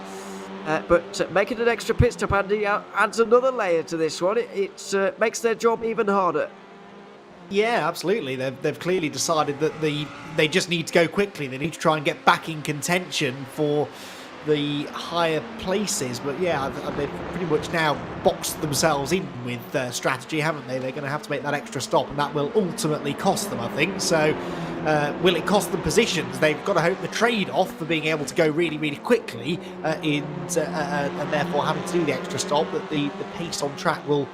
But making an extra pit stop, Andy, adds another layer to this one. It makes their job even harder. Yeah, absolutely. They've clearly decided that they just need to go quickly. They need to try and get back in contention for the higher places. But yeah, they've pretty much now boxed themselves in with strategy, haven't they? They're going to have to make that extra stop, and that will ultimately cost them, I think. So will it cost them positions? They've got to hope the trade-off for being able to go really, really quickly and therefore having to do the extra stop, that the pace on track will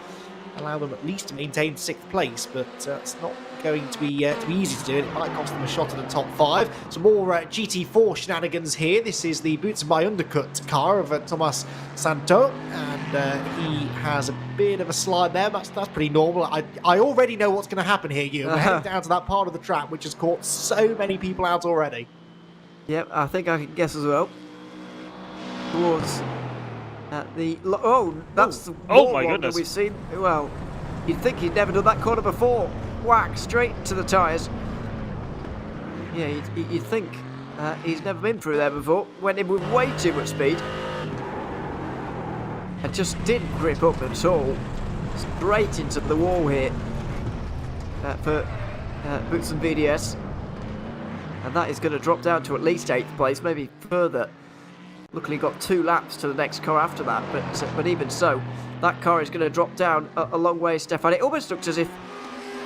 allow them at least to maintain 6th place, but it's not going to be easy to do, and it might cost them a shot at the top 5. Some more GT4 shenanigans here. This is the Boots by Undercut car of Thomas Santo, and he has a bit of a slide there. That's pretty normal. I already know what's going to happen here, Ewan. We're heading down to that part of the track which has caught so many people out already. Yep, I think I can guess as well. Towards that's the oh my one goodness. that we've seen. Well, you'd think he'd never done that corner before. Whack, straight into the tyres. Yeah, you'd think he's never been through there before. Went in with way too much speed. And just didn't grip up at all. Straight into the wall here for Boots and VDS. And that is going to drop down to at least 8th place, maybe further. Luckily got 2 laps to the next car after that, but even so, that car is going to drop down a long way, Stefan. It almost looks as if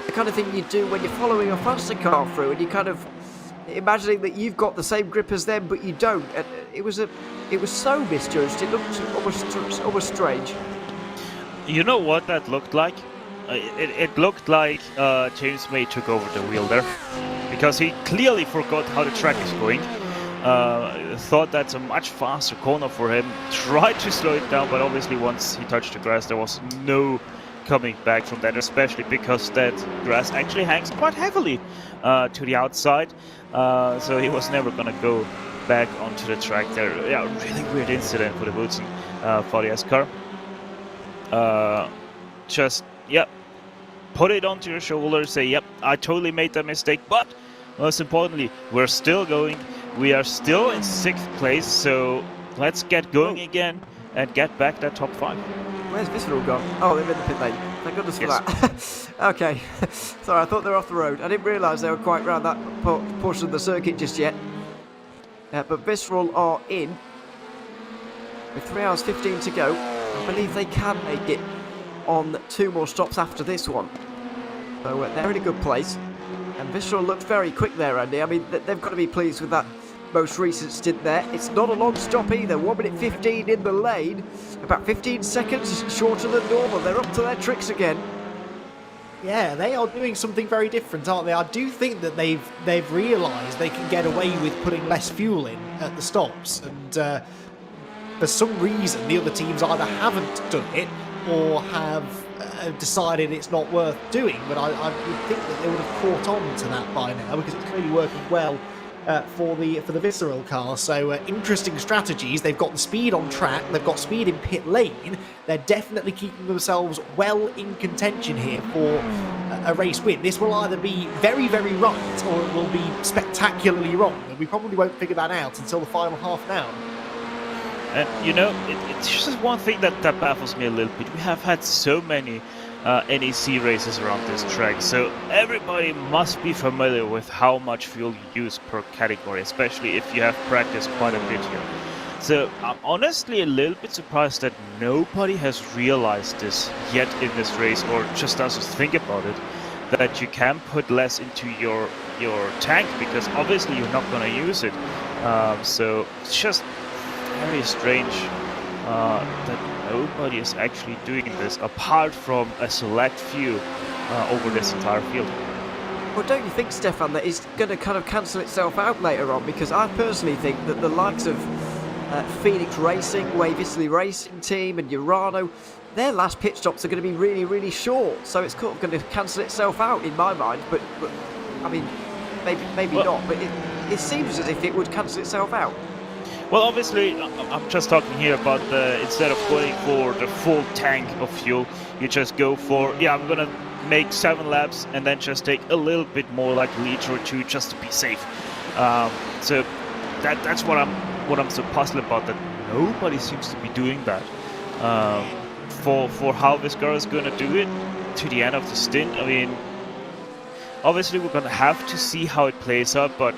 the kind of thing you do when you're following a faster car through, and you kind of imagining that you've got the same grip as them, but you don't. And it was so misjudged. It looked almost strange. You know what that looked like? It looked like James May took over the wheel there, because he clearly forgot how the track is going. Thought that's a much faster corner for him, tried to slow it down, but obviously once he touched the grass there was no coming back from that, especially because that grass actually hangs quite heavily to the outside, so he was never gonna go back onto the track there. Yeah, really weird incident for the Woodson 40S car. Just, yep, put it onto your shoulder, say, yep, I totally made that mistake, but most importantly, we're still going. We are still in 6th place, so let's get going again and get back that top 5. Where's Visceral gone? Oh, they're in the pit lane. Thank goodness for that. Okay. Sorry, I thought they were off the road. I didn't realise they were quite round that portion of the circuit just yet. But Visceral are in with 3 hours 15 to go. I believe they can make it on 2 more stops after this one. So they're in a good place. And Visceral looked very quick there, Andy. I mean, they've got to be pleased with that most recent stint there. It's not a long stop either. 1 minute 15 in the lane. About 15 seconds shorter than normal. They're up to their tricks again. Yeah, they are doing something very different, aren't they? I do think that they've realised they can get away with putting less fuel in at the stops. And for some reason, the other teams either haven't done it or have decided it's not worth doing, but I would think that they would have caught on to that by now, because it's clearly working well for the Visceral car. So interesting strategies. They've got the speed on track, they've got speed in pit lane. They're definitely keeping themselves well in contention here for a race win. This will either be very, very right, or it will be spectacularly wrong, and we probably won't figure that out until the final half an hour. And you know, it's just one thing that baffles me a little bit. We have had so many NEC races around this track, so everybody must be familiar with how much fuel you use per category, especially if you have practiced quite a bit here. So I'm honestly a little bit surprised that nobody has realized this yet in this race, or just doesn't think about it, that you can put less into your tank, because obviously you're not going to use it. So it's just very strange that nobody is actually doing this, apart from a select few over this entire field. Well, don't you think, Stefan, that it's going to kind of cancel itself out later on? Because I personally think that the likes of Phoenix Racing, Wavisley Racing Team and Urano, their last pit stops are going to be really, really short. So it's kind of going to cancel itself out in my mind. But I mean, maybe not. But it seems as if it would cancel itself out. Well, obviously, I'm just talking here about instead of going for the full tank of fuel, you just go for, yeah, I'm gonna make 7 laps and then just take a little bit more, like a liter or 2, just to be safe. So that's what I'm what I'm so puzzled about, that nobody seems to be doing that. For how this girl is going to do it to the end of the stint, I mean, obviously we're going to have to see how it plays out, but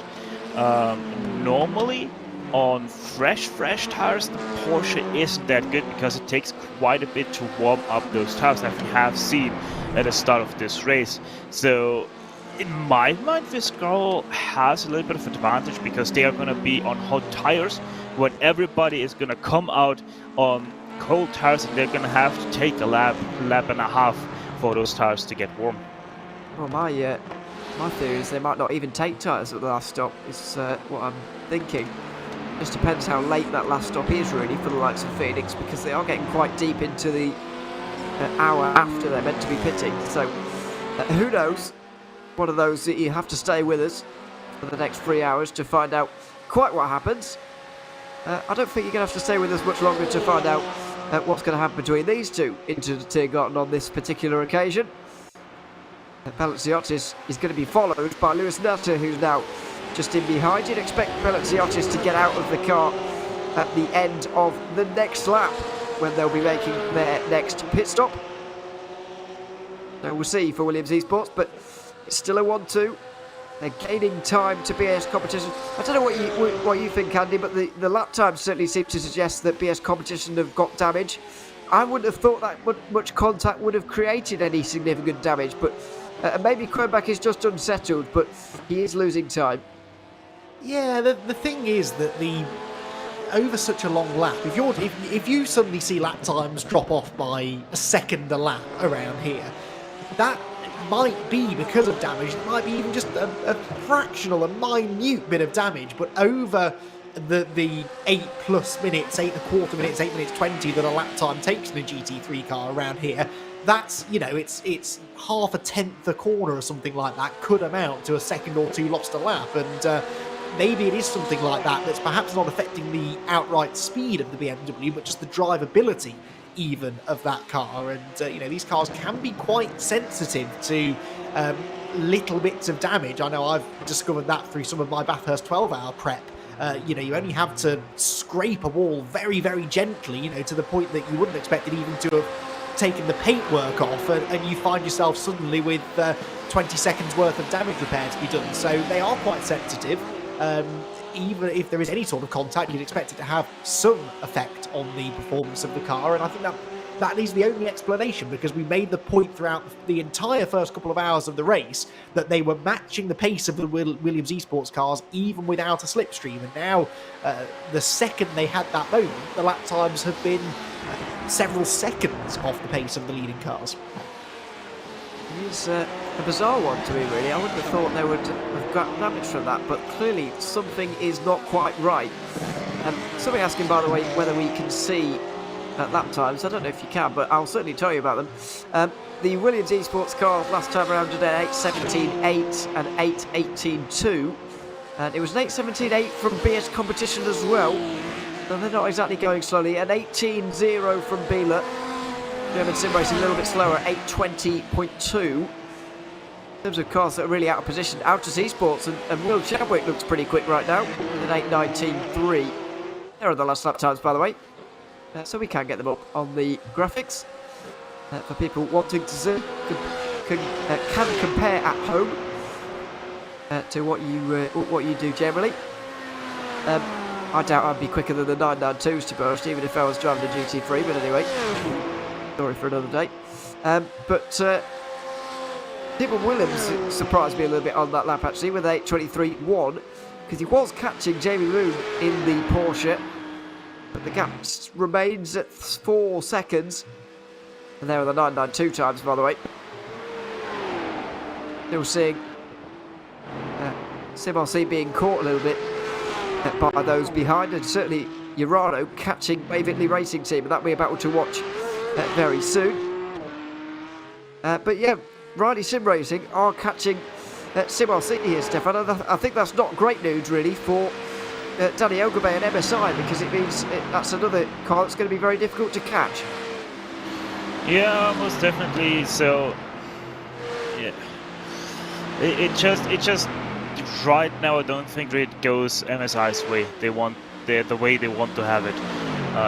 normally on fresh tires, the Porsche isn't that good because it takes quite a bit to warm up those tires, that we have seen at the start of this race. So in my mind, this girl has a little bit of advantage because they are going to be on hot tires when everybody is going to come out on cold tires, and they're going to have to take a lap and a half for those tires to get warm. Well, my theory is they might not even take tyres at the last stop, is what I'm thinking. Just depends how late that last stop is, really, for the likes of Phoenix, because they are getting quite deep into the hour after they're meant to be pitting. So, who knows? One of those that you have to stay with us for the next 3 hours to find out quite what happens. I don't think you're going to have to stay with us much longer to find out what's going to happen between these two into the Tiergarten on this particular occasion. Pelliciotis is going to be followed by Lewis Nutter, who's now just in behind. You'd expect Pelliciotis to get out of the car at the end of the next lap when they'll be making their next pit stop. So we'll see for Williams Esports, but it's still a 1-2. They're gaining time to BS Competition. I don't know what you think, Andy, but the lap time certainly seems to suggest that BS Competition have got damage. I wouldn't have thought that much contact would have created any significant damage, but maybe Quebec is just unsettled, but he is losing time. Yeah, the thing is that over such a long lap, if you suddenly see lap times drop off by a second a lap around here, that might be because of damage. It might be even just a fractional, a minute bit of damage, but over the 8+ minutes, 8.25 minutes, 8 minutes 20 that a lap time takes in a GT3 car around here, that's, you know, it's half a tenth a corner or something like that could amount to a second or two lost a lap, and maybe it is something like that that's perhaps not affecting the outright speed of the BMW, but just the drivability even of that car. And you know, these cars can be quite sensitive to little bits of damage. I know I've discovered that through some of my Bathurst 12-hour prep. You know, you only have to scrape a wall very, very gently, you know, to the point that you wouldn't expect it even to have taken the paintwork off, and you find yourself suddenly with 20 seconds worth of damage repair to be done. So they are quite sensitive. Even if there is any sort of contact, you'd expect it to have some effect on the performance of the car, and I think that is the only explanation, because we made the point throughout the entire first couple of hours of the race that they were matching the pace of the Williams Esports cars even without a slipstream, and now the second they had that moment, the lap times have been several seconds off the pace of the leading cars. It's a bizarre one to me, really. I wouldn't have thought they would have got damage from that, but clearly something is not quite right. Somebody asking, by the way, whether we can see lap times. I don't know if you can, but I'll certainly tell you about them. The Williams Esports cars last time around did an 8.17.8 and 8.18.2, and it was an 8.17.8 from BS Competition as well. So they're not exactly going slowly. An 18.0 from Bieler. German sim racing a little bit slower, 8.20.2. In terms of cars that are really out of position, Autos Esports and Will Chadwick looks pretty quick right now with an 8.19.3. There are the last lap times, by the way. So we can get them up on the graphics for people wanting to see. Can compare at home to what you do generally. I doubt I'd be quicker than the 992s, to be honest, even if I was driving a GT3, but anyway. Story for another day. But Stephen Williams surprised me a little bit on that lap, actually, with 8.23.1, because he was catching Jamie Moon in the Porsche, but the gap remains at 4 seconds. And there are the 992 times, by the way. Still seeing SimRC being caught a little bit by those behind, and certainly Urano catching Waverley Racing Team, and that'll be a battle to watch very soon. But yeah, Riley Sim Racing are catching SimRC here, Stefan. I think that's not great news, really, for Danny Ogilvie and MSI, because it means that's another car that's going to be very difficult to catch. Yeah, most definitely. So, yeah, it just right now I don't think it goes MSI's way. They want the way they want to have it,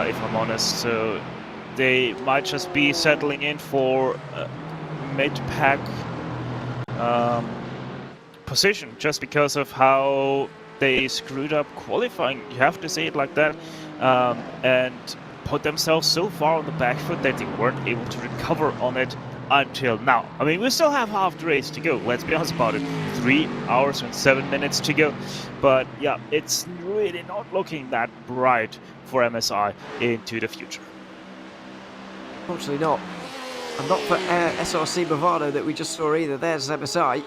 if I'm honest. So they might just be settling in for mid-pack position, just because of how they screwed up qualifying. You have to say it like that, and put themselves so far on the back foot that they weren't able to recover on it until now. I mean, we still have half the race to go, let's be honest about it. 3 hours and 7 minutes to go. But yeah, it's really not looking that bright for MSI into the future. Unfortunately not. And not for SRC Bravado that we just saw either. There's MSI.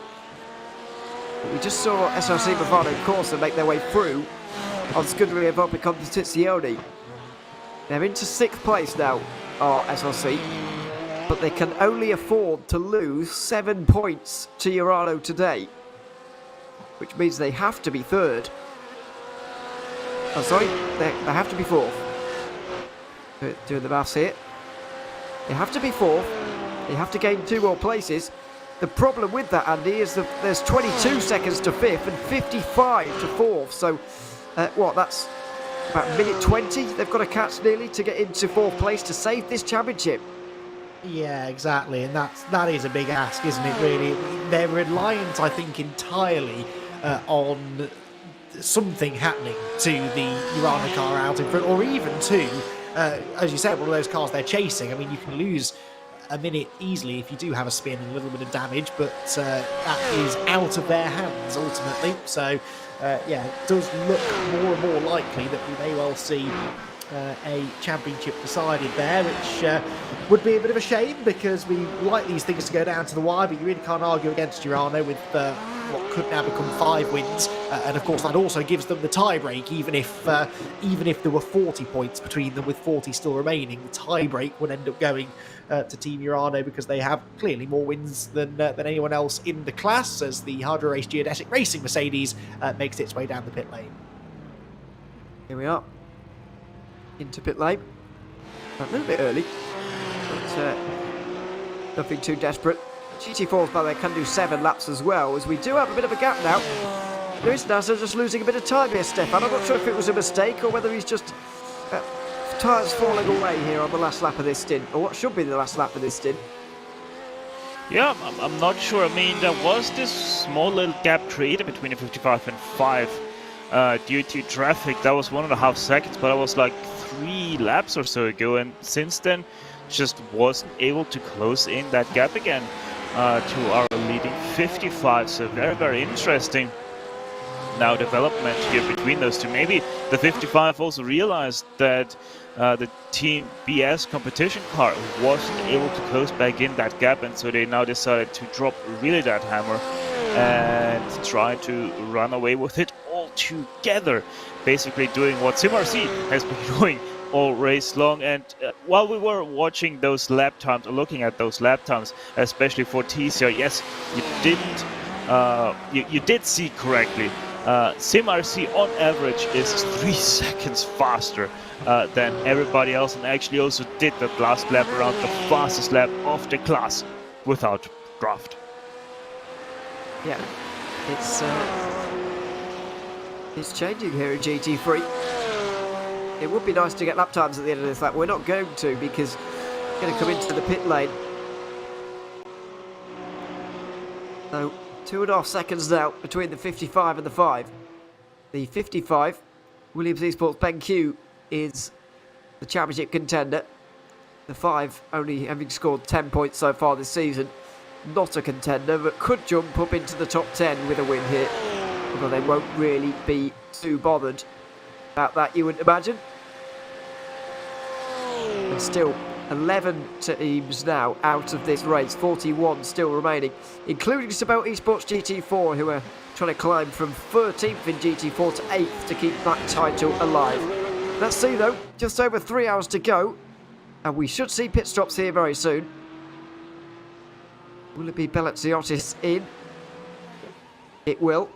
But we just saw SRC Bravado Corsa make their way through on Scuderia Volpe Competizione. They're into 6th place now, our SRC. But they can only afford to lose 7 points to Urano today, which means they have to be 3rd. Oh, sorry, they have to be 4th. Doing the maths here. They have to be 4th. They have to gain 2 more places. The problem with that, Andy, is that there's 22 seconds to 5th and 55 to 4th. So, that's about minute 20 they've got to catch nearly to get into 4th place to save this championship. Yeah, exactly, and that is a big ask, isn't it, really? They're reliant, I think, entirely on something happening to the Urana car out in front, or even to, as you said, one of those cars they're chasing. I mean, you can lose a minute easily if you do have a spin and a little bit of damage, but that is out of their hands, ultimately. So, yeah, it does look more and more likely that we may well see a championship decided there, which would be a bit of a shame, because we like these things to go down to the wire, but you really can't argue against Urano with what could now become 5 wins, and of course that also gives them the tie break. Even if there were 40 points between them with 40 still remaining, the tie break would end up going to Team Urano, because they have clearly more wins than anyone else in the class, as the Hydro Race Geodetic Racing Mercedes makes its way down the pit lane. Here we are. Into pit lane. A little bit early, but nothing too desperate. GT4s, by the way, can do 7 laps as well, as we do have a bit of a gap now. Luis Nasser just losing a bit of time here, Stefan. I'm not sure if it was a mistake or whether he's just tyres falling away here on the last lap of this stint, or what should be the last lap of this stint. Yeah, I'm not sure. I mean, there was this small little gap created between the 55 and 5 due to traffic. That was 1.5 seconds, but I was like 3 laps or so ago, and since then just wasn't able to close in that gap again to our leading 55. So very, very interesting now development here between those two. Maybe the 55 also realized that the Team BS competition car wasn't able to close back in that gap, and so they now decided to drop really that hammer and try to run away with it all together, basically doing what SimRC has been doing all race long. And while we were watching those lap times, or looking at those lap times, especially for TCR, yes, you did see correctly. SimRC on average is 3 seconds faster than everybody else, and actually also did that last lap around the fastest lap of the class without draft. Yeah, it's changing here in GT3. It would be nice to get lap times at the end of this lap. We're not going to, because we're going to come into the pit lane. So 2.5 seconds now between the 55 and the 5. The 55, Williams Esports Ben Q, is the championship contender. The 5 only having scored 10 points so far this season. Not a contender, but could jump up into the top 10 with a win here. Although they won't really be too bothered about that, you would imagine. And still 11 teams now out of this race, 41 still remaining, including Sabel Esports GT4, who are trying to climb from 13th in GT4 to 8th to keep that title alive. Let's see though, just over 3 hours to go, and we should see pit stops here very soon. Will it be Belleziotis in? It will.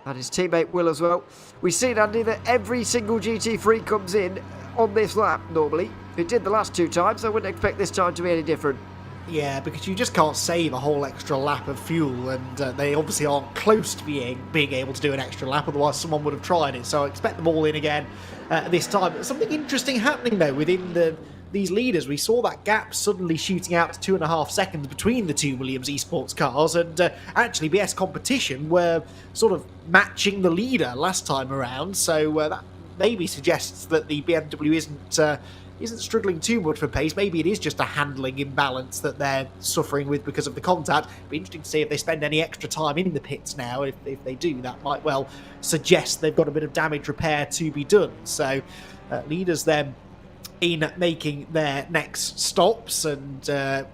And his teammate will as well. We've seen, Andy, that every single GT3 comes in on this lap normally. It did the last 2 times, so I wouldn't expect this time to be any different. Yeah, because you just can't save a whole extra lap of fuel, and they obviously aren't close to being able to do an extra lap, otherwise someone would have tried it. So I expect them all in again this time. Something interesting happening though within these leaders. We saw that gap suddenly shooting out to 2.5 seconds between the two Williams eSports cars, and actually BS Competition were sort of matching the leader last time around, so that maybe suggests that the BMW isn't struggling too much for pace. Maybe it is just a handling imbalance that they're suffering with because of the contact. It'd be interesting to see if they spend any extra time in the pits now. If they do, that might well suggest they've got a bit of damage repair to be done. So leaders then in making their next stops, and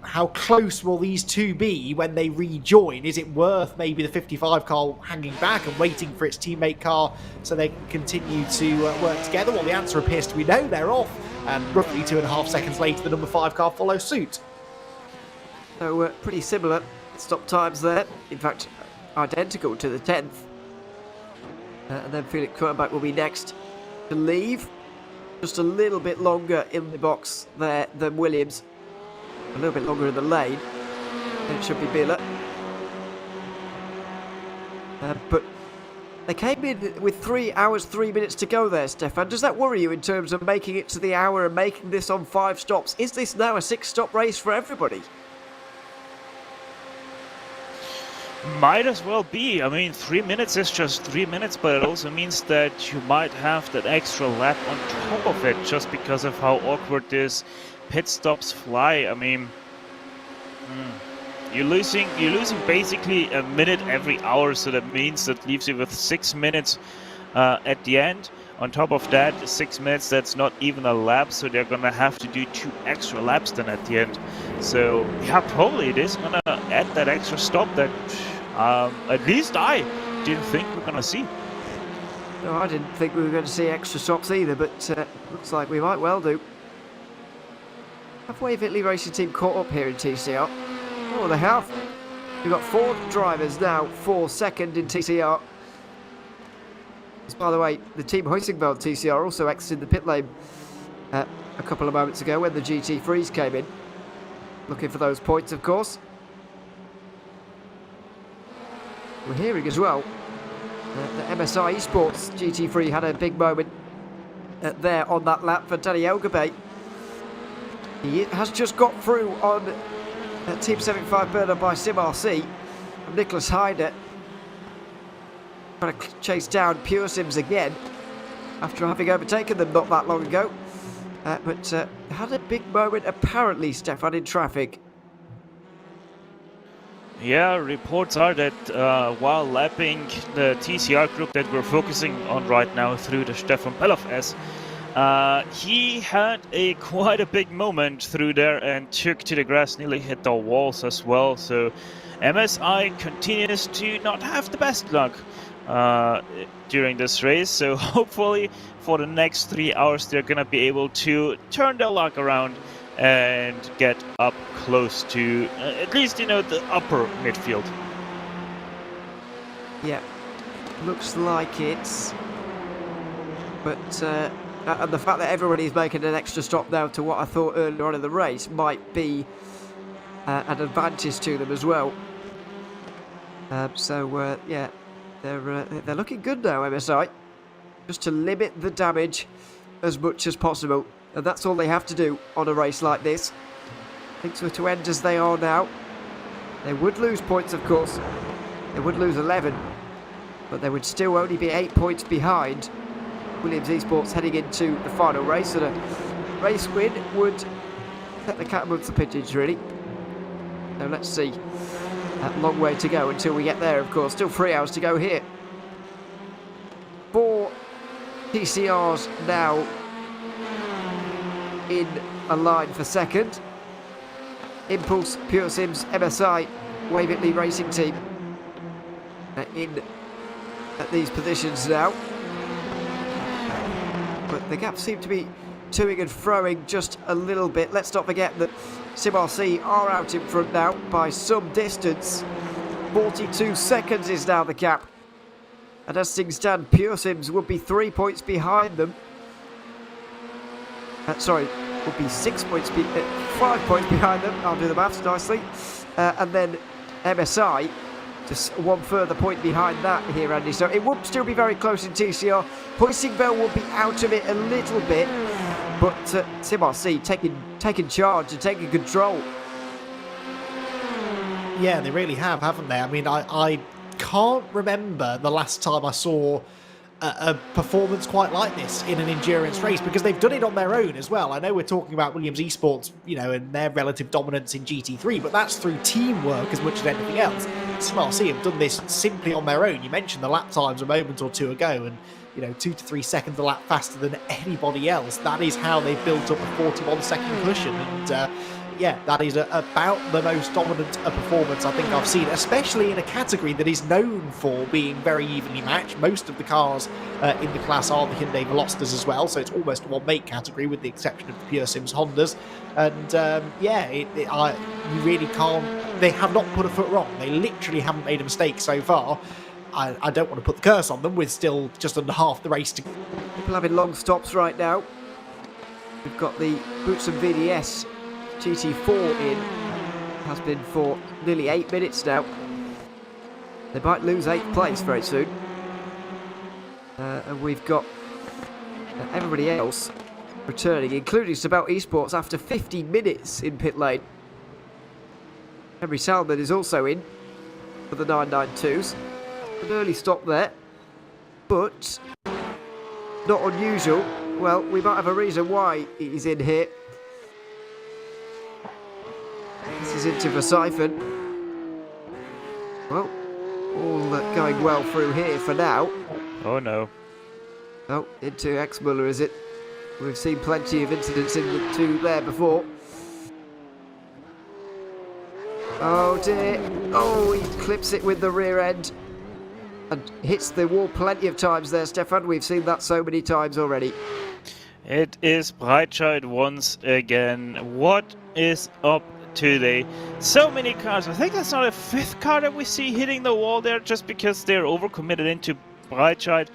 how close will these two be when they rejoin? Is it worth maybe the 55 car hanging back and waiting for its teammate car so they can continue to work together? Well, the answer appears to be no, they're off, and roughly 2.5 seconds later the number 5 car follows suit. So pretty similar stop times there, in fact identical to the 10th. And then Felix Kronbach will be next to leave. Just a little bit longer in the box there than Williams. A little bit longer in the lane. It should be Biller. But they came in with 3 hours, 3 minutes to go there, Stefan. Does that worry you in terms of making it to the hour and making this on 5 stops? Is this now a 6-stop race for everybody? Might as well be. I mean, 3 minutes is just 3 minutes, but it also means that you might have that extra lap on top of it, just because of how awkward this pit stops fly. I mean, you're losing basically a minute every hour, so that means that leaves you with 6 minutes at the end. On top of that, 6 minutes, that's not even a lap, so they're gonna have to do 2 extra laps then at the end. So yeah, probably it is gonna add that extra stop that at least I didn't think we're gonna see. No, I didn't think we were going to see extra stops either, but looks like we might well do. Have Wave Italy Racing Team caught up here in TCR? Oh, they have. We've got 4 drivers now for second in TCR. By the way, the team Hoisingveld TCR also exited the pit lane a couple of moments ago when the GT Freeze came in. Looking for those points, of course. We're hearing as well the MSI Esports GT3 had a big moment there on that lap for Danny Elgabe. He has just got through on Team 75 burner by SimRC from Nicholas Heider. Trying to chase down Pure Sims again after having overtaken them not that long ago. But had a big moment apparently, Stefan, in traffic. Yeah, reports are that while lapping the TCR group that we're focusing on right now through the Stefan Bellof S, he had quite a big moment through there and took to the grass, nearly hit the walls as well. So MSI continues to not have the best luck during this race. So hopefully for the next 3 hours they're going to be able to turn their luck around and get up close to at least, you know, the upper midfield. Yeah, looks like it's. But and the fact that everybody is making an extra stop now to what I thought earlier on in the race might be an advantage to them as well. Yeah, they're looking good now, MSI. Just to limit the damage as much as possible. And that's all they have to do on a race like this. Things were to end as they are now. They would lose points, of course. They would lose 11. But they would still only be 8 points behind Williams Esports heading into the final race. And a race win would set the cat amongst the pigeons, really. So let's see. A long way to go until we get there, of course. Still 3 hours to go here. 4 TCRs now in a line for second. Impulse, Pure Sims, MSI, Wave Italy Racing Team in at these positions now. But the gaps seem to be toing and froing just a little bit. Let's not forget that SimRC are out in front now by some distance. 42 seconds is now the gap. And as things stand, Pure Sims would be 3 points behind them. will be 5 points behind them. I'll do the maths nicely. And then MSI, just one further point behind that here, Andy. So it would still be very close in TCR. Hoistingville will be out of it a little bit, but Sim RC taking charge and taking control. Yeah, they really have, haven't they? I mean, I can't remember the last time I saw a performance quite like this in an endurance race, because they've done it on their own as well. I know we're talking about Williams Esports, you know, and their relative dominance in GT3, but that's through teamwork as much as anything else. SmartC have done this simply on their own. You mentioned the lap times a moment or two ago, and you know, 2 to 3 seconds a lap faster than anybody else. That is how they've built up a 41-second cushion, and yeah, that is about the most dominant performance I think I've seen, especially in a category that is known for being very evenly matched. Most of the cars in the class are the Hyundai Velocitas as well, so it's almost a one-make category with the exception of the Pure Sims Hondas. And yeah, you really can't... They have not put a foot wrong. They literally haven't made a mistake so far. I don't want to put the curse on them with still just under half the race to go. People having long stops right now. We've got the Boots and VDS GT4 in. Has been for nearly 8 minutes now. They might lose 8th place very soon. And we've got everybody else returning, including Sabelt Esports after 50 minutes in pit lane. Henry Salmon is also in for the 992s. An early stop there, but not unusual. Well, we might have a reason why he's in here. This is into Versiphon. Well, all going well through here for now. Oh no. Oh, into X-Muller, is it? We've seen plenty of incidents in the two there before. Oh dear. Oh, he clips it with the rear end. And hits the wall plenty of times there, Stefan. We've seen that so many times already. It is Breitscheid once again. What is up today? So many cars. I think that's not a 5th car that we see hitting the wall there just because they're overcommitted into Breitscheid.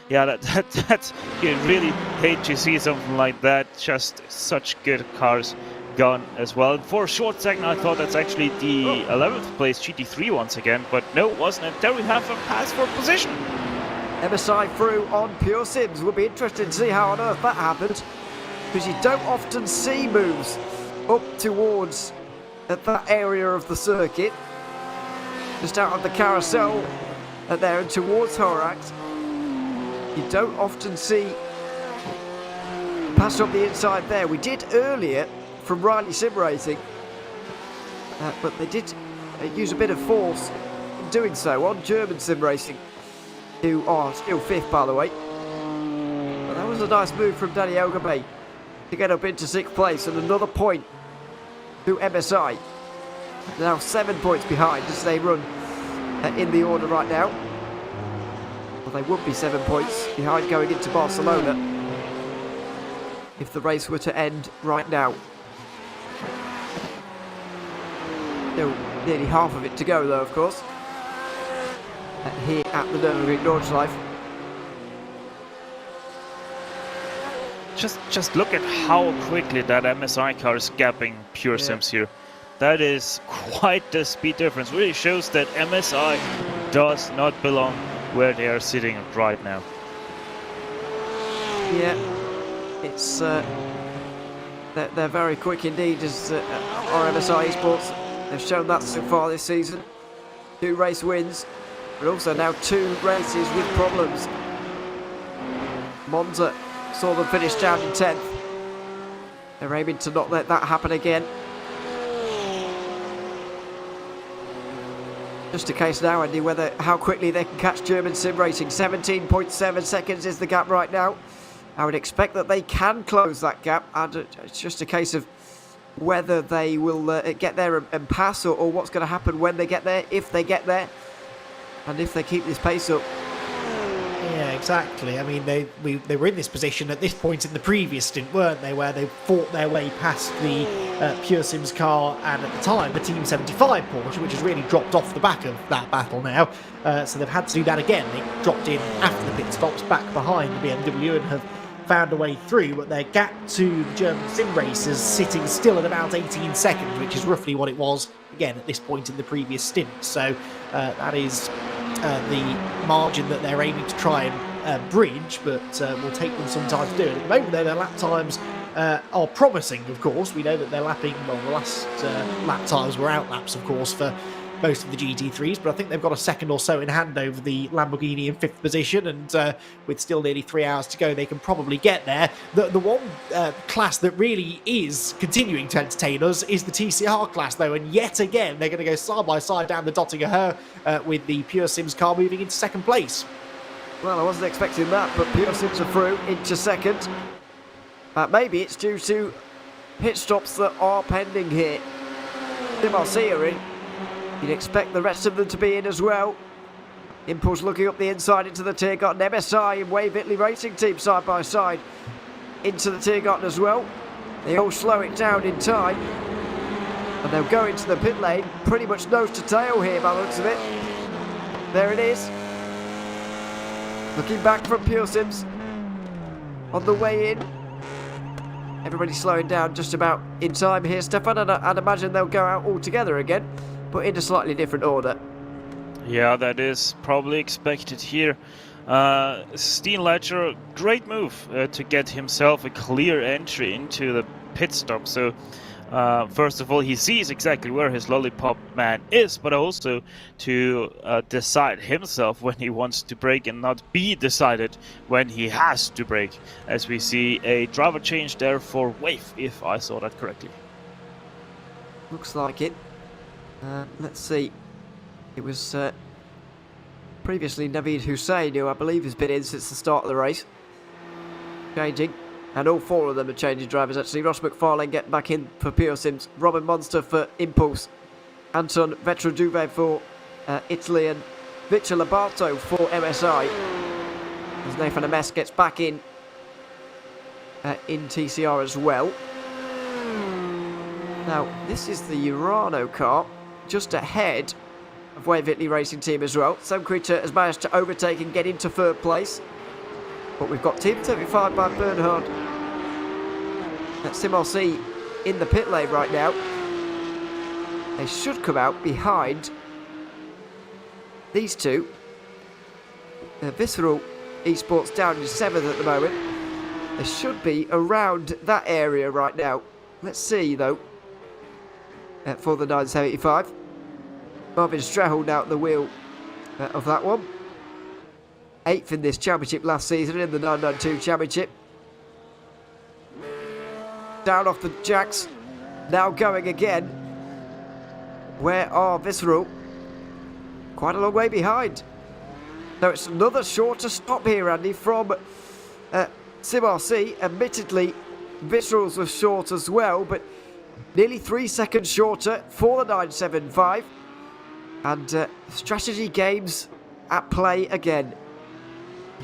Yeah, that's you really hate to see something like that. Just such good cars gone as well. For a short second I thought that's actually the 11th place GT3 once again, but no, it wasn't it. There we have a pass for position. MSI through on Pure Sims. Will be interested to see how on earth that happened, because you don't often see moves up towards that area of the circuit, just out of the carousel there and towards Horax. You don't often see pass up the inside there. We did earlier from Riley Sim Racing, but they did use a bit of force in doing so on German Sim Racing, who are still 5th by the way. But that was a nice move from Danny Ogabay to get up into 6th place, and another point to MSI. Now 7 points behind as they run in the order right now. Well, they would be 7 points behind going into Barcelona if the race were to end right now. Still nearly half of it to go though, of course, here at the NÜRBURGRING Nordschleife. Just look at how quickly that MSI car is gapping Pure Sims here. That is quite the speed difference. Really shows that MSI does not belong where they are sitting right now. Yeah, it's they're very quick indeed, as our MSI Esports. They've shown that so far this season. 2 race wins, but also now 2 races with problems. Monza saw them finish down in 10th. They're aiming to not let that happen again. Just a case now, Andy, how quickly they can catch German Sim Racing. 17.7 seconds is the gap right now. I would expect that they can close that gap, and it's just a case of whether they will get there and pass, or what's going to happen when they get there, if they get there, and if they keep this pace up. Yeah, exactly. I mean, they were in this position at this point in the previous stint, weren't they, where they fought their way past the Pure Sims car, and at the time the Team 75 Porsche, which has really dropped off the back of that battle now. So they've had to do that again. They dropped in after the pit stops back behind the BMW and have found a way through, but their gap to the German sim racers sitting still at about 18 seconds, which is roughly what it was, again, at this point in the previous stint. So that is the margin that they're aiming to try and bridge, but will take them some time to do it. At the moment, though, their lap times are promising, of course. We know that they're lapping, well, the last lap times were out laps, of course, for most of the GT3s, but I think they've got a second or so in hand over the Lamborghini in 5th position, and with still nearly 3 hours to go, they can probably get there. The one class that really is continuing to entertain us is the TCR class, though, and yet again, they're going to go side by side down the Dottinger with the Pure Sims car moving into second place. Well, I wasn't expecting that, but Pure Sims are through into second. Maybe it's due to pit stops that are pending here. MRC are in. You'd expect the rest of them to be in as well. Impulse looking up the inside into the Tiergarten. MSI and Wave Italy Racing Team side by side into the Tiergarten as well. They all slow it down in time. And they'll go into the pit lane pretty much nose to tail here by the looks of it. There it is. Looking back from Pure Sims on the way in. Everybody slowing down just about in time here, Stefan, and I'd imagine they'll go out all together again, but in a slightly different order. Yeah, that is probably expected here. Steenleiter, great move to get himself a clear entry into the pit stop. So first of all, he sees exactly where his lollipop man is, but also to decide himself when he wants to brake and not be decided when he has to brake, as we see a driver change there for Wave, if I saw that correctly. Looks like it. Let's see. It was previously Naveed Hussein, who I believe has been in since the start of the race. Changing. And all four of them are changing drivers, actually. Ross McFarlane getting back in for Pure Sims. Robin Monster for Impulse. Anton Vetroduve for Italy. And Victor Labarto for MSI. As Nathan Ames gets back in TCR as well. Now, this is the Urano car, just ahead of Wave Italy Racing Team as well. Sam Creature has managed to overtake and get into third place. But we've got Team 35 by Bernhard. That's SimRC in the pit lane right now. They should come out behind these two. Visceral Esports down in 7th at the moment. They should be around that area right now. Let's see though. For the 975. Marvin Strahel now at the wheel of that one. 8th in this championship last season in the 992 championship. Down off the jacks. Now going again. Where are Visceral? Quite a long way behind. So it's another shorter stop here, Andy, from SimRC. Admittedly, Visceral's was short as well, but nearly 3 seconds shorter for the 975. And strategy games at play again.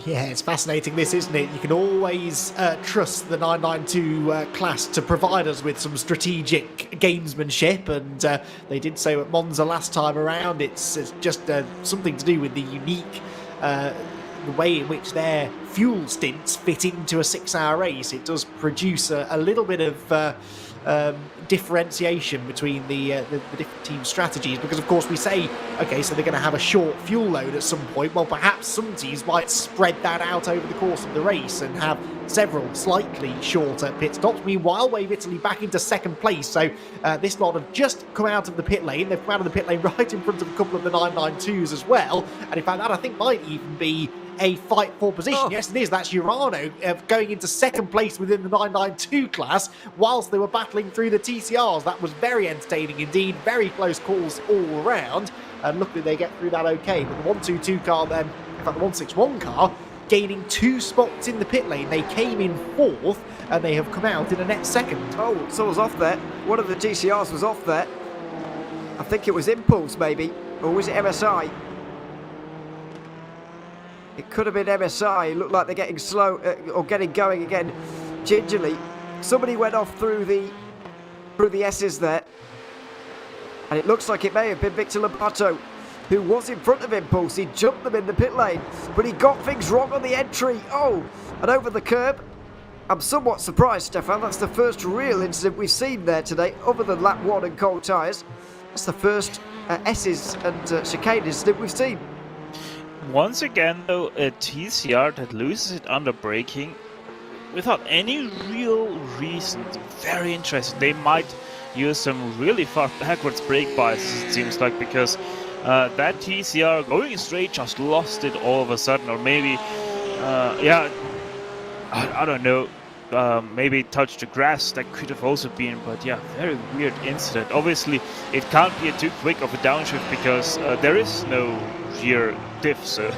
Yeah, it's fascinating this, isn't it? You can always trust the 992 class to provide us with some strategic gamesmanship, and they did so at Monza last time around. It's just something to do with the unique the way in which their fuel stints fit into a 6-hour race. It does produce a little bit of differentiation between the different team strategies, because of course we say, okay, so they're going to have a short fuel load at some point. Well, perhaps some teams might spread that out over the course of the race and have several slightly shorter pit stops. Meanwhile, Wave Italy back into second place, so this lot have just come out of the pit lane. They've come out of the pit lane right in front of a couple of the 992s as well, and in fact that I think might even be a fight for position. Oh. Yes, it is. That's Urano going into second place within the 992 class whilst they were battling through the TCRs. That was very entertaining indeed. Very close calls all around. And luckily they get through that okay. But the 122 car then, in fact the 161 car, gaining 2 spots in the pit lane. They came in 4th and they have come out in a net second. Oh, someone's off there. One of the TCRs was off there. I think it was Impulse maybe. Or was it MSI? It could have been MSI. It looked like they're getting slow or getting going again gingerly. Somebody went off through the S's there. And it looks like it may have been Victor Labato, who was in front of Impulse. He jumped them in the pit lane, but he got things wrong on the entry. Oh, and over the curb. I'm somewhat surprised, Stefan. That's the first real incident we've seen there today, other than lap 1 and cold tyres. That's the first S's and chicane incident we've seen. Once again, though, a TCR that loses it under braking without any real reason. Very interesting. They might use some really far backwards brake biases, it seems like, because that TCR going straight just lost it all of a sudden, or maybe, yeah, I don't know. Maybe touched the grass, that could have also been, but yeah, very weird incident. Obviously, it can't be too quick of a downshift because there is no rear diff, so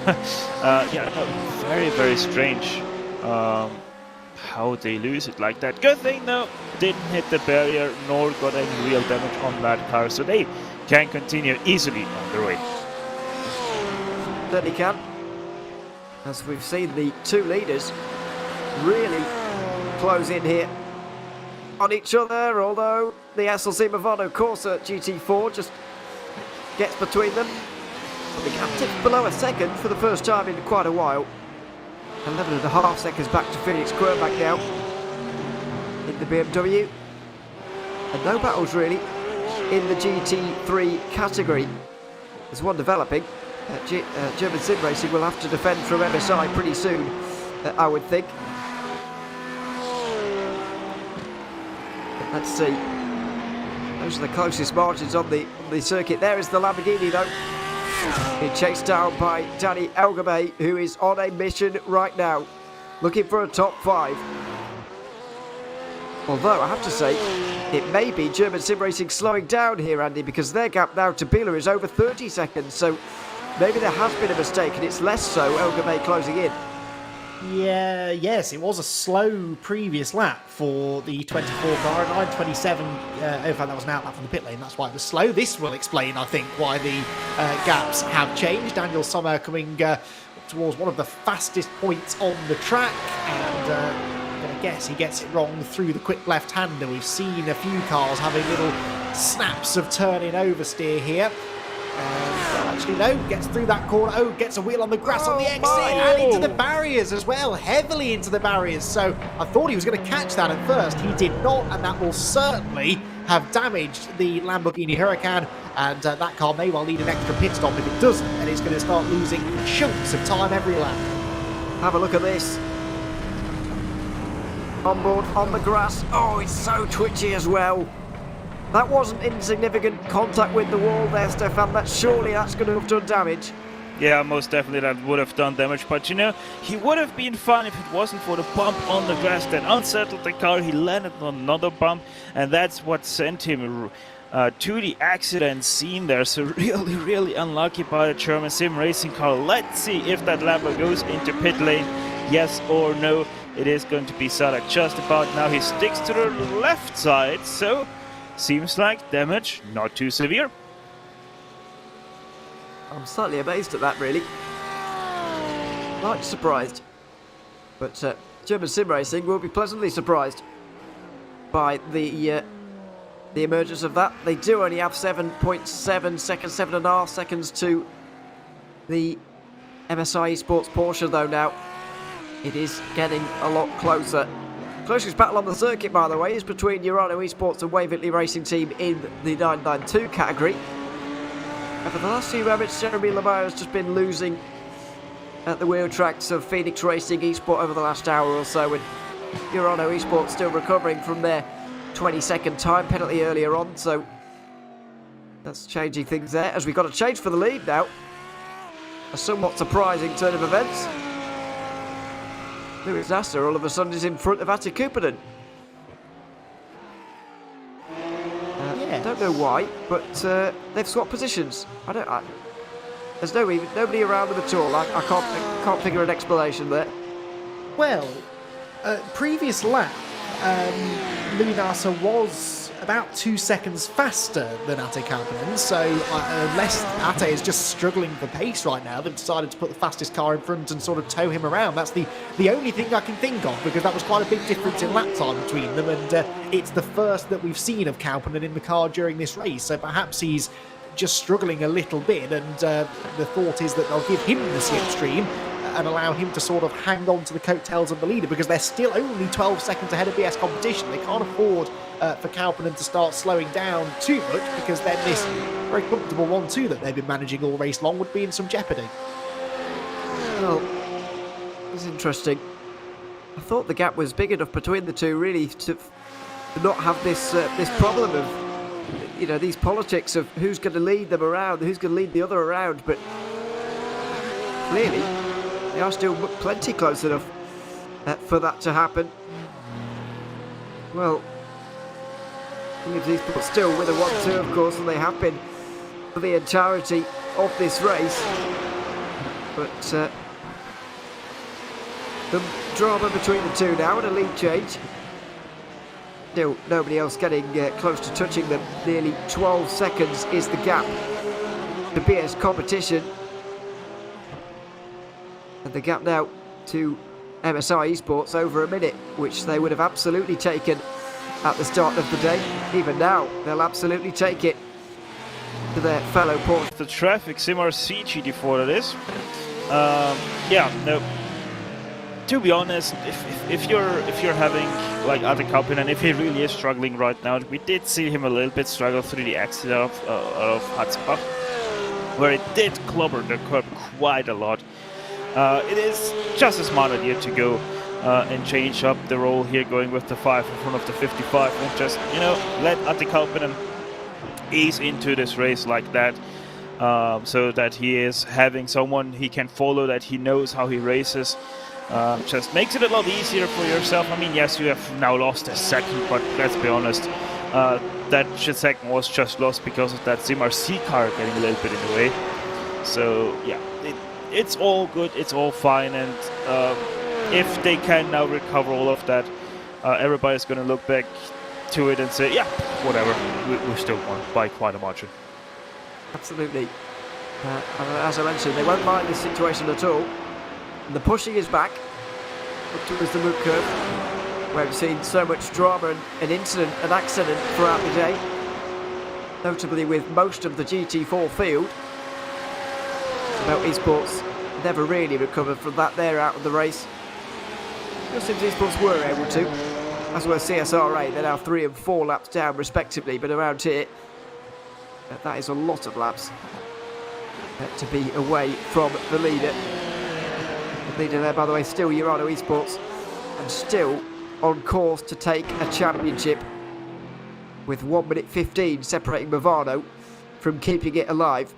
yeah, no, very, very strange how they lose it like that. Good thing though, didn't hit the barrier nor got any real damage on that car, so they can continue easily on their way. Certainly can. As we've seen, the two leaders really close in here on each other, although the SLC Movado Corsa GT4 just gets between them. The gap tipped below a second for the first time in quite a while. 11.5 seconds back to Felix Quirback now in the BMW. And no battles really in the GT3 category. There's one developing. German Sim Racing will have to defend from MSI pretty soon, I would think. Let's see. Those are the closest margins on the circuit. There is the Lamborghini though. Being chased down by Danny Elgame, who is on a mission right now, looking for a top 5. Although I have to say, it may be German Sim Racing slowing down here, Andy, because their gap now to Biela is over 30 seconds. So maybe there has been a mistake and it's less so Elgame closing in. Yeah, yes, it was a slow previous lap for the 24 car, 9:27. In fact, that was an outlap from the pit lane, that's why it was slow. This will explain, I think, why the gaps have changed. Daniel Sommer coming towards one of the fastest points on the track, and I'm going to guess he gets it wrong through the quick left-hander. We've seen a few cars having little snaps of turning oversteer here. Actually, no, gets through that corner. Oh, gets a wheel on the grass on the exit and into the barriers as well, heavily into the barriers. So I thought he was going to catch that at first. He did not, and that will certainly have damaged the Lamborghini Huracan. And that car may well need an extra pit stop if it doesn't, and it's going to start losing chunks of time every lap. Have a look at this. On board, on the grass. Oh, it's so twitchy as well. That wasn't insignificant contact with the wall there, Stefan. Surely that's going to have done damage. Yeah, most definitely that would have done damage, but you know, he would have been fine if it wasn't for the bump on the grass that unsettled the car. He landed on another bump, and that's what sent him to the accident scene there. So really, really unlucky by the German Sim Racing car. Let's see if that Lambo goes into pit lane, yes or no. It is going to be Sadak just about now. He sticks to the left side, so seems like damage not too severe. I'm slightly amazed at that, really. Quite surprised. But German Sim Racing will be pleasantly surprised by the emergence of that. They do only have 7.7 seconds, 7.5 seconds to the MSI Esports Porsche, though, now. It is getting a lot closer. Closest battle on the circuit, by the way, is between Urano Esports and Waverley Racing Team in the 992 category. And for the last few moments, Jeremy Lamar has just been losing at the wheel tracks of Phoenix Racing Esport over the last hour or so, and Urano Esports still recovering from their 20-second time penalty earlier on, so that's changing things there, as we've got a change for the lead now. A somewhat surprising turn of events. Lewis Nasser all of a sudden is in front of Ati Kupernen. I don't know why, but they've swapped positions. There's nobody around them at all. I can't figure an explanation there. Well, previous lap, Louis Nasser was about 2 seconds faster than Ate Kupernen, so unless Ate is just struggling for pace right now, they've decided to put the fastest car in front and sort of tow him around. That's the only thing I can think of, because that was quite a big difference in lap time between them, and it's the first that we've seen of Kupernen in the car during this race, so perhaps he's just struggling a little bit, and the thought is that they'll give him the slipstream. and allow him to sort of hang on to the coattails of the leader, because they're still only 12 seconds ahead of BS competition. They can't afford for Kauppinen to start slowing down too much, because then this very comfortable 1-2 that they've been managing all race long would be in some jeopardy. Well, it's interesting. I thought the gap was big enough between the two, really, to not have this this problem of, you know, these politics of who's going to lead them around, who's going to lead the other around. But clearly, they are still plenty close enough for that to happen. Well, ESPORTS still with a 1-2, of course, and they have been for the entirety of this race. But the drama between the two now, and a lead change. Still, nobody else getting close to touching them. Nearly 12 seconds is the gap to BS competition. And the gap now to MSI Esports over a minute, which they would have absolutely taken at the start of the day. Even now, they'll absolutely take it to their fellow port. The traffic CMRC GT4 that is. Yeah, no. To be honest, if you're having like Ate Kauppinen, and if he really is struggling right now, we did see him a little bit struggle through the exit of Hatzbach, where it did clobber the curb quite a lot. It is just a smart idea to go and change up the role here, going with the 5 in front of the 55, and just, you know, let Ate Kauppinen ease into this race like that, so that he is having someone he can follow, that he knows how he races. Just makes it a lot easier for yourself. I mean, yes, you have now lost a second, but let's be honest, that second was just lost because of that CMRC car getting a little bit in the way. So yeah, it's all good, it's all fine, and if they can now recover all of that, everybody's going to look back to it and say, yeah, whatever, we still won by quite a margin. Absolutely. As I mentioned, they won't mind this situation at all. And the pushing is back up towards the Moot curve, where we've seen so much drama and incident and accident throughout the day, notably with most of the GT4 field. About esports never really recovered from that there out of the race. Just seems esports were able to, as well as CSRA. They're now 3 and 4 laps down respectively, but around here, that is a lot of laps to be away from the leader. The leader there, by the way, still Urano Esports, and still on course to take a championship, with 1 minute 15 separating Movano from keeping it alive.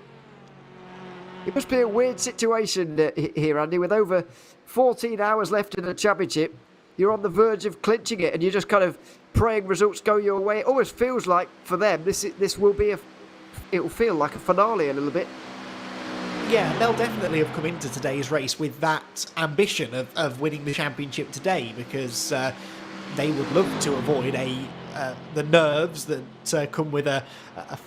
It must be a weird situation here, Andy, with over 14 hours left in the championship. You're on the verge of clinching it, and you're just kind of praying results go your way. It almost feels like for them this will be it will feel like a finale a little bit. Yeah, they'll definitely have come into today's race with that ambition of winning the championship today, because they would love to avoid the nerves that come with a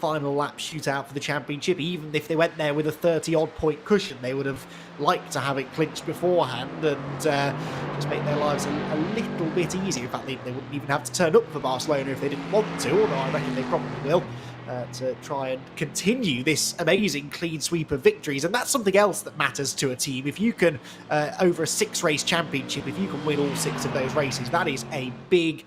final lap shootout for the championship. Even if they went there with a 30-odd point cushion, they would have liked to have it clinched beforehand and just make their lives a little bit easier. In fact, they wouldn't even have to turn up for Barcelona if they didn't want to, although I reckon they probably will. To try and continue this amazing clean sweep of victories. And that's something else that matters to a team. If you can, over a 6-race championship, if you can win all 6 of those races, that is a big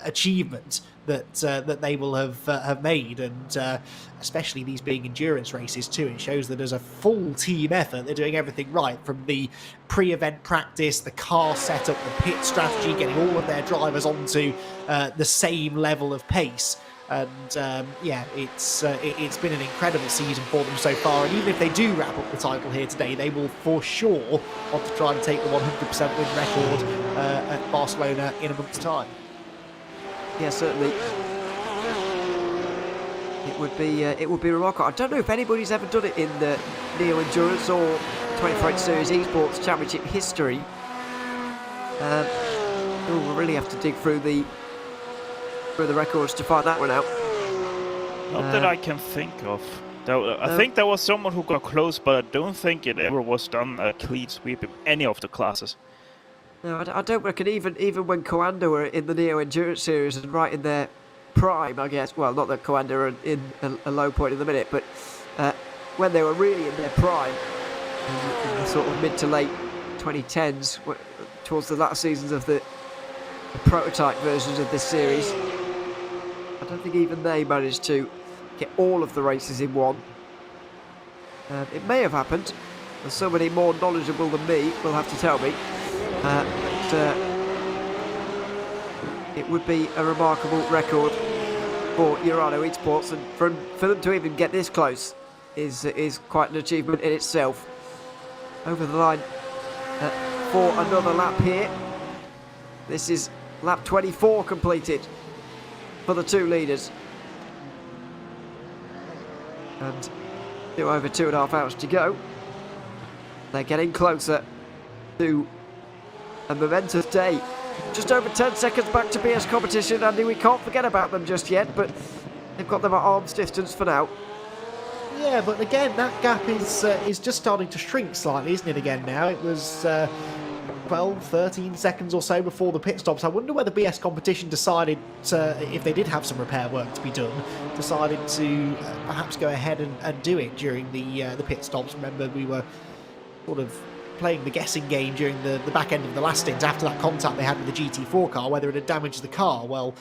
achievement that they will have made, and especially these being endurance races too. It shows that as a full team effort, they're doing everything right, from the pre-event practice, the car setup, the pit strategy, getting all of their drivers onto the same level of pace. And yeah, it's been an incredible season for them so far. And even if they do wrap up the title here today, they will for sure want to try and take the 100% win record at Barcelona in a month's time. Yeah, certainly. It would be remarkable. I don't know if anybody's ever done it in the Neo Endurance or 24H Series Esports Championship history. We'll really have to dig through the records to find that one out. Not that I can think of. I think there was someone who got close, but I don't think it ever was done a clean sweep in any of the classes. No, I don't reckon even when Coanda were in the Neo Endurance Series and right in their prime, I guess. Well, not that Coanda are in a low point in the minute, but when they were really in their prime, in the sort of mid to late 2010s, towards the latter seasons of the prototype versions of this series. I don't think even they managed to get all of the races in one. It may have happened, and somebody more knowledgeable than me will have to tell me. But it would be a remarkable record for Urano Esports, and for them to even get this close is quite an achievement in itself. Over the line for another lap here. This is lap 24 completed for the two leaders. And over 2.5 hours to go. They're getting closer to a momentous day. Just over 10 seconds back to BS competition, Andy. We can't forget about them just yet, but they've got them at arm's distance for now. Yeah, but again, that gap is just starting to shrink slightly, isn't it, again now? It was 12, 13 seconds or so before the pit stops. I wonder whether BS competition decided, if they did have some repair work to be done, decided to perhaps go ahead and do it during the pit stops. Remember, we were sort of playing the guessing game during the back end of the last stint after that contact they had with the GT4 car, whether it had damaged the car. Well,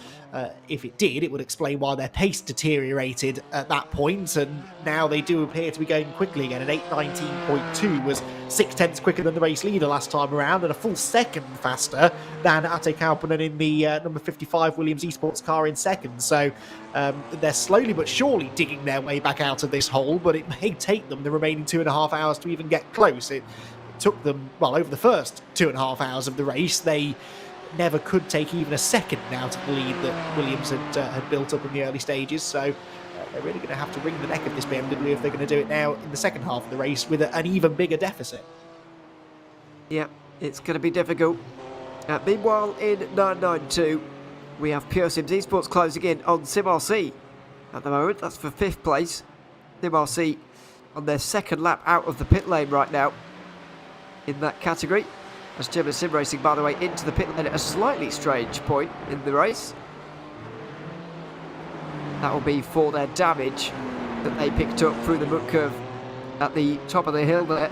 if it did, it would explain why their pace deteriorated at that point, and now they do appear to be going quickly again. At 8:19.2 was 6/10 quicker than the race leader last time around, and a full second faster than Ate Kauppinen in the number 55 Williams Esports car in second. So they're slowly but surely digging their way back out of this hole, but it may take them the remaining 2.5 hours to even get close. It took them, well, over the first 2.5 hours of the race, they never could take even a second out of the lead that Williams had built up in the early stages. So they're really going to have to wring the neck of this BMW if they're going to do it now in the second half of the race with an even bigger deficit. Yeah, it's going to be difficult. Meanwhile, in 992, we have Pure Sims Esports closing in on SimRC at the moment. That's for 5th place. SimRC on their second lap out of the pit lane right now in that category. As German Sim Racing, by the way, into the pit lane at a slightly strange point in the race. That will be for their damage that they picked up through the mud curve at the top of the hill there.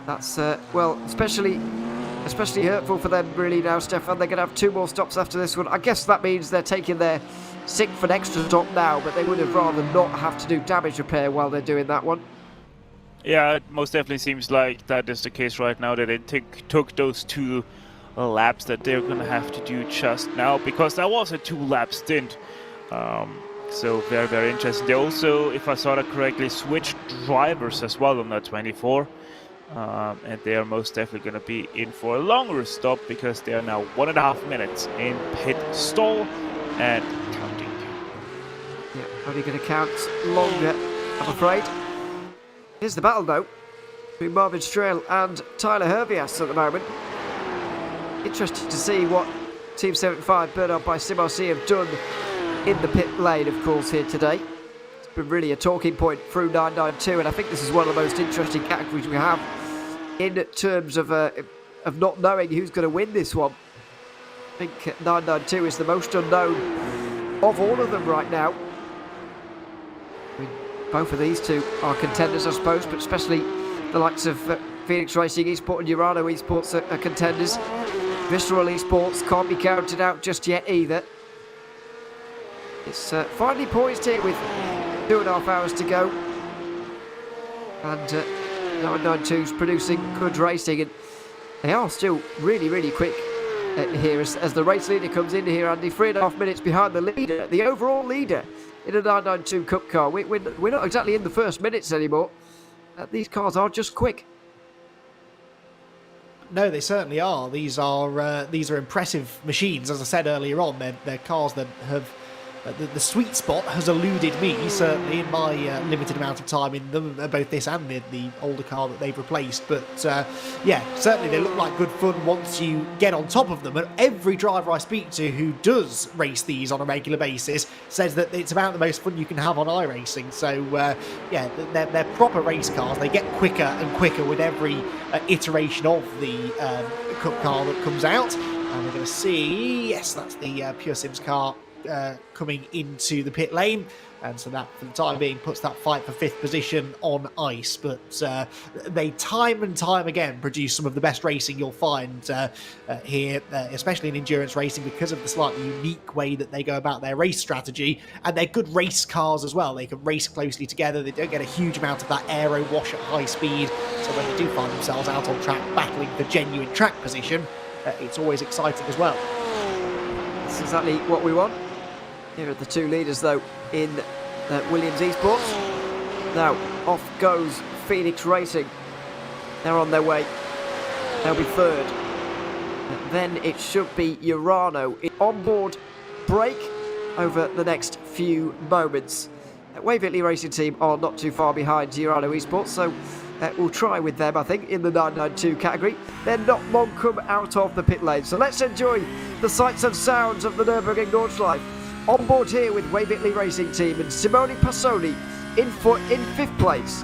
That's, well, especially hurtful for them really now, Stefan. They're going to have 2 more stops after this one. I guess that means they're taking their 6th and extra stop now, but they would have rather not have to do damage repair while they're doing that one. Yeah, it most definitely seems like that is the case right now, that it took those 2 laps that they're going to have to do just now, because that was a 2-lap stint. So very, very interesting. They also, if I saw that correctly, switched drivers as well on that 24. And they are most definitely going to be in for a longer stop, because they are now 1.5 minutes in pit stall and counting. Yeah, only going to count longer, I'm afraid. Here's the battle, though, between Marvin Strail and Tyler Hervias at the moment. Interested to see what Team 75, burnt out by SimRC, have done in the pit lane, of course, here today. It's been really a talking point through 992, and I think this is one of the most interesting categories we have in terms of not knowing who's going to win this one. I think 992 is the most unknown of all of them right now. I mean, both of these two are contenders, I suppose, but especially the likes of Phoenix Racing Esports and Urano Esports are contenders. Visceral Esports can't be counted out just yet either. It's finally poised here with 2.5 hours to go. And 992's producing good racing, and they are still really, really quick here as the race leader comes in here, Andy. 3.5 minutes behind the leader, the overall leader in a 992 Cup car. We're not exactly in the first minutes anymore. These cars are just quick. No, they certainly are. These are impressive machines. As I said earlier on, they're cars that have the sweet spot has eluded me, certainly, in my limited amount of time in them, both this and the older car that they've replaced. But yeah, certainly they look like good fun once you get on top of them. And every driver I speak to who does race these on a regular basis says that it's about the most fun you can have on iRacing. So yeah, they're proper race cars. They get quicker and quicker with every iteration of the Cup car that comes out. And we're going to see, yes, that's the Pure Sims car coming into the pit lane. and so that, for the time being, puts that fight for 5th position on ice. But they time and time again produce some of the best racing you'll find here, especially in endurance racing, because of the slightly unique way that they go about their race strategy, and they're good race cars as well. They can race closely together. They don't get a huge amount of that aero wash at high speed, so when they do find themselves out on track battling for genuine track position, it's always exciting as well. That's exactly what we want. Here are the 2 leaders, though, in Williams Esports. Now, off goes Phoenix Racing. They're on their way. They'll be 3rd. And then it should be Urano. On-board break over the next few moments. Wave Italy Racing Team are not too far behind Urano Esports, so we'll try with them, I think, in the 992 category. They're not long come out of the pit lane, so let's enjoy the sights and sounds of the Nürburgring Nordschleife. On board here with Wave Italy Racing Team and Simone Passoni in 5th place.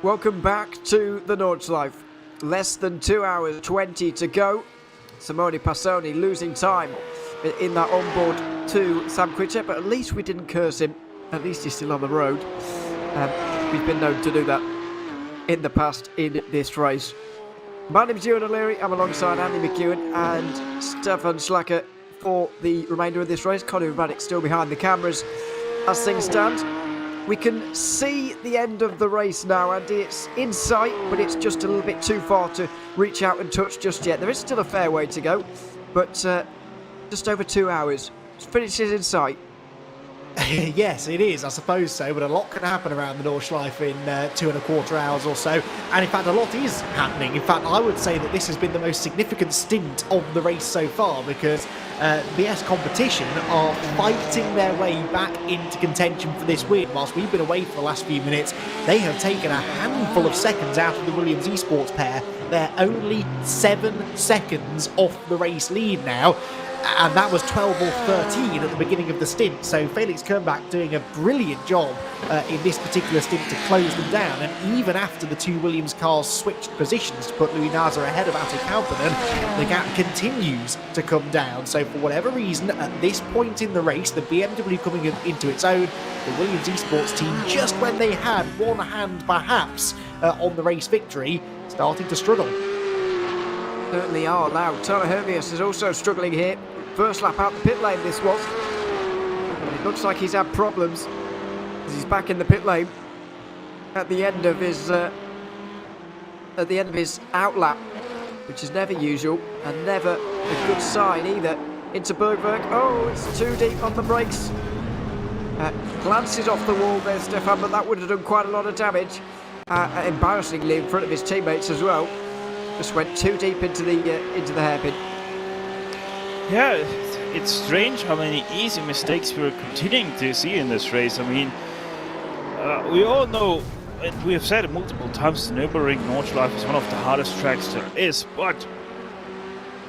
Welcome back to the Nordschleife. Less than 2 hours 20 to go. Simone Passoni losing time in that onboard to Sam Quitchett, but at least we didn't curse him. At least he's still on the road. We've been known to do that in the past in this race. My name's Ewan O'Leary. I'm alongside Andy McEwen and Stefan Schlacker for the remainder of this race. Conor Raddick still behind the cameras as things stand. We can see the end of the race now, Andy. It's in sight, but it's just a little bit too far to reach out and touch just yet. There is still a fair way to go, but just over 2 hours. Finish is in sight. Yes, it is, I suppose so, but a lot can happen around the Nordschleife in 2.25 hours or so, and in fact a lot is happening. In fact, I would say that this has been the most significant stint of the race so far, because BS Competition are fighting their way back into contention for this win. Whilst we've been away for the last few minutes, they have taken a handful of seconds out of the Williams Esports pair. They're only 7 seconds off the race lead now, and that was 12 or 13 at the beginning of the stint. So Felix Kernbach doing a brilliant job in this particular stint to close them down. And even after the two Williams cars switched positions to put Louis Nasr ahead of Ate Kauppinen, the gap continues to come down. So for whatever reason, at this point in the race, the BMW coming into its own, the Williams Esports team, just when they had one hand perhaps on the race victory, starting to struggle. Certainly are now. Tony Hervius is also struggling here. First lap out the pit lane this was. It looks like he's had problems as he's back in the pit lane at the end of his out lap, which is never usual and never a good sign either. Into Bergwerk. Oh, it's too deep on the brakes. Glances off the wall there, Stefan, but that would have done quite a lot of damage. Embarrassingly in front of his teammates as well. Just went too deep into the hairpin. Yeah, it's strange how many easy mistakes we're continuing to see in this race. I mean, we all know, and we have said it multiple times, the Nürburgring Nordschleife is one of the hardest tracks there is, but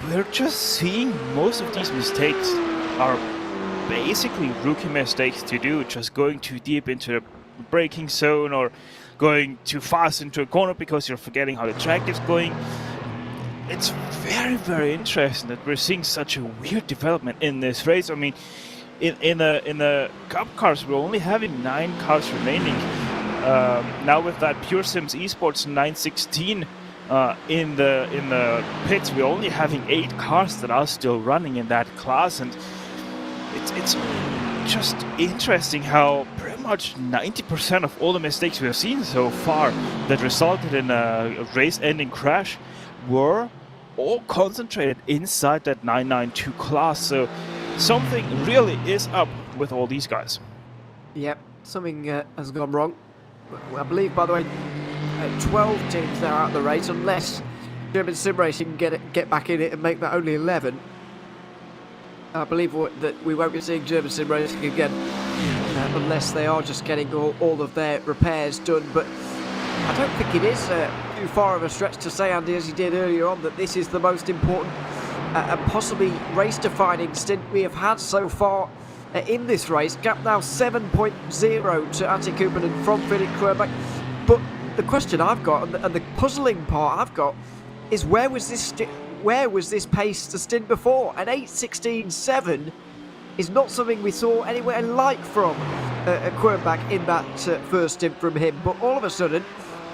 we're just seeing most of these mistakes are basically rookie mistakes to do, just going too deep into the braking zone or going too fast into a corner because you're forgetting how the track is going. It's very, very interesting that we're seeing such a weird development in this race. I mean, in the Cup cars, we're only having 9 cars remaining. Now with that Pure Sims Esports 916 in the pits, we're only having 8 cars that are still running in that class, and it's just interesting how pretty much 90% of all the mistakes we have seen so far that resulted in a race-ending crash were all concentrated inside that 992 class. So something really is up with all these guys. Yep, something has gone wrong. I believe, by the way, 12 teams now out of the race, unless German Sim Racing can get back in it and make that only 11. I believe that we won't be seeing German Sim Racing again unless they are just getting all of their repairs done. But I don't think it is too far of a stretch to say, Andy, as you did earlier on, that this is the most important and possibly race-defining stint we have had so far in this race. Gap now 7.0 to Ate Kauppinen from Philip Kernbach. But the question I've got, and the puzzling part I've got, is where was this pace to stint before? An 8.16.7 is not something we saw anywhere like from Kernbach in that first stint from him. But all of a sudden,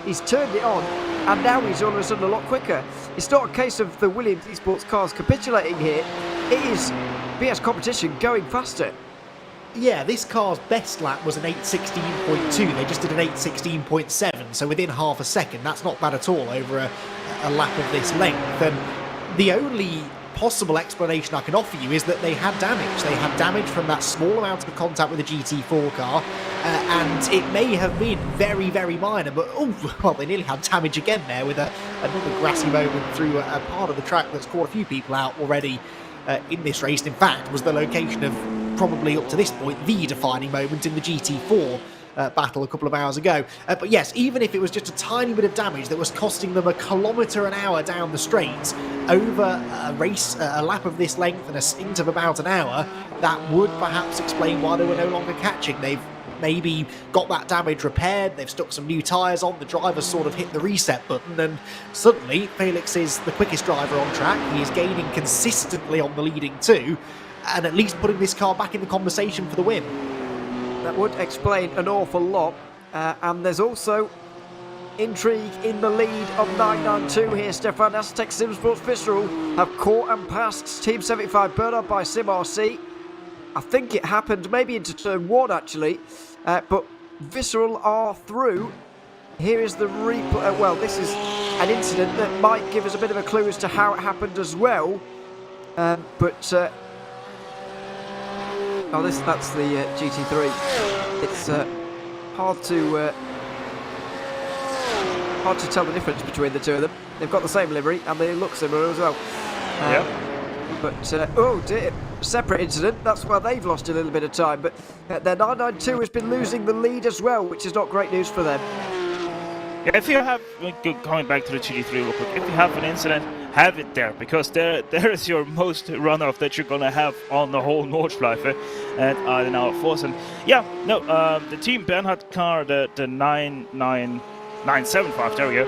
he's turned it on, and now he's all of a sudden a lot quicker. It's not a case of the Williams Esports cars capitulating here. It is BS Competition going faster. Yeah, this car's best lap was an 8.16.2. They just did an 8.16.7, so within half a second. That's not bad at all over a lap of this length. And the only possible explanation I can offer you is that they had damage. They had damage from that small amount of contact with the GT4 car, and it may have been very, very minor, but well, they nearly had damage again there with another grassy moment through a part of the track that's caught a few people out already in this race. In fact, was the location of probably up to this point the defining moment in the GT4 battle a couple of hours ago. But yes, even if it was just a tiny bit of damage that was costing them 1 kilometre an hour down the straight over a lap of this length and a stint of about an hour, that would perhaps explain why they were no longer catching. They've maybe got that damage repaired, they've stuck some new tyres on, the driver's sort of hit the reset button, and suddenly Felix is the quickest driver on track. He is gaining consistently on the leading two, and at least putting this car back in the conversation for the win. That would explain an awful lot. And there's also intrigue in the lead of 992 here. Stefan Aztec Simsports Visceral have caught and passed Team 75 Bernard by Sim RC. I think it happened maybe into turn 1 actually, but Visceral are through. Here is the replay. Well, this is an incident that might give us a bit of a clue as to how it happened as well. Oh, that's the GT3. It's hard to tell the difference between the two of them. They've got the same livery and they look similar as well. But oh dear, separate incident. That's why they've lost a little bit of time. But their 992 has been losing the lead as well, which is not great news for them. Yeah, if you have, going back to the GT3 real quick, if you have an incident, have it there, because there is your most runoff that you're gonna have on the whole Nordschleife and Adenauer Force. And yeah, no, the Team Bernhard car, the 975, there we go.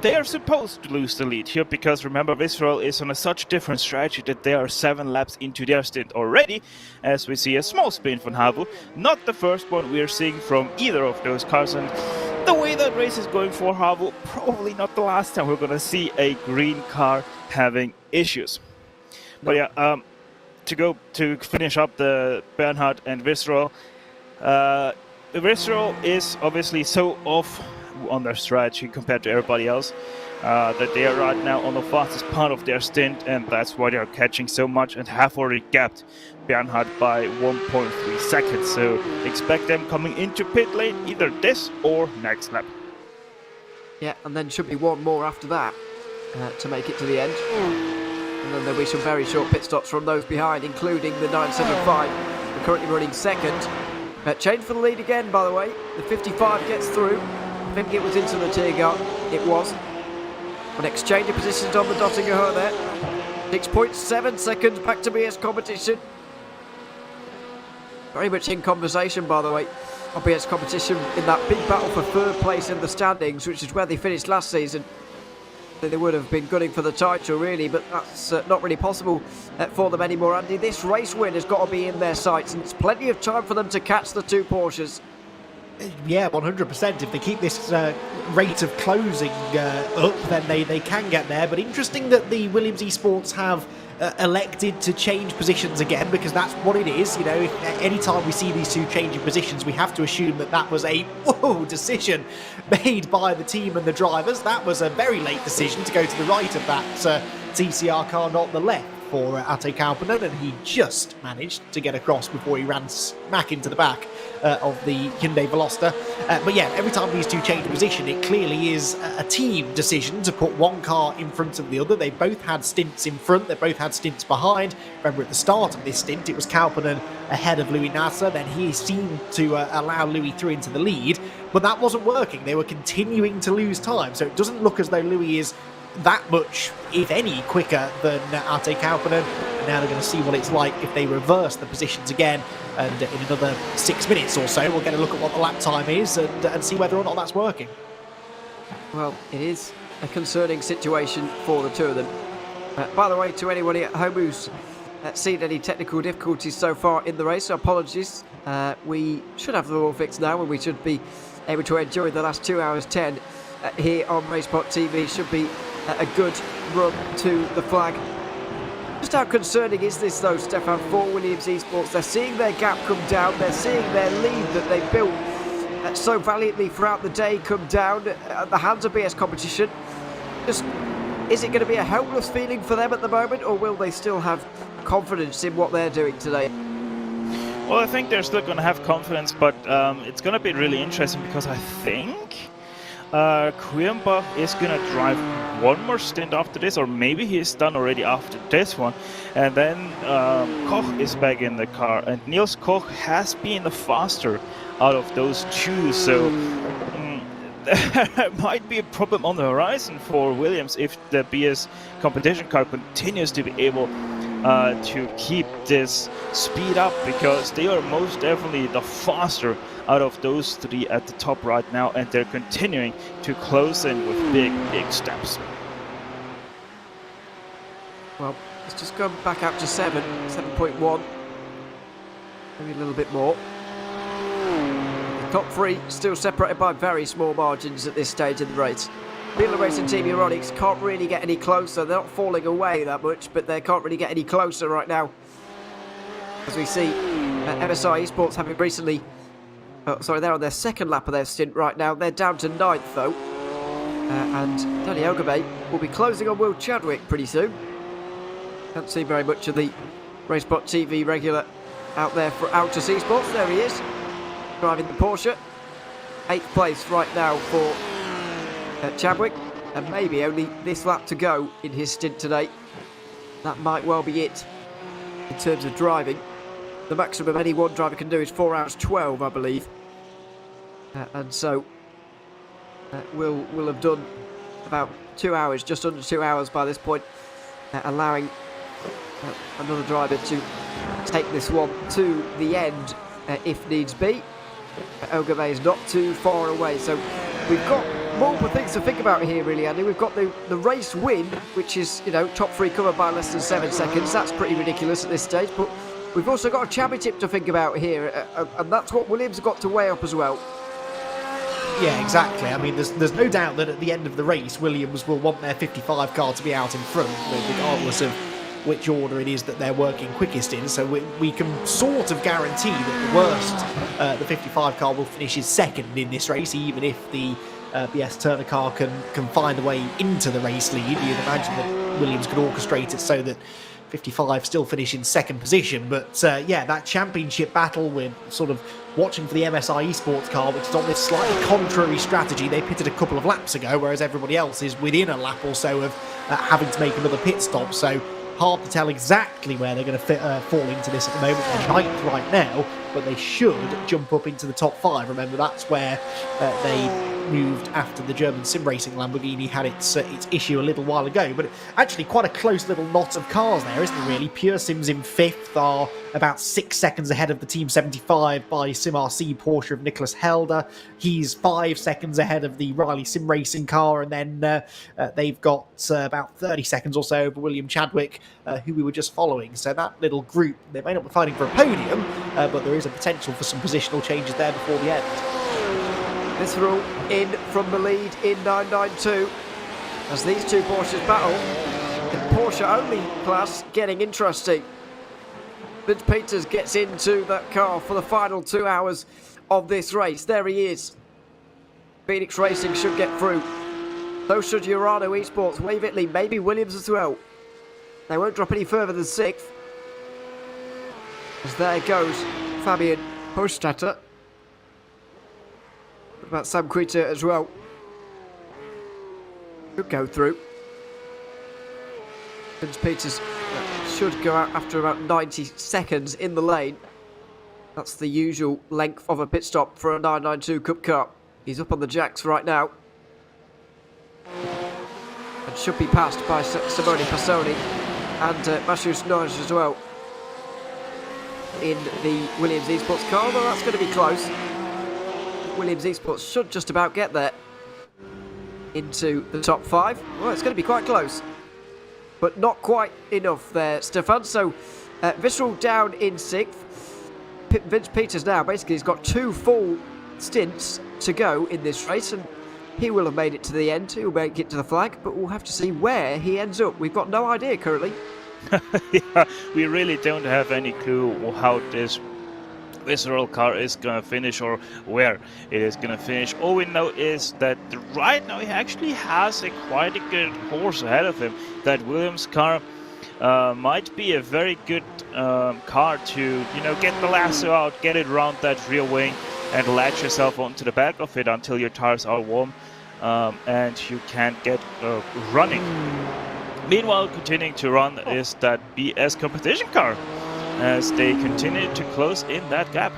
They are supposed to lose the lead here, because remember, Visceral is on such different strategy that they are 7 laps into their stint already, as we see a small spin from Havu. Not the first one we are seeing from either of those cars, and the way that race is going for Havu, probably not the last time we're going to see a green car having issues. But yeah, to finish up the Bernhard and Visceral, Visceral is obviously so off on their strategy compared to everybody else, that they are right now on the fastest part of their stint, and that's why they are catching so much and have already gapped Bernhard by 1.3 seconds. So expect them coming into pit lane either this or next lap. Yeah, and then should be one more after that to make it to the end. And then there'll be some very short pit stops from those behind, including the 975, who currently running second. Change for the lead again, by the way. The 55 gets through. I think it was into the Tiergarten. It was. An exchange of positions on the Dottinger there. 6.7 seconds back to BS competition. Very much in conversation, by the way, on BS competition in that big battle for third place in the standings, which is where they finished last season. They would have been gunning for the title, really, but that's not really possible for them anymore, Andy. This race win has got to be in their sights, and it's plenty of time for them to catch the 2 Porsches. Yeah, 100%. If they keep this rate of closing up, then they can get there. But interesting that the Williams Esports have elected to change positions again, because that's what it is. You know, anytime we see these two changing positions, we have to assume that that was a decision made by the team and the drivers. That was a very late decision to go to the right of that TCR car, not the left, for Ate Kauppinen, and he just managed to get across before he ran smack into the back of the Hyundai Veloster. But yeah, every time these two change position, it clearly is a team decision to put one car in front of the other. They both had stints in front, they both had stints behind. Remember, at the start of this stint, it was Kauppinen ahead of Louis Nasser, then he seemed to allow Louis through into the lead, but that wasn't working. They were continuing to lose time, so it doesn't look as though Louis is that much, if any, quicker than Ate Kauppinen. And now they're going to see what it's like if they reverse the positions again, and in another 6 minutes or so we'll get a look at what the lap time is and see whether or not that's working. Well, it is a concerning situation for the two of them. By the way, to anybody at home who's seen any technical difficulties so far in the race, apologies. We should have them all fixed now, and we should be able to enjoy the last 2 hours 10 here on RaceSpotTV. Should be a good run to the flag. Just how concerning is this though, Stefan, for Williams Esports? They're seeing their gap come down, they're seeing their lead that they built so valiantly throughout the day come down at the hands of BS competition. Just, is it going to be a helpless feeling for them at the moment, or will they still have confidence in what they're doing today? Well, I think they're still going to have confidence, but it's going to be really interesting, because I think Quirnbach is going to drive one more stint after this, or maybe he's done already after this one, and then Koch is back in the car, and Niels Koch has been the faster out of those two, so there might be a problem on the horizon for Williams if the BS competition car continues to be able to keep this speed up, because they are most definitely the faster out of those three at the top right now, and they're continuing to close in with big steps. Well, let's just go back up to 7.1. Maybe a little bit more. The top three still separated by very small margins at this stage of the race. Beetle Racing Team Euronics can't really get any closer. They're not falling away that much, but they can't really get any closer right now. As we see, MSI Esports having recently... Oh, sorry, they're on their second lap of their stint right now. They're down to 9th, though. And Danny Ogabe will be closing on Will Chadwick pretty soon. Can't see very much of the RaceSpotTV regular out there for Autos Esports. There he is, driving the Porsche. 8th place right now for Chadwick, and maybe only this lap to go in his stint today. That might well be it in terms of driving. The maximum any one driver can do is 4 hours 12, I believe. And so we'll have done about 2 hours, just under 2 hours by this point, allowing another driver to take this one to the end if needs be. Ogabe is not too far away, so we've got multiple things to think about here, really, Andy. We've got the race win, which is, you know, top three covered by less than 7 seconds. That's pretty ridiculous at this stage, but we've also got a championship to think about here, and that's what Williams have got to weigh up as well. Yeah, exactly. I mean, there's no doubt that at the end of the race, Williams will want their 55 car to be out in front, regardless of which order it is that they're working quickest in. So we can sort of guarantee that the worst, the 55 car will finish as second in this race, even if the BS Turner car can find a way into the race lead. You'd imagine that Williams could orchestrate it so that 55 still finish in second position. But yeah, that championship battle, we're sort of watching for the MSI Esports car, which is on this slightly contrary strategy. They pitted a couple of laps ago, whereas everybody else is within a lap or so of having to make another pit stop. So hard to tell exactly where they're going to fall into this at the moment. They're 9th right now, but they should jump up into the top 5. Remember, that's where they moved after the German sim racing Lamborghini had its issue a little while ago. But actually quite a close little knot of cars there, isn't it, really? Pure Sims in 5th are about 6 seconds ahead of the Team 75 by Sim RC Porsche of Nicholas Helder. He's 5 seconds ahead of the Riley sim racing car, and then they've got about 30 seconds or so over William Chadwick, who we were just following. So that little group, they may not be fighting for a podium, but there is a potential for some positional changes there before the end. Visceral in from the lead in 992 as these two Porsches battle. The Porsche only class getting interesting. Vince Peters gets into that car for the final 2 hours of this race. There he is. Phoenix Racing should get through. So should Urano Esports, Wave Italy, maybe Williams as well. They won't drop any further than 6th. As there goes Fabian Hochstetter. What about Sam Quita as well? Could go through. Vince Peters should go out after about 90 seconds in the lane. That's the usual length of a pit stop for a 992 Cup car. He's up on the jacks right now. And should be passed by Simone Passoni and Matthews Norris as well in the Williams Esports car, although that's going to be close. Williams Esports should just about get there into the top 5. Well, it's going to be quite close, but not quite enough there, Stefan. So Visceral down in 6th. Vince Peters now basically has got 2 full stints to go in this race, and he will have made it to the end. He'll make it to the flag, but we'll have to see where he ends up. We've got no idea currently. Yeah, we really don't have any clue how this Visceral car is going to finish or where it is going to finish. All we know is that right now he actually has quite a good horse ahead of him. That Williams car might be a very good car to, you know, get the lasso out, get it around that rear wing and latch yourself onto the back of it until your tires are warm and you can get running. Meanwhile, continuing to run is that BS competition car as they continue to close in that gap.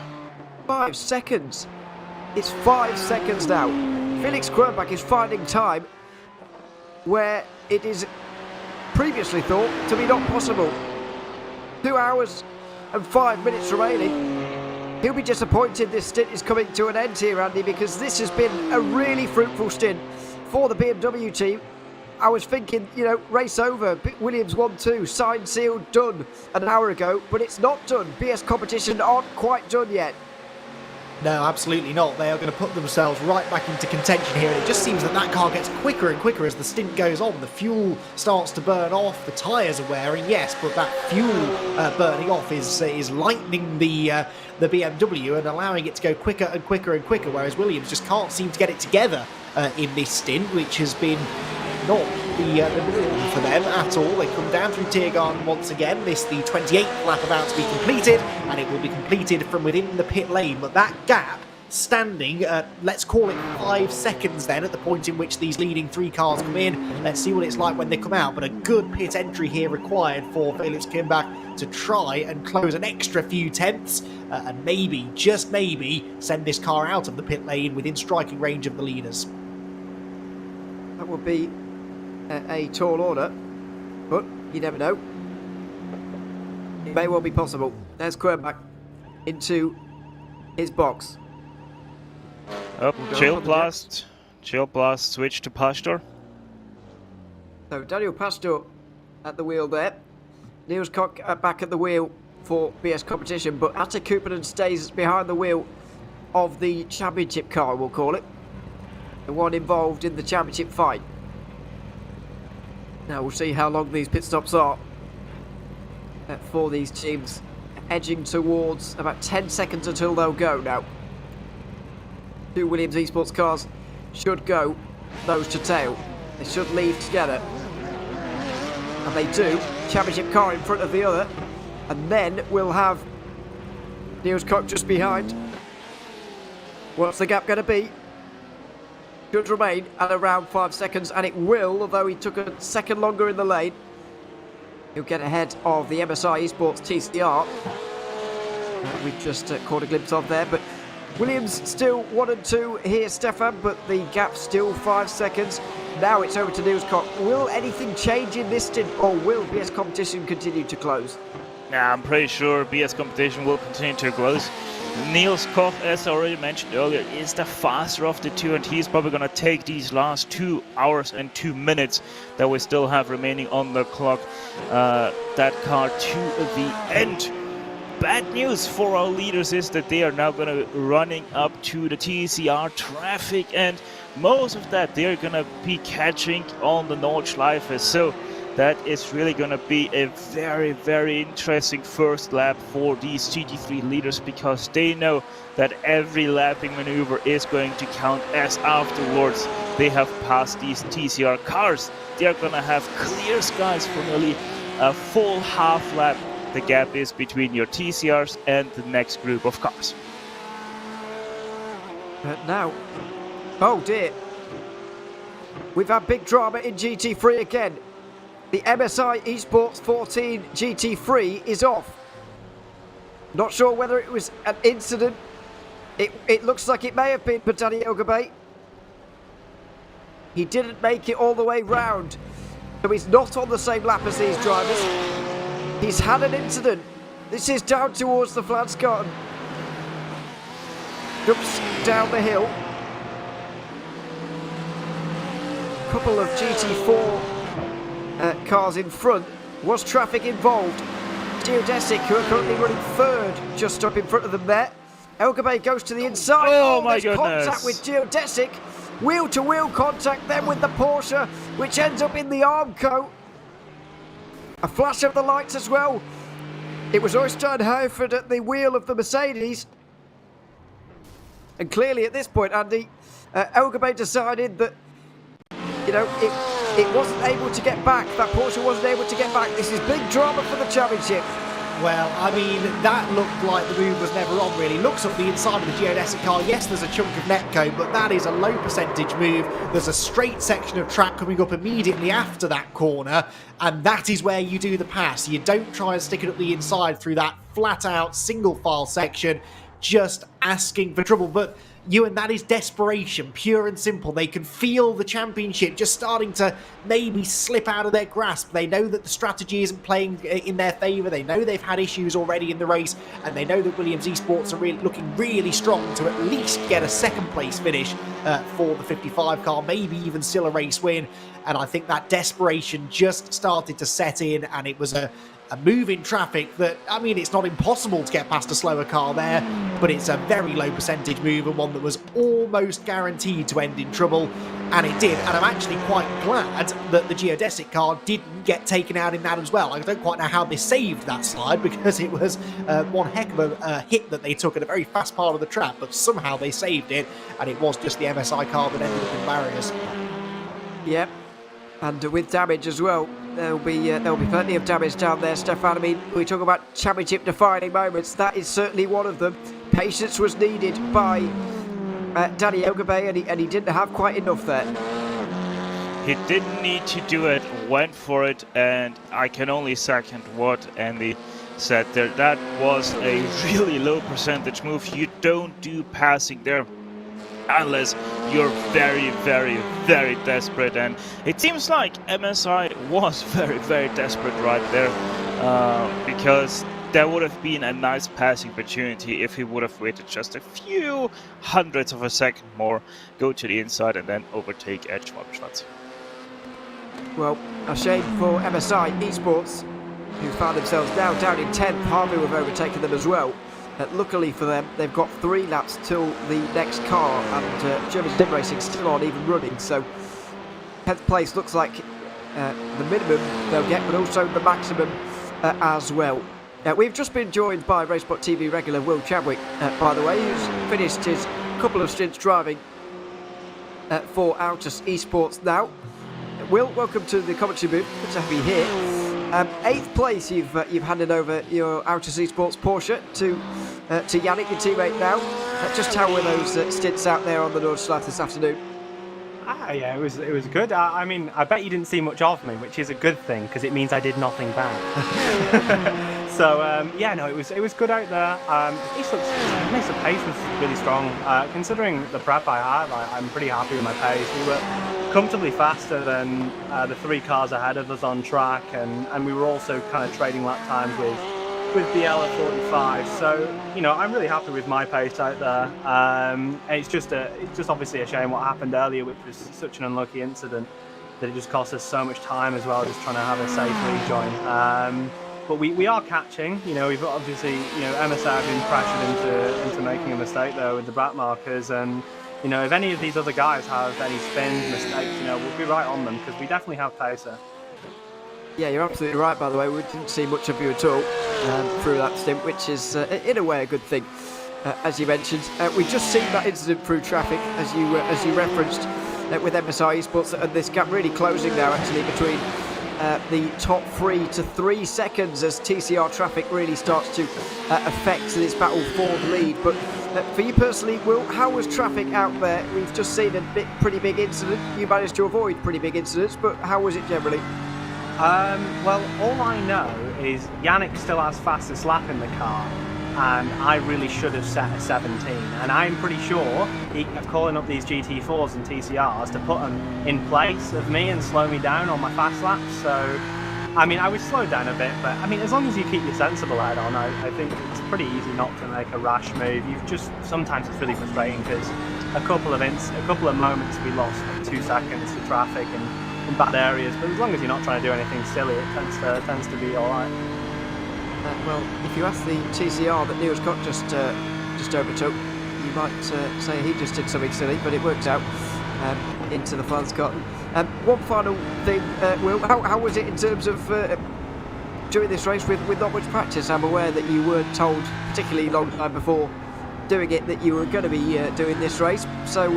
5 seconds. It's 5 seconds now. Felix Kronbach is finding time where it is previously thought to be not possible. 2 hours and 5 minutes remaining. He'll be disappointed this stint is coming to an end here, Andy, because this has been a really fruitful stint for the BMW team. I was thinking, you know, race over, Williams 1-2, signed, sealed, done an hour ago, but it's not done. BS Competition aren't quite done yet. No, absolutely not. They are going to put themselves right back into contention here. And it just seems that that car gets quicker and quicker as the stint goes on. The fuel starts to burn off, the tyres are wearing, yes, but that fuel burning off is lightening the BMW and allowing it to go quicker and quicker and quicker, whereas Williams just can't seem to get it together in this stint, which has been not the norm for them at all. They come down through Tiergarten once again, miss the 28th lap about to be completed, and it will be completed from within the pit lane. But that gap standing at, let's call it 5 seconds then, at the point in which these leading 3 cars come in. Let's see what it's like when they come out, but a good pit entry here required for Felix Kimbach to try and close an extra few tenths and maybe, just maybe, send this car out of the pit lane within striking range of the leaders. That would be a tall order, but you never know. It may well be possible. There's Kimbach into his box. Up, chill blast, switch to Pastor. So Daniel Pastor at the wheel there. Niels Koch back at the wheel for BS Competition, but Atte Kupernen stays behind the wheel of the championship car, we'll call it. The one involved in the championship fight. Now we'll see how long these pit stops are for these teams, edging towards about 10 seconds until they'll go now. 2 Williams Esports cars should go nose to tail. They should leave together. And they do. Championship car in front of the other. And then we'll have Niels Koch just behind. What's the gap going to be? Should remain at around 5 seconds, and it will, although he took a second longer in the lane. He'll get ahead of the MSI Esports TCR. We've just caught a glimpse of there, but Williams still 1 and 2 here, Stefan, but the gap still 5 seconds. Now it's over to Niels Koch. Will anything change in this stint, or will BS Competition continue to close? Yeah, I'm pretty sure BS Competition will continue to close. Niels Koch, as I already mentioned earlier, is the faster of the two, and he's probably going to take these last 2 hours and 2 minutes that we still have remaining on the clock, that car to the end. Bad news for our leaders is that they are now going to be running up to the TCR traffic, and most of that they're going to be catching on the Nordschleife. So that is really going to be a very, very interesting first lap for these GT3 leaders, because they know that every lapping maneuver is going to count, as afterwards they have passed these TCR cars. They are going to have clear skies for nearly a full half lap. The gap is between your TCRs and the next group of cars. Now, oh dear, we've had big drama in GT3 again. The MSI Esports 14 GT3 is off. Not sure whether it was an incident. It looks like it may have been for Danny Elgabay. He didn't make it all the way round, so he's not on the same lap as these drivers. He's had an incident. This is down towards the Flansgarten. Jumps down the hill. Couple of GT4 cars in front. Was traffic involved? Geodesic, who are currently running third, just up in front of them there. Elgabay goes to the inside. Oh my goodness. Contact with Geodesic. Wheel-to-wheel contact then with the Porsche, which ends up in the Armco. A flash of the lights as well. It was Øystein Heifert at the wheel of the Mercedes. And clearly at this point, Andy, Elgabay decided that, you know, it wasn't able to get back. That Porsche wasn't able to get back. This is big drama for the championship. Well, I mean, that looked like the move was never on, really. Looks up the inside of the geodesic car. Yes, there's a chunk of netcode, but that is a low percentage move. There's a straight section of track coming up immediately after that corner, and that is where you do the pass. You don't try and stick it up the inside through that flat-out single-file section, just asking for trouble. But Ewan, that is desperation, pure and simple. They can feel the championship just starting to maybe slip out of their grasp. They know that the strategy isn't playing in their favour. They know they've had issues already in the race, and they know that Williams Esports are looking really strong to at least get a second place finish for the 55 car, maybe even still a race win. And I think that desperation just started to set in, and it was a move in traffic that, I mean, it's not impossible to get past a slower car there, but it's a very low percentage move and one that was almost guaranteed to end in trouble, and it did. And I'm actually quite glad that the geodesic car didn't get taken out in that as well. I don't quite know how they saved that slide, because it was one heck of a hit that they took at a very fast part of the track, but somehow they saved it, and it was just the MSI car that ended up in barriers. Yep. And with damage as well, there'll be plenty of damage down there, Stefan. I mean, we talk about championship-defining moments. That is certainly one of them. Patience was needed by Danny Ogabay, and he didn't have quite enough there. He didn't need to do it, went for it, and I can only second what Andy said there. That was a really low percentage move. You don't do passing there unless you're very, very, very desperate, and it seems like MSI was very, very desperate right there, because there would have been a nice passing opportunity if he would have waited just a few hundredths of a second more, go to the inside and then overtake Edge Motorsports. Well, a shame for MSI Esports, who found themselves now down in 10th. Harvey have overtaken them as well. Luckily for them, they've got 3 laps till the next car, and German Sim Racing still aren't even running, so 10th place looks like the minimum they'll get, but also the maximum as well. We've just been joined by RaceSpotTV regular Will Chadwick, by the way, who's finished his couple of stints driving for Autos Esports now. Will, welcome to the commentary booth. Good to have you here. 8th place, you've handed over your Autos Esports Porsche to Yannick, your teammate now. Just how were those stints out there on the Nordschleife this afternoon? Yeah, it was good. I mean, I bet you didn't see much of me, which is a good thing because it means I did nothing bad. So yeah, no, it was good out there. The pace was really strong. Considering the prep I had, I'm pretty happy with my pace. We were comfortably faster than the 3 cars ahead of us on track, and we were also kind of trading lap times with the LF45. So you know, I'm really happy with my pace out there. It's just obviously a shame what happened earlier, which was such an unlucky incident that it just cost us so much time as well, just trying to have a safe rejoin. But we are catching. You know, we've obviously, you know, MSI have been pressured into making a mistake there with the back markers, and you know, if any of these other guys have any spins, mistakes, you know, we'll be right on them because we definitely have pace there. Yeah, you're absolutely right, by the way. We didn't see much of you at all through that stint, which is, in a way, a good thing, as you mentioned. We've just seen that incident through traffic, as you referenced, with MSI Esports, and this gap really closing now, actually, between the top 3 to 3 seconds as TCR traffic really starts to affect this battle for the lead. But for you personally, Will, how was traffic out there? We've just seen a pretty big incident. You managed to avoid pretty big incidents, but how was it generally? Well, all I know is Yannick still has fastest lap in the car, and I really should have set a 17. And I'm pretty sure he kept calling up these GT4s and TCRs to put them in place of me and slow me down on my fast laps. So, I mean, I was slowed down a bit, but I mean, as long as you keep your sensible head on, I think it's pretty easy not to make a rash move. Sometimes it's really frustrating because a couple of moments we lost like 2 seconds to traffic and in bad areas, but as long as you're not trying to do anything silly, it tends to be all right. Well, if you ask the TCR that Neil Scott just overtook, you might say he just did something silly, but it worked out into the fans' cotton. One final thing, Will, how was it in terms of during this race with not much practice? I'm aware that you weren't told, particularly a long time before doing it, that you were going to be doing this race. So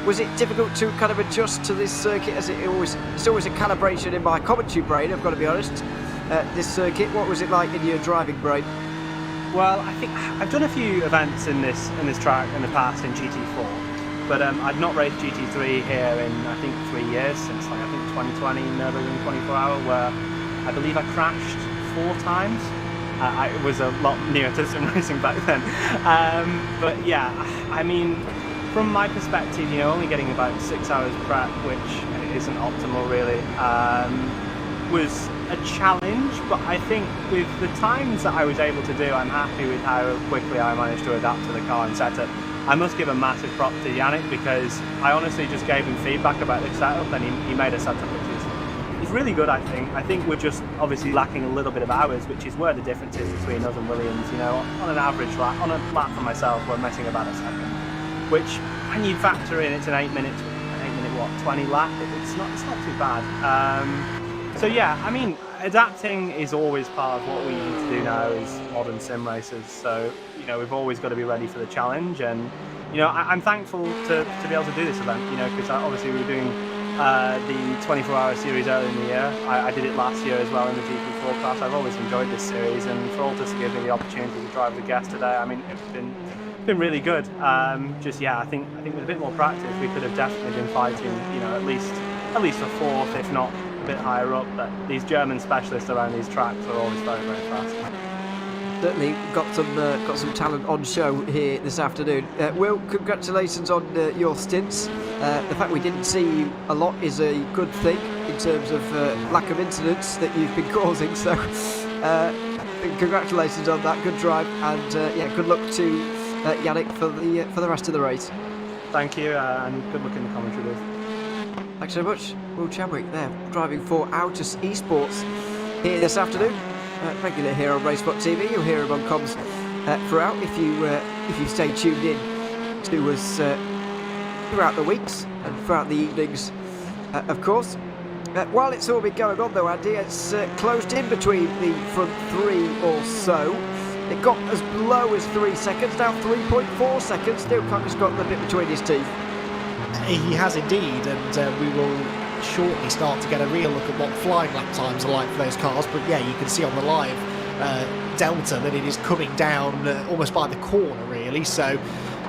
was it difficult to kind of adjust to this circuit? As it's always a calibration in my commentary brain, I've got to be honest. This circuit, what was it like in your driving brain? Well, I think I've done a few events in this track in the past in GT4, but I've not raced GT3 here in I think 3 years, since like I think 2020 NÜRBURGRING 24-hour, where I believe I crashed 4 times. It was a lot nearer to sim racing back then, but yeah, I mean, from my perspective, you know, only getting about 6 hours prep, which isn't optimal really, was a challenge, but I think with the times that I was able to do, I'm happy with how quickly I managed to adapt to the car and setup. I must give a massive prop to Yannick, because I honestly just gave him feedback about the setup, and he made a setup which is really good, I think. I think we're just obviously lacking a little bit of hours, which is where the difference is between us and Williams. You know, on an average lap, on a lap for myself, we're messing about a second, which when you factor in it's an 8 minute what, 20 lap, it's not too bad. So yeah, I mean, adapting is always part of what we need to do now as modern sim racers. So, you know, we've always got to be ready for the challenge, and you know, I'm thankful to be able to do this event, you know, because obviously we were doing the 24-hour series earlier in the year. I did it last year as well in the GP4 class. I've always enjoyed this series, and for Altus to give me the opportunity to drive the guest today, I mean, it's been really good. Just yeah, I think with a bit more practice, we could have definitely been fighting, you know, at least for fourth, if not a bit higher up. But these German specialists around these tracks are always very, very fast. Certainly got some talent on show here this afternoon. Will, congratulations on your stints. The fact we didn't see you a lot is a good thing in terms of lack of incidents that you've been causing. So congratulations on that. Good drive, and yeah, good luck to Yannick for the rest of the race. Thank you, and good luck in the commentary booth. Thanks so much, Will Chadwick there, driving for Altus Esports here this afternoon. Regular here on RaceSpotTV. You'll hear him on comms throughout if you stay tuned in to us throughout the weeks and throughout the evenings, of course. While it's all been going on though, Andy, it's closed in between the front three or so. It got as low as 3 seconds, now 3.4 seconds. Still Cook's got the bit between his teeth. He has indeed, and we will shortly start to get a real look at what flying lap times are like for those cars. But yeah, you can see on the live Delta that it is coming down almost by the corner, really. So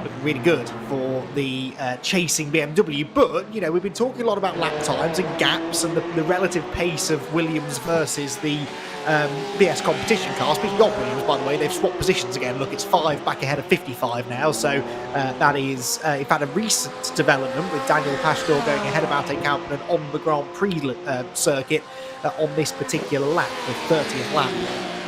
looking really good for the chasing BMW. But you know, we've been talking a lot about lap times and gaps and the relative pace of Williams versus the BS competition car. Speaking of Williams, by the way, they've swapped positions again. Look, it's 5 back ahead of 55 now. So that is, in fact, a recent development with Daniel Pastor going ahead of Ate Kaupinen on the Grand Prix circuit on this particular lap, the 30th lap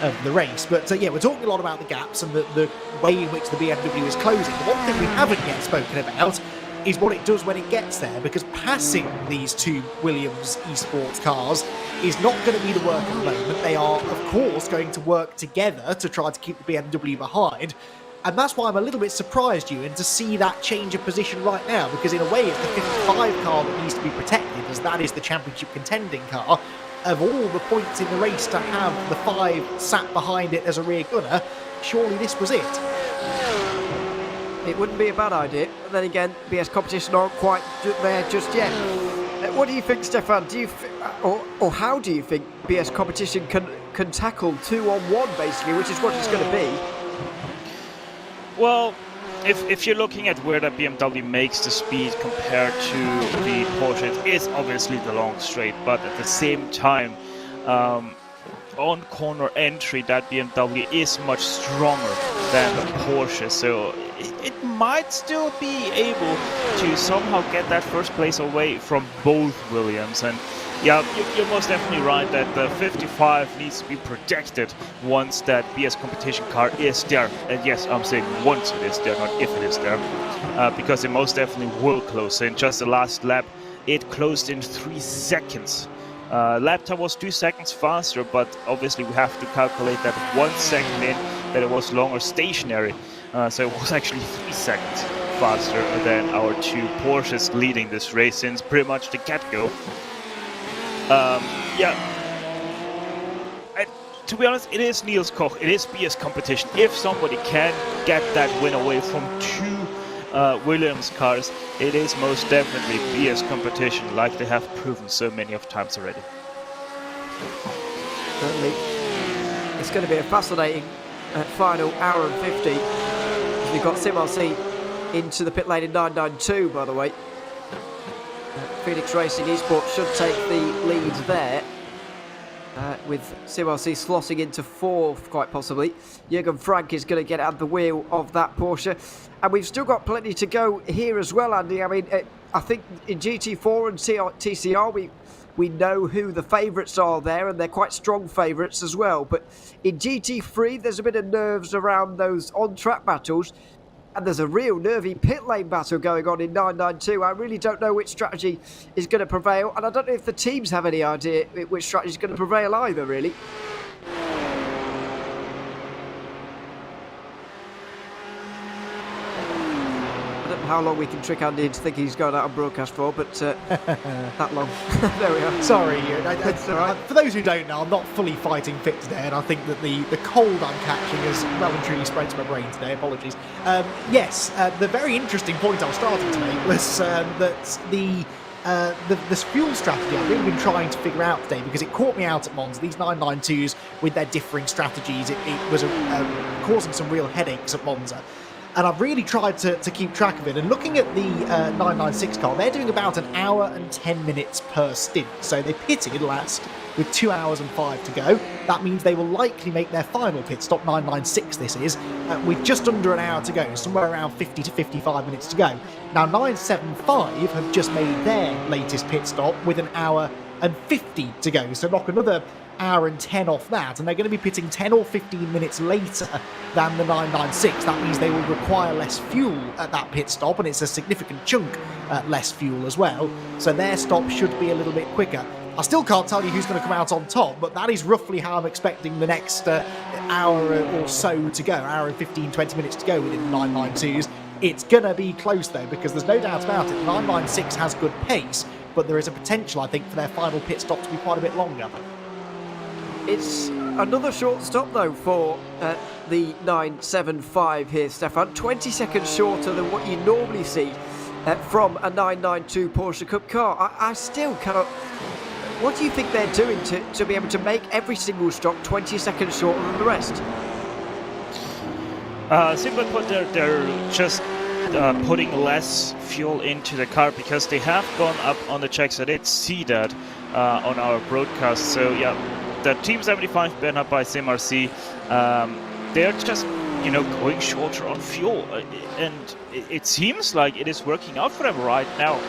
of the race. But yeah, we're talking a lot about the gaps and the way in which the BMW is closing. The one thing we haven't yet spoken about is what it does when it gets there, because passing these two Williams esports cars is not going to be the work at the moment. They are, of course, going to work together to try to keep the BMW behind, and that's why I'm a little bit surprised, Ewan, to see that change of position right now, because in a way it's the 55 car that needs to be protected, as that is the championship contending car. Of all the points in the race to have the 5 sat behind it as a rear gunner, surely this was it. It wouldn't be a bad idea, but then again, BS competition aren't quite there just yet. What do you think, Stefan? Do you or how do you think BS competition can tackle 2-on-1 basically, which is what it's going to be? Well, if you're looking at where the BMW makes the speed compared to the Porsche, it is obviously the long straight, but at the same time, on corner entry, that BMW is much stronger than the Porsche, so it might still be able to somehow get that first place away from both Williams. And yeah, you're most definitely right that the 55 needs to be protected once that BS competition car is there. And yes, I'm saying once it is there, not if it is there, because it most definitely will close in. Just the last lap, it closed in 3 seconds. Lap time was 2 seconds faster, but obviously we have to calculate that 1 second in that it was longer stationary. So it was actually 3 seconds faster than our 2 Porsches leading this race since pretty much the get-go. Yeah, and to be honest, it is Niels Koch, it is BS competition. If somebody can get that win away from 2 Williams cars, it is most definitely BS competition, like they have proven so many of times already. Certainly. It's going to be a fascinating final hour and 50. We've got SimRC into the pit lane in 992, by the way. Phoenix Racing Esports should take the lead there. with CMRC slotting into 4th, quite possibly. Jürgen Frank is going to get at the wheel of that Porsche. And we've still got plenty to go here as well, Andy. I mean, I think in GT4 and TCR, we know who the favourites are there, and they're quite strong favourites as well. But in GT3, there's a bit of nerves around those on-track battles. And there's a real nervy pit lane battle going on in 992. I really don't know which strategy is going to prevail. And I don't know if the teams have any idea which strategy is going to prevail either, really. I don't know how long we can trick Andy into thinking he's going out on broadcast for, but that long. There we are. Sorry, That's all right. for those who don't know, I'm not fully fighting fit today, and I think that the cold I'm catching has well and truly spread to my brain today. Apologies. Yes, the very interesting point I was starting to make was that this fuel strategy I've really been trying to figure out today, because it caught me out at Monza. These 992s with their differing strategies, it was causing some real headaches at Monza. And I've really tried to keep track of it. And looking at the 996 car, they're doing about 1 hour and 10 minutes per stint. So they pitted last with 2 hours and 5 to go. That means they will likely make their final pit stop, 996 this is, with just under 1 hour to go, somewhere around 50 to 55 minutes to go. Now 975 have just made their latest pit stop with 1 hour and 50 to go. So knock another hour and 10 off that, and they're going to be pitting 10 or 15 minutes later than the 996. That means they will require less fuel at that pit stop, and it's a significant chunk less fuel as well, so their stop should be a little bit quicker. I still can't tell you who's going to come out on top, but that is roughly how I'm expecting the next hour or so to go, hour and 15, 20 minutes to go within the 992s. It's going to be close though, because there's no doubt about it, the 996 has good pace, but there is a potential, I think, for their final pit stop to be quite a bit longer. It's another short stop, though, for the 975 here, Stefan. 20 seconds shorter than what you normally see from a 992 Porsche Cup car. I still cannot... What do you think they're doing to be able to make every single stop 20 seconds shorter than the rest? Simply put, they're just putting less fuel into the car, because they have gone up on the checks. I did see that on our broadcast. So, yeah. The Team 75 been up by CMRC, they're just, going shorter on fuel. And it seems like it is working out for them right now.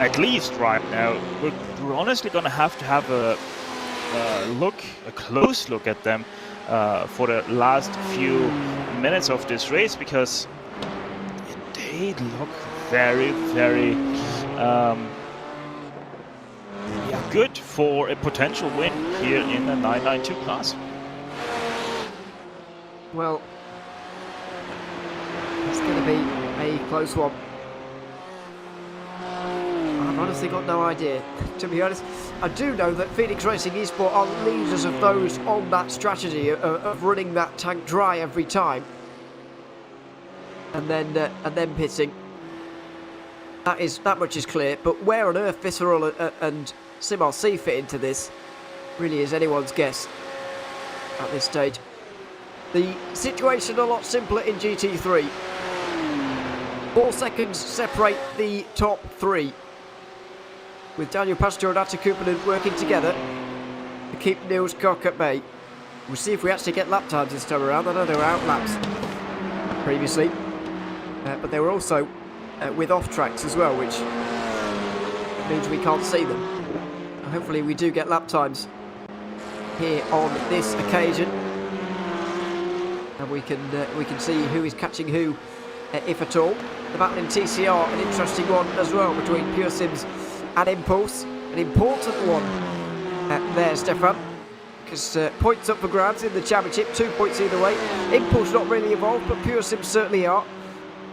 At least right now. We're honestly going to have a close look at them for the last few minutes of this race, because they look very, very... good for a potential win here in the 992 class. Well, it's going to be a close one. I've honestly got no idea, to be honest. I do know that Phoenix Racing Esport are leaders of those on that strategy of running that tank dry every time, and then pitting. That much is clear. But where on earth Visceral and CMRC fit into this really is anyone's guess at this stage. The situation a lot simpler in GT3. 4 seconds separate the top 3, with Daniel Pastor and Atte Kupernen working together to keep Niels Kok at bay. We'll see if we actually get lap times this time around. I know they were out laps previously, but they were also with off tracks as well, which means we can't see them. Hopefully we do get lap times here on this occasion, and we can see who is catching who, if at all. The battle in TCR, an interesting one as well, between Pure Sims and Impulse. An important one there, Stefan, because points up for grabs in the championship, 2 points either way. Impulse not really involved, but Pure Sims certainly are.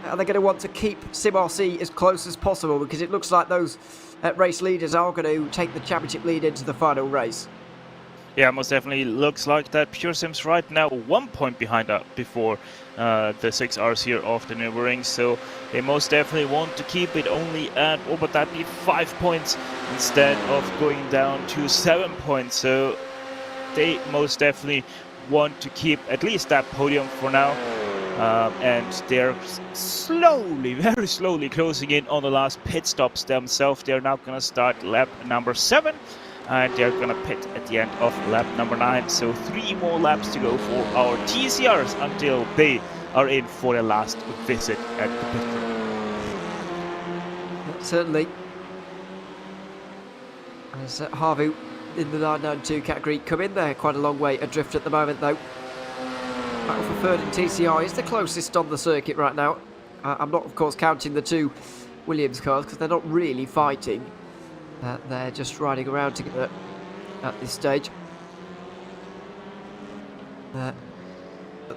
And they're going to want to keep SimRC as close as possible, because it looks like those race leaders are going to take the championship lead into the final race. Yeah, most definitely looks like that. Pure Sims right now 1 point behind up before the 6 hours here of the Nürburgring, so they most definitely want to keep it only at, what would that be, 5 points instead of going down to 7 points. So they most definitely want to keep at least that podium for now. And they're slowly, very slowly closing in on the last pit stops themselves. They're now going to start lap number 7. and they're gonna pit at the end of lap number 9. So 3 more laps to go for our TCRs until they are in for their last visit at the pit crew. Certainly. As Harvu in the 992 category come in there quite a long way adrift at the moment though. Battle for third in TCR is the closest on the circuit right now. I'm not of course counting the 2 Williams cars because they're not really fighting. They're just riding around together at this stage. But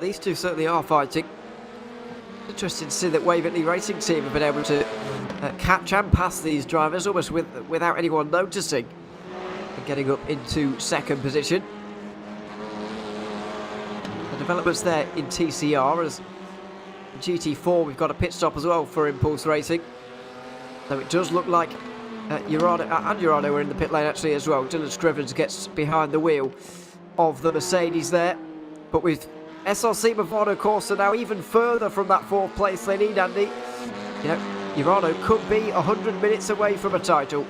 these 2 certainly are fighting. Interesting to see that Waverley Racing Team have been able to catch and pass these drivers almost without anyone noticing, and getting up into second position. The developments there in TCR, as GT4 we've got a pit stop as well for Impulse Racing. Though it does look like Urano are in the pit lane actually as well. Dylan Scrivens gets behind the wheel of the Mercedes there, but with SRC Movado Corsa now even further from that 4th place they need, Andy. You know, Urano could be 100 minutes away from a title.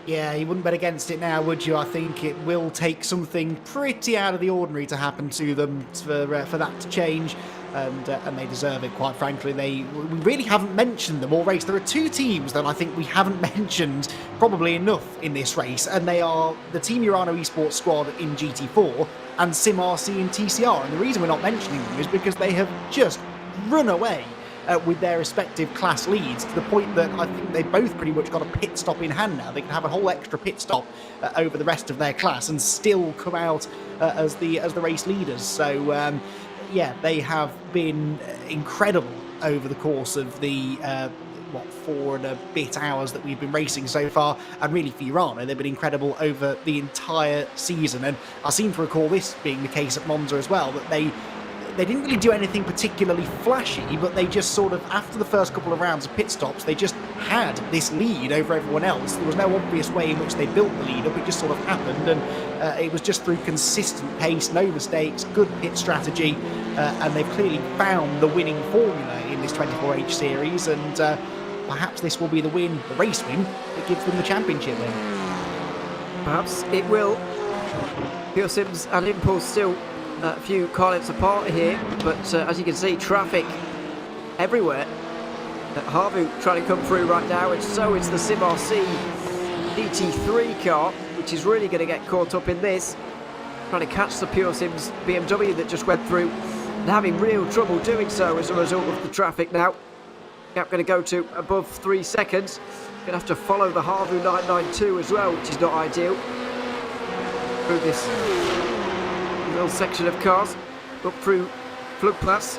Yeah, you wouldn't bet against it now, would you? I think it will take something pretty out of the ordinary to happen to them for that to change, and they deserve it, quite frankly. We really haven't mentioned them all race. There are 2 teams that I think we haven't mentioned probably enough in this race, and they are the Team Urano Esports squad in GT4 and SimRC in TCR. And the reason we're not mentioning them is because they have just run away with their respective class leads, to the point that I think they've both pretty much got a pit stop in hand now. They can have a whole extra pit stop over the rest of their class and still come out as the race leaders. So yeah, they have been incredible over the course of the 4 and a bit hours that we've been racing so far, and really for Urano they've been incredible over the entire season. And I seem to recall this being the case at Monza as well, that they didn't really do anything particularly flashy, but they just sort of, after the first couple of rounds of pit stops, they just had this lead over everyone else. There was no obvious way in which they built the lead up, it just sort of happened, and it was just through consistent pace, no mistakes, good pit strategy, and they've clearly found the winning formula in this 24H series, and perhaps this will be the race win that gives them the championship win. Perhaps it will. Pure Sims and Impulse still a few car lengths apart here, but as you can see, traffic everywhere. Harvu trying to come through right now, and so is the SimRC GT3 car, which is really going to get caught up in this. Trying to catch the Pure Sims BMW that just went through, and having real trouble doing so as a result of the traffic now. Gap going to go to above 3 seconds. Going to have to follow the Harvu 992 as well, which is not ideal. Through this little section of cars, up through Flugplatz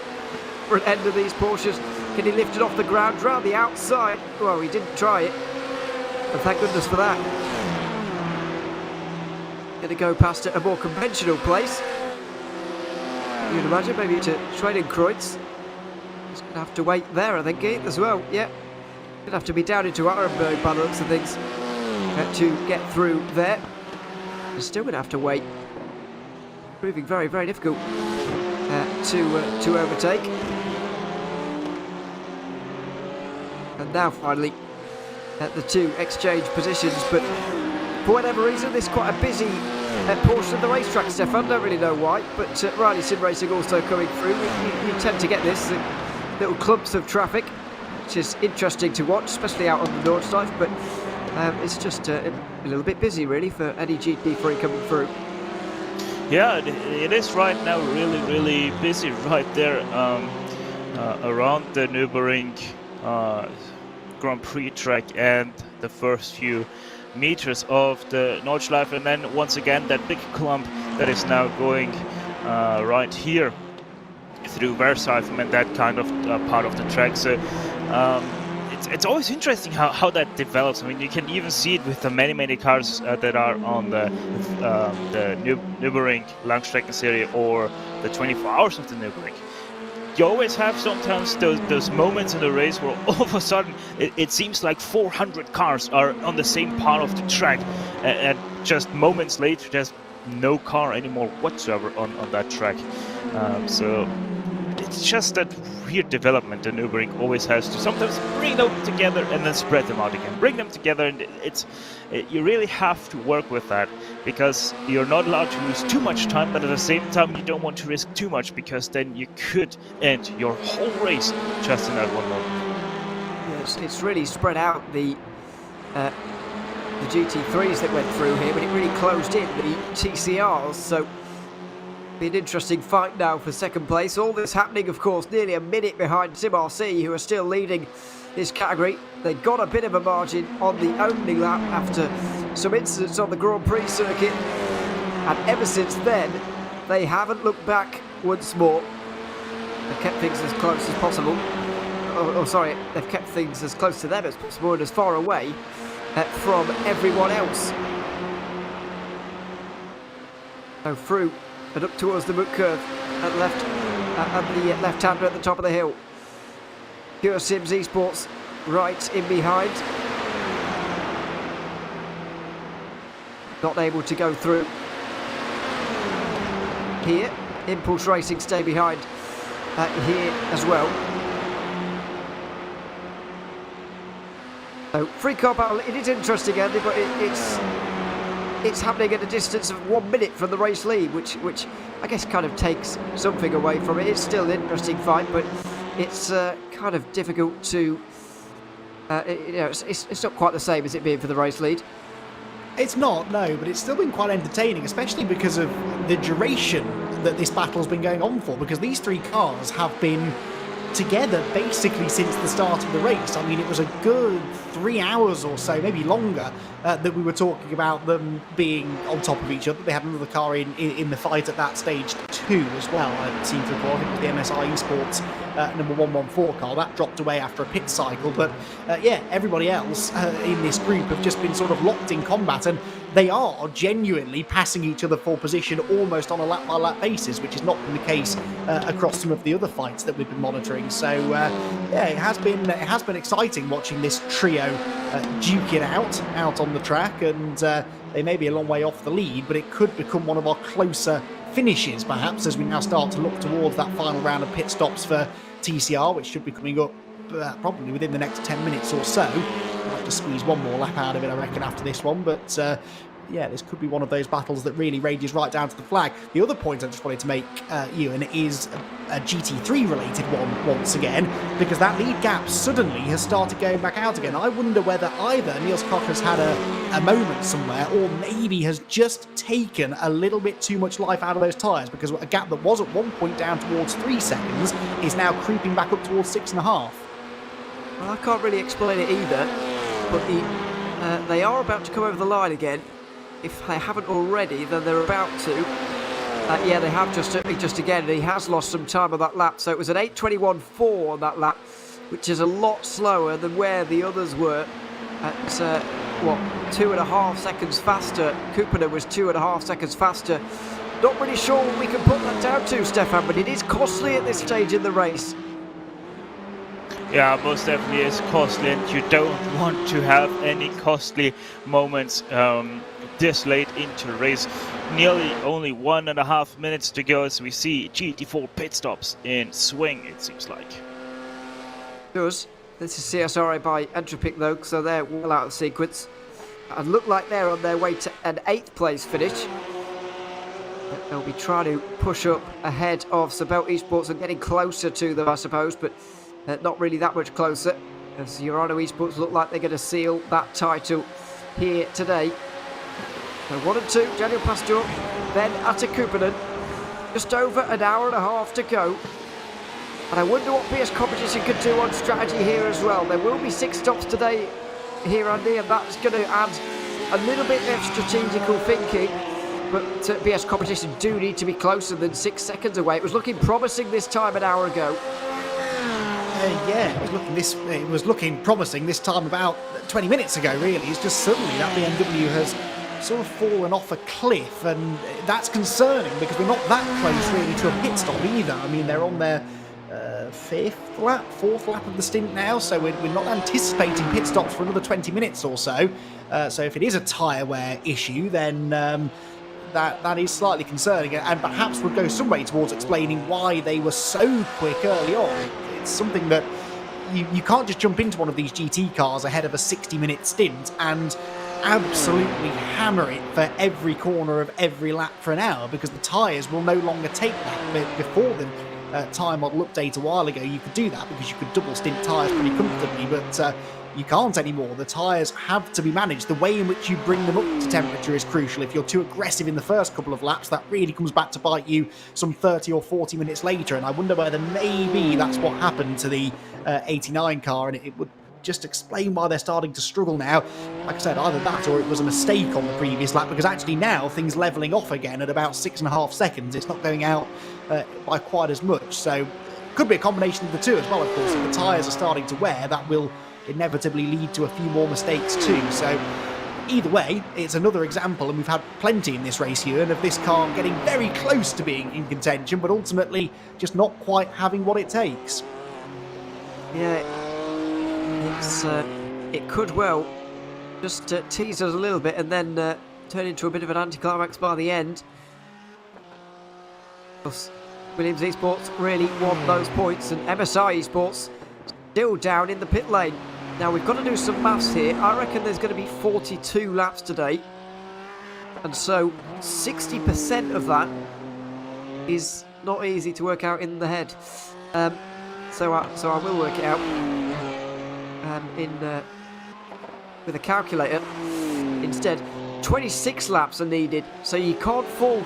for an end of these Porsches. Can he lift it off the ground, round the outside? Well, he didn't try it, and thank goodness for that. Going to go past a more conventional place. You'd imagine maybe to Schwedenkreuz. He's going to have to wait there, I think, as well. Yeah, going to have to be down into Arenberg by the looks of things to get through there. He's still going to have to wait. Proving very, very difficult to overtake. And now finally the 2 exchange positions, but for whatever reason this is quite a busy portion of the racetrack, Stefan. Don't really know why, but Riley Sim Racing also coming through. You tend to get this little clumps of traffic, which is interesting to watch, especially out on the Nordschleife, but it's just a little bit busy really for any GT3 coming through. Yeah, it is right now really, really busy right there around the Nürburgring Grand Prix track and the first few meters of the Nordschleife, and then once again that big clump that is now going right here through Verseifen and that kind of part of the track. So it's always interesting how that develops. I mean, you can even see it with the many cars that are on the Nürburgring Langstreckenserie or the 24 hours of the Nürburgring. You always have sometimes those moments in the race where all of a sudden it seems like 400 cars are on the same part of the track, and just moments later there's no car anymore whatsoever on that track. So it's just that weird development that NÜRBURGRING always has to sometimes bring them together and then spread them out again. Bring them together, and you really have to work with that, because you're not allowed to lose too much time, but at the same time you don't want to risk too much, because then you could end your whole race just in that one moment. Yes, it's really spread out the GT3s that went through here, but it really closed in the TCRs, so be an interesting fight now for second place. All this happening, of course, nearly a minute behind Sim RC, who are still leading this category. They got a bit of a margin on the opening lap after some incidents on the Grand Prix circuit, and ever since then they haven't looked back once more. They've kept things as close as possible. They've kept things as close to them as possible and as far away from everyone else. So through and up towards the book curve at the left-hander at the top of the hill. Pure Sims Esports right in behind. Not able to go through here. Impulse Racing stay behind here as well. So free car battle, it is interesting, Andy, but it's happening at a distance of 1 minute from the race lead, which I guess kind of takes something away from it. It's still an interesting fight, but it's kind of difficult to, it's not quite the same as it being for the race lead. It's not, no, but it's still been quite entertaining, especially because of the duration that this battle's been going on for, because these three cars have been together basically since the start of the race. I mean, it was a good 3 hours or so, maybe longer, that we were talking about them being on top of each other. They had another car in the fight at that stage too as well. I seem to recall, I think it was the MSI ESPORTS number 114 car. That dropped away after a pit cycle, but yeah, everybody else in this group have just been sort of locked in combat, and they are genuinely passing each other for position almost on a lap-by-lap basis, which has not been the case across some of the other fights that we've been monitoring. So yeah, it has been exciting watching this trio duke it out on the track, and they may be a long way off the lead, but it could become one of our closer finishes perhaps as we now start to look towards that final round of pit stops for TCR, which should be coming up probably within the next 10 minutes or so. We'll have to squeeze one more lap out of it, I reckon, after this one, but yeah, this could be one of those battles that really rages right down to the flag. The other point I just wanted to make, Ewan, is a GT3 related one once again, because that lead gap suddenly has started going back out again. I wonder whether either Niels Koch has had a moment somewhere, or maybe has just taken a little bit too much life out of those tyres, because a gap that was at one point down towards 3 seconds is now creeping back up towards 6.5. Well, I can't really explain it either, but they are about to come over the line again. If they haven't already, then they're about to. Yeah, they have just again. He has lost some time on that lap, so it was an 8:21.4 on that lap, which is a lot slower than where the others were. At 2.5 seconds faster. Kupener was 2.5 seconds faster. Not really sure what we can put that down to, Stefan, but it is costly at this stage in the race. Yeah, most definitely is costly, and you don't want to have any costly moments this late into the race. Nearly only 1.5 minutes to go as we see GT4 pit stops in swing, it seems like. Does. This is CSRA by Entropic though, so they're well out of sequence. And look like they're on their way to an 8th place finish. They'll be trying to push up ahead of Sabelt Esports and getting closer to them, I suppose, but not really that much closer, as Urano Esports look like they're going to seal that title here today. So 1 and 2, Daniel Pastor, then Atte Kupernen. Just over an hour and a half to go. And I wonder what PS Competition could do on strategy here as well. There will be 6 stops today here, Andy, and that's going to add a little bit of strategical thinking. But PS Competition do need to be closer than 6 seconds away. It was looking promising this time an hour ago. Yeah, it was looking promising this time about 20 minutes ago, really. It's just suddenly that BMW has sort of fallen off a cliff, and that's concerning because we're not that close really to a pit stop either. I mean, they're on their 4th lap of the stint now, so we're not anticipating pit stops for another 20 minutes or so. So if it is a tyre wear issue, then that is slightly concerning, and perhaps would go some way towards explaining why they were so quick early on. It's something that you can't just jump into one of these GT cars ahead of a 60-minute stint and absolutely hammer it for every corner of every lap for an hour, because the tyres will no longer take that. Before the tyre model update a while ago, you could do that because you could double stint tyres pretty comfortably, but you can't anymore. The tyres have to be managed. The way in which you bring them up to temperature is crucial. If you're too aggressive in the first couple of laps, that really comes back to bite you some 30 or 40 minutes later, and I wonder whether maybe that's what happened to the 89 car, and it would just explain why they're starting to struggle now. Like I said, either that or it was a mistake on the previous lap, because actually now things levelling off again at about 6.5 seconds. It's not going out by quite as much, so could be a combination of the two as well, of course. If the tyres are starting to wear, that will inevitably lead to a few more mistakes too. So either way, it's another example, and we've had plenty in this race here, and of this car getting very close to being in contention, but ultimately just not quite having what it takes. Yeah, it could well just tease us a little bit and then turn into a bit of an anticlimax by the end. Williams Esports really want those points, and MSI Esports still down in the pit lane. Now we've got to do some maths here. I reckon there's going to be 42 laps today, and so 60% of that is not easy to work out in the head. So I will work it out with a calculator instead. 26 laps are needed, so you can't fall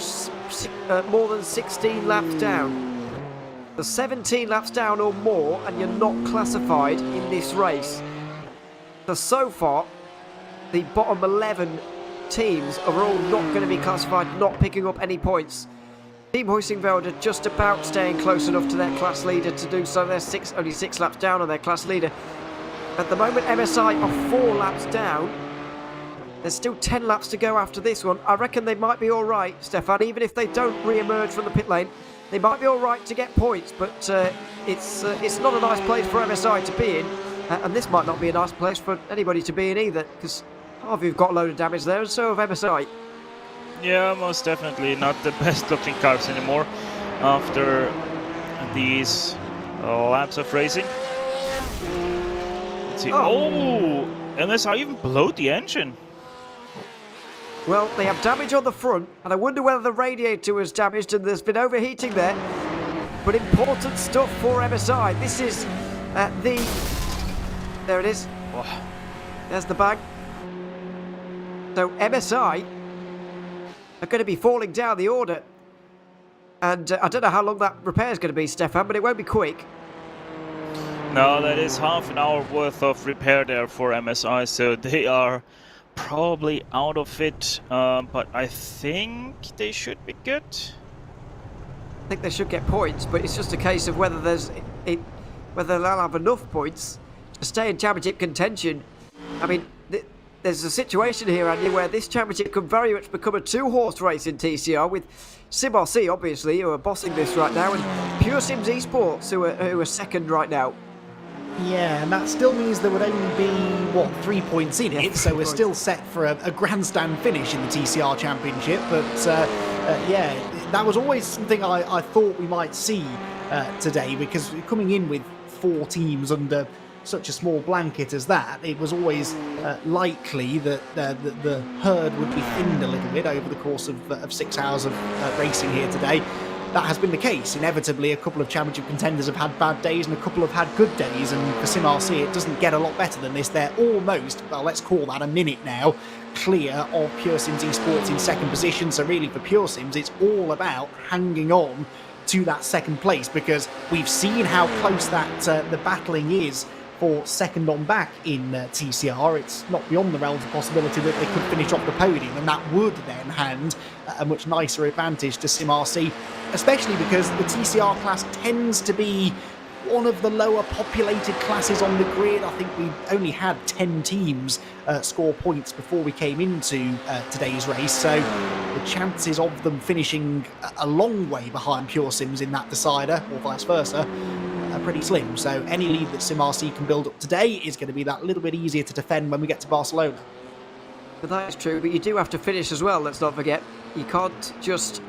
more than 16 laps down. The 17 laps down or more, and you're not classified in this race. So far, the bottom 11 teams are all not going to be classified, not picking up any points. Team Huisingveld are just about staying close enough to their class leader to do so. They're only 6 laps down on their class leader. At the moment, MSI are 4 laps down. There's still 10 laps to go after this one. I reckon they might be all right, Stefan. Even if they don't re-emerge from the pit lane, they might be all right to get points. But it's not a nice place for MSI to be in. And this might not be a nice place for anybody to be in either, because Harvey've got a load of damage there, and so have MSI. Yeah, most definitely not the best looking cars anymore after these laps of racing. Let's see. Oh, MSI even blowed the engine. Well, they have damage on the front, and I wonder whether the radiator was damaged and there's been overheating there. But important stuff for MSI. This is there it is. Oh. There's the bag. So MSI are going to be falling down the order. And I don't know how long that repair is going to be, Stefan, but it won't be quick. No, that is half an hour worth of repair there for MSI, so they are probably out of it. But I think they should be good. I think they should get points, but it's just a case of whether whether they'll have enough points to stay in championship contention. I mean, there's a situation here, Andy, where this championship could very much become a 2-horse race in TCR, with SimRC, obviously, who are bossing this right now, and Pure Sims Esports, who are second right now. Yeah, and that still means there would only be, 3 points in it, so we're still set for a grandstand finish in the TCR Championship, but yeah, that was always something I thought we might see today, because coming in with 4 teams under such a small blanket as that, it was always likely that the herd would be thinned a little bit over the course of 6 hours of racing here today. That has been the case. Inevitably, a couple of championship contenders have had bad days and a couple have had good days, and for SimRC it doesn't get a lot better than this. They're almost, well, let's call that a minute now, clear of Pure Sims Esports in second position, so really for Pure Sims it's all about hanging on to that second place, because we've seen how close that the battling is for second on back in TCR. It's not beyond the realms of possibility that they could finish off the podium, and that would then hand a much nicer advantage to SimRC, especially because the TCR class tends to be one of the lower populated classes on the grid. I think we only had 10 teams score points before we came into today's race, so the chances of them finishing a long way behind Pure Sims in that decider, or vice versa, are pretty slim. So any lead that SimRC can build up today is going to be that little bit easier to defend when we get to Barcelona. But that is true, but you do have to finish as well, let's not forget. You can't just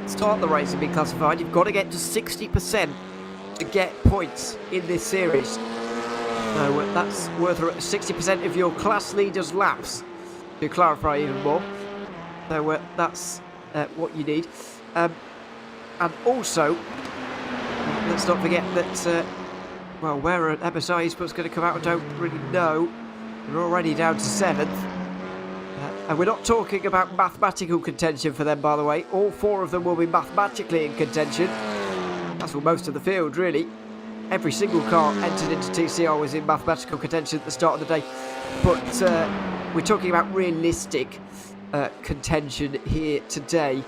start the race and be classified. You've got to get to 60% to get points in this series. So that's worth 60% of your class leader's laps, to clarify even more. So that's what you need. And also, let's not forget that, well, where an MSI esports going to come out, I don't really know. They're already down to 7th. And we're not talking about mathematical contention for them, by the way. All 4 of them will be mathematically in contention. That's for most of the field, really. Every single car entered into TCR was in mathematical contention at the start of the day. But we're talking about realistic contention here today,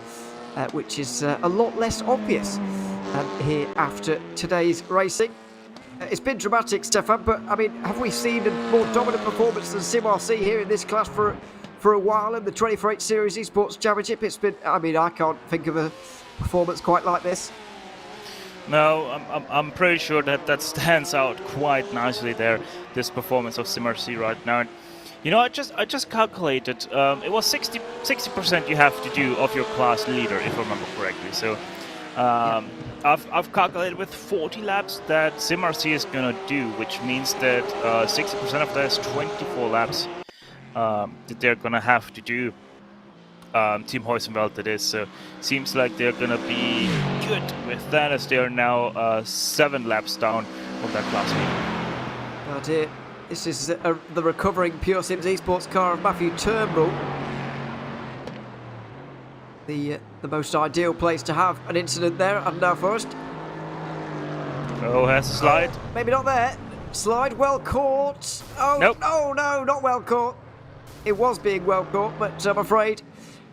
which is a lot less obvious here after today's racing. It's been dramatic, Stefan, but I mean, have we seen a more dominant performance than SimRC here in this class for a while in the 24/8 Series Esports Championship? It's been, I mean, I can't think of a performance quite like this. No, I'm pretty sure that stands out quite nicely there, this performance of SimRC right now. You know, I just calculated, it was 60% you have to do of your class leader, if I remember correctly. So I've calculated with 40 laps that SimRC is gonna do, which means that 60% of that is 24 laps that they're gonna have to do. Team Heusenwald, that is. So seems like they're gonna be good with that, as they are now 7 laps down on that class leader. Oh dear. This is the recovering Pure Sims Esports car of Matthew Turnbull. The most ideal place to have an incident there at Now Forest. Oh, has a slide. Maybe not there. Slide well caught. Oh, nope. No, not well caught. It was being well caught, but I'm afraid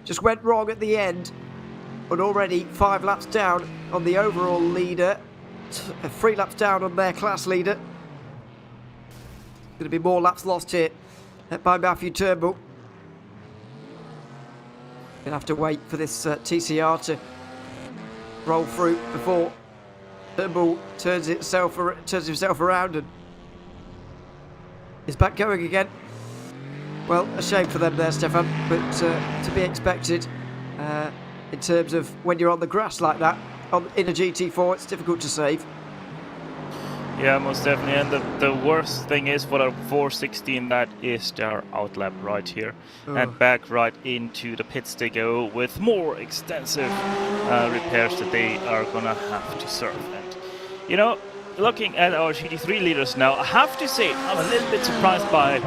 just went wrong at the end. But already 5 laps down on the overall leader. 3 laps down on their class leader. Going to be more laps lost here by Matthew Turnbull. Gonna have to wait for this TCR to roll through before Turnbull turns himself around and is back going again. Well, a shame for them there, Stefan, but to be expected in terms of when you're on the grass like that in a GT4, it's difficult to save. Yeah, most definitely. And the worst thing is for the 416, that is their outlap right here. And back right into the pits they go with more extensive repairs that they are gonna have to serve. And you know, looking at our GT3 leaders now, I have to say I'm a little bit surprised by,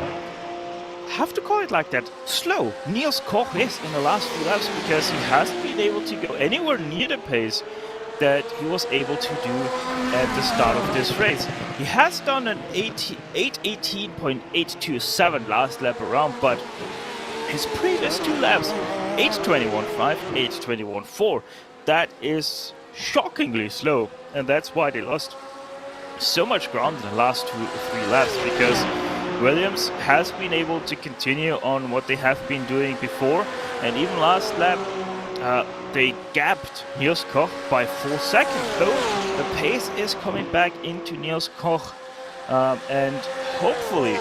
I have to call it like that, slow Niels Koch is in the last few laps, because he hasn't been able to go anywhere near the pace that he was able to do at the start of this race. He has done an 8:18.827 last lap around, but his previous 2 laps, 8:21.5, 8:21.4, that is shockingly slow, and that's why they lost so much ground in the last 2 or 3 laps, because Williams has been able to continue on what they have been doing before, and even last lap they gapped Niels Koch by 4 seconds. Though the pace is coming back into Niels Koch, and hopefully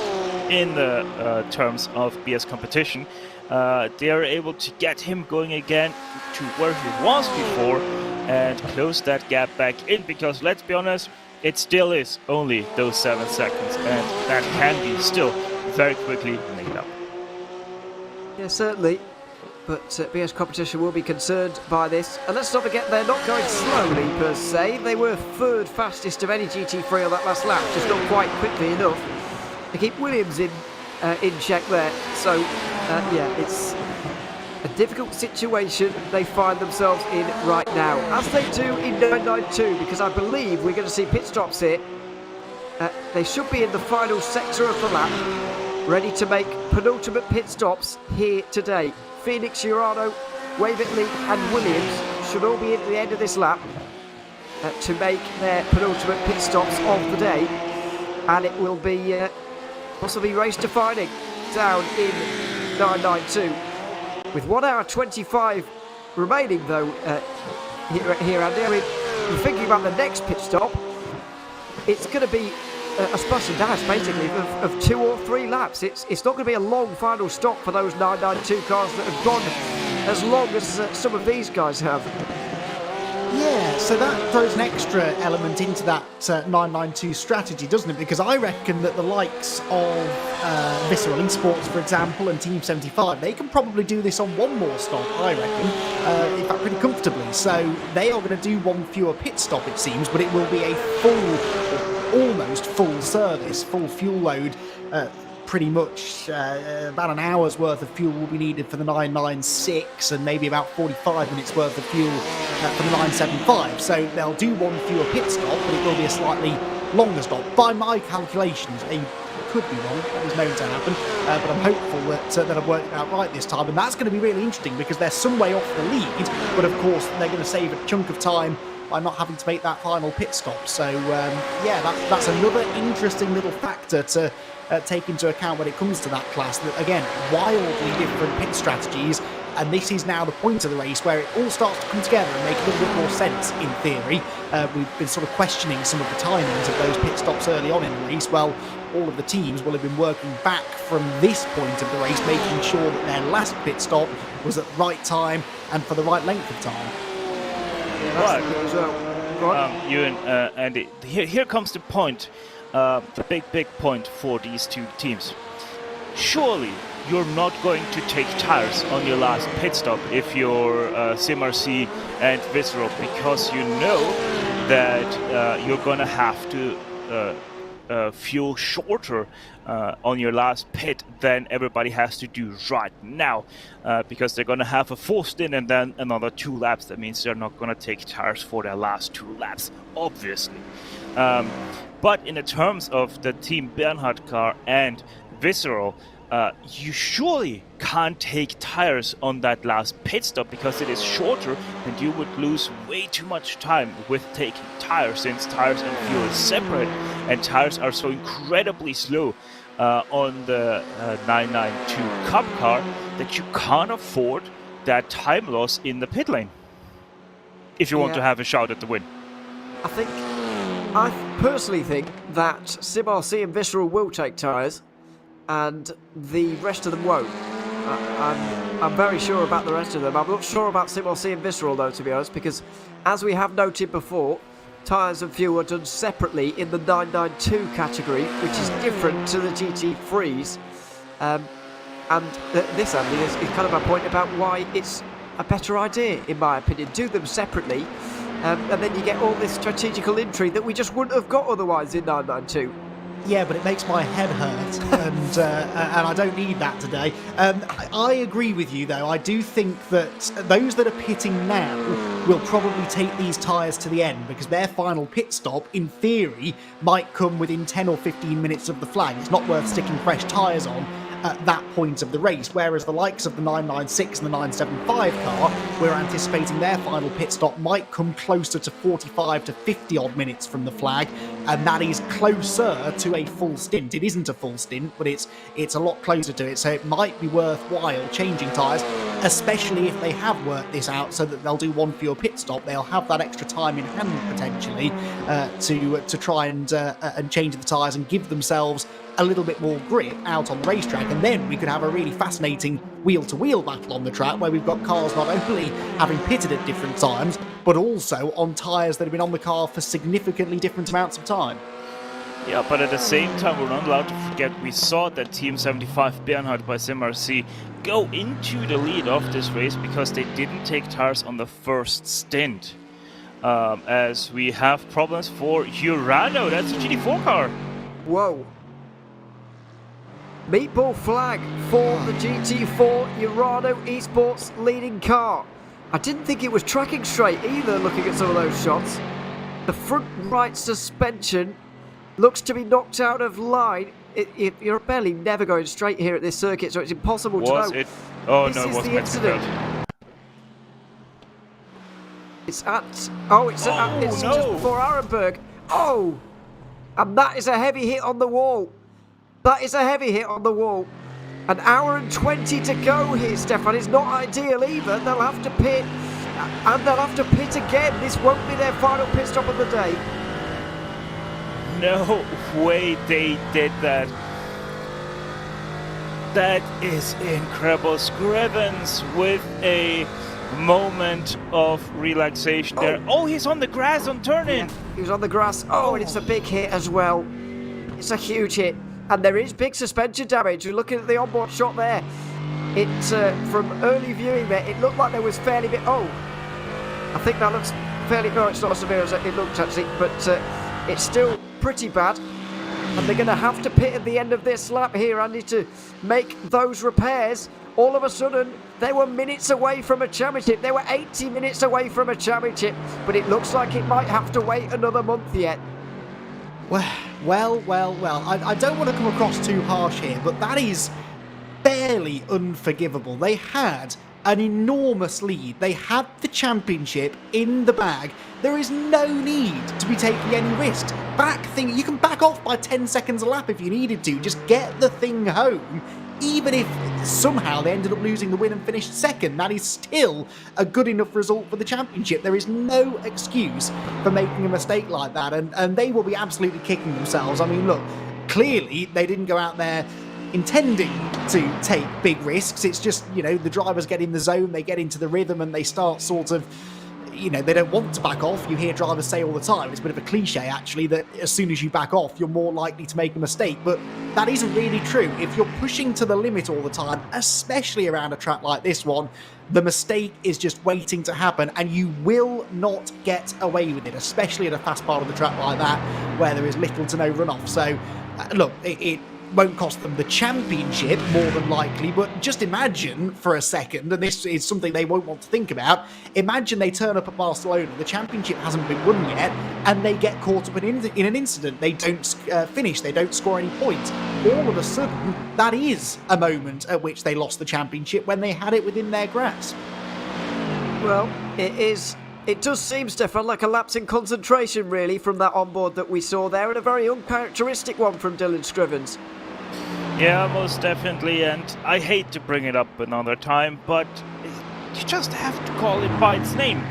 in the terms of BS competition, they are able to get him going again to where he was before and close that gap back in, because let's be honest, it still is only those 7 seconds, and that can be still very quickly made up. Yeah, certainly. But BS competition will be concerned by this. And let's not forget, they're not going slowly per se. They were 3rd fastest of any GT3 on that last lap, just not quite quickly enough to keep Williams in check there. So, yeah, it's a difficult situation they find themselves in right now, as they do in 992, because I believe we're going to see pit stops here. They should be in the final sector of the lap, ready to make penultimate pit stops here today. Phoenix, Urano, Waverley and Williams should all be at the end of this lap to make their penultimate pit stops of the day, and it will be possibly race defining down in 992. With 1 hour 25 remaining though here Andy, I mean, thinking about the next pit stop, it's going to be a splash and dash, basically, of 2 or 3 laps. It's not going to be a long final stop for those 992 cars that have gone as long as some of these guys have. Yeah, so that throws an extra element into that 992 strategy, doesn't it? Because I reckon that the likes of Visceral Esports, for example, and Team 75, they can probably do this on one more stop, I reckon, in fact, pretty comfortably. So they are going to do one fewer pit stop, it seems, but it will be a full, almost full service, full fuel load. Pretty much about an hour's worth of fuel will be needed for the 996 and maybe about 45 minutes worth of fuel for the 975. So they'll do one fewer pit stop, but it will be a slightly longer stop. By my calculations, they could be wrong, that is known to happen, but I'm hopeful that I've worked it out right this time. And that's going to be really interesting because they're some way off the lead, but of course they're going to save a chunk of time by not having to make that final pit stop. So yeah, that's another interesting little factor to take into account when it comes to that class. That, again, wildly different pit strategies, and this is now the point of the race where it all starts to come together and make a little bit more sense in theory. We've been sort of questioning some of the timings of those pit stops early on in the race. Well, all of the teams will have been working back from this point of the race, making sure that their last pit stop was at the right time and for the right length of time. But, Ewan, Andy, here comes the point, the big point for these two teams. Surely you're not going to take tires on your last pit stop if you're SimRC and Visceral, because you know that you're going to have to fuel shorter on your last pit than everybody has to do right now, because they're going to have a full stint and then another 2 laps. That means they're not going to take tires for their last 2 laps, obviously. But in the terms of the Team Bernhard car and Visceral, you surely can't take tires on that last pit stop because it is shorter, and you would lose way too much time with taking tires, since tires and fuel is separate, and tires are so incredibly slow on the 992 Cup car that you can't afford that time loss in the pit lane if you want to have a shot at the win. I personally think that SimRC and Visceral will take tyres, and the rest of them won't. I'm very sure about the rest of them. I'm not sure about SimRC and Visceral, though, to be honest, because as we have noted before, tyres and fuel are done separately in the 992 category, which is different to the GT3s. And this, Andy, is kind of my point about why it's a better idea, in my opinion. Do them separately, and then you get all this strategical intrigue that we just wouldn't have got otherwise in 992. Yeah, but it makes my head hurt, and I don't need that today. I agree with you, though. I do think that those that are pitting now will probably take these tyres to the end, because their final pit stop, in theory, might come within 10 or 15 minutes of the flag. It's not worth sticking fresh tyres on at that point of the race, whereas the likes of the 996 and the 975 car, we're anticipating their final pit stop might come closer to 45 to 50 odd minutes from the flag, and that is closer to a full stint. It isn't a full stint, but it's a lot closer to it, so it might be worthwhile changing tyres, especially if they have worked this out so that they'll do one fewer pit stop. They'll have that extra time in hand potentially to try and change the tyres and give themselves a little bit more grip out on the racetrack, and then we could have a really fascinating wheel-to-wheel battle on the track where we've got cars not only having pitted at different times, but also on tyres that have been on the car for significantly different amounts of time. Yeah, but at the same time, we're not allowed to forget we saw that Team 75 Bernhard by SimRC go into the lead of this race because they didn't take tires on the first stint. As we have problems for Urano, that's a GT4 car. Whoa. Meatball flag for the GT4 Urano Esports leading car. I didn't think it was tracking straight either, looking at some of those shots. The front right suspension looks to be knocked out of line. You're barely never going straight here at this circuit, so it's impossible to know. Oh, this no, is it wasn't the incident. It's just before Arenberg. Oh! And that is a heavy hit on the wall. That is a heavy hit on the wall. An hour and 20 to go here, Stefan. It's not ideal either. They'll have to pit, and they'll have to pit again. This won't be their final pit stop of the day. no way they did that. That is incredible. Scrivens with a moment of relaxation there. Oh, he's on the grass on turn-in. Yeah, he was on the grass. Oh, and it's a big hit as well. It's a huge hit. And there is big suspension damage. You're looking at the onboard shot there. It's from early viewing there, it looked like there was fairly bit. Oh, I think that looks fairly. No, it's not as severe as it looked actually, but it's still pretty bad. And they're going to have to pit at the end of this lap here, Andy, to make those repairs. All of a sudden, they were minutes away from a championship. They were 80 minutes away from a championship, but it looks like it might have to wait another month yet. Well. I don't want to come across too harsh here, but that is barely unforgivable. They had an enormous lead. They had the championship in the bag. There is no need to be taking any risks. You can back off by 10 seconds a lap if you needed to. Just get the thing home. Even if somehow they ended up losing the win and finished second, that is still a good enough result for the championship. There is no excuse for making a mistake like that, and they will be absolutely kicking themselves. I mean, look, clearly they didn't go out there intending to take big risks. It's just, the drivers get in the zone, they get into the rhythm, and they start sort of, they don't want to back off. You hear drivers say all the time, it's a bit of a cliche actually, that as soon as you back off, you're more likely to make a mistake. But that isn't really true. If you're pushing to the limit all the time, especially around a track like this one, the mistake is just waiting to happen, and you will not get away with it, especially at a fast part of the track like that, where there is little to no runoff. So, look, it won't cost them the championship, more than likely, but just imagine for a second, and this is something they won't want to think about, imagine they turn up at Barcelona, the championship hasn't been won yet, and they get caught up in an incident, they don't finish, they don't score any points. All of a sudden, that is a moment at which they lost the championship when they had it within their grasp. Well, it does seem, Stefan, like a lapse in concentration, really, from that onboard that we saw there, and a very uncharacteristic one from Dylan Scrivens. Yeah, most definitely, and I hate to bring it up another time, but you just have to call it by its name.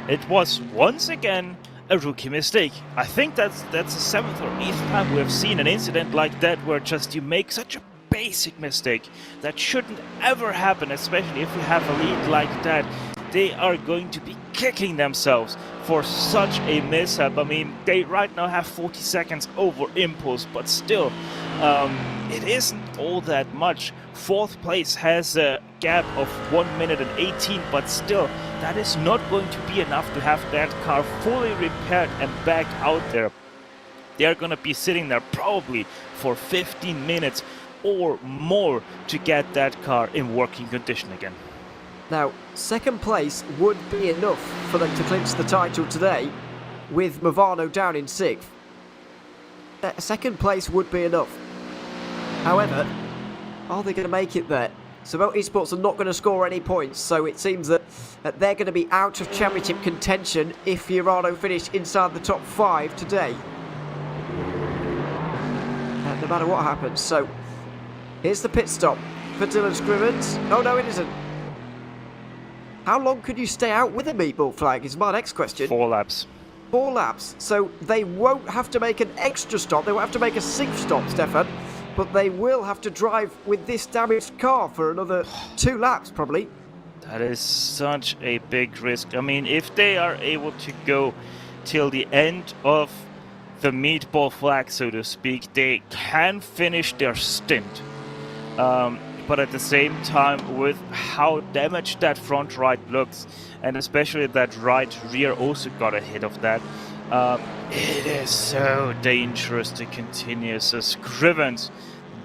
It was once again a rookie mistake. I think that's the 7th or 8th time we have seen an incident like that, where just you make such a basic mistake that shouldn't ever happen, especially if you have a lead like that. They are going to be kicking themselves for such a mishap. I mean, they right now have 40 seconds over Impulse, but still, it isn't all that much. 4th place has a gap of 1 minute and 18, but still, that is not going to be enough to have that car fully repaired and back out there. They're going to be sitting there probably for 15 minutes or more to get that car in working condition again. Now, 2nd place would be enough for them to clinch the title today, with Movano down in 6th. 2nd place would be enough. However, are they going to make it there? So ESPORTS are not going to score any points, so it seems that they're going to be out of championship contention if Fiorano finish inside the top 5 today. No matter what happens. So, here's the pit stop for Dylan Scrivens. Oh no, it isn't. How long could you stay out with a meatball flag is my next question. 4 laps. 4 laps. So they won't have to make an extra stop. They won't have to make a 6th stop, Stefan. But they will have to drive with this damaged car for another 2 laps, probably. That is such a big risk. I mean, if they are able to go till the end of the meatball flag, so to speak, they can finish their stint. But at the same time, with how damaged that front right looks, and especially that right rear also got a hit of that, it is so dangerous to continue. So Scrivens,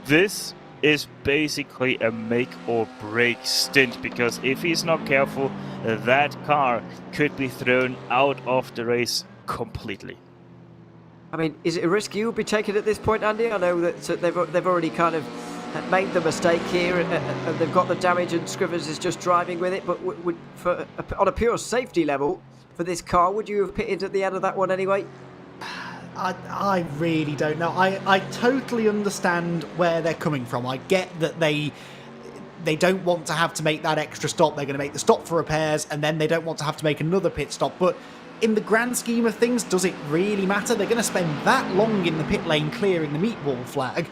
this is basically a make or break stint, because if he's not careful, that car could be thrown out of the race completely. I mean, is it a risk you would be taking at this point, Andy? I know that they've already kind of made the mistake here, and they've got the damage, and Scrivens is just driving with it. But on a pure safety level for this car, would you have pitted at the end of that one anyway? I really don't know. I totally understand where they're coming from. I get that they don't want to have to make that extra stop. They're going to make the stop for repairs, and then they don't want to have to make another pit stop. But in the grand scheme of things, does it really matter? They're going to spend that long in the pit lane clearing the meatball flag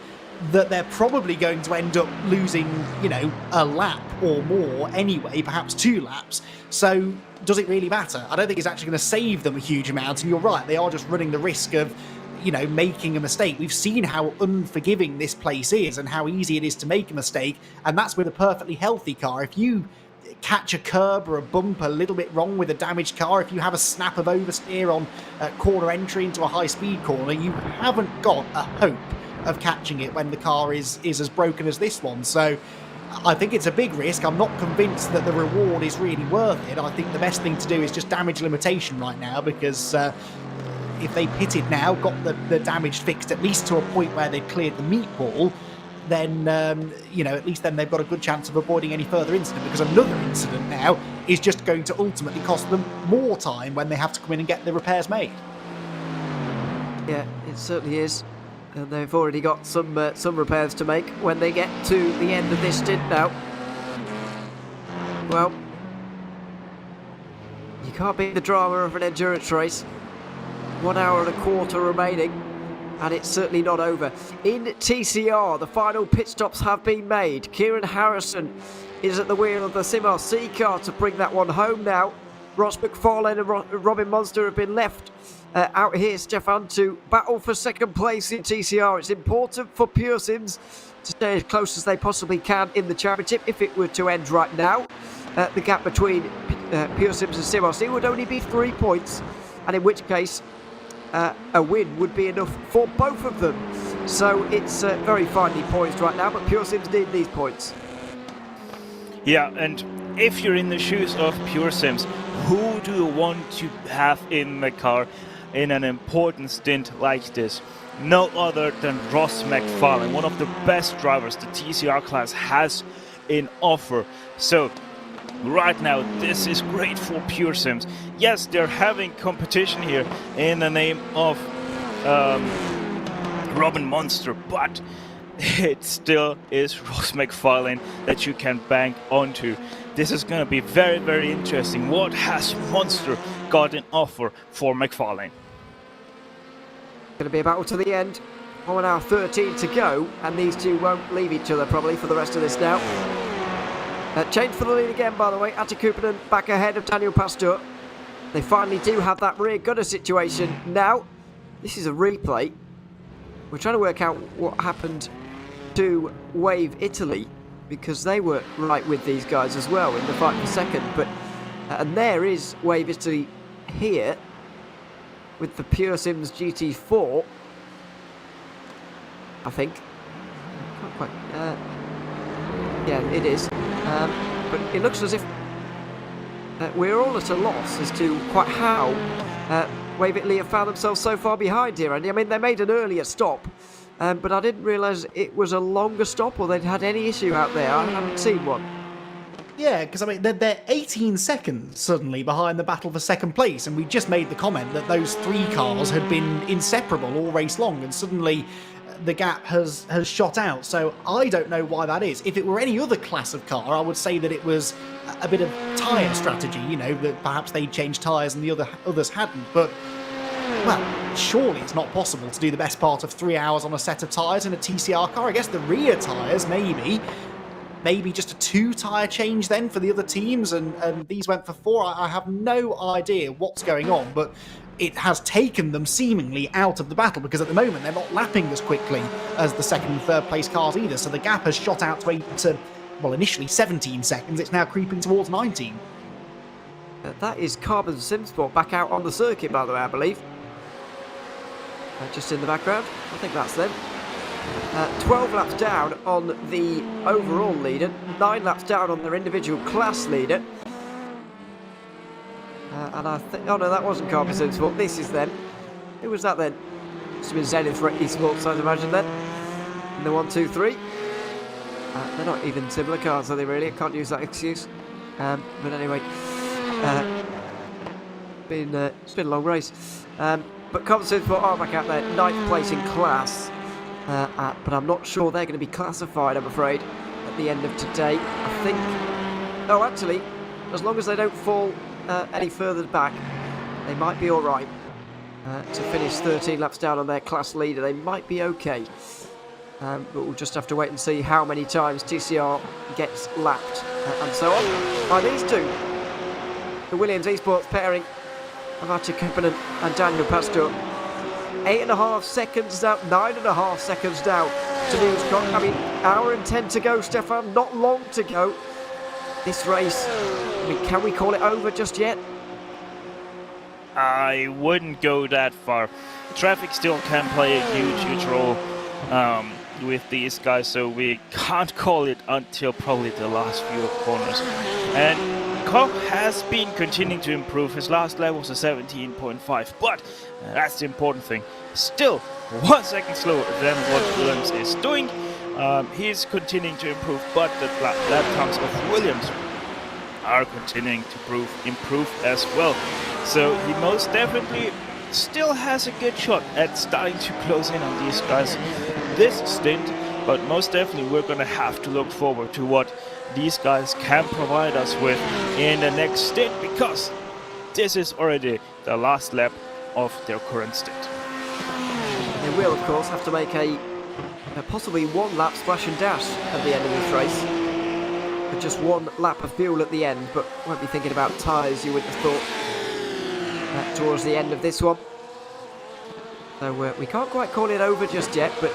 that they're probably going to end up losing, you know, a lap or more anyway, perhaps 2 laps. So does it really matter? I don't think it's actually going to save them a huge amount. And you're right, they are just running the risk of, you know, making a mistake. We've seen how unforgiving this place is and how easy it is to make a mistake. And that's with a perfectly healthy car. If you catch a curb or a bump a little bit wrong with a damaged car, if you have a snap of oversteer on corner entry into a high-speed corner, you haven't got a hope of catching it when the car is as broken as this one. So I think it's a big risk. I'm not convinced that the reward is really worth it. I think the best thing to do is just damage limitation right now, because if they pitted now, got the damage fixed at least to a point where they'd cleared the meatball, then, you know, at least then they've got a good chance of avoiding any further incident, because another incident now is just going to ultimately cost them more time when they have to come in and get the repairs made. Yeah, it certainly is. And they've already got some repairs to make when they get to the end of this stint now. Well, you can't beat the drama of an endurance race. 1 hour and a quarter remaining, and it's certainly not over. In TCR, the final pit stops have been made. Kieran Harrison is at the wheel of the Sim RC car to bring that one home now. Ross McFarlane and Robin Monster have been left out here, Stefan, to battle for second place in TCR. It's important for Pure Sims to stay as close as they possibly can in the championship. If it were to end right now, the gap between Pure Sims and Sim RC would only be 3 points, and in which case a win would be enough for both of them. So it's very finely poised right now, but Pure Sims need these points. Yeah, and if you're in the shoes of Pure Sims, who do you want to have in the car in an important stint like this? No other than Ross McFarlane, one of the best drivers the TCR class has in offer. So right now, this is great for Pure Sims. Yes, they're having competition here in the name of Robin Monster, but it still is Ross McFarlane that you can bank onto. This is going to be very, very interesting. What has Monster got in offer for McFarlane? Going to be a battle to the end. 1 hour 13 to go, and these two won't leave each other probably for the rest of this now. Change for the lead again, by the way. Ati Kupanen back ahead of Daniel Pastor. They finally do have that rear gunner situation now. This is a replay. We're trying to work out what happened to Wave Italy, because they were right with these guys as well in the fight for second. But and there is Wave Italy here with the Pure Sims GT4, I think. Not quite. Yeah, it is. But it looks as if we're all at a loss as to quite how Wave Italy have found themselves so far behind here, Andy. I mean, they made an earlier stop, but I didn't realise it was a longer stop or they'd had any issue out there. I haven't seen one. Yeah, because I mean, they're 18 seconds suddenly behind the battle for second place, and we just made the comment that those 3 cars had been inseparable all race long, and suddenly the gap has shot out. So I don't know why that is. If it were any other class of car, I would say that it was a bit of tyre strategy, you know, that perhaps they changed tyres and the others hadn't. But, well, surely it's not possible to do the best part of 3 hours on a set of tyres in a TCR car. I guess the rear tyres, maybe just a 2 tyre change then for the other teams, and these went for 4. I have no idea what's going on, but it has taken them seemingly out of the battle, because at the moment they're not lapping as quickly as the second and third place cars either. So the gap has shot out to well, initially 17 seconds. It's now creeping towards 19. That is Carbon Simsport back out on the circuit, by the way, I believe. Just in the background. I think that's them. 12 laps down on the overall leader, 9 laps down on their individual class leader. And I think, oh no, that wasn't Carbon Simsport, this is them. Who was that then? Must have been Zenith for ESPORTS, I'd imagine then. And the 1, 2, 3. They're not even similar cars, are they really? I can't use that excuse. But anyway, it's been a long race. But Carbon Simsport are back out there, 9th place in class. But I'm not sure they're going to be classified, I'm afraid, at the end of today. I think... Oh, actually, as long as they don't fall any further back, they might be all right. To finish 13 laps down on their class leader, they might be okay. But we'll just have to wait and see how many times TCR gets lapped and so on by these two. The Williams Esports pairing of Archie Kuppinen and Daniel Pastor. 8.5 seconds down, 9.5 seconds down to Newscock. I mean, hour and 10 to go, Stefan, not long to go. This race, I mean, can we call it over just yet? I wouldn't go that far. Traffic still can play a huge role with these guys, so we can't call it until probably the last few corners. And Koch has been continuing to improve. His last lap was a 17.5, but that's the important thing. Still 1 second slower than what Williams is doing. He's continuing to improve, but the lap times of Williams are continuing to improve as well. So he most definitely still has a good shot at starting to close in on these guys this stint, but most definitely we're going to have to look forward to what these guys can provide us with in the next stint, because this is already the last lap of their current stint. They will, of course, have to make a possibly one lap splash and dash at the end of this race. With just one lap of fuel at the end, but won't be thinking about tyres, you would have thought, towards the end of this one. So we can't quite call it over just yet, but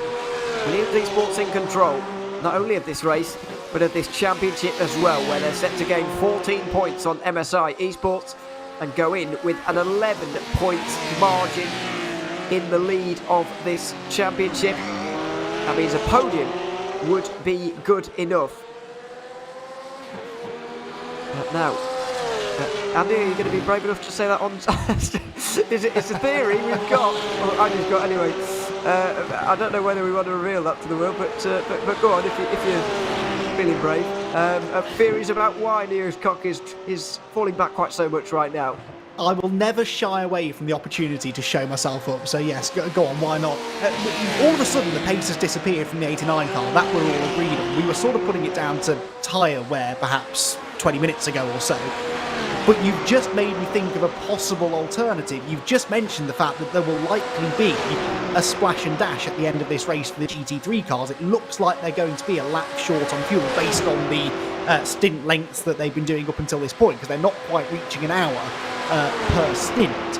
Williams Esports in control, not only of this race, but of this championship as well, where they're set to gain 14 points on MSI Esports and go in with an 11 points margin in the lead of this championship. That means a podium would be good enough. Now, Andy, are you going to be brave enough to say that on? It's a theory we've got. Well, Andy's got anyway. I don't know whether we want to reveal that to the world, but go on if you're feeling brave. Theories about why Nordschleife is falling back quite so much right now. I will never shy away from the opportunity to show myself up, so yes, go on, why not? All of a sudden the pace has disappeared from the 89 car, that we're all agreed on. We were sort of putting it down to tyre wear perhaps 20 minutes ago or so. But you've just made me think of a possible alternative. You've just mentioned the fact that there will likely be a splash and dash at the end of this race for the GT3 cars. It looks like they're going to be a lap short on fuel based on the stint lengths that they've been doing up until this point, because they're not quite reaching an hour per stint.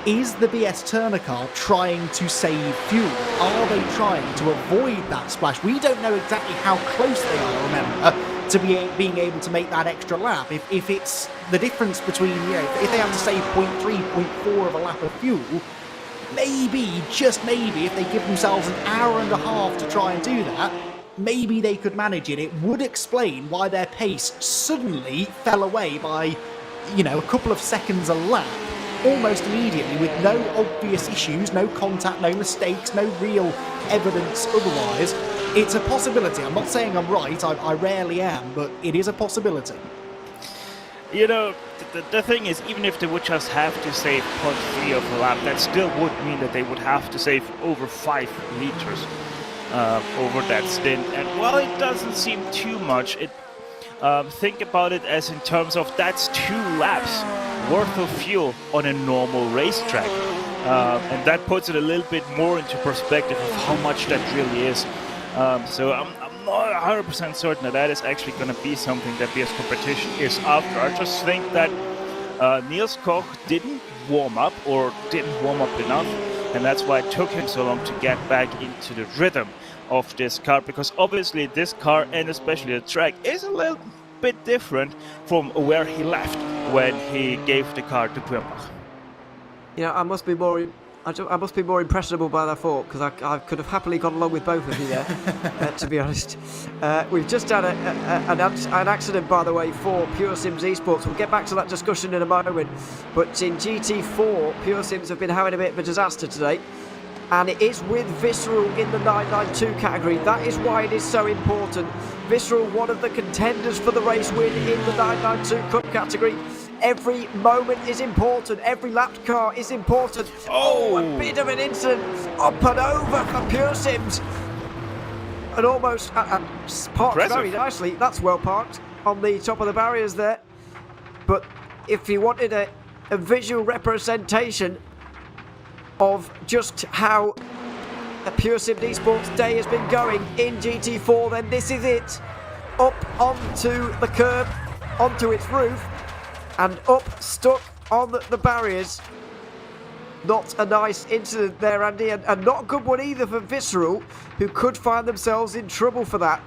Is the BS Turner car trying to save fuel? Are they trying to avoid that splash? We don't know exactly how close they are, remember, to being able to make that extra lap. If it's the difference between, if they have to save 0.3, 0.4 of a lap of fuel, maybe, just maybe, if they give themselves an hour and a half to try and do that, maybe they could manage it. It would explain why their pace suddenly fell away by, a couple of seconds a lap, almost immediately, with no obvious issues, no contact, no mistakes, no real evidence otherwise. It's a possibility. I'm not saying I'm right, I rarely am, but it is a possibility. The thing is, even if they would just have to save 0.3 of a lap, that still would mean that they would have to save over 5 liters over that stint. And while it doesn't seem too much, think about it as in terms of that's 2 laps worth of fuel on a normal racetrack. And that puts it a little bit more into perspective of how much that really is. So I'm not 100% certain that is actually going to be something that BS Competition is after. I just think that Niels Koch didn't warm up enough, and that's why it took him so long to get back into the rhythm of this car, because obviously this car, and especially the track, is a little bit different from where he left when he gave the car to Quirmbach. I must be more impressionable by that thought, because I could have happily gone along with both of you there, to be honest. We've just had an accident, by the way, for Pure Sims Esports. We'll get back to that discussion in a moment. But in GT4, Pure Sims have been having a bit of a disaster today. And it is with Visceral in the 992 category. That is why it is so important. Visceral, one of the contenders for the race win in the 992 Cup category. Every moment is important. Every lapped car is important. Oh, a bit of an incident. Up and over for Pure Sims. And almost parked very nicely. That's well parked on the top of the barriers there. But if he wanted a visual representation of just how a Pure Sim Esports day has been going in GT4, then this is it. Up onto the curb, onto its roof, and up, stuck on the barriers. Not a nice incident there, Andy, and not a good one either for Visceral, who could find themselves in trouble for that.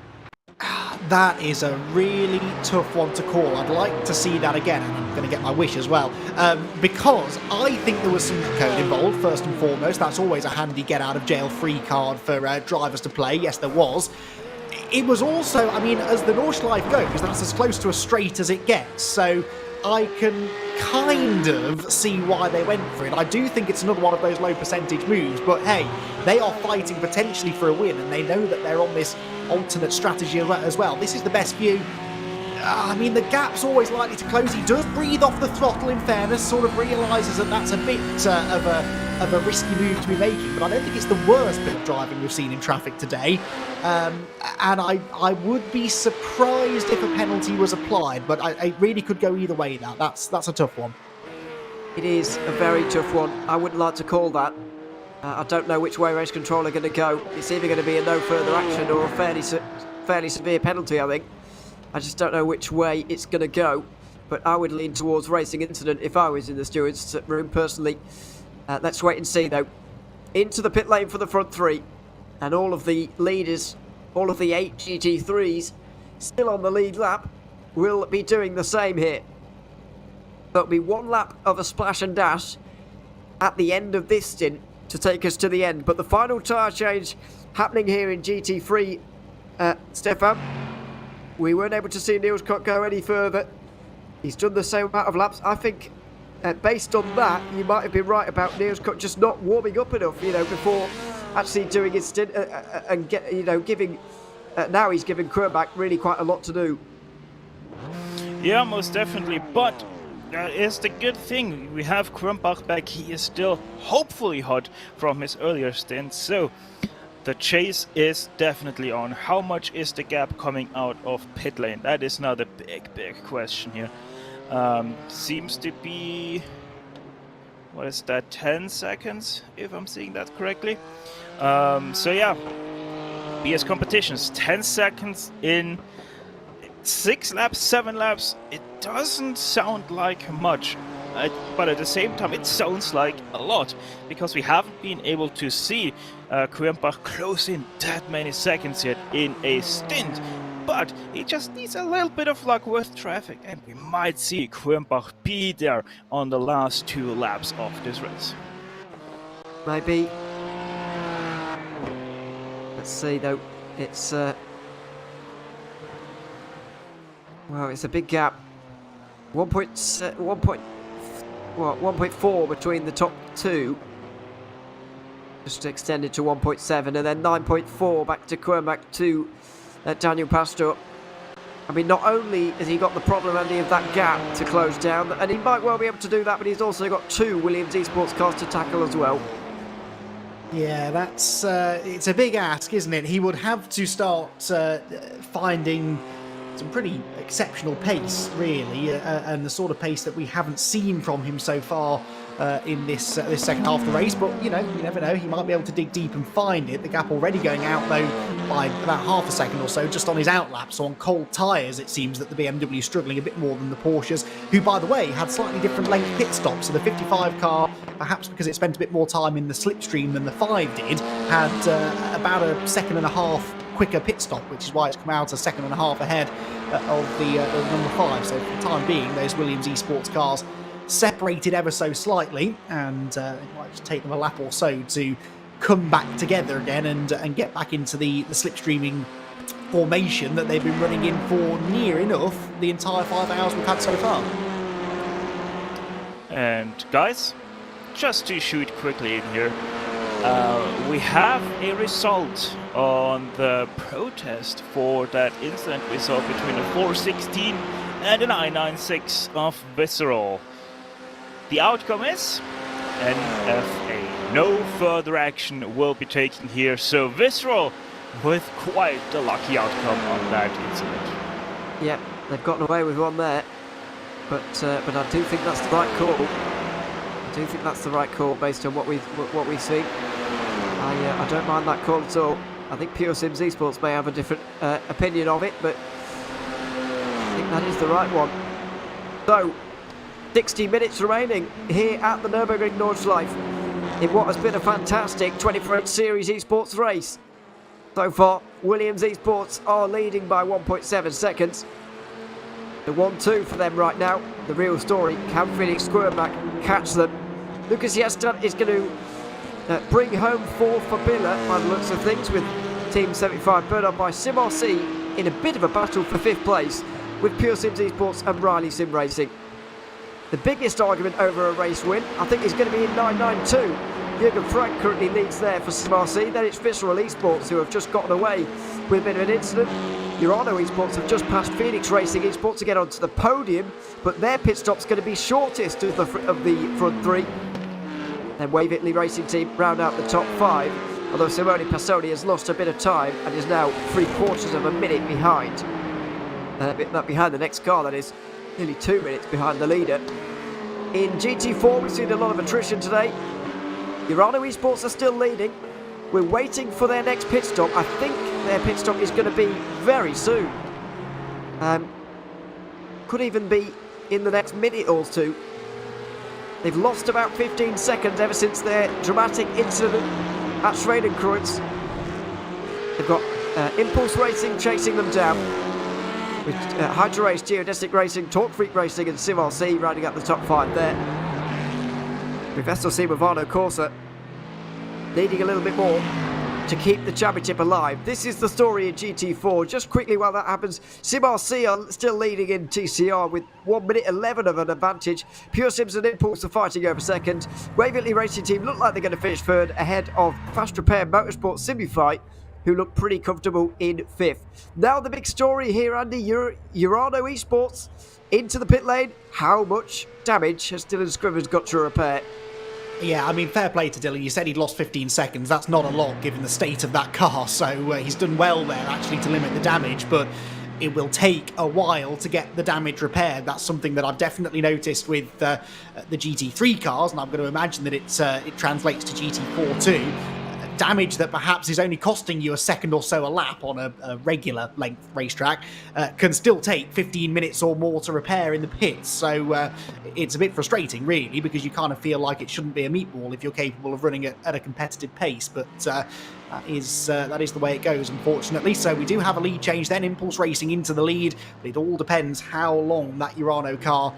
That is a really tough one to call. I'd like to see that again, and I'm going to get my wish as well, because I think there was some code involved, first and foremost. That's always a handy get-out-of-jail-free card for drivers to play. Yes, there was. It was also, I mean, as the Nordschleife goes, that's as close to a straight as it gets, so I can kind of see why they went for it. I do think it's another one of those low percentage moves, but hey, they are fighting potentially for a win, and they know that they're on this alternate strategy as well. This is the best view. I mean, the gap's always likely to close. He does breathe off the throttle, in fairness, sort of realises that that's a bit of a risky move to be making, but I don't think it's the worst bit of driving we've seen in traffic today. And I would be surprised if a penalty was applied, but it really could go either way now. That's a tough one. It is a very tough one. I wouldn't like to call that. I don't know which way race control are going to go. It's either going to be a no further action or a fairly severe penalty, I think. I just don't know which way it's going to go, but I would lean towards racing incident if I was in the stewards' room personally. Let's wait and see, though. Into the pit lane for the front three, and all of the leaders, all of the 8 GT3s still on the lead lap, will be doing the same here. There'll be one lap of a splash and dash at the end of this stint to take us to the end, but the final tyre change happening here in GT3, Stefan, we weren't able to see Niels Kott go any further. He's done the same amount of laps. I think, based on that, you might have been right about Niels Kott just not warming up enough, before actually doing his stint and giving. Now he's giving Krumbach really quite a lot to do. Yeah, most definitely. But that is the good thing. We have Krumbach back. He is still hopefully hot from his earlier stint. So the chase is definitely on. How much is the gap coming out of pit lane? That is now the big question here. Seems to be, what is that, 10 seconds, if I'm seeing that correctly. So yeah, BS competitions, 10 seconds in 6 laps, 7 laps. It doesn't sound like much, but at the same time it sounds like a lot, because we haven't been able to see Krumbach close in that many seconds yet in a stint. But he just needs a little bit of luck with traffic, and we might see Krumbach be there on the last 2 laps of this race. Maybe. Let's see though. It's well, it's a big gap. 1.4 between the top 2. Just extended to 1.7, and then 9.4 back to Krumbach to Daniel Pastor. I mean, not only has he got the problem, Andy, of that gap to close down, and he might well be able to do that, but he's also got 2 Williams Esports cars to tackle as well. Yeah, that's it's a big ask, isn't it? He would have to start finding some pretty exceptional pace, really, and the sort of pace that we haven't seen from him so far in this second half of the race. But you never know, he might be able to dig deep and find it. The gap already going out though by about half a second or so just on his outlap. So on cold tyres, it seems that the BMW is struggling a bit more than the Porsches, who by the way had slightly different length pit stops. So the 55 car, perhaps because it spent a bit more time in the slipstream than the 5 did, had about a 1.5 seconds quicker pit stop, which is why it's come out a 1.5 seconds ahead of the number 5. So for the time being, those Williams Esports cars separated ever so slightly, and it might just take them a lap or so to come back together again and get back into the slipstreaming formation that they've been running in for near enough the entire 5 hours we've had so far. And guys, just to shoot quickly in here, we have a result on the protest for that incident we saw between a 416 and a 996 of Visceral. The outcome is NFA. No further action will be taken here, so Visceral with quite the lucky outcome on that incident. Yep, they've gotten away with one there. but I do think that's the right call. I do think that's the right call based on what we've seen. I don't mind that call at all. I think Pure Sims Esports may have a different opinion of it, but I think that is the right one. So, 60 minutes remaining here at the Nürburgring Nordschleife in what has been a fantastic 24-8 Series Esports race. So far, Williams Esports are leading by 1.7 seconds. The 1-2 for them right now. The real story, can Phoenix Squirback catch them? Lucas Yestan is going to bring home 4 for Billa by the looks of things, with Team 75 Bernard by Sim RC in a bit of a battle for 5th place with Pure Sims Esports and Riley Sim Racing. The biggest argument over a race win, I think, is going to be in 992. Jürgen Frank currently leads there for Sim RC. Then it's Visceral Esports, who have just gotten away with a bit of an incident. Urano Esports have just passed Phoenix Racing Esports to get onto the podium, but their pit stop's going to be shortest of the front 3. Then Wave Italy Racing Team round out the top 5, although Simone Passoni has lost a bit of time and is now 3/4 of a minute behind. Behind the next car, that is. Nearly 2 minutes behind the leader. In GT4, we've seen a lot of attrition today. Urano Esports are still leading. We're waiting for their next pit stop. I think their pit stop is going to be very soon. Could even be in the next minute or two. They've lost about 15 seconds ever since their dramatic incident at Schwedenkreuz. They've got Impulse Racing chasing them down, with Hydra Race, Geodesic Racing, Torque Freak Racing and Sim RC rounding up the top 5 there. With SLC Movano Corsa needing a little bit more to keep the championship alive. This is the story in GT4. Just quickly while that happens, Sim RC are still leading in TCR with 1 minute 11 of an advantage. Pure Sims and Impulse are fighting over second. Wave Italy Racing Team look like they're going to finish third, ahead of Fast Repair Motorsport Simify, who look pretty comfortable in 5th. Now the big story here, Andy, Urano Esports into the pit lane. How much damage has Dylan Scrivens got to repair? Yeah, I mean, fair play to Dylan. You said he'd lost 15 seconds. That's not a lot given the state of that car, so he's done well there actually to limit the damage, but it will take a while to get the damage repaired. That's something that I've definitely noticed with the GT3 cars, and I'm going to imagine that it translates to GT4 too. Damage that perhaps is only costing you a second or so a lap on a regular length racetrack can still take 15 minutes or more to repair in the pits. So it's a bit frustrating, really, because you kind of feel like it shouldn't be a meatball if you're capable of running at a competitive pace. But that is the way it goes, unfortunately. So we do have a lead change then. Impulse Racing into the lead. But it all depends how long that Urano car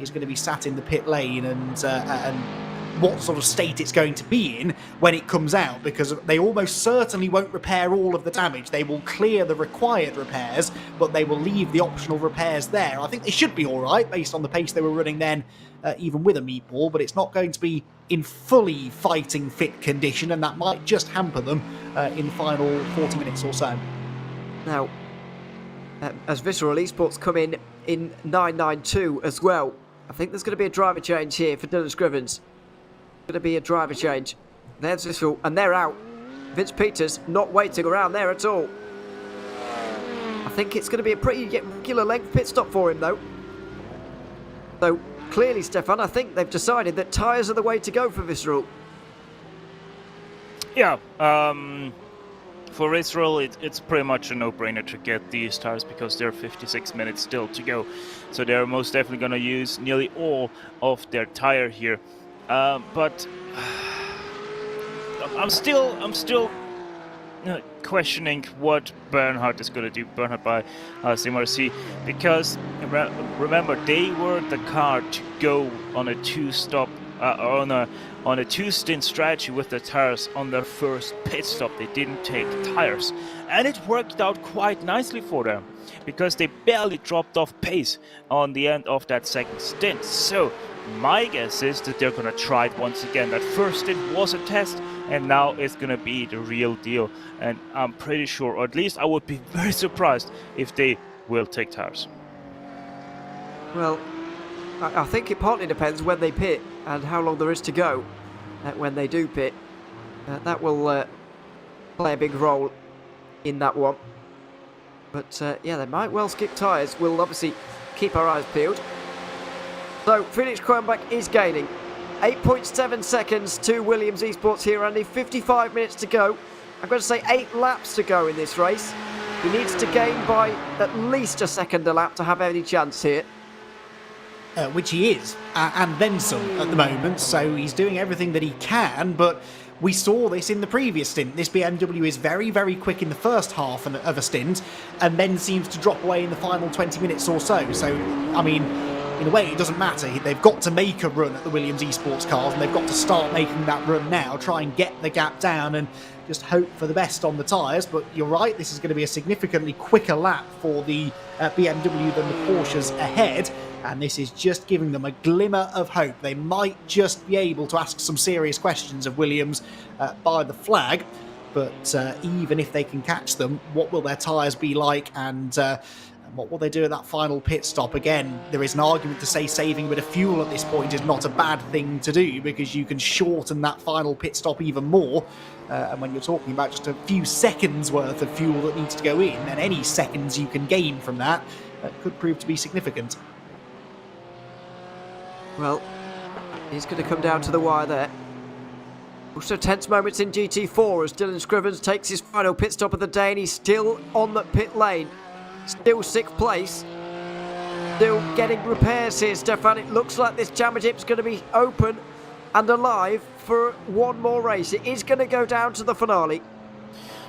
is going to be sat in the pit lane and what sort of state it's going to be in when it comes out, because they almost certainly won't repair all of the damage. They will clear the required repairs, but they will leave the optional repairs there. I think they should be all right based on the pace they were running then, even with a meatball, but it's not going to be in fully fighting fit condition, and that might just hamper them in the final 40 minutes or so. Now, as Visceral Esports come in 992 as well, I think there's going to be a driver change here for Dylan Scrivens. Going to be a driver change. There's Visceral, and they're out. Vince Peters not waiting around there at all. I think it's going to be a pretty regular length pit stop for him, though. So clearly, Stefan, I think they've decided that tyres are the way to go for Visceral. Yeah, for Visceral, it's pretty much a no-brainer to get these tires because there are 56 minutes still to go. So they're most definitely going to use nearly all of their tire here. But I'm still questioning what Bernhard is going to do. Bernhard by CMRC, because remember they were the car to go on a two-stop on a two-stint strategy with the tires on their first pit stop. They didn't take tires, and it worked out quite nicely for them because they barely dropped off pace on the end of that second stint. So my guess is that they're going to try it once again. That first stint was a test, and now it's going to be the real deal. And I'm pretty sure, or at least I would be very surprised if they will take tires. Well, I think it partly depends when they pit and how long there is to go when they do pit. That will play a big role in that one. But yeah, they might well skip tyres. We'll obviously keep our eyes peeled. So Felix Kronbach is gaining 8.7 seconds to Williams Esports here, Andy. 55 minutes to go. I'm going to say 8 laps to go in this race. He needs to gain by at least a second a lap to have any chance here. Which he is, and then some at the moment, so he's doing everything that he can, but we saw this in the previous stint. This BMW is very, very quick in the first half of a stint, and then seems to drop away in the final 20 minutes or so. So, I mean, in a way, it doesn't matter. They've got to make a run at the Williams Esports cars, and they've got to start making that run now, try and get the gap down, and just hope for the best on the tyres. But you're right, this is going to be a significantly quicker lap for the BMW than the Porsches ahead, and this is just giving them a glimmer of hope. They might just be able to ask some serious questions of Williams by the flag, but even if they can catch them, what will their tyres be like, and what will they do at that final pit stop? Again, there is an argument to say saving a bit of fuel at this point is not a bad thing to do, because you can shorten that final pit stop even more. And when you're talking about just a few seconds worth of fuel that needs to go in, and any seconds you can gain from that could prove to be significant. Well, he's going to come down to the wire there. Also tense moments in GT4 as Dylan Scrivens takes his final pit stop of the day, and he's still on the pit lane. Still 6th place. Still getting repairs here, Stefan. It looks like this championship's going to be open and alive for one more race. It is going to go down to the finale.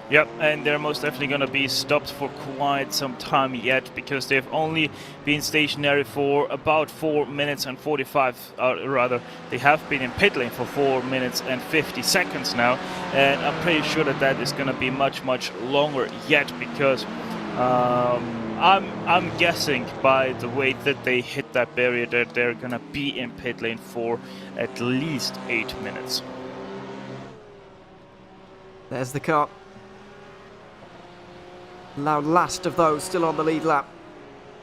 Yep, and they're most definitely going to be stopped for quite some time yet, because they've only been stationary for about 4 minutes and 45, they have been in pit lane for 4 minutes and 50 seconds now, and I'm pretty sure that that is going to be much, much longer yet, because I'm guessing by the way that they hit that barrier that they're going to be in pit lane for at least 8 minutes. There's the car. Now last of those still on the lead lap.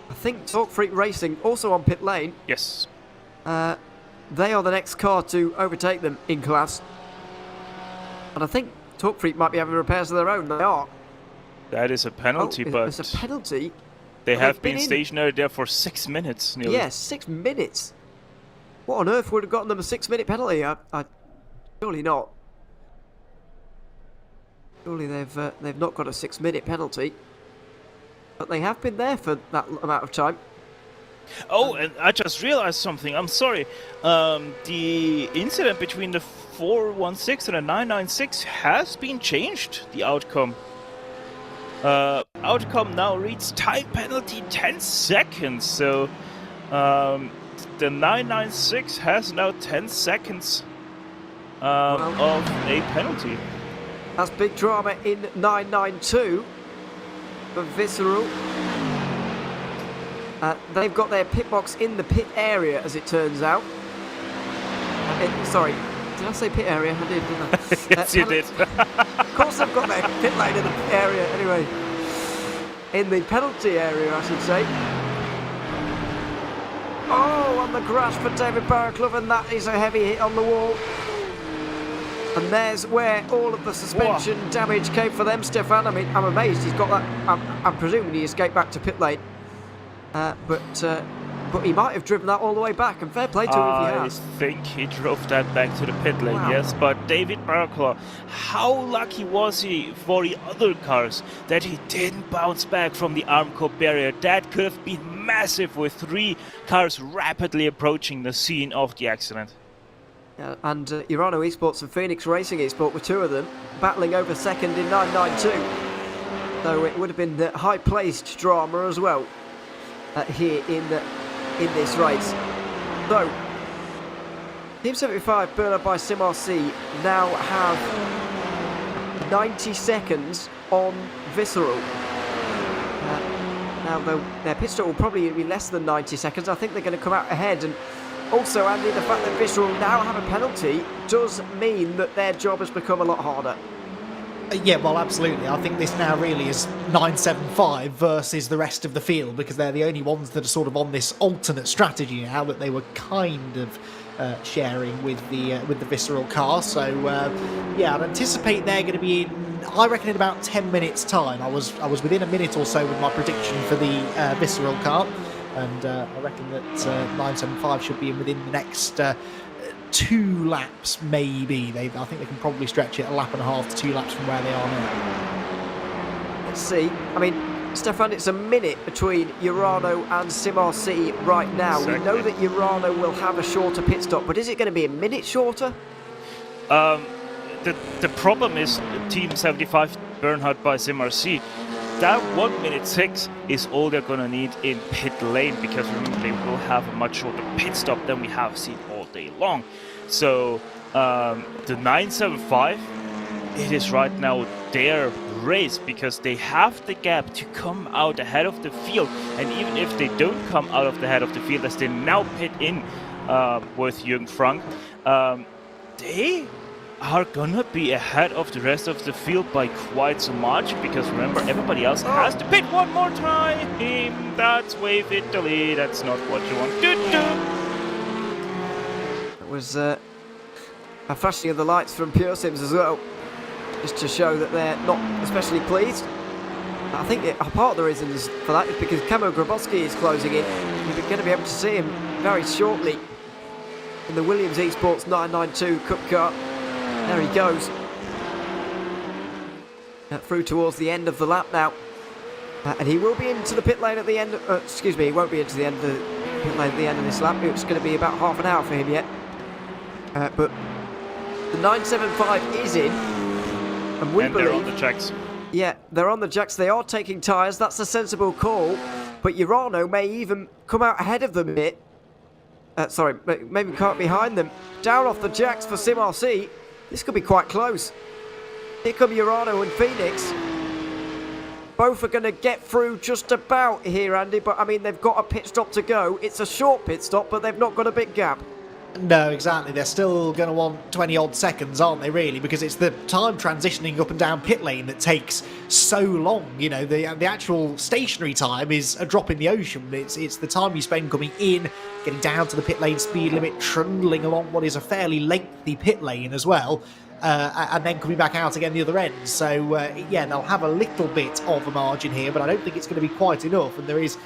I think Talk Freak Racing also on pit lane. Yes. They are the next car to overtake them in class. And I think Talk Freak might be having repairs of their own. They are. That is a penalty, but it's a penalty. They have been stationary there for 6 minutes nearly. Yes, 6 minutes. What on earth would have gotten them a 6-minute penalty? Surely not. Surely they've not got a 6-minute penalty, but they have been there for that amount of time. Oh, and I just realized something. I'm sorry. The incident between the 416 and the 996 has been changed. The outcome. Outcome now reads time penalty 10 seconds. So the 996 has now 10 seconds of a penalty. That's big drama in 992 for Visceral. They've got their pit box in the pit area, as it turns out. Sorry, did I say pit area? I did, didn't I? Yes, you did. Of course They've got their pit lane in the pit area, anyway. In the penalty area, I should say. Oh, on the crash for David Barraclough, and that is a heavy hit on the wall. And there's where all of the suspension damage came for them, Stefan. I mean, I'm amazed he's got that. I'm presuming he escaped back to pit lane. But he might have driven that all the way back, and fair play to him if he has. I think he drove that back to the pit lane, yes. But David Barraclough, how lucky was he for the other cars that he didn't bounce back from the Armco barrier? That could have been massive with 3 cars rapidly approaching the scene of the accident. And Urano Esports and Phoenix Racing Esport were 2 of them, battling over second in 992. So it would have been high-placed drama as well here in this race. So, Team 75, Bernard by SimRC, now have 90 seconds on Visceral. Now, their pit stop will probably be less than 90 seconds. I think they're going to come out ahead. And also, Andy, the fact that Visceral now have a penalty does mean that their job has become a lot harder. Yeah, well, absolutely. I think this now really is 975 versus the rest of the field, because they're the only ones that are sort of on this alternate strategy now that they were kind of sharing with the Visceral car. So, yeah, I'd anticipate they're going to be in, I reckon, in about 10 minutes' time. I was within a minute or so with my prediction for the Visceral car. and I reckon that 975 should be in within the next 2 laps, maybe. I think they can probably stretch it a lap and a half to 2 laps from where they are now. Let's see. I mean, Stefan, it's a minute between Urano and Simrc right now. Exactly. We know that Urano will have a shorter pit stop, but is it going to be a minute shorter? The problem is Team 75 Bernhard by Simrc. That 1 minute 6 is all they're gonna need in pit lane, because remember they will have a much shorter pit stop than we have seen all day long. So the 975, it is right now their race, because they have the gap to come out ahead of the field, and even if they don't come out of the head of the field as they now pit in with Jürgen Frank, they are gonna be ahead of the rest of the field by quite so much, because remember everybody else has to pit one more time. That's Wave Italy, that's not what you want to do. It was a flashing of the lights from Pure Sims as well, just to show that they're not especially pleased. I think a part of the reason for that is because Kamo Grabowski is closing in. You're going to be able to see him very shortly in the Williams Esports 992 Cup car. There he goes. Through towards the end of the lap now. And he will be into the pit lane at the end. Excuse me, he won't be into the end of the pit lane at the end of this lap. It's going to be about half an hour for him yet. But the 975 is in. And we believe... they're on the tracks. Yeah, they're on the jacks. They are taking tyres. That's a sensible call. But Urano may even come out ahead of them a bit. Sorry, maybe can't behind them. Down off the jacks for Simrc. This could be quite close. Here come Urano and Phoenix. Both are going to get through just about here, Andy. But, I mean, they've got a pit stop to go. It's a short pit stop, but they've not got a big gap. No, exactly. They're still going to want 20-odd seconds, aren't they, really? Because it's the time transitioning up and down pit lane that takes so long. You know, the actual stationary time is a drop in the ocean. It's the time you spend coming in, getting down to the pit lane speed limit, trundling along what is a fairly lengthy pit lane as well, and then coming back out again the other end. So, yeah, they'll have a little bit of a margin here, but I don't think it's going to be quite enough, and there is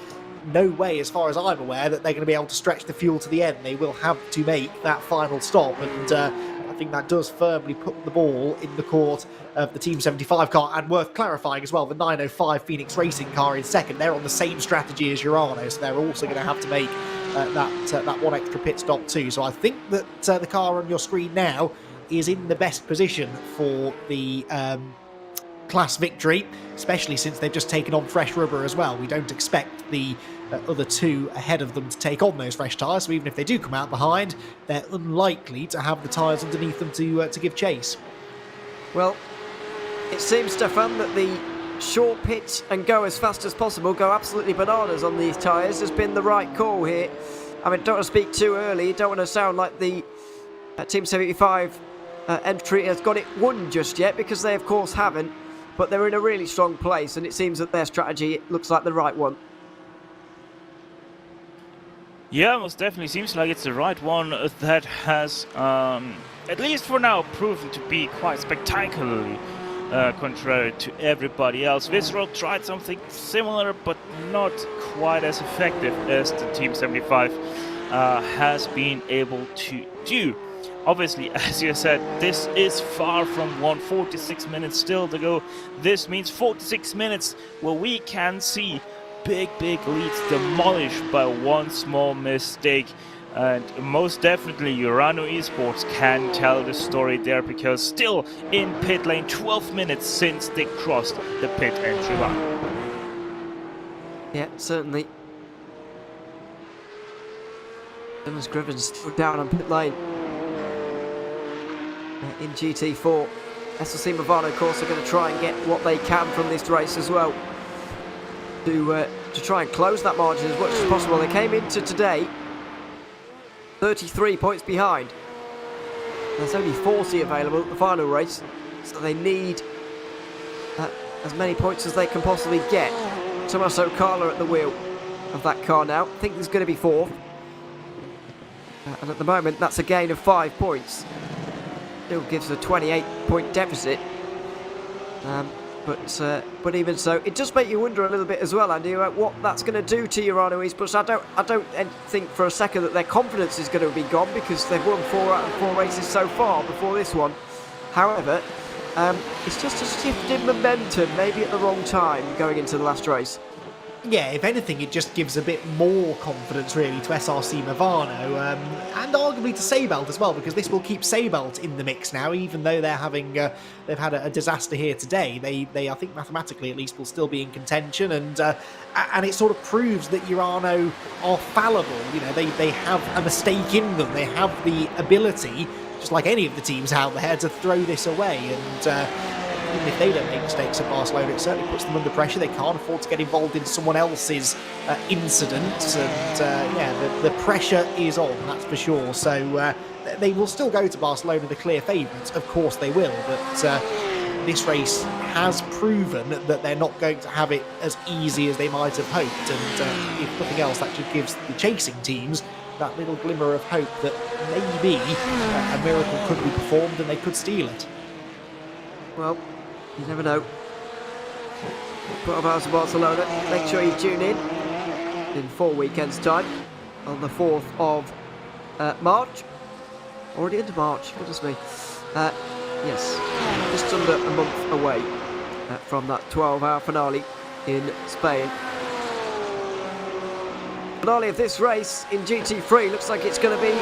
no way, as far as I'm aware, that they're going to be able to stretch the fuel to the end. They will have to make that final stop, and I think that does firmly put the ball in the court of the Team 75 car. And worth clarifying as well, the 905 Phoenix Racing car in second, they're on the same strategy as Urano, so they're also going to have to make that one extra pit stop too. So I think that the car on your screen now is in the best position for the class victory, especially since they've just taken on fresh rubber as well. We don't expect the other two ahead of them to take on those fresh tyres, so even if they do come out behind, they're unlikely to have the tyres underneath them to give chase. Well, it seems, Stefan, that the short pitch and go as fast as possible, go absolutely bananas on these tyres, has been the right call here. I mean, don't want to speak too early, don't want to sound like the Team 75 entry has got it won just yet, because they of course haven't. But they're in a really strong place, and it seems that their strategy looks like the right one. Yeah, most definitely seems like it's the right one that has, at least for now, proven to be quite spectacularly contrary to everybody else. Visceral tried something similar, but not quite as effective as the Team 75 has been able to do. Obviously, as you said, this is far from 146 minutes still to go. This means 46 minutes where we can see big leads demolished by one small mistake. And most definitely Urano Esports can tell the story there, because still in pit lane 12 minutes since they crossed the pit entry line. Yeah, certainly. Thomas Griffins still down on pit lane. In GT4, SLC Movano, of course, are going to try and get what they can from this race as well, to try and close that margin as much as possible. They came into today 33 points behind. There's only 40 available at the final race, so they need as many points as they can possibly get. Tommaso Carla at the wheel of that car now. I think there's going to be fourth, and at the moment that's a gain of 5 points. Still gives a 28-point deficit. But even so, it does make you wonder a little bit as well, Andy, about what that's going to do to Urano Esports. I don't think for a second that their confidence is going to be gone, because they've won 4 out of 4 races so far before this one. However, it's just a shift in momentum, maybe at the wrong time going into the last race. Yeah, if anything, it just gives a bit more confidence, really, to SRC Movano, and arguably to Fabled as well, because this will keep Fabled in the mix now, even though they're having they've had a disaster here today. They I think mathematically at least will still be in contention, and it sort of proves that Urano are fallible. You know, they have a mistake in them. They have the ability, just like any of the teams out there, to throw this away, and even if they don't make mistakes at Barcelona, it certainly puts them under pressure. They can't afford to get involved in someone else's incident, and the pressure is on, that's for sure. So they will still go to Barcelona the clear favourites, of course they will, but this race has proven that they're not going to have it as easy as they might have hoped, and if nothing else, that just gives the chasing teams that little glimmer of hope that maybe a miracle could be performed and they could steal it. Well, you never know. Put about to Barcelona. Make sure you tune in 4 weekends' time on the 4th of March. Already into March, goodness me. Yes, just under a month away from that 12-hour finale in Spain. Finale of this race in GT3 looks like it's going to be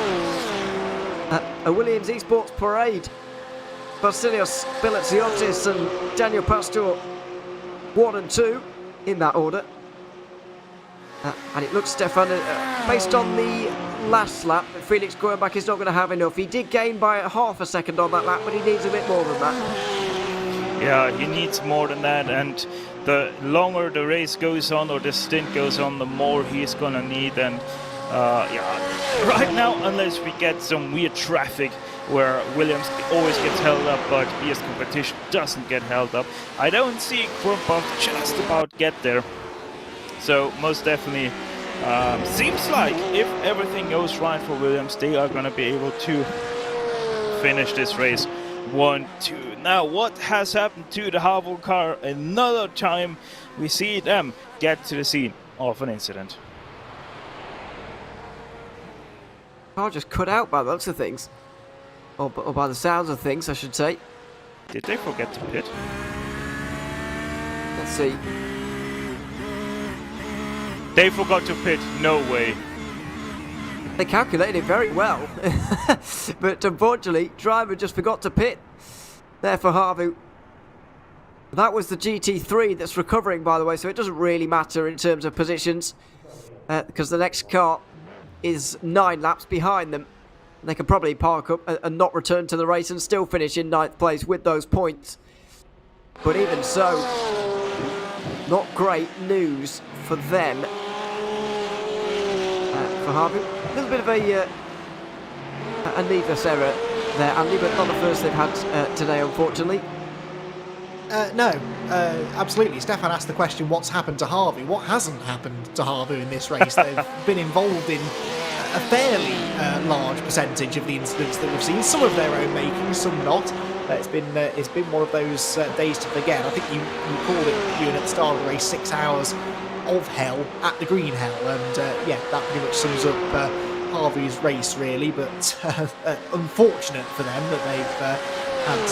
a Williams Esports parade. Basilios, Bilaziotis and Daniel Pastor 1 and 2 in that order. And it looks, Stefan, based on the last lap, Felix Goerbach is not going to have enough. He did gain by half a second on that lap, but he needs a bit more than that. Yeah, he needs more than that, and the longer the race goes on or the stint goes on, the more he's going to need. And right now, unless we get some weird traffic where Williams always gets held up, but ES competition doesn't get held up, I don't see Goerbach just about get there. So most definitely seems like if everything goes right for Williams, they are going to be able to finish this race 1-2. Now, what has happened to the Harvard car? Another time we see them get to the scene of an incident. Car just cut out by the looks of things. Or by the sounds of things, I should say. Did they forget to pit? Let's see. They forgot to pit, no way. They calculated it very well. But unfortunately, driver just forgot to pit. There for Harvu. That was the GT3 that's recovering, by the way, so it doesn't really matter in terms of positions. Because the next car is 9 laps behind them. They can probably park up and not return to the race and still finish in 9th place with those points. But even so, not great news for them. For Harvey, a little bit of a needless error there, Andy, but not the first they've had today, unfortunately. No, absolutely. Stefan asked the question, what's happened to Harvey? What hasn't happened to Harvey in this race? They've been involved in a fairly large percentage of the incidents that we've seen. Some of their own making, some not. It's been one of those days to forget. I think you called it, Ewan, at the start of the race, 6 hours of hell at the green hell, and that pretty much sums up Harvey's race, really. But unfortunate for them that they've had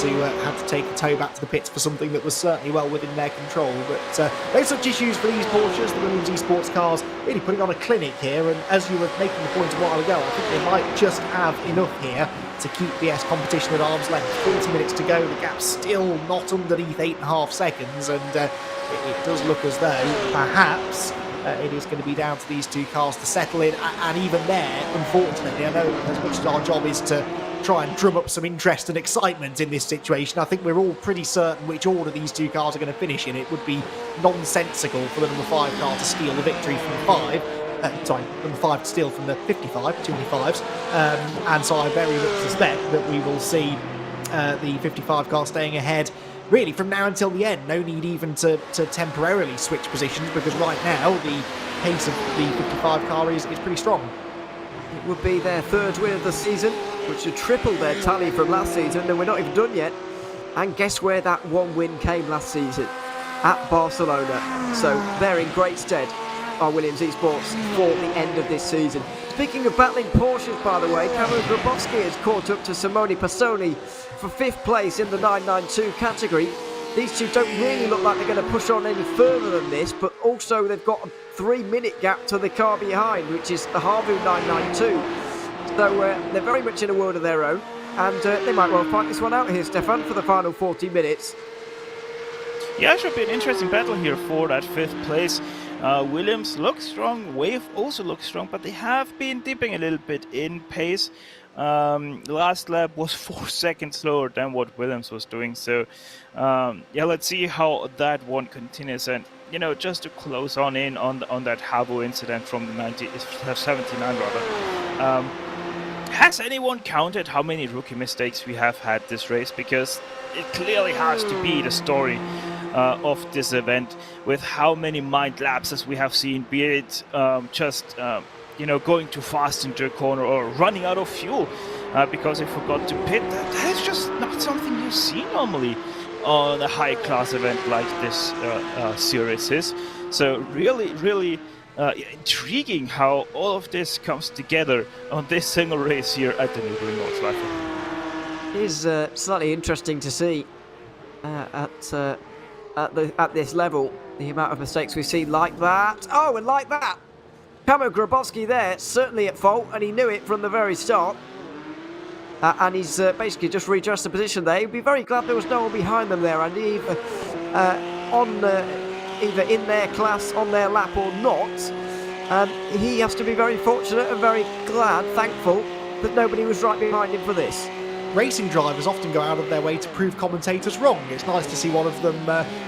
to take a tow back to the pits for something that was certainly well within their control. But no such issues for these Porsches. The Williams Esports cars really putting on a clinic here, and as you were making the point a while ago, I think they might just have enough here to keep the competition at arm's length. 40 minutes to go, the gap's still not underneath 8.5 seconds, and it does look as though perhaps it is going to be down to these two cars to settle in, and even there, unfortunately, I know as much as our job is to try and drum up some interest and excitement in this situation, I think we're all pretty certain which order these two cars are going to finish in. It would be nonsensical for the number 5 car to steal the victory from the 5. Number 5 to steal from the 55, too many 5s. And so I very much suspect that we will see the 55 car staying ahead really from now until the end. No need even to temporarily switch positions, because right now the pace of the 55 car is pretty strong. It would be their 3rd win of the season, which would triple their tally from last season, and we're not even done yet. And guess where that one win came last season? At Barcelona. So they're in great stead, our Williams Esports, for the end of this season. Speaking of battling Porsches, by the way, Cameron Grabowski has caught up to Simone Passoni for 5th place in the 992 category. These two don't really look like they're going to push on any further than this, but also they've got a 3-minute gap to the car behind, which is the Harvu 992. So they're very much in a world of their own, and they might well fight this one out here, Stefan, for the final 40 minutes. Yeah, it should be an interesting battle here for that 5th place. Williams looks strong, Wave also looks strong, but they have been dipping a little bit in pace. Last lap was 4 seconds slower than what Williams was doing, so yeah, let's see how that one continues. And you know, just to close on that Harvu incident from the 79 rather, has anyone counted how many rookie mistakes we have had this race? Because it clearly has to be the story of this event, with how many mind lapses we have seen, be it you know, going too fast into a corner or running out of fuel because they forgot to pit. That's just not something you see normally on a high-class event like this series is. So really intriguing how all of this comes together on this single race here at the NÜRBURGRING Nordschleife. It is slightly interesting to see at this level the amount of mistakes we've seen like that. Oh, and like that! Cameron Grabowski there, certainly at fault, and he knew it from the very start. And he's basically just readjusted the position there. He'd be very glad there was no one behind them there, and either in their class, on their lap or not. He has to be very fortunate and very glad, thankful, that nobody was right behind him for this. Racing drivers often go out of their way to prove commentators wrong. It's nice to see one of them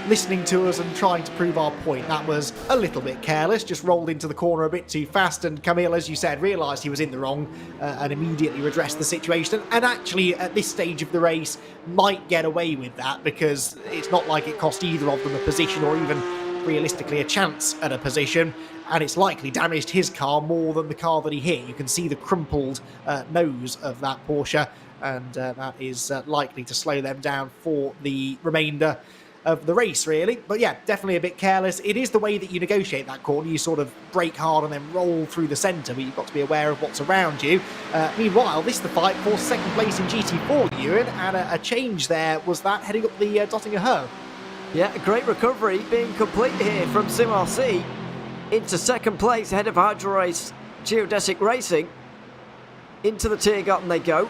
listening to us and trying to prove our point. That was a little bit careless, just rolled into the corner a bit too fast, and Camille, as you said, realised he was in the wrong and immediately redressed the situation. And actually, at this stage of the race, might get away with that, because it's not like it cost either of them a position or even realistically a chance at a position, and it's likely damaged his car more than the car that he hit. You can see the crumpled nose of that Porsche, and that is likely to slow them down for the remainder of the race, really. But yeah, definitely a bit careless. It is the way that you negotiate that corner. You sort of brake hard and then roll through the centre, but you've got to be aware of what's around you. Meanwhile, this is the fight for 2nd place in GT4, Ewan, and a change there was that heading up the Dottinger Her. Yeah, a great recovery being complete here from SimRC into 2nd place ahead of Hydrorace Geodesic Racing. Into the Tiergarten they go.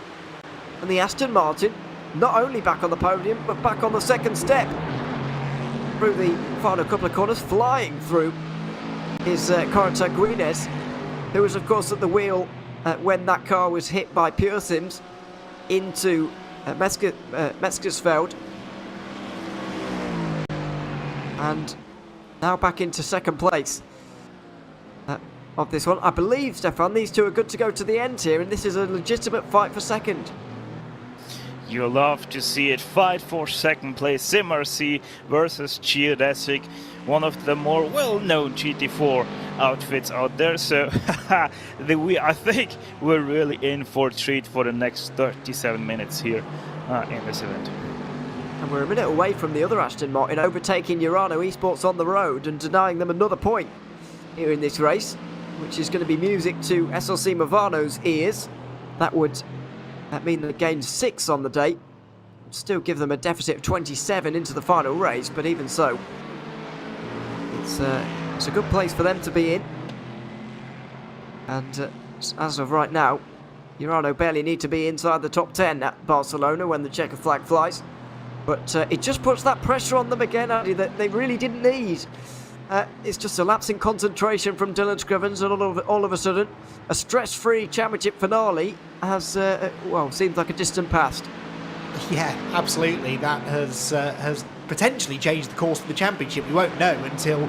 And the Aston Martin, not only back on the podium, but back on the 2nd step. Through the final couple of corners, flying through is Corentin Guinness, who was, of course, at the wheel when that car was hit by Pure Sims into Metzgersfeld. And now back into 2nd place of this one. I believe, Stefan, these two are good to go to the end here, and this is a legitimate fight for 2nd. You love to see it. Fight for 2nd place. SimRC versus Geodesic, one of the more well-known GT4 outfits out there. So I think we're really in for a treat for the next 37 minutes here in this event. And we're a minute away from the other Aston Martin overtaking Urano Esports on the road and denying them another point here in this race, which is going to be music to SLC Movano's ears. That would mean they gained 6 on the day. Still give them a deficit of 27 into the final race, but even so, it's a good place for them to be in. And as of right now, Urano barely need to be inside the top 10 at Barcelona when the checker flag flies. But it just puts that pressure on them again, Andy, that they really didn't need. It's just a lapse in concentration from Dylan Scrivens, and all of a sudden, a stress-free championship finale has, seems like a distant past. Yeah, absolutely. That has potentially changed the course of the championship. We won't know until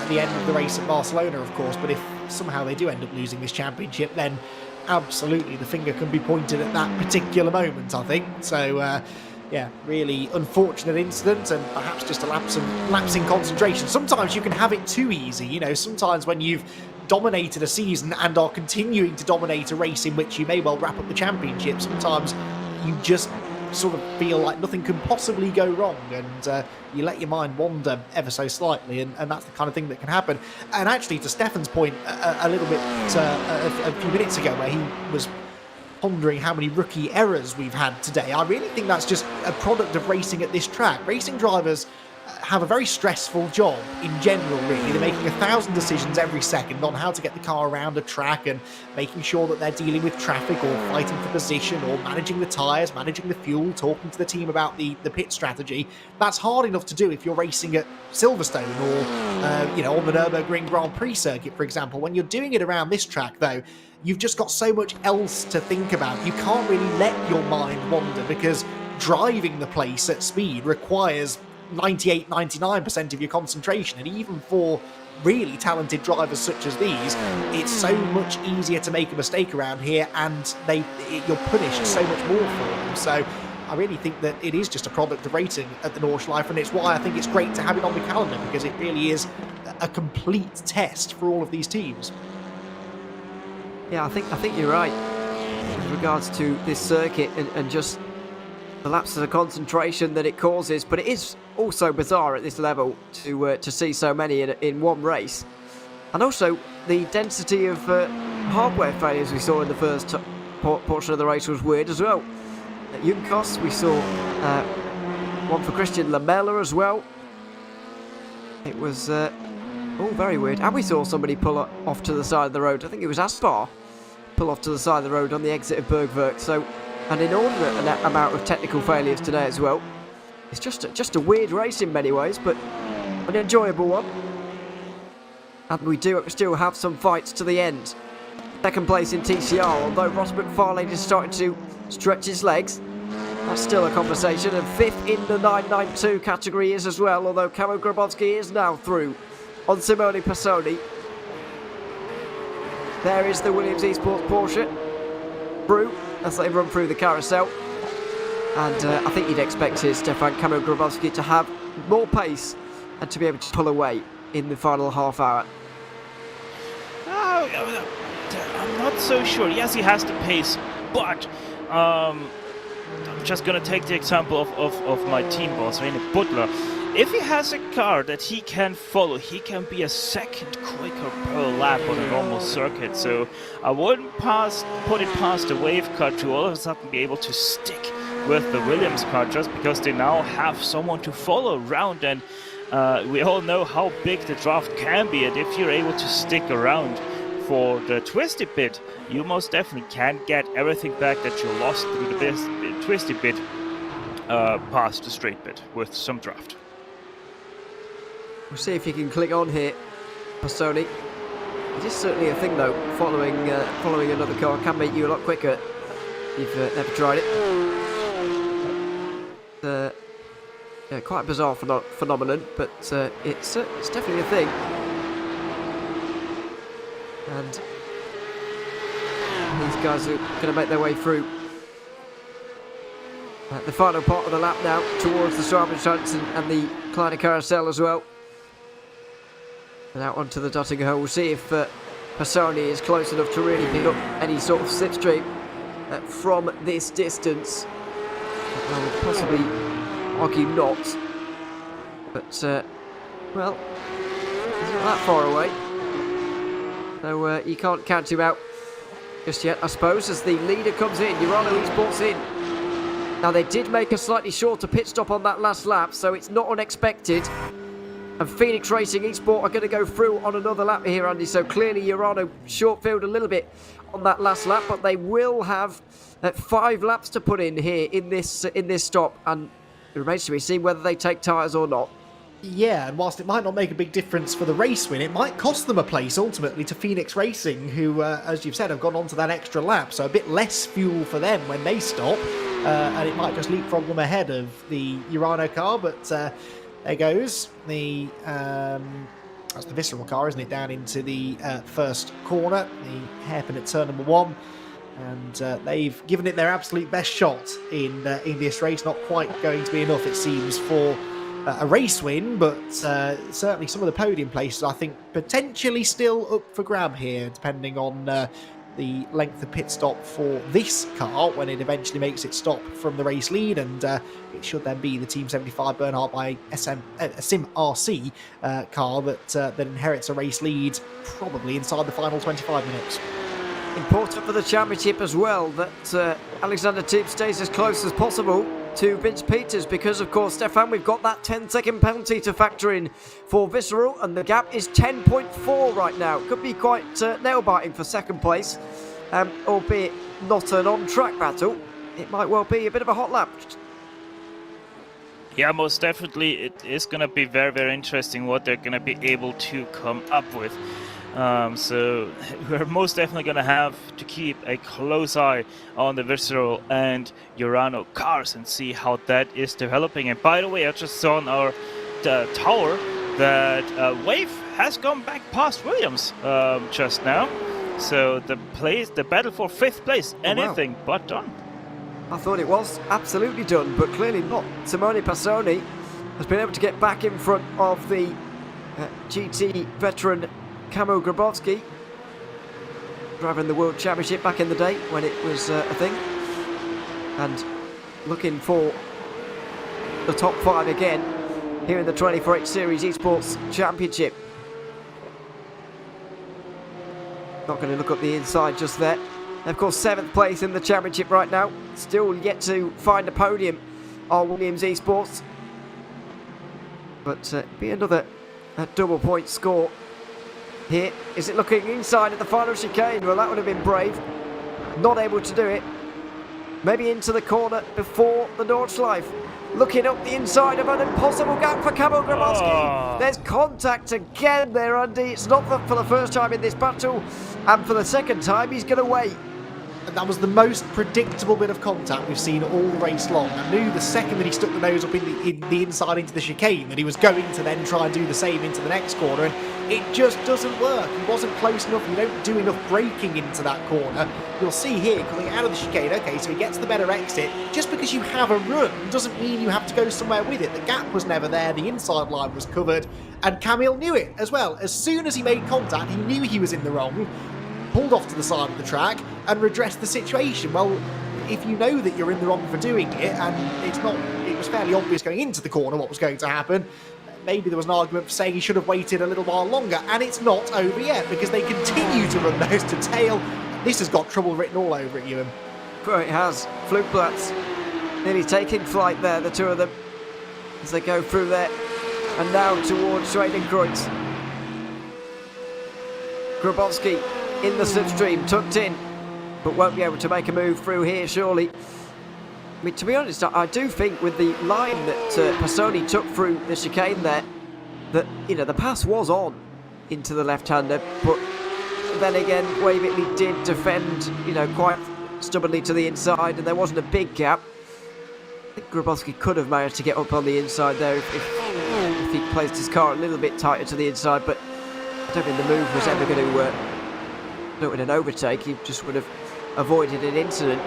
the end of the race at Barcelona, of course, but if somehow they do end up losing this championship, then absolutely the finger can be pointed at that particular moment, I think. So, yeah, really unfortunate incident, and perhaps just a lapse in concentration. Sometimes you can have it too easy, you know, sometimes when you've dominated a season and are continuing to dominate a race in which you may well wrap up the championship, sometimes you just sort of feel like nothing can possibly go wrong, and you let your mind wander ever so slightly, and that's the kind of thing that can happen. And actually, to Stefan's point a little bit a few minutes ago, where he was pondering how many rookie errors we've had today, I really think that's just a product of racing at this track. Racing drivers have a very stressful job in general, really. They're making 1,000 decisions every second on how to get the car around a track, and making sure that they're dealing with traffic or fighting for position or managing the tyres, managing the fuel, talking to the team about the pit strategy. That's hard enough to do if you're racing at Silverstone or on the NÜRBURGRING Grand Prix circuit, for example. When you're doing it around this track, though, you've just got so much else to think about. You can't really let your mind wander, because driving the place at speed requires 98-99% of your concentration, and even for really talented drivers such as these, it's so much easier to make a mistake around here, and you're punished so much more for them. So I really think that it is just a product of racing at the Nordschleife, and it's why I think it's great to have it on the calendar, because it really is a complete test for all of these teams. Yeah, I think you're right with regards to this circuit and just the lapses of concentration that it causes, but it is also bizarre at this level to see so many in one race, and also the density of hardware failures we saw in the first portion of the race was weird as well. At Junkos we saw one for Christian Lamella as well. It was all very weird, and we saw somebody pull off to the side of the road. I think it was Aspar pull off to the side of the road on the exit of Bergwerk. So an inordinate amount of technical failures today as well. It's just a weird race in many ways, but an enjoyable one. And we do still have some fights to the end. Second place in TCR, although Ross McFarlane is starting to stretch his legs. That's still a conversation. And fifth in the 992 category is as well, although Kamil Grabowski is now through on Simone Passoni. There is the Williams Esports Porsche Brew as they run through the carousel. And I think you'd expect Stefan Kamil Grabowski to have more pace and to be able to pull away in the final half hour. I'm not so sure. Yes, he has the pace, but I'm just going to take the example of my team boss, Rene Butler. If he has a car that he can follow, he can be a second quicker per lap on a normal circuit. So I wouldn't put it past the wave car to all of a sudden be able to stick with the Williams car, just because they now have someone to follow around. And we all know how big the draft can be, and if you're able to stick around for the twisty bit, you most definitely can get everything back that you lost through the twisty bit past the straight bit with some draft. We'll see if you can click on here, Passoni. It is certainly a thing though, following another car can make you a lot quicker if you've never tried it. Yeah, quite a bizarre phenomenon, but it's definitely a thing. And these guys are going to make their way through the final part of the lap now towards the Schwabenschanze and the Kleine Carousel as well. And out onto the Dottinger. We'll see if Passoni is close enough to really pick up any sort of slipstream from this distance. I would possibly argue not, but well, he's not that far away, so you can't count him out just yet, I suppose, as the leader comes in. Urano Esports in. Now they did make a slightly shorter pit stop on that last lap, so it's not unexpected. And Phoenix Racing Esport are going to go through on another lap here, Andy. So clearly Urano short-filled a little bit on that last lap, but they will have 5 laps to put in here in this stop, and it remains to be seen whether they take tyres or not. Yeah, and whilst it might not make a big difference for the race win, it might cost them a place ultimately to Phoenix Racing, who, as you've said, have gone on to that extra lap, so a bit less fuel for them when they stop, and it might just leapfrog them ahead of the Urano car, but there goes the that's the Visceral car, isn't it, down into the first corner, the hairpin at turn number 1. And they've given it their absolute best shot in this race. Not quite going to be enough, it seems, for a race win, but certainly some of the podium places, I think, potentially still up for grab here, depending on the length of pit stop for this car when it eventually makes its stop from the race lead, and it should then be the Team 75 Bernhardt by Sim RC car that inherits a race lead probably inside the final 25 minutes. Important for the championship as well that Alexander Tibb stays as close as possible to Vince Peters, because of course, Stefan, we've got that 10-second penalty to factor in for Visceral, and the gap is 10.4 right now. Could be quite nail-biting for second place, albeit not an on-track battle. It might well be a bit of a hot lap. Yeah, most definitely it is going to be very, very interesting what they're going to be able to come up with. So we're most definitely going to have to keep a close eye on the Visceral and Urano cars and see how that is developing. And by the way, I just saw on our tower that Wave has gone back past Williams just now. So the battle for 5th place, anything but done. I thought it was absolutely done, but clearly not. Simone Passoni has been able to get back in front of the GT veteran Kamil Grabowski, driving the World Championship back in the day when it was a thing, and looking for the top 5 again here in the 24H Series Esports Championship. Not going to look up the inside just there. And of course, 7th place in the championship right now. Still yet to find a podium on Williams Esports, but be another double point score. Here, is it looking inside at the final chicane? Well, that would have been brave. Not able to do it. Maybe into the corner before the Nordschleife. Looking up the inside of an impossible gap for Kamil Grabowski. There's contact again there, Andy. It's not for the first time in this battle. And for the second time, he's going to wait. And that was the most predictable bit of contact we've seen all race long. I knew the second that he stuck the nose up in the inside into the chicane that he was going to then try and do the same into the next corner, and it just doesn't work. He wasn't close enough. You don't do enough braking into that corner. You'll see here, coming out of the chicane, okay, so he gets the better exit. Just because you have a run doesn't mean you have to go somewhere with it. The gap was never there. The inside line was covered, and Kamil knew it as well. As soon as he made contact, he knew he was in the wrong, pulled off to the side of the track and redressed the situation. Well, if you know that you're in the wrong for doing it, and it was fairly obvious going into the corner what was going to happen, maybe there was an argument for saying he should have waited a little while longer, and it's not over yet because they continue to run nose to tail. This has got trouble written all over it, Ewan. Well, it has. Flugplatz nearly taking flight there, the two of them, as they go through there and now towards Schwedenkreuz. Grabowski in the slipstream, tucked in, but won't be able to make a move through here, surely. I mean, to be honest, I do think with the line that Passoni took through the chicane there, that, the pass was on into the left-hander, but then again, Waverley did defend, quite stubbornly to the inside, and there wasn't a big gap. I think Grabowski could have managed to get up on the inside there if he placed his car a little bit tighter to the inside, but I don't think the move was ever going to do an overtake. He just would have avoided an incident.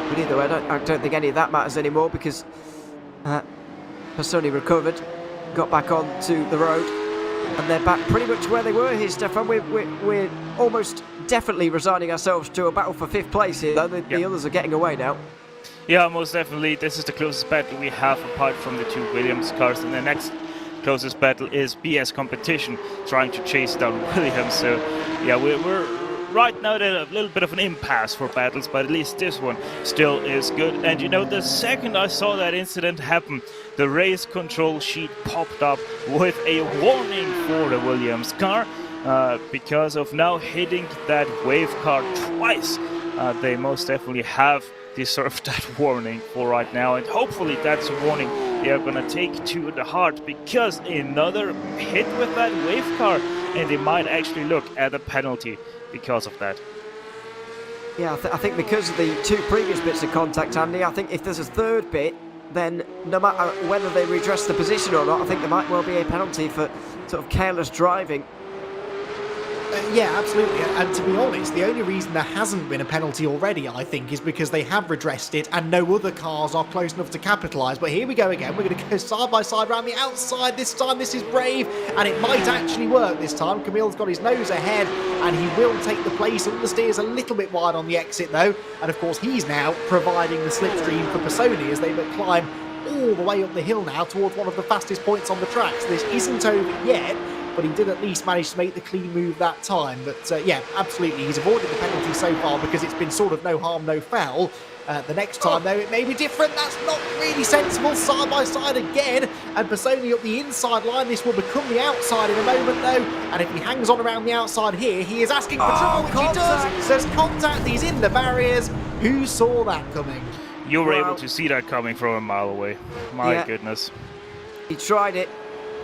But either way, I don't think any of that matters anymore because Passoni recovered, got back onto the road, and they're back pretty much where they were here, Stefan. We're almost definitely resigning ourselves to a battle for 5th place here, though. The others are getting away now. Yeah, most definitely. This is the closest battle we have apart from the two Williams cars, and the next closest battle is BS Competition trying to chase down Williams. So yeah, we're right now at a little bit of an impasse for battles, but at least this one still is good. And the second I saw that incident happen, the race control sheet popped up with a warning for the Williams car because of now hitting that Wave car twice. They most definitely have deserved that warning for right now, and hopefully that's a warning they are gonna take to the heart, because another hit with that Wave car and they might actually look at a penalty because of that. Yeah, I think because of the two previous bits of contact, Andy, I think if there's a third bit, then no matter whether they redress the position or not, I think there might well be a penalty for sort of careless driving. Yeah, absolutely. And to be honest, the only reason there hasn't been a penalty already, I think, is because they have redressed it and no other cars are close enough to capitalise. But here we go again. We're going to go side by side around the outside this time. This is brave, and it might actually work this time. Camille's got his nose ahead, and he will take the place. Understeer's a little bit wide on the exit, though. And, of course, he's now providing the slipstream for Pisoni as they climb all the way up the hill now towards one of the fastest points on the track. So this isn't over yet, but he did at least manage to make the clean move that time. But yeah, absolutely, he's avoided the penalty so far because it's been sort of no harm, no foul. The next time, though, it may be different. That's not really sensible. Side by side again, and Pisoni up the inside line. This will become the outside in a moment, though. And if he hangs on around the outside here, he is asking for trouble, which he does. There's contact. He's in the barriers. Who saw that coming? You were able to see that coming from a mile away. My goodness. He tried it,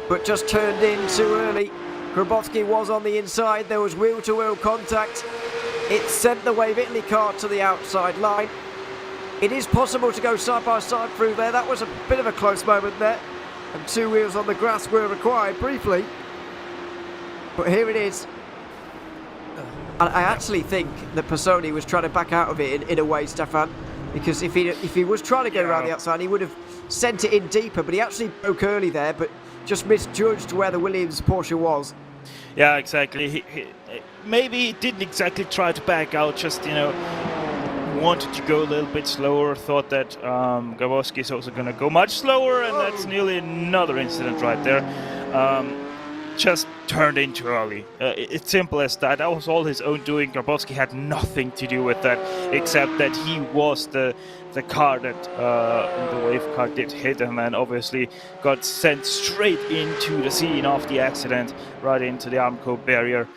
but just turned in too early. Grabowski was on the inside. There was wheel-to-wheel contact. It sent the Wave Italy car to the outside line. It is possible to go side by side through there. That was a bit of a close moment there. And 2 wheels on the grass were required briefly. But here it is. And I actually think that Pisoni was trying to back out of it in a way, Stefan. Because if he was trying to go around the outside, he would have sent it in deeper. But he actually broke early there, but just misjudged where the Williams Porsche was. Yeah, exactly. He maybe didn't exactly try to back out, just, you know, wanted to go a little bit slower, thought that Grabowski is also going to go much slower, and that's nearly another incident right there. Just turned in too early. It's simple as that. That was all his own doing. Grabowski had nothing to do with that, except that he was the car that the wave car did hit, and then obviously got sent straight into the scene of the accident, right into the Armco barrier.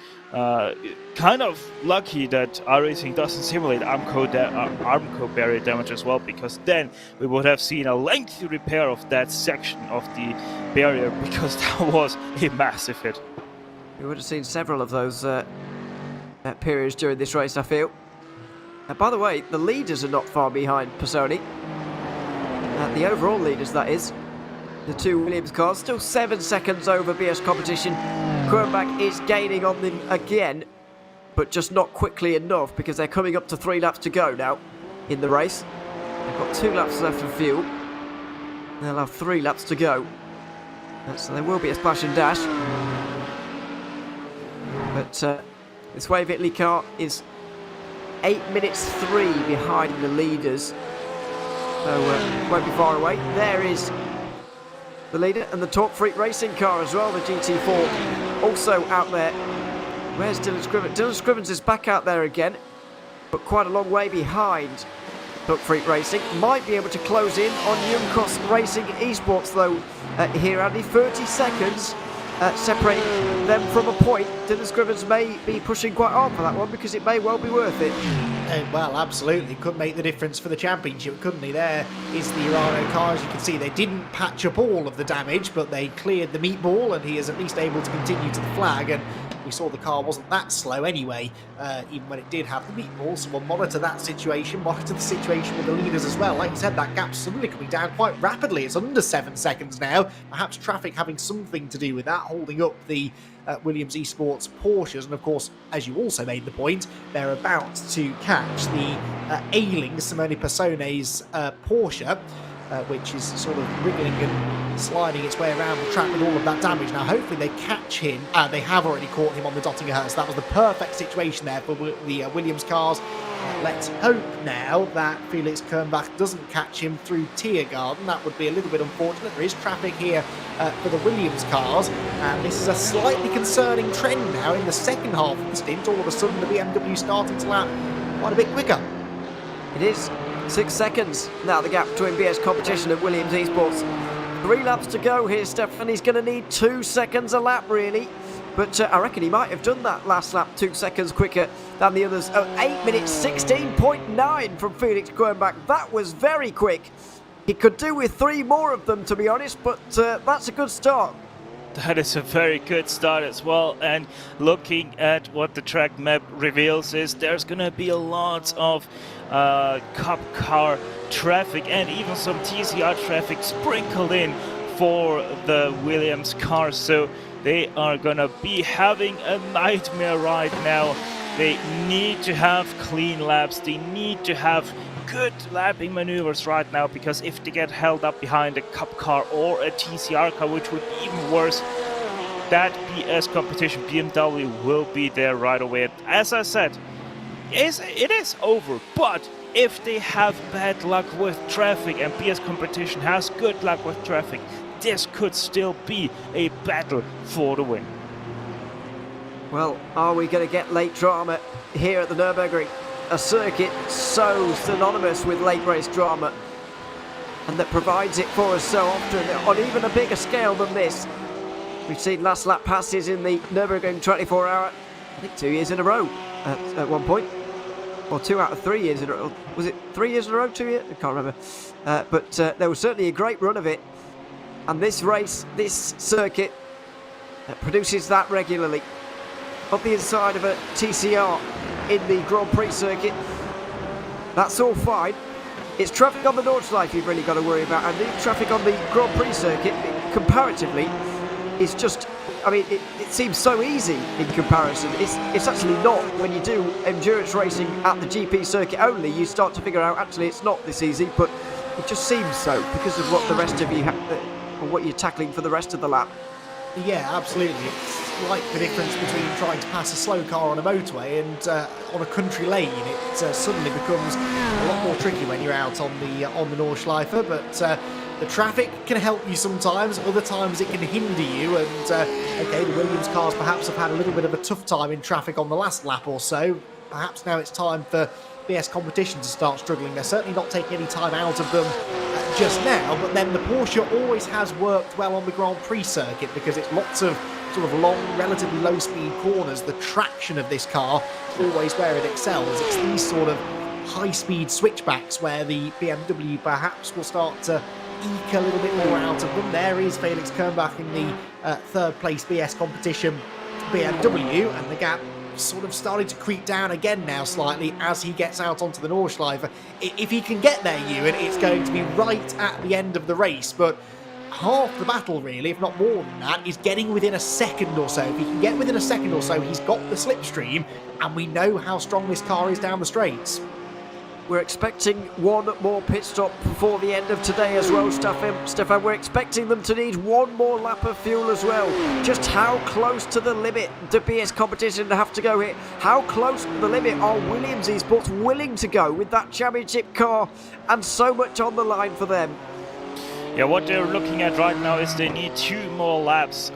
Kind of lucky that iRacing doesn't simulate Armco barrier damage as well, because then we would have seen a lengthy repair of that section of the barrier, because that was a massive hit. We would have seen several of those periods during this race, I feel. By the way, the leaders are not far behind Pisoni. The overall leaders, that is. The two Williams cars, still 7 seconds over BS Competition. Kernbach is gaining on them again, but just not quickly enough because they're coming up to 3 laps to go now in the race. They've got 2 laps left of fuel. They'll have 3 laps to go. So there will be a splash and dash. But this Wave Italy car is 8 minutes 3 behind the leaders. So won't be far away. There is the leader, and the Torque Freak Racing car as well, the GT4, also out there. Where's Dylan Scrivens? Dylan Scrivens is back out there again, but quite a long way behind Torque Freak Racing. Might be able to close in on Junkos Racing Esports though here, Andy. 30 seconds separating them from a point. Dylan Scrivens may be pushing quite hard for that one because it may well be worth it. Well, absolutely. Could make the difference for the championship, couldn't he? There is the Urano car. As you can see, they didn't patch up all of the damage, but they cleared the meatball, and he is at least able to continue to the flag. And we saw the car wasn't that slow anyway, even when it did have the meatball. So we'll monitor that situation, monitor the situation with the leaders as well. Like you said, that gap's suddenly coming down quite rapidly. It's under 7 seconds now. Perhaps traffic having something to do with that, holding up the Williams Esports Porsches. And of course, as you also made the point, they're about to catch the ailing Simone Pisoni's Porsche, which is sort of wriggling and sliding its way around the track with all of that damage. Now, hopefully they catch him. They have already caught him on the Dottinger Hertz. That was the perfect situation there for the Williams cars. Let's hope now that Felix Kernbach doesn't catch him through Tiergarten. That would be a little bit unfortunate. There is traffic here for the Williams cars, and this is a slightly concerning trend now in the second half of the stint. All of a sudden, the BMW starting to lap quite a bit quicker. It is 6 seconds now, the gap between BS Competition and Williams Esports. 3 laps to go here, Stefan. He's going to need 2 seconds a lap, really. But I reckon he might have done that last lap 2 seconds quicker than the others. 8 minutes 16.9 from Felix Kernbach. That was very quick. He could do with 3 more of them, to be honest, but that's a good start. That is a very good start as well. And looking at what the track map reveals is there's going to be a lot of Cup car traffic and even some TCR traffic sprinkled in for the Williams cars. So They are gonna be having a nightmare right now. They need to have clean laps. They need to have good lapping maneuvers right now, because if they get held up behind a cup car or a TCR car, which would be even worse, that PS competition, BMW will be there right away. As I said, it is over, but if they have bad luck with traffic and PS competition has good luck with traffic, this could still be a battle for the win. Well, are we going to get late drama here at the Nürburgring? A circuit so synonymous with late race drama, and that provides it for us so often on even a bigger scale than this. We've seen last lap passes in the Nürburgring 24 hour, I think 2 years in a row at one point. Or 2 out of 3 years in a row. Was it 3 years in a row, 2 years? I can't remember. But there was certainly a great run of it. And this race, this circuit, produces that regularly. Up the inside of a TCR in the Grand Prix circuit. That's all fine. It's traffic on the Nordschleife you've really got to worry about. And the traffic on the Grand Prix circuit, comparatively, is just... I mean, it seems so easy in comparison. It's actually not. When you do endurance racing at the GP circuit only, you start to figure out, actually, it's not this easy, but it just seems so because of what the rest of you have, or what you're tackling for the rest of the lap. Yeah, absolutely. It's like the difference between trying to pass a slow car on a motorway and on a country lane. It suddenly becomes a lot more tricky when you're out on the Nordschleife, but the traffic can help you sometimes, other times it can hinder you, and okay, the Williams cars perhaps have had a little bit of a tough time in traffic on the last lap or so. Perhaps now it's time for BS competition to start struggling. They're certainly not taking any time out of them just now, but then the Porsche always has worked well on the Grand Prix circuit because it's lots of sort of long, relatively low-speed corners. The traction of this car is always where it excels. It's these sort of high-speed switchbacks where the BMW perhaps will start to eke a little bit more out of them. There is Felix Kernbach in the third place BS competition BMW, and the gap sort of started to creep down again now slightly as he gets out onto the Nordschleife. If he can get there, Ewan, it's going to be right at the end of the race, but half the battle really, if not more than that, is getting within a second or so. If he can get within a second or so, he's got the slipstream, and we know how strong this car is down the straights. We're expecting one more pit stop before the end of today as well, Stefan. We're expecting them to need one more lap of fuel as well. Just how close to the limit do BS competition have to go here? How close to the limit are Williams Esports willing to go with that championship car and so much on the line for them? Yeah, what they're looking at right now is they need 2 more laps,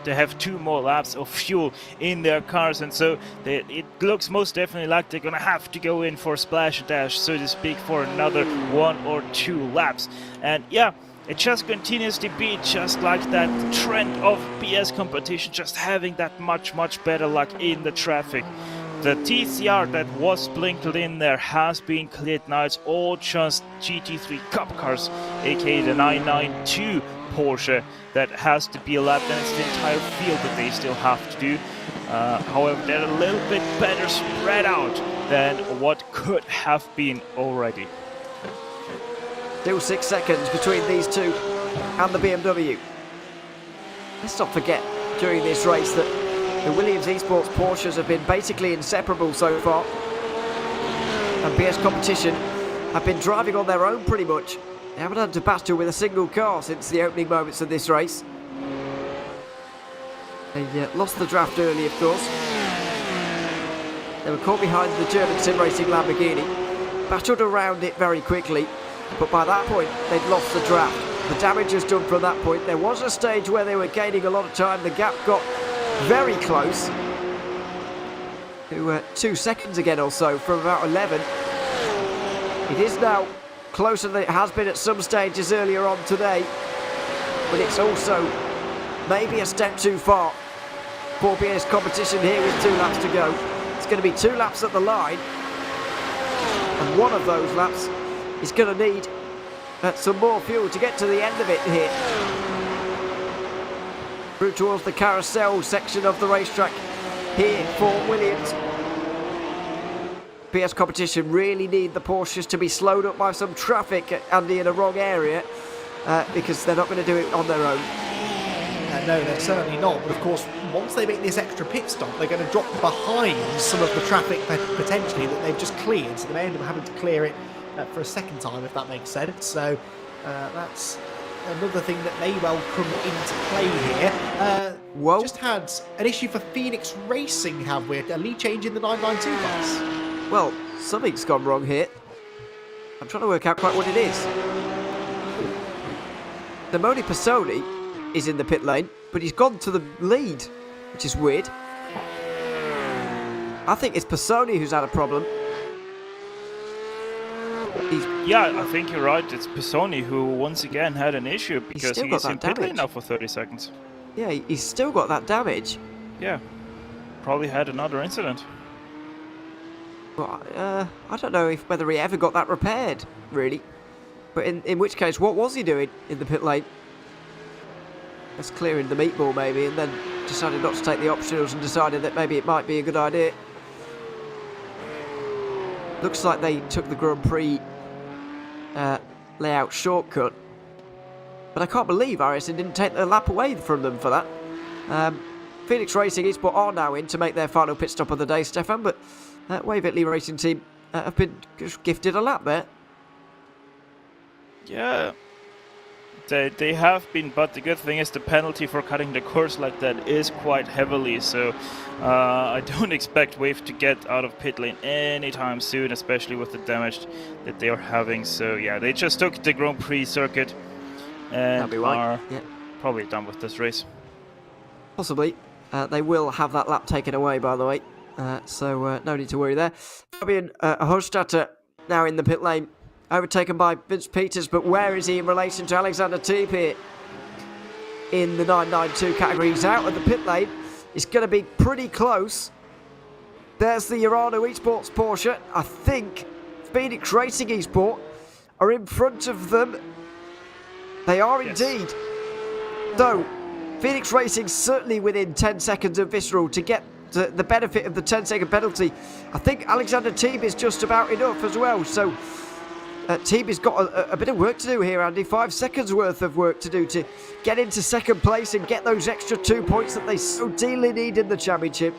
they have 2 more laps of fuel in their cars, and so it looks most definitely like they're gonna have to go in for splash dash, so to speak, for another 1 or 2 laps. And yeah, it just continues to be just like that trend of BS competition, just having that much better luck in the traffic. The TCR that was blinked in there has been cleared now. It's all just GT3 Cup cars, aka the 992 Porsche, that has to be lapped, and it's the entire field that they still have to do. However, they're a little bit better spread out than what could have been already. Still 6 seconds between these two and the BMW. Let's not forget during this race that the Williams Esports Porsches have been basically inseparable so far, and BS competition have been driving on their own pretty much. They haven't had to battle with a single car since the opening moments of this race. They lost the draft early, of course. They were caught behind the German sim racing Lamborghini, battled around it very quickly, but by that point they'd lost the draft. The damage is done from that point. There was a stage where they were gaining a lot of time. The gap got very close to 2 seconds again or so from about 11. It is now closer than it has been at some stages earlier on today, but it's also maybe a step too far for BS competition here with 2 laps to go. It's going to be 2 laps at the line, and one of those laps is going to need some more fuel to get to the end of it here. Through towards the carousel section of the racetrack here for Williams. PS competition really need the Porsches to be slowed up by some traffic, Andy, in a wrong area, because they're not going to do it on their own. No, they're certainly not. But of course, once they make this extra pit stop, they're going to drop behind some of the traffic potentially that they've just cleared. So they may end up having to clear it for a second time, if that makes sense. So that's another thing that may well come into play here. Whoa. Just had an issue for Phoenix Racing, have we? A lead change in the 992 bus. Well, something's gone wrong here. I'm trying to work out quite what it is. Simone Passoni is in the pit lane, but he's gone to the lead, which is weird. I think it's Passoni who's had a problem. Yeah, I think you're right. It's Passoni who once again had an issue because still got he's in that pit lane damage. now for 30 seconds. Yeah, he's still got that damage. Yeah, probably had another incident. Well, I don't know whether he ever got that repaired, really. But in which case, what was he doing in the pit lane? Just clearing the meatball, maybe, and then decided not to take the optionals and decided that maybe it might be a good idea. Looks like they took the Grand Prix layout shortcut. But I can't believe Harrison didn't take the lap away from them for that. Phoenix Racing Esport are now in to make their final pit stop of the day, Stefan, but Waverley Racing Team have been gifted a lap there. Yeah, they have been, but the good thing is the penalty for cutting the course like that is quite heavily, so I don't expect Wave to get out of pit lane anytime soon, especially with the damage that they are having. So yeah, they just took the Grand Prix circuit and are probably done with this race. Possibly. They will have that lap taken away, by the way, so no need to worry there. Fabian Hofstadter now in the pit lane, overtaken by Vince Peters, but where is he in relation to Alexander Teeb here? In the 992 category, he's out of the pit lane. It's going to be pretty close. There's the Urano Esports Porsche. I think Phoenix Racing Esport are in front of them. They are indeed. Though, Phoenix Racing certainly within 10 seconds of Visceral to get the benefit of the 10-second penalty. I think Alexander Teeb is just about enough as well, so Teeb has got a bit of work to do here, Andy. 5 seconds worth of work to do to get into second place and get those extra 2 points that they so dearly need in the championship.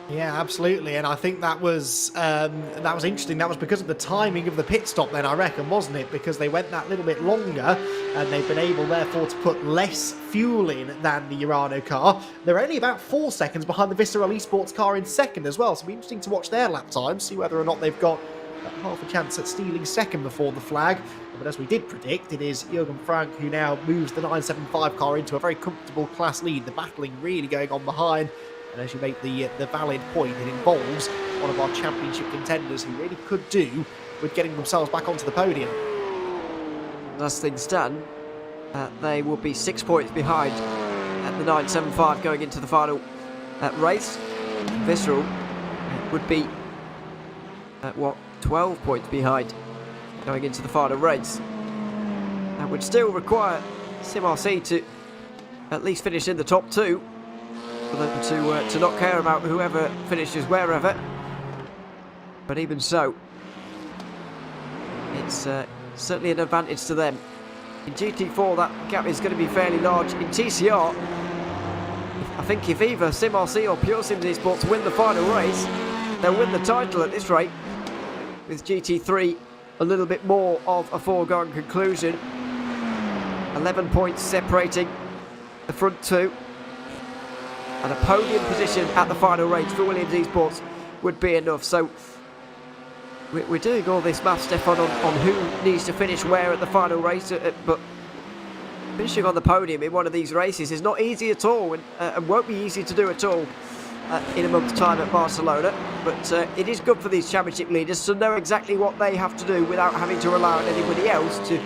Yeah, absolutely, and I think that was interesting. That was because of the timing of the pit stop then, I reckon, wasn't it? Because they went that little bit longer, and they've been able, therefore, to put less fuel in than the Urano car. They're only about 4 seconds behind the Visceral Esports car in second as well, so it'll be interesting to watch their lap time, see whether or not they've got half a chance at stealing second before the flag. But as we did predict, it is Jürgen Frank who now moves the 975 car into a very comfortable class lead. The battling really going on behind. And as you make the valid point, it involves one of our championship contenders who really could do with getting themselves back onto the podium. As things stand, they will be 6 points behind at the 975 going into the final race. Visceral would be at 12 points behind going into the final race. That would still require SimRC to at least finish in the top 2 for them to not care about whoever finishes wherever. But even so, it's certainly an advantage to them. In GT4 that gap is going to be fairly large. In TCR, I think if either SimRC or Pure Sims Esports win the final race, they'll win the title at this rate. With GT3 a little bit more of a foregone conclusion. 11 points separating the front two. And a podium position at the final race for Williams Esports would be enough. So we're doing all this math, Stefan, on who needs to finish where at the final race. But finishing on the podium in one of these races is not easy at all, and won't be easy to do at all in a month's time at Barcelona. But it is good for these championship leaders to know exactly what they have to do without having to rely on anybody else to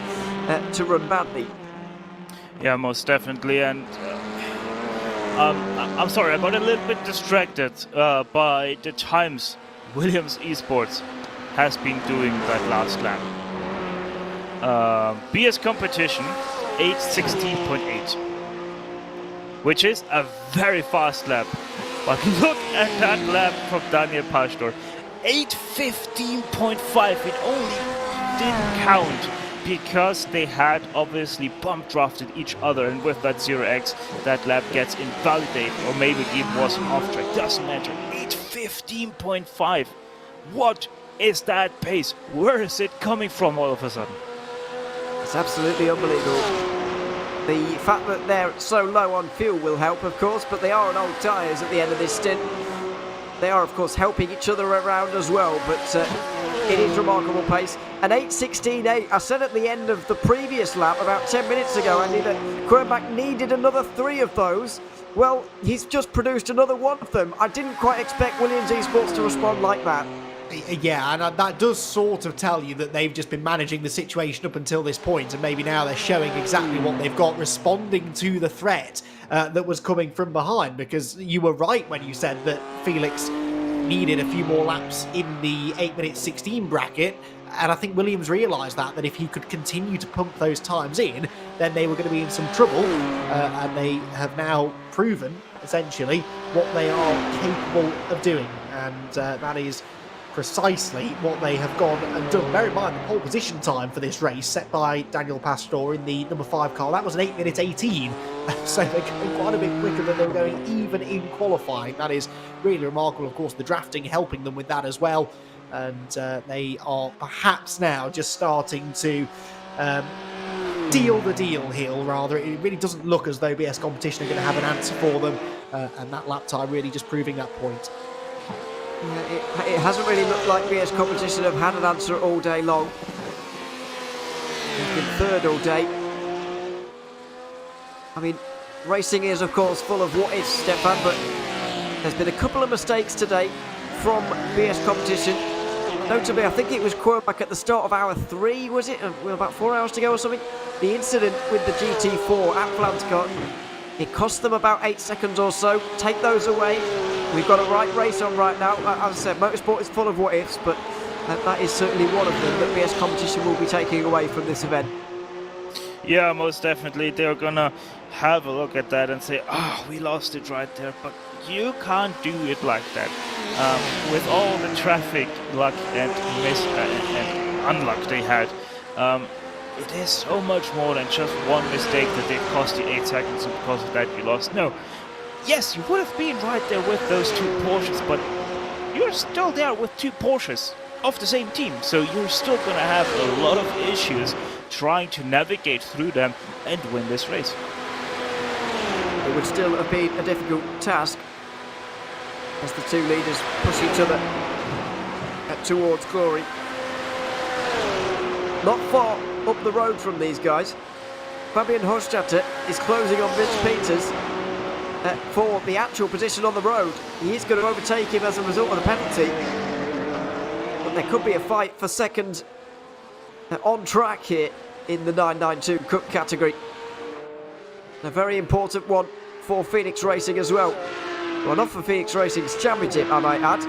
run badly. Yeah, most definitely. And I'm sorry, I got a little bit distracted by the times Williams Esports has been doing that last lap. BS competition 8:16.8, which is a very fast lap. But look at that lap from Daniel Pastor, 8:15.5. It only didn't count because they had obviously bump drafted each other, and with that 0x, that lap gets invalidated, or maybe it even was an off track, doesn't matter. 8:15.5. What is that pace? Where is it coming from all of a sudden? It's absolutely unbelievable. The fact that they're so low on fuel will help, of course, but they are on old tyres at the end of this stint. They are, of course, helping each other around as well, but it is remarkable pace. An 8:16.8. I said at the end of the previous lap, about 10 minutes ago, Andy, that Quirnbach needed another 3 of those. Well, he's just produced another 1 of them. I didn't quite expect Williams Esports to respond like that. Yeah, and that does sort of tell you that they've just been managing the situation up until this point, and maybe now they're showing exactly what they've got, responding to the threat that was coming from behind, because you were right when you said that Felix needed a few more laps in the 8:16 bracket, and I think Williams realised that if he could continue to pump those times in, then they were going to be in some trouble, and they have now proven, essentially, what they are capable of doing, and that is precisely what they have gone and done. Bear in mind the pole position time for this race set by Daniel Pastor in the number 5 car, that was an 8:18, so they're going quite a bit quicker than they were going even in qualifying. That is really remarkable. Of course, the drafting helping them with that as well, and they are perhaps now just starting to deal the deal here, rather. It really doesn't look as though BS Competition are going to have an answer for them, and that lap time really just proving that point. Yeah, it hasn't really looked like BS Competition have had an answer all day long. They've been third all day. I mean, racing is, of course, full of what-ifs, Stefan, but there's been a couple of mistakes today from BS Competition. Notably, I think it was Quirnbach at the start of hour 3, was it? With about 4 hours to go or something? The incident with the GT4 at Flanscott, it cost them about 8 seconds or so. Take those away. We've got a right race on right now. As I said, motorsport is full of what-ifs, but that is certainly one of them that BS Competition will be taking away from this event. Yeah, most definitely. They're gonna have a look at that and say, we lost it right there, but you can't do it like that. With all the traffic luck and unluck they had, it is so much more than just one mistake that they cost you 8 seconds, and because of that you lost. No. Yes, you would have been right there with those 2 Porsches, but you're still there with 2 Porsches of the same team, so you're still going to have a lot of issues trying to navigate through them and win this race. It would still have been a difficult task as the 2 leaders push each other towards glory. Not far up the road from these guys, Fabian Hofstadter is closing on Vince Peters for the actual position on the road. He is going to overtake him as a result of the penalty, but there could be a fight for second on track here in the 992 Cup category. A very important one for Phoenix Racing as well. Well, not for Phoenix Racing's championship, I might add.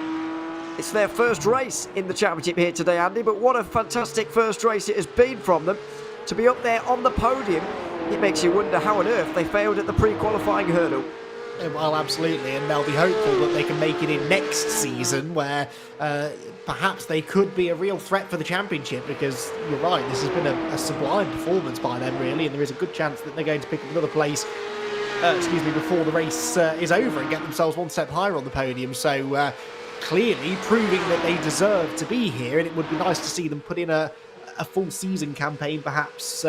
It's their first race in the championship here today, Andy, but what a fantastic first race it has been from them. To be up there on the podium, it makes you wonder how on earth they failed at the pre-qualifying hurdle. Well, absolutely, and they'll be hopeful that they can make it in next season, where perhaps they could be a real threat for the championship, because you're right, this has been a sublime performance by them, really, and there is a good chance that they're going to pick up another place before the race is over and get themselves one step higher on the podium. So clearly proving that they deserve to be here, and it would be nice to see them put in a full season campaign perhaps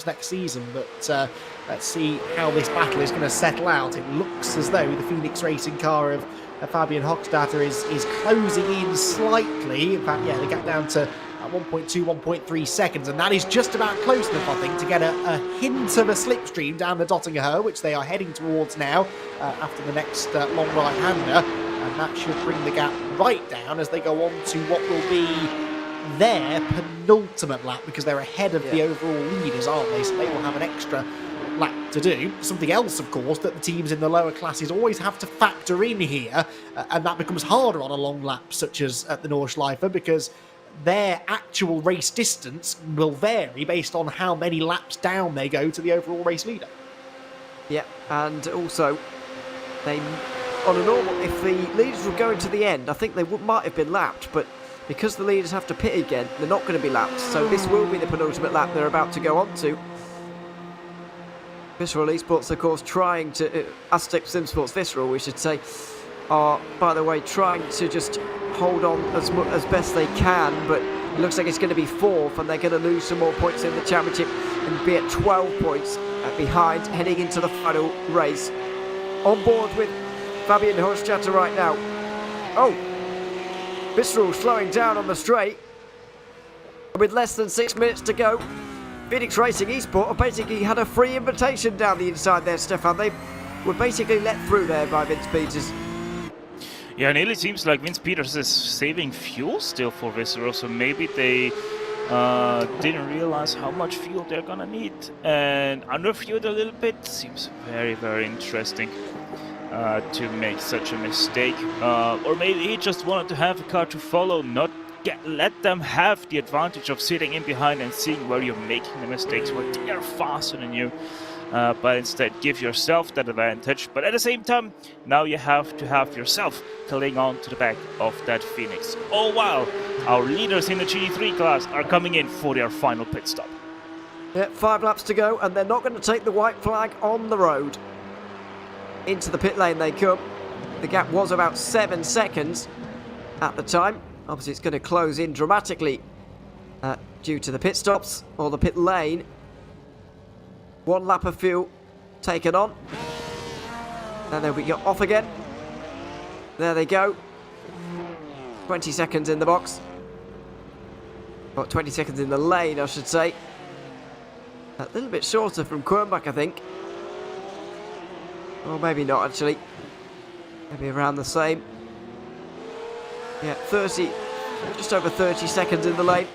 next season, but let's see how this battle is going to settle out. It looks as though the Phoenix Racing car of Fabian Hochstadter is closing in slightly. In fact, yeah, they get down to 1.2, 1.3 seconds, and that is just about close enough, I think, to get a hint of a slipstream down the Dottinger, which they are heading towards now after the next long right-hander, and that should bring the gap right down as they go on to what will be their penultimate lap, because they're ahead of the overall leaders, aren't they? So they will have an extra lap to do. Something else, of course, that the teams in the lower classes always have to factor in here, and that becomes harder on a long lap such as at the Nordschleife, because their actual race distance will vary based on how many laps down they go to the overall race leader. Yeah, and also, they, on a normal, if the leaders were going to the end, I think they might have been lapped, but because the leaders have to pit again, they're not going to be lapped. So this will be the penultimate lap they're about to go on to. Visceral Esports, of course, trying to... Aztec Sim Sports Visceral, we should say, are, by the way, trying to just hold on as best they can, but it looks like it's going to be 4th, and they're going to lose some more points in the championship and be at 12 points behind, heading into the final race. On board with Fabian Horstchatter right now. Oh, Visceral slowing down on the straight. With less than 6 minutes to go, Phoenix Racing Esport have basically had a free invitation down the inside there, Stefan. They were basically let through there by Vince Peters. Yeah, it nearly seems like Vince Peters is saving fuel still for Visceral, so maybe they didn't realize how much fuel they're gonna need and underfueled a little bit. Seems very, very interesting to make such a mistake. Or maybe he just wanted to have a car to follow, not let them have the advantage of sitting in behind and seeing where you're making the mistakes, where they are faster than you. But instead give yourself that advantage. But at the same time, now you have to have yourself cling on to the back of that Phoenix. All while our leaders in the GT3 class are coming in for their final pit stop. Yeah, 5 laps to go, and they're not going to take the white flag on the road. Into the pit lane they come. The gap was about 7 seconds at the time. Obviously, it's going to close in dramatically due to the pit stops or the pit lane. 1 lap of fuel taken on. And then we go off again. There they go. 20 seconds in the box. Or 20 seconds in the lane, I should say. A little bit shorter from Quernbach, I think. Or maybe not, actually. Maybe around the same. Yeah, 30, just over 30 seconds in the lane.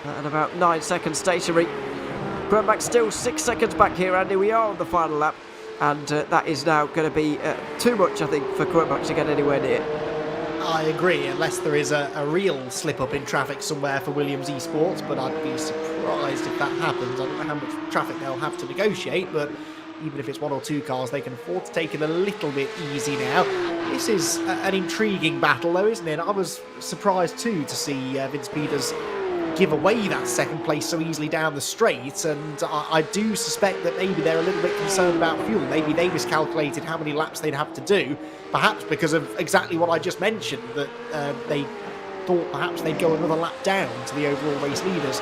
And about 9 seconds stationary. Quernbach still 6 seconds back here, Andy. We are on the final lap. And that is now going to be too much, I think, for Quernbach to get anywhere near. I agree, unless there is a real slip-up in traffic somewhere for Williams Esports, but I'd be surprised if that happens. I don't know how much traffic they'll have to negotiate, but even if it's 1 or 2 cars, they can afford to take it a little bit easy now. This is an intriguing battle, though, isn't it? I was surprised, too, to see Vince Peters give away that 2nd place so easily down the straight, and I do suspect that maybe they're a little bit concerned about fuel. Maybe they miscalculated how many laps they'd have to do, perhaps because of exactly what I just mentioned, that they thought perhaps they'd go another lap down to the overall race leaders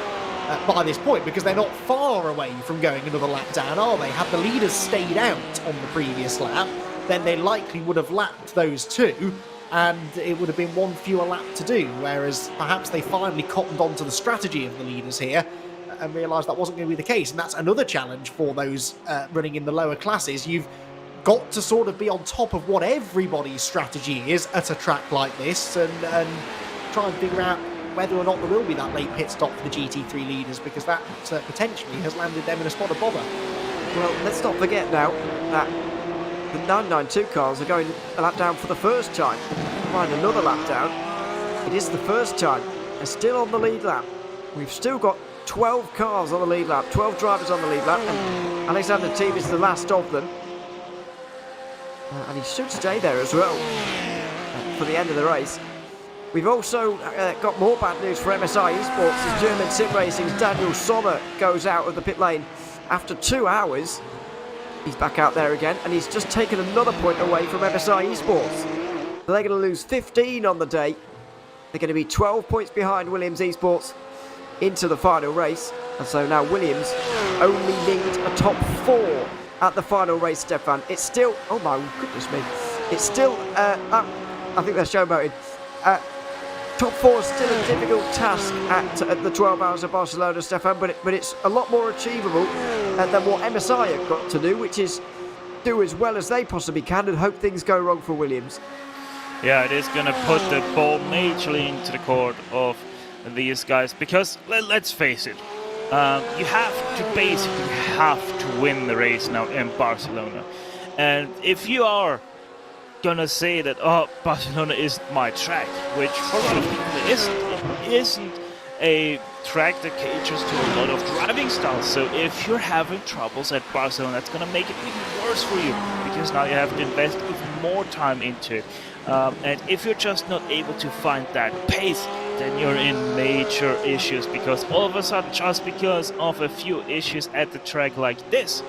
by this point, because they're not far away from going another lap down, are they? Had the leaders stayed out on the previous lap, then they likely would have lapped those 2, and it would have been 1 fewer lap to do, whereas perhaps they finally cottoned onto the strategy of the leaders here and realised that wasn't going to be the case. And that's another challenge for those running in the lower classes. You've got to sort of be on top of what everybody's strategy is at a track like this, and try and figure out whether or not there will be that late pit stop for the GT3 leaders, because that potentially has landed them in a spot of bother. Well, let's not forget now that the 992 cars are going a lap down for the first time. Find another lap down. It is the first time. They're still on the lead lap. We've still got 12 cars on the lead lap, 12 drivers on the lead lap, and Alexander Teeb is the last of them. And he should stay there as well for the end of the race. We've also got more bad news for MSI Esports as German Sim Racing's Daniel Sommer goes out of the pit lane after 2 hours. He's back out there again, and he's just taken another point away from MSI Esports. So they're going to lose 15 on the day. They're going to be 12 points behind Williams Esports into the final race. And so now Williams only need a top 4 at the final race, Stefan. It's still, oh my goodness me, it's still, I think they're showboating. Top 4 is still a difficult task at the 12 Hours of Barcelona, Stefan, but it's a lot more achievable than what MSI have got to do, which is do as well as they possibly can and hope things go wrong for Williams. Yeah, it is going to put the ball majorly into the court of these guys, because let's face it, you basically have to win the race now in Barcelona. And if you are gonna say that, oh, Barcelona isn't my track, which for a lot of people it isn't a track that caters to a lot of driving styles. So if you're having troubles at Barcelona, that's gonna make it even worse for you, because now you have to invest even more time into it. And if you're just not able to find that pace, then you're in major issues, because all of a sudden, just because of a few issues at the track like this,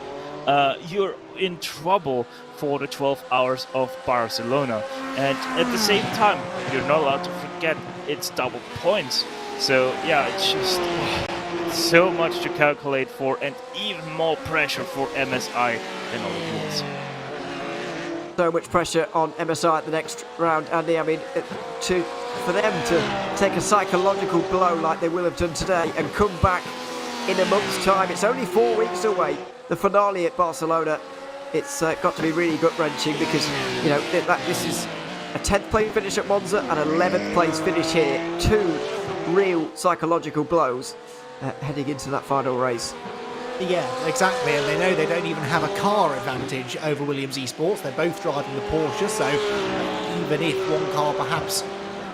you're in trouble for the 12 hours of Barcelona. And at the same time, you're not allowed to forget it's double points. So yeah, it's just so much to calculate for, and even more pressure for MSI than all it was. So much pressure on MSI at the next round, Andy. I mean, for them to take a psychological blow like they will have done today and come back in a month's time. It's only 4 weeks away, the finale at Barcelona. It's got to be really gut-wrenching, because, you know, this is a 10th place finish at Monza and an 11th place finish here. 2 real psychological blows heading into that final race. Yeah, exactly, and they know they don't even have a car advantage over Williams Esports. They're both driving the Porsche, so even if one car perhaps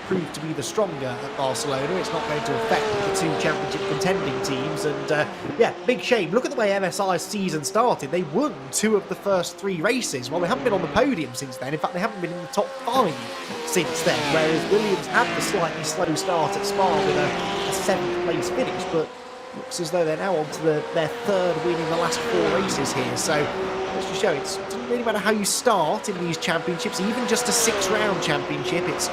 proved to be the stronger at Barcelona, it's not going to affect the 2 championship contending teams. And yeah, big shame. Look at the way MSI's season started. They won 2 of the first 3 races. Well, they haven't been on the podium since then. In fact, they haven't been in the top 5 since then, whereas Williams had the slightly slow start at Spa with a 7th place finish, but looks as though they're now on to their 3rd win in the last 4 races here. So let's just show it doesn't really matter how you start in these championships, even just a 6-round championship. It's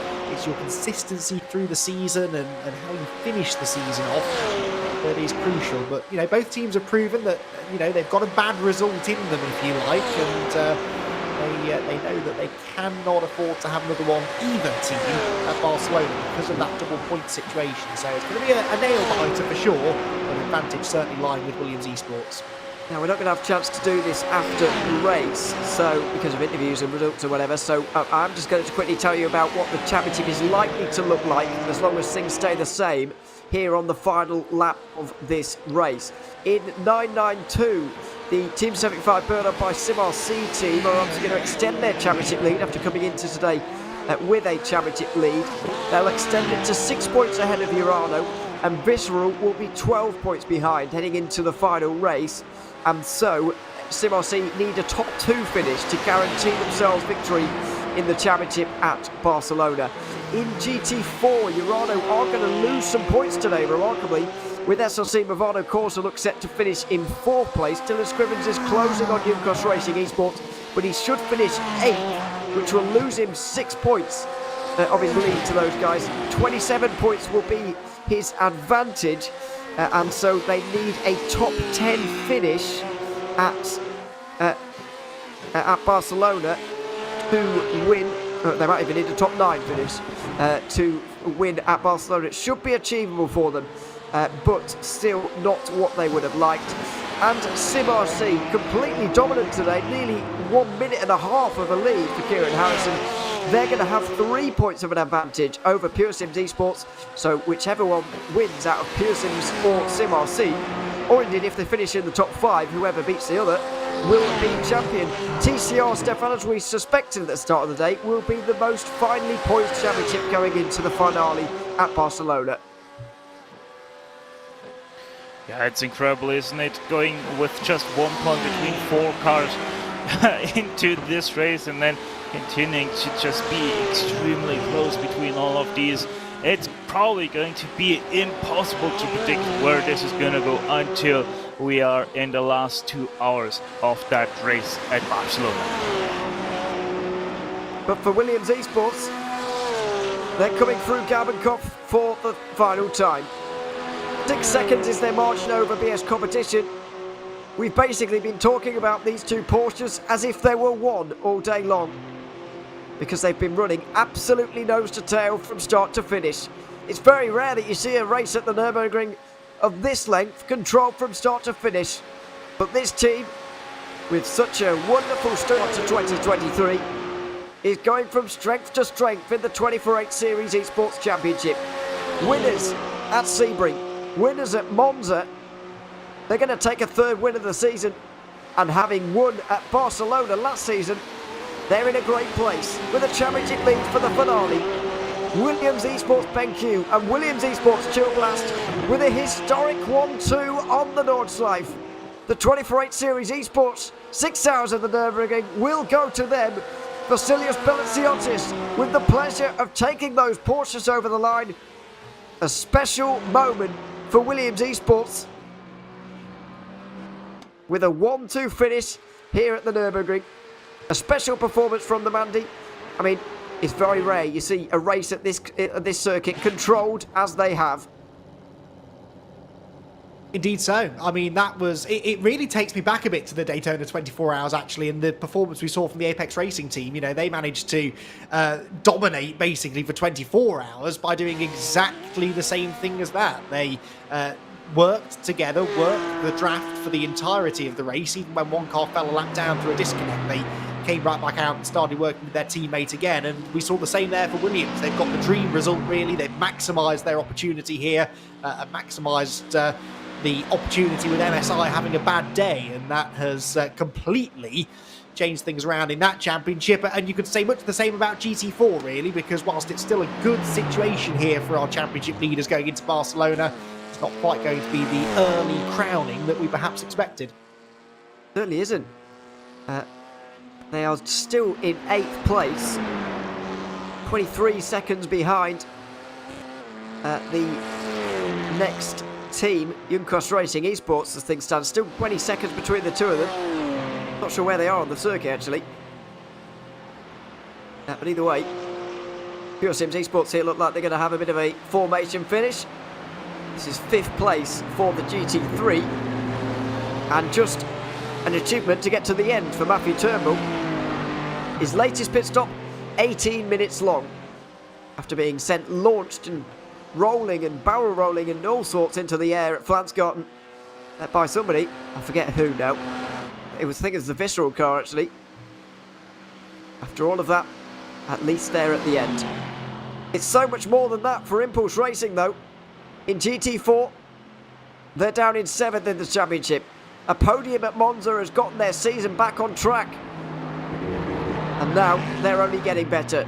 your consistency through the season and how you finish the season off that is crucial. But, you know, both teams have proven that, you know, they've got a bad result in them, if you like, and they know that they cannot afford to have another one, either team, at Barcelona, because of that double point situation. So it's going to be a nail-biter for sure, an advantage certainly lying with Williams Esports. Now, we're not going to have a chance to do this after the race, so because of interviews and results or whatever, so I'm just going to quickly tell you about what the championship is likely to look like, as long as things stay the same, here on the final lap of this race. In 992, the Team 75 burn-up by SimRC team are obviously going to extend their championship lead after coming into today with a championship lead. They'll extend it to 6 points ahead of Urano, and Visceral will be 12 points behind heading into the final race. And so SimRC need a top 2 finish to guarantee themselves victory in the championship at Barcelona. In GT4, Urano are going to lose some points today, remarkably, with SLC Movado Corsa looks set to finish in 4th place. Dylan Scrivens is closing on Unicross Racing Esports, but he should finish 8th, which will lose him 6 points of his lead to those guys. 27 points will be his advantage, and so they need a top 10 finish at Barcelona to win. They might even need a top 9 finish to win at Barcelona. It should be achievable for them, but still not what they would have liked. And SimRC completely dominant today, nearly 1.5 minutes of a lead for Kieran Harrison. They're going to have 3 points of an advantage over Pure Sims Esports, so whichever one wins out of Pure Sims or SimRC, or indeed if they finish in the top 5, whoever beats the other will be champion. TCR, Stefan, as we suspected at the start of the day, will be the most finely poised championship going into the finale at Barcelona. Yeah, it's incredible, isn't it? Going with just 1 point between 4 cars into this race, and then continuing to just be extremely close between all of these. It's probably going to be impossible to predict where this is going to go until we are in the last 2 hours of that race at Barcelona. But for Williams Esports, they're coming through Gabenkopf for the final time. 6 seconds is their margin over BS Competition. We've basically been talking about these 2 Porsches as if they were one all day long, because they've been running absolutely nose to tail from start to finish. It's very rare that you see a race at the Nürburgring of this length controlled from start to finish, but this team, with such a wonderful start to 2023, is going from strength to strength in the 24/8 Series Esports Championship. Winners at Sebring, winners at Monza. They're going to take a 3rd win of the season, and having won at Barcelona last season, they're in a great place with a championship lead for the finale. Williams Esports BenQ and Williams Esports Chill Blast with a historic 1-2 on the Nordschleife. The 24/8 Series Esports 6 hours of the Nürburgring will go to them Vasilios Belitsiotis with the pleasure of taking those Porsches over the line. A special moment for Williams Esports with a 1-2 finish here at the Nürburgring. A special performance from the Mandy. I mean, it's very rare you see a race at this circuit controlled as they have. Indeed so. I mean, that was... It really takes me back a bit to the Daytona 24 Hours, actually, and the performance we saw from the Apex Racing team. You know, they managed to dominate, basically, for 24 hours by doing exactly the same thing as that. They worked together, worked the draft for the entirety of the race. Even when one car fell a lap down through a disconnect, they came right back out and started working with their teammate again. And we saw the same there for Williams. They've got the dream result, really. They've maximised their opportunity here and maximised... the opportunity with MSI having a bad day, and that has completely changed things around in that championship. And you could say much the same about GT4, really, because whilst it's still a good situation here for our championship leaders going into Barcelona, it's not quite going to be the early crowning that we perhaps expected. Certainly isn't. They are still in 8th place, 23 seconds behind the next team, Junkos Racing Esports, as things stand. Still 20 seconds between the two of them. Not sure where they are on the circuit, actually. But either way, Pure Sims Esports here look like they're going to have a bit of a formation finish. This is 5th place for the GT3. And just an achievement to get to the end for Matthew Turnbull. His latest pit stop, 18 minutes long. After being launched and rolling and barrel rolling and all sorts into the air at Flansgarten by somebody, I forget who now. I think it was the Visceral car, actually. After all of that, at least they're at the end. It's so much more than that for Impulse Racing, though. In GT4, they're down in 7th in the championship. A podium at Monza has gotten their season back on track. And now they're only getting better.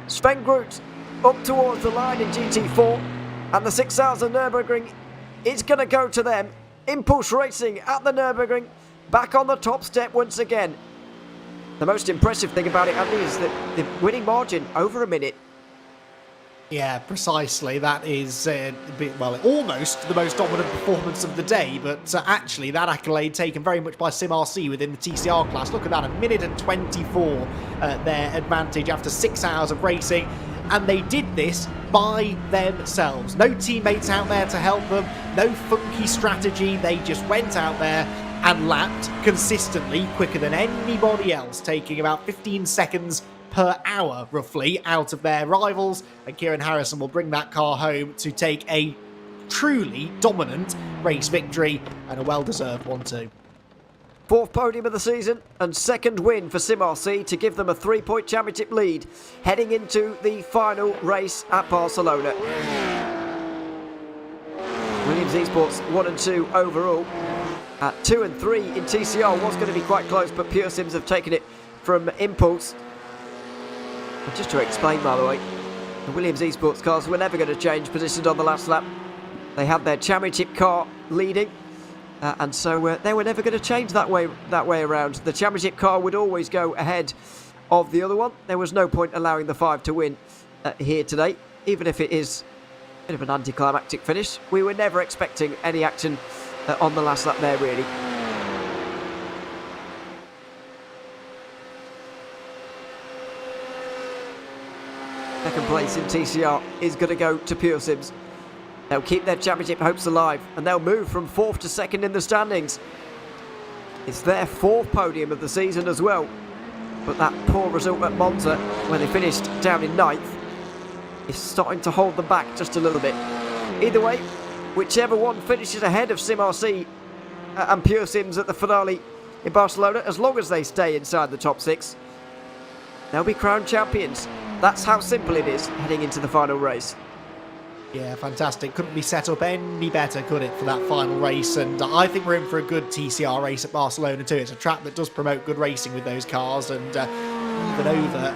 Sven Groot up towards the line in GT4, and the 6,000 Nürburgring is going to go to them. Impulse Racing at the Nürburgring, back on the top step once again. The most impressive thing about it, Andy, is that the winning margin over a minute. Yeah, precisely. That is, well, almost the most dominant performance of the day, but actually that accolade taken very much by SimRC within the TCR class. Look at that, 1 minute and 24 their advantage after 6 hours of racing. And they did this by themselves. No teammates out there to help them, no funky strategy. They just went out there and lapped consistently quicker than anybody else, taking about 15 seconds per hour, roughly, out of their rivals. And Kieran Harrison will bring that car home to take a truly dominant race victory, and a well-deserved one too. 4th podium of the season and 2nd win for SimRC to give them a 3-point championship lead heading into the final race at Barcelona. Williams Esports 1 and 2 overall. 2 and 3 in TCR was going to be quite close, but Pure Sims have taken it from Impulse. And just to explain, by the way, the Williams Esports cars were never going to change positions on the last lap. They had their championship car leading. And so they were never going to change that way around. The championship car would always go ahead of the other one. There was no point allowing the 5 to win here today, even if it is a bit of an anticlimactic finish. We were never expecting any action on the last lap there, really. Second place in TCR is going to go to Pure Sims. They'll keep their championship hopes alive, and they'll move from 4th to 2nd in the standings. It's their 4th podium of the season as well. But that poor result at Monza, where they finished down in 9th, is starting to hold them back just a little bit. Either way, whichever one finishes ahead of SimRC and Pure Sims at the finale in Barcelona, as long as they stay inside the top 6, they'll be crowned champions. That's how simple it is heading into the final race. Yeah, fantastic. Couldn't be set up any better, could it, for that final race? And I think we're in for a good TCR race at Barcelona too. It's a track that does promote good racing with those cars, and even over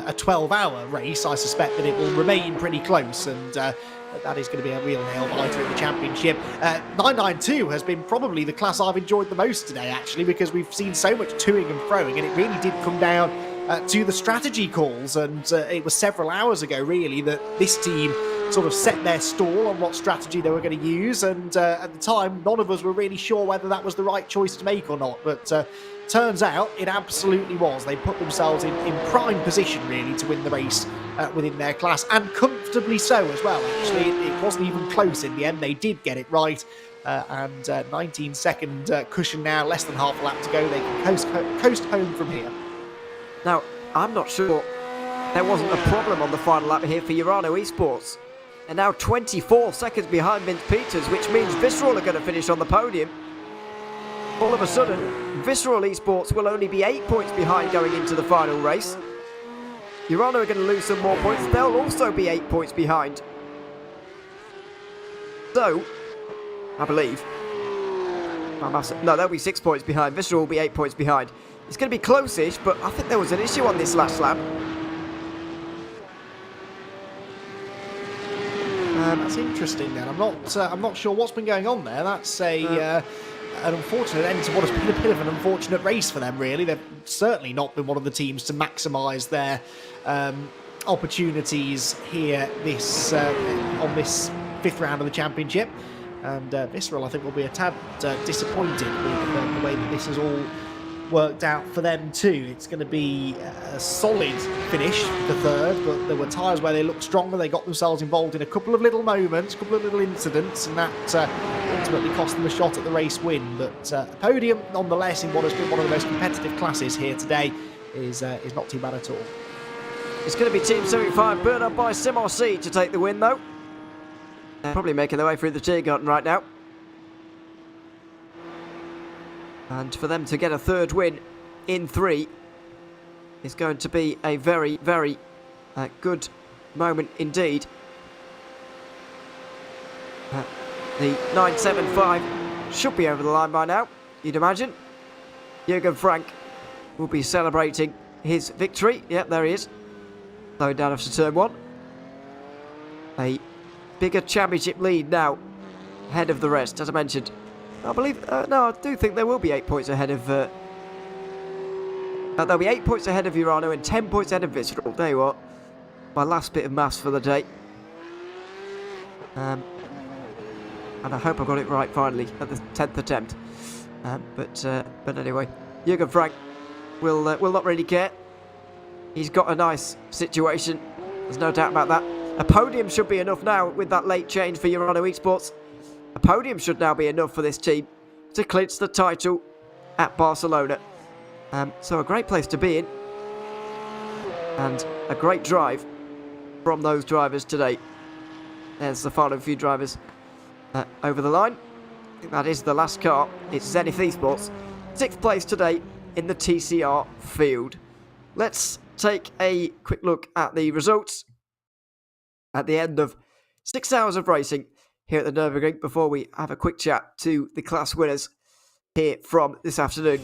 a 12-hour race, I suspect that it will remain pretty close, and that is going to be a real nail-biter in the championship. 992 has been probably the class I've enjoyed the most today, actually, because we've seen so much toing and froing, and it really did come down to the strategy calls, and it was several hours ago, really, that this team sort of set their stall on what strategy they were going to use, and at the time, none of us were really sure whether that was the right choice to make or not, but turns out it absolutely was. They put themselves in prime position, really, to win the race within their class, and comfortably so as well, actually. It wasn't even close in the end. They did get it right, and 19-second cushion now, less than half a lap to go. They can coast home from here. Now, I'm not sure there wasn't a problem on the final lap here for Urano Esports. And now 24 seconds behind Vince Peters, which means Visceral are going to finish on the podium. All of a sudden, Visceral Esports will only be 8 points behind going into the final race. Urano are going to lose some more points. They'll also be 8 points behind. So, I believe... No, they'll be 6 points behind. Visceral will be 8 points behind. It's going to be close-ish, but I think there was an issue on this last lap. That's interesting then. I'm not sure what's been going on there. That's an unfortunate end to what has been a bit of an unfortunate race for them, really. They've certainly not been one of the teams to maximise their opportunities here on this fifth round of the championship. And Visceral, I think, will be a tad disappointed with the way that this has all worked out for them too. It's going to be a solid finish for third, but there were tyres where they looked stronger. They got themselves involved in a couple of little moments, a couple of little incidents, and that ultimately cost them a shot at the race win. But a podium, nonetheless, in what has been one of the most competitive classes here today is not too bad at all. It's going to be Team 75, Bernard by SimRC to take the win, though. They're probably making their way through the Tiergarten right now. And for them to get a third win in 3 is going to be a very, very good moment indeed. The 975 should be over the line by now, you'd imagine. Jürgen Frank will be celebrating his victory. Yep, there he is. Slowing down after turn 1. A bigger championship lead now, ahead of the rest, as I mentioned. I believe, no, I do think there will be 8 points ahead of, there'll be 8 points ahead of Urano and 10 points ahead of Visceral. There you are. My last bit of maths for the day. And I hope I got it right finally at the 10th attempt. But anyway, Jürgen Frank will not really care. He's got a nice situation. There's no doubt about that. A podium should be enough now with that late change for Urano Esports. A podium should now be enough for this team to clinch the title at Barcelona. So a great place to be in. And a great drive from those drivers today. There's the final few drivers over the line. I think that is the last car. It's Zenith Esports. 6th place today in the TCR field. Let's take a quick look at the results at the end of 6 hours of racing here at the Nürburgring before we have a quick chat to the class winners here from this afternoon.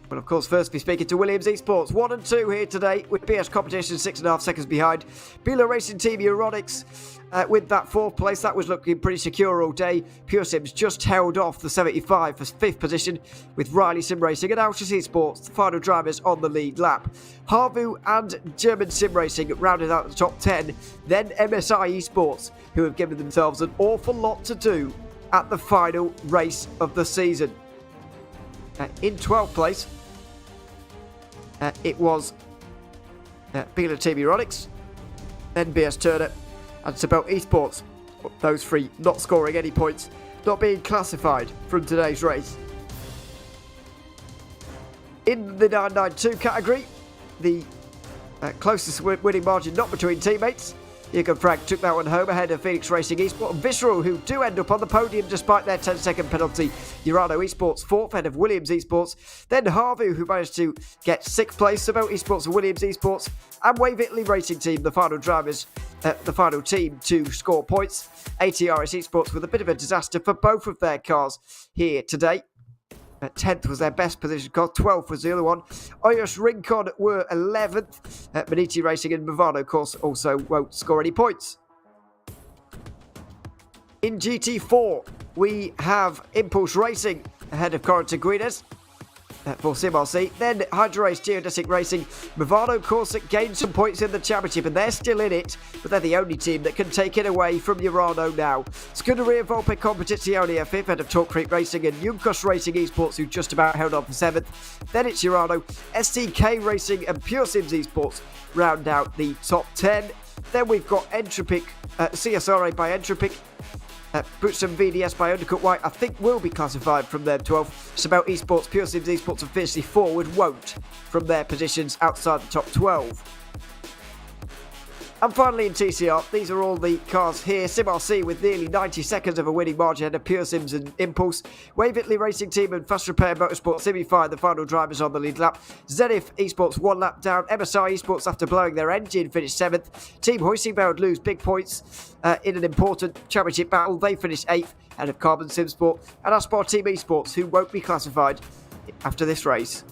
Well, of course, first be speaking to Williams Esports. 1 and 2 here today with BS Competition 6.5 seconds behind. Belo Racing Team Euronics with that 4th place. That was looking pretty secure all day. Pure Sims just held off the 75 for 5th position with Riley Sim Racing and Altus Esports, the final drivers on the lead lap. Harvu and German Sim Racing rounded out the top 10. Then MSI Esports, who have given themselves an awful lot to do at the final race of the season. In 12th place, it was Belo Team Euronics, then BS Turner and Sabel Esports. Those 3 not scoring any points, not being classified from today's race. In the 992 category, the closest winning margin not between teammates. Jürgen Frank took that one home ahead of Phoenix Racing Esports and Visceral, who do end up on the podium despite their 10-second penalty. Urano Esports 4th ahead of Williams Esports. Then Harvu, who managed to get 6th place. Sabel Esports and Williams Esports. And Wave Italy Racing Team, the final drivers, the final team to score points. ATRS Esports with a bit of a disaster for both of their cars here today. 10th was their best position car, 12th was the other one. Oyos Rincon were 11th. Maniti Racing and Movano, of course, also won't score any points. In GT4, we have Impulse Racing ahead of Corentin Guinness. for SimRC. Then Hydro Race Geodesic Racing. Movado Corsic gained some points in the championship and they're still in it, but they're the only team that can take it away from Urano now. Scuderia Volpe Competizione are 5th, ahead of Talk Creek Racing and Junkos Racing Esports, who just about held on for 7th. Then it's Urano, STK Racing and Pure Sims Esports round out the top 10. Then we've got Entropic, CSRA by Entropic, Bootsum VDS by Undercut White, I think will be classified from their 12th. Sabel Esports, Pure Sims Esports and Fiercely Forward won't from their positions outside the top 12. And finally in TCR, these are all the cars here. SimRC with nearly 90 seconds of a winning margin ahead of Pure Sims and Impulse. Waverley Racing Team and Fast Repair Motorsport Semi-5, the final drivers on the lead lap. Zenith Esports 1 lap down. MSI Esports, after blowing their engine, finished 7th. Team Hoisingbound lose big points in an important championship battle. They finished 8th ahead of Carbon Sim Sport and our Team Esports, who won't be classified after this race.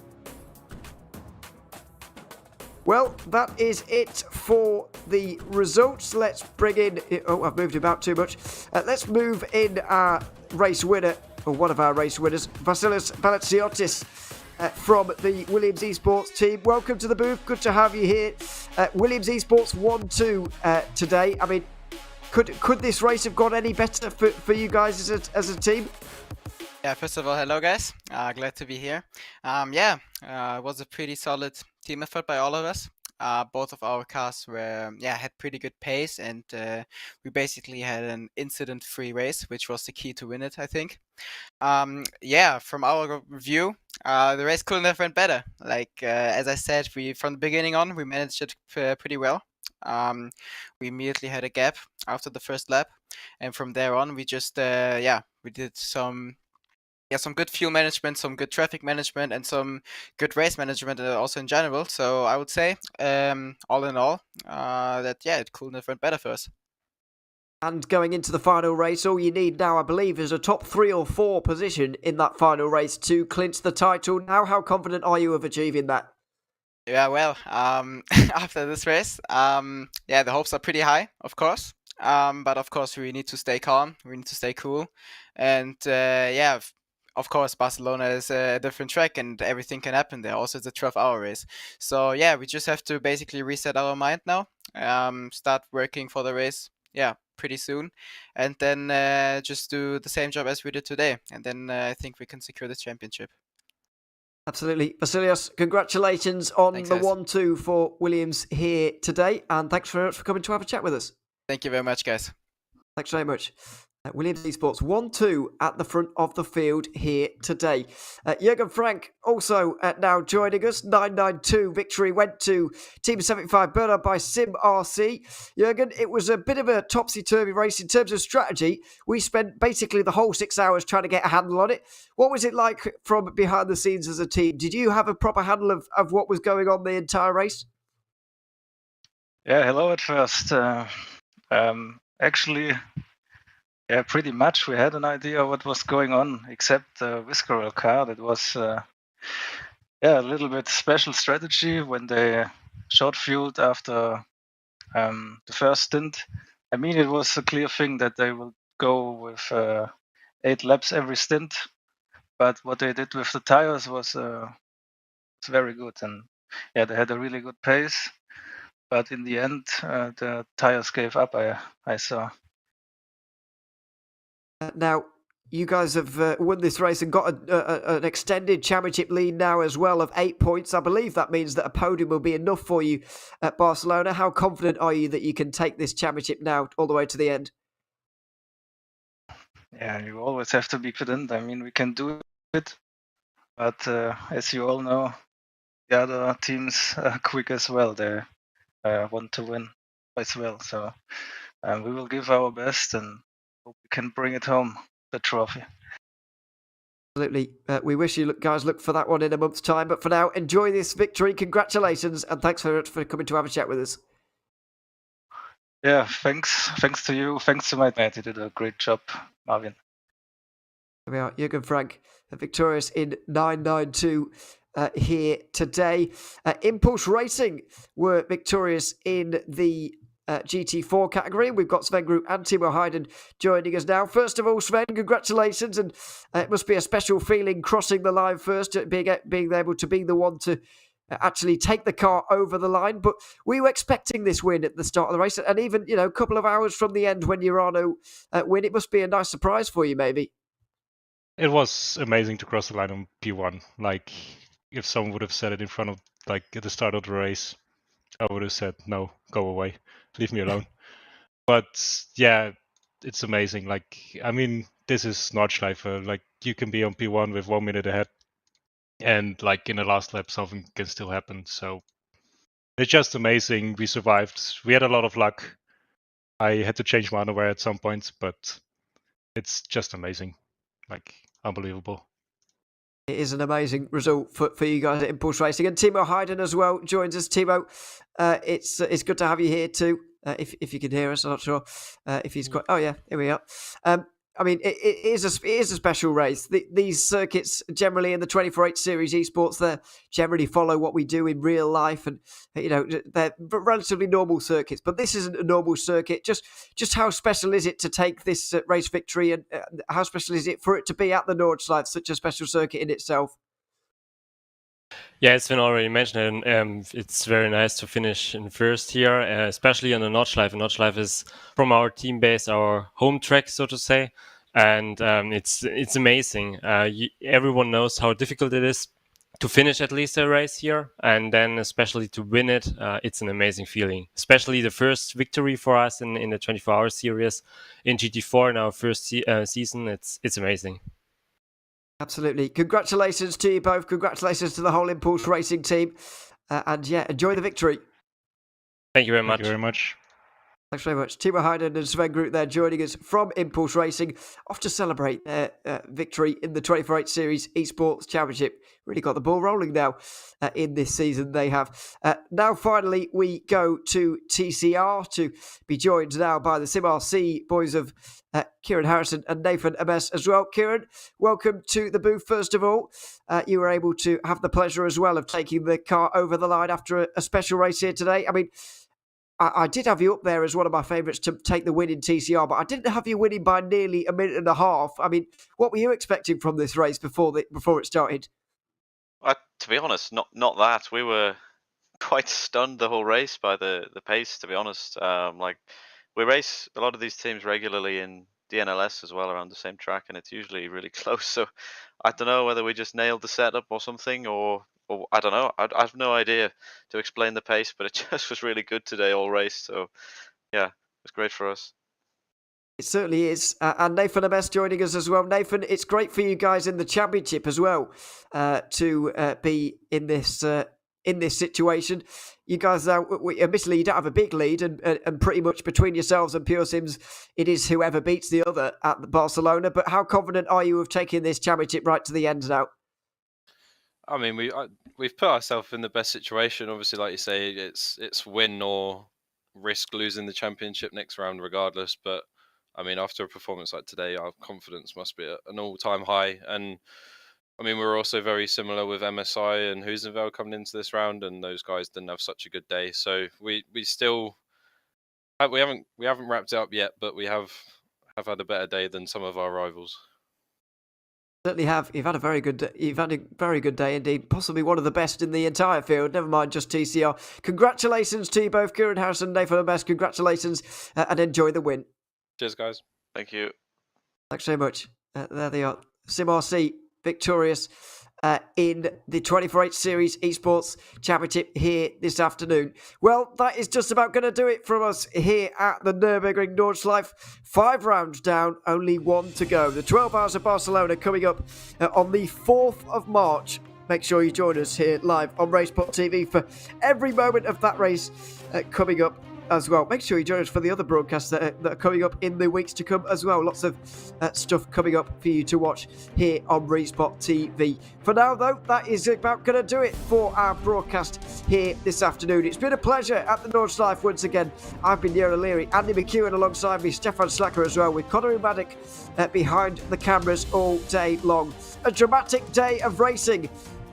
Well, that is it for the results. Let's bring in... Oh, I've moved about too much. Let's move in our race winner, or one of our race winners, Vasilis Valentsiotis from the Williams Esports team. Welcome to the booth. Good to have you here. Williams Esports 1-2 today. I mean, could this race have gone any better for you guys as a team? Yeah, first of all, hello guys. Glad to be here. It was a pretty solid team effort by all of us. Both of our cars were had pretty good pace, and we basically had an incident-free race, which was the key to win it, I think. From our view, the race couldn't have went better. As I said, from the beginning on, we managed it pretty well. We immediately had a gap after the first lap, and from there on, we just we did some good fuel management, some good traffic management, and some good race management also in general. So I would say, all in all, it couldn't have went better for us. And going into the final race, all you need now, I believe, is a top 3 or 4 position in that final race to clinch the title. Now, how confident are you of achieving that? Yeah, well, after this race, the hopes are pretty high, of course. But of course, we need to stay calm. We need to stay cool. And of course, Barcelona is a different track and everything can happen there. Also, it's a 12-hour race. So, we just have to basically reset our mind now, start working for the race, pretty soon. And then just do the same job as we did today. And then I think we can secure the championship. Absolutely. Vasilios, congratulations on Thanks, the guys. 1-2 for Williams here today. And thanks very much for coming to have a chat with us. Thank you very much, guys. Thanks very much. Williams Esports 1-2 at the front of the field here today. Jürgen Frank also now joining us. 992 victory went to Team 75 Bernard by SimRC. Jürgen, it was a bit of a topsy-turvy race in terms of strategy. We spent basically the whole 6 hours trying to get a handle on it. What was it like from behind the scenes as a team? Did you have a proper handle of what was going on the entire race? Yeah, hello at first. Actually, pretty much we had an idea what was going on, except the Visceral car. That was a little bit special strategy when they short fueled after the first stint. I mean, it was a clear thing that they will go with 8 laps every stint, but what they did with the tires was very good, and they had a really good pace. But in the end, the tires gave up, I saw. Now, you guys have won this race and got an extended championship lead now as well of 8 points. I believe that means that a podium will be enough for you at Barcelona. How confident are you that you can take this championship now all the way to the end? Yeah, you always have to be confident. I mean, we can do it. But as you all know, the other teams are quick as well. They want to win as well. So we will give our best and hope we can bring it home, the trophy. Absolutely. We wish you guys look for that one in a month's time. But for now, enjoy this victory. Congratulations. And thanks very much for coming to have a chat with us. Yeah, thanks. Thanks to you. Thanks to my mate. You did a great job, Marvin. Here we are, Jürgen Frank, victorious in 992 here today. Impulse Racing were victorious in the GT4 category. We've got Sven Groot and Timo Hayden joining us now. First of all, Sven, congratulations, and it must be a special feeling crossing the line first, being able to be the one to actually take the car over the line. But were you expecting this win at the start of the race? And even, a couple of hours from the end when Urano win, it must be a nice surprise for you, maybe. It was amazing to cross the line on P1. Like, if someone would have said it in front of, like, at the start of the race, I would have said, no, go away, leave me alone. But yeah, it's amazing. Like, I mean, this is Nordschleife. Like, you can be on P1 with 1 minute ahead, and like in the last lap, something can still happen. So it's just amazing. We survived. We had a lot of luck. I had to change my underwear at some points, but it's just amazing. Like, unbelievable. It is an amazing result for you guys at Impulse Racing. And Timo Hayden as well joins us. Timo, it's good to have you here too. If you can hear us, I'm not sure if he's quite... Oh yeah, here we are. I mean, it is a special race. These circuits generally in the 24/8 Series Esports, they generally follow what we do in real life, and they're relatively normal circuits. But this isn't a normal circuit. Just how special is it to take this race victory, and how special is it for it to be at the Nordschleife, such a special circuit in itself? Yeah, it's been already mentioned, and it's very nice to finish in first here, especially on the Nordschleife. Nordschleife is, from our team base, our home track, so to say, and it's amazing. Everyone knows how difficult it is to finish at least a race here, and then especially to win it. It's an amazing feeling, especially the first victory for us in the 24-hour series in GT4 in our first season. It's amazing. Absolutely. Congratulations to you both. Congratulations to the whole Impulse Racing team. And yeah, enjoy the victory. Thank you very much. Thank you very much. Thanks very much. Timo Hayden and Sven Groot there joining us from Impulse Racing, off to celebrate their victory in the 24/8 Series Esports Championship. Really got the ball rolling now in this season they have. Now finally we go to TCR to be joined now by the SimRC boys of Kieran Harrison and Nathan Ames as well. Kieran, welcome to the booth first of all. You were able to have the pleasure as well of taking the car over the line after a special race here today. I mean, I did have you up there as one of my favourites to take the win in TCR, but I didn't have you winning by nearly a minute and a half. I mean, what were you expecting from this race before it started? To be honest, not that. We were quite stunned the whole race by the pace, to be honest. Like, we race a lot of these teams regularly in DNLS as well around the same track, and it's usually really close. So I don't know whether we just nailed the setup or something, or I don't know. I have no idea to explain the pace, but it just was really good today all race. So yeah, it was great for us. It certainly is. And Nathan Ames joining us as well. Nathan, it's great for you guys in the championship as well to be in this situation. You guys, admittedly, you don't have a big lead, and pretty much between yourselves and Pure Sims, it is whoever beats the other at Barcelona. But how confident are you of taking this championship right to the end now? I mean, we've put ourselves in the best situation. Obviously, like you say, it's win or risk losing the championship next round, regardless. But I mean, after a performance like today, our confidence must be at an all-time high. And I mean, we're also very similar with MSI and Huizenveld coming into this round, and those guys didn't have such a good day. So we still we haven't wrapped it up yet, but we have had a better day than some of our rivals. Certainly have. You've had a very good day indeed. Possibly one of the best in the entire field. Never mind just TCR. Congratulations to you both, Kieran Harrison, Nathan Ames. Congratulations and enjoy the win. Cheers, guys. Thank you. Thanks so much. There they are. SimRC victorious in the 24/8 Series Esports Championship here this afternoon. Well, that is just about going to do it from us here at the NÜRBURGRING Nordschleife. 5 rounds down, only 1 to go. The 12 Hours of Barcelona coming up on the 4th of March. Make sure you join us here live on RaceSpotTV for every moment of that race coming up as well. Make sure you join us for the other broadcasts that are coming up in the weeks to come as well. Lots of stuff coming up for you to watch here on RaceSpotTV. For now, though, that is about going to do it for our broadcast here this afternoon. It's been a pleasure at the Nordschleife once again. I've been Neil O'Leary, Andy McEwen alongside me, Stefan Slacker as well, with Conor and Paddock behind the cameras all day long. A dramatic day of racing,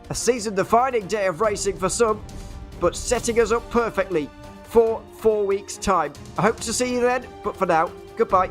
a season-defining day of racing for some, but setting us up perfectly for 4 weeks' time. I hope to see you then, but for now, goodbye.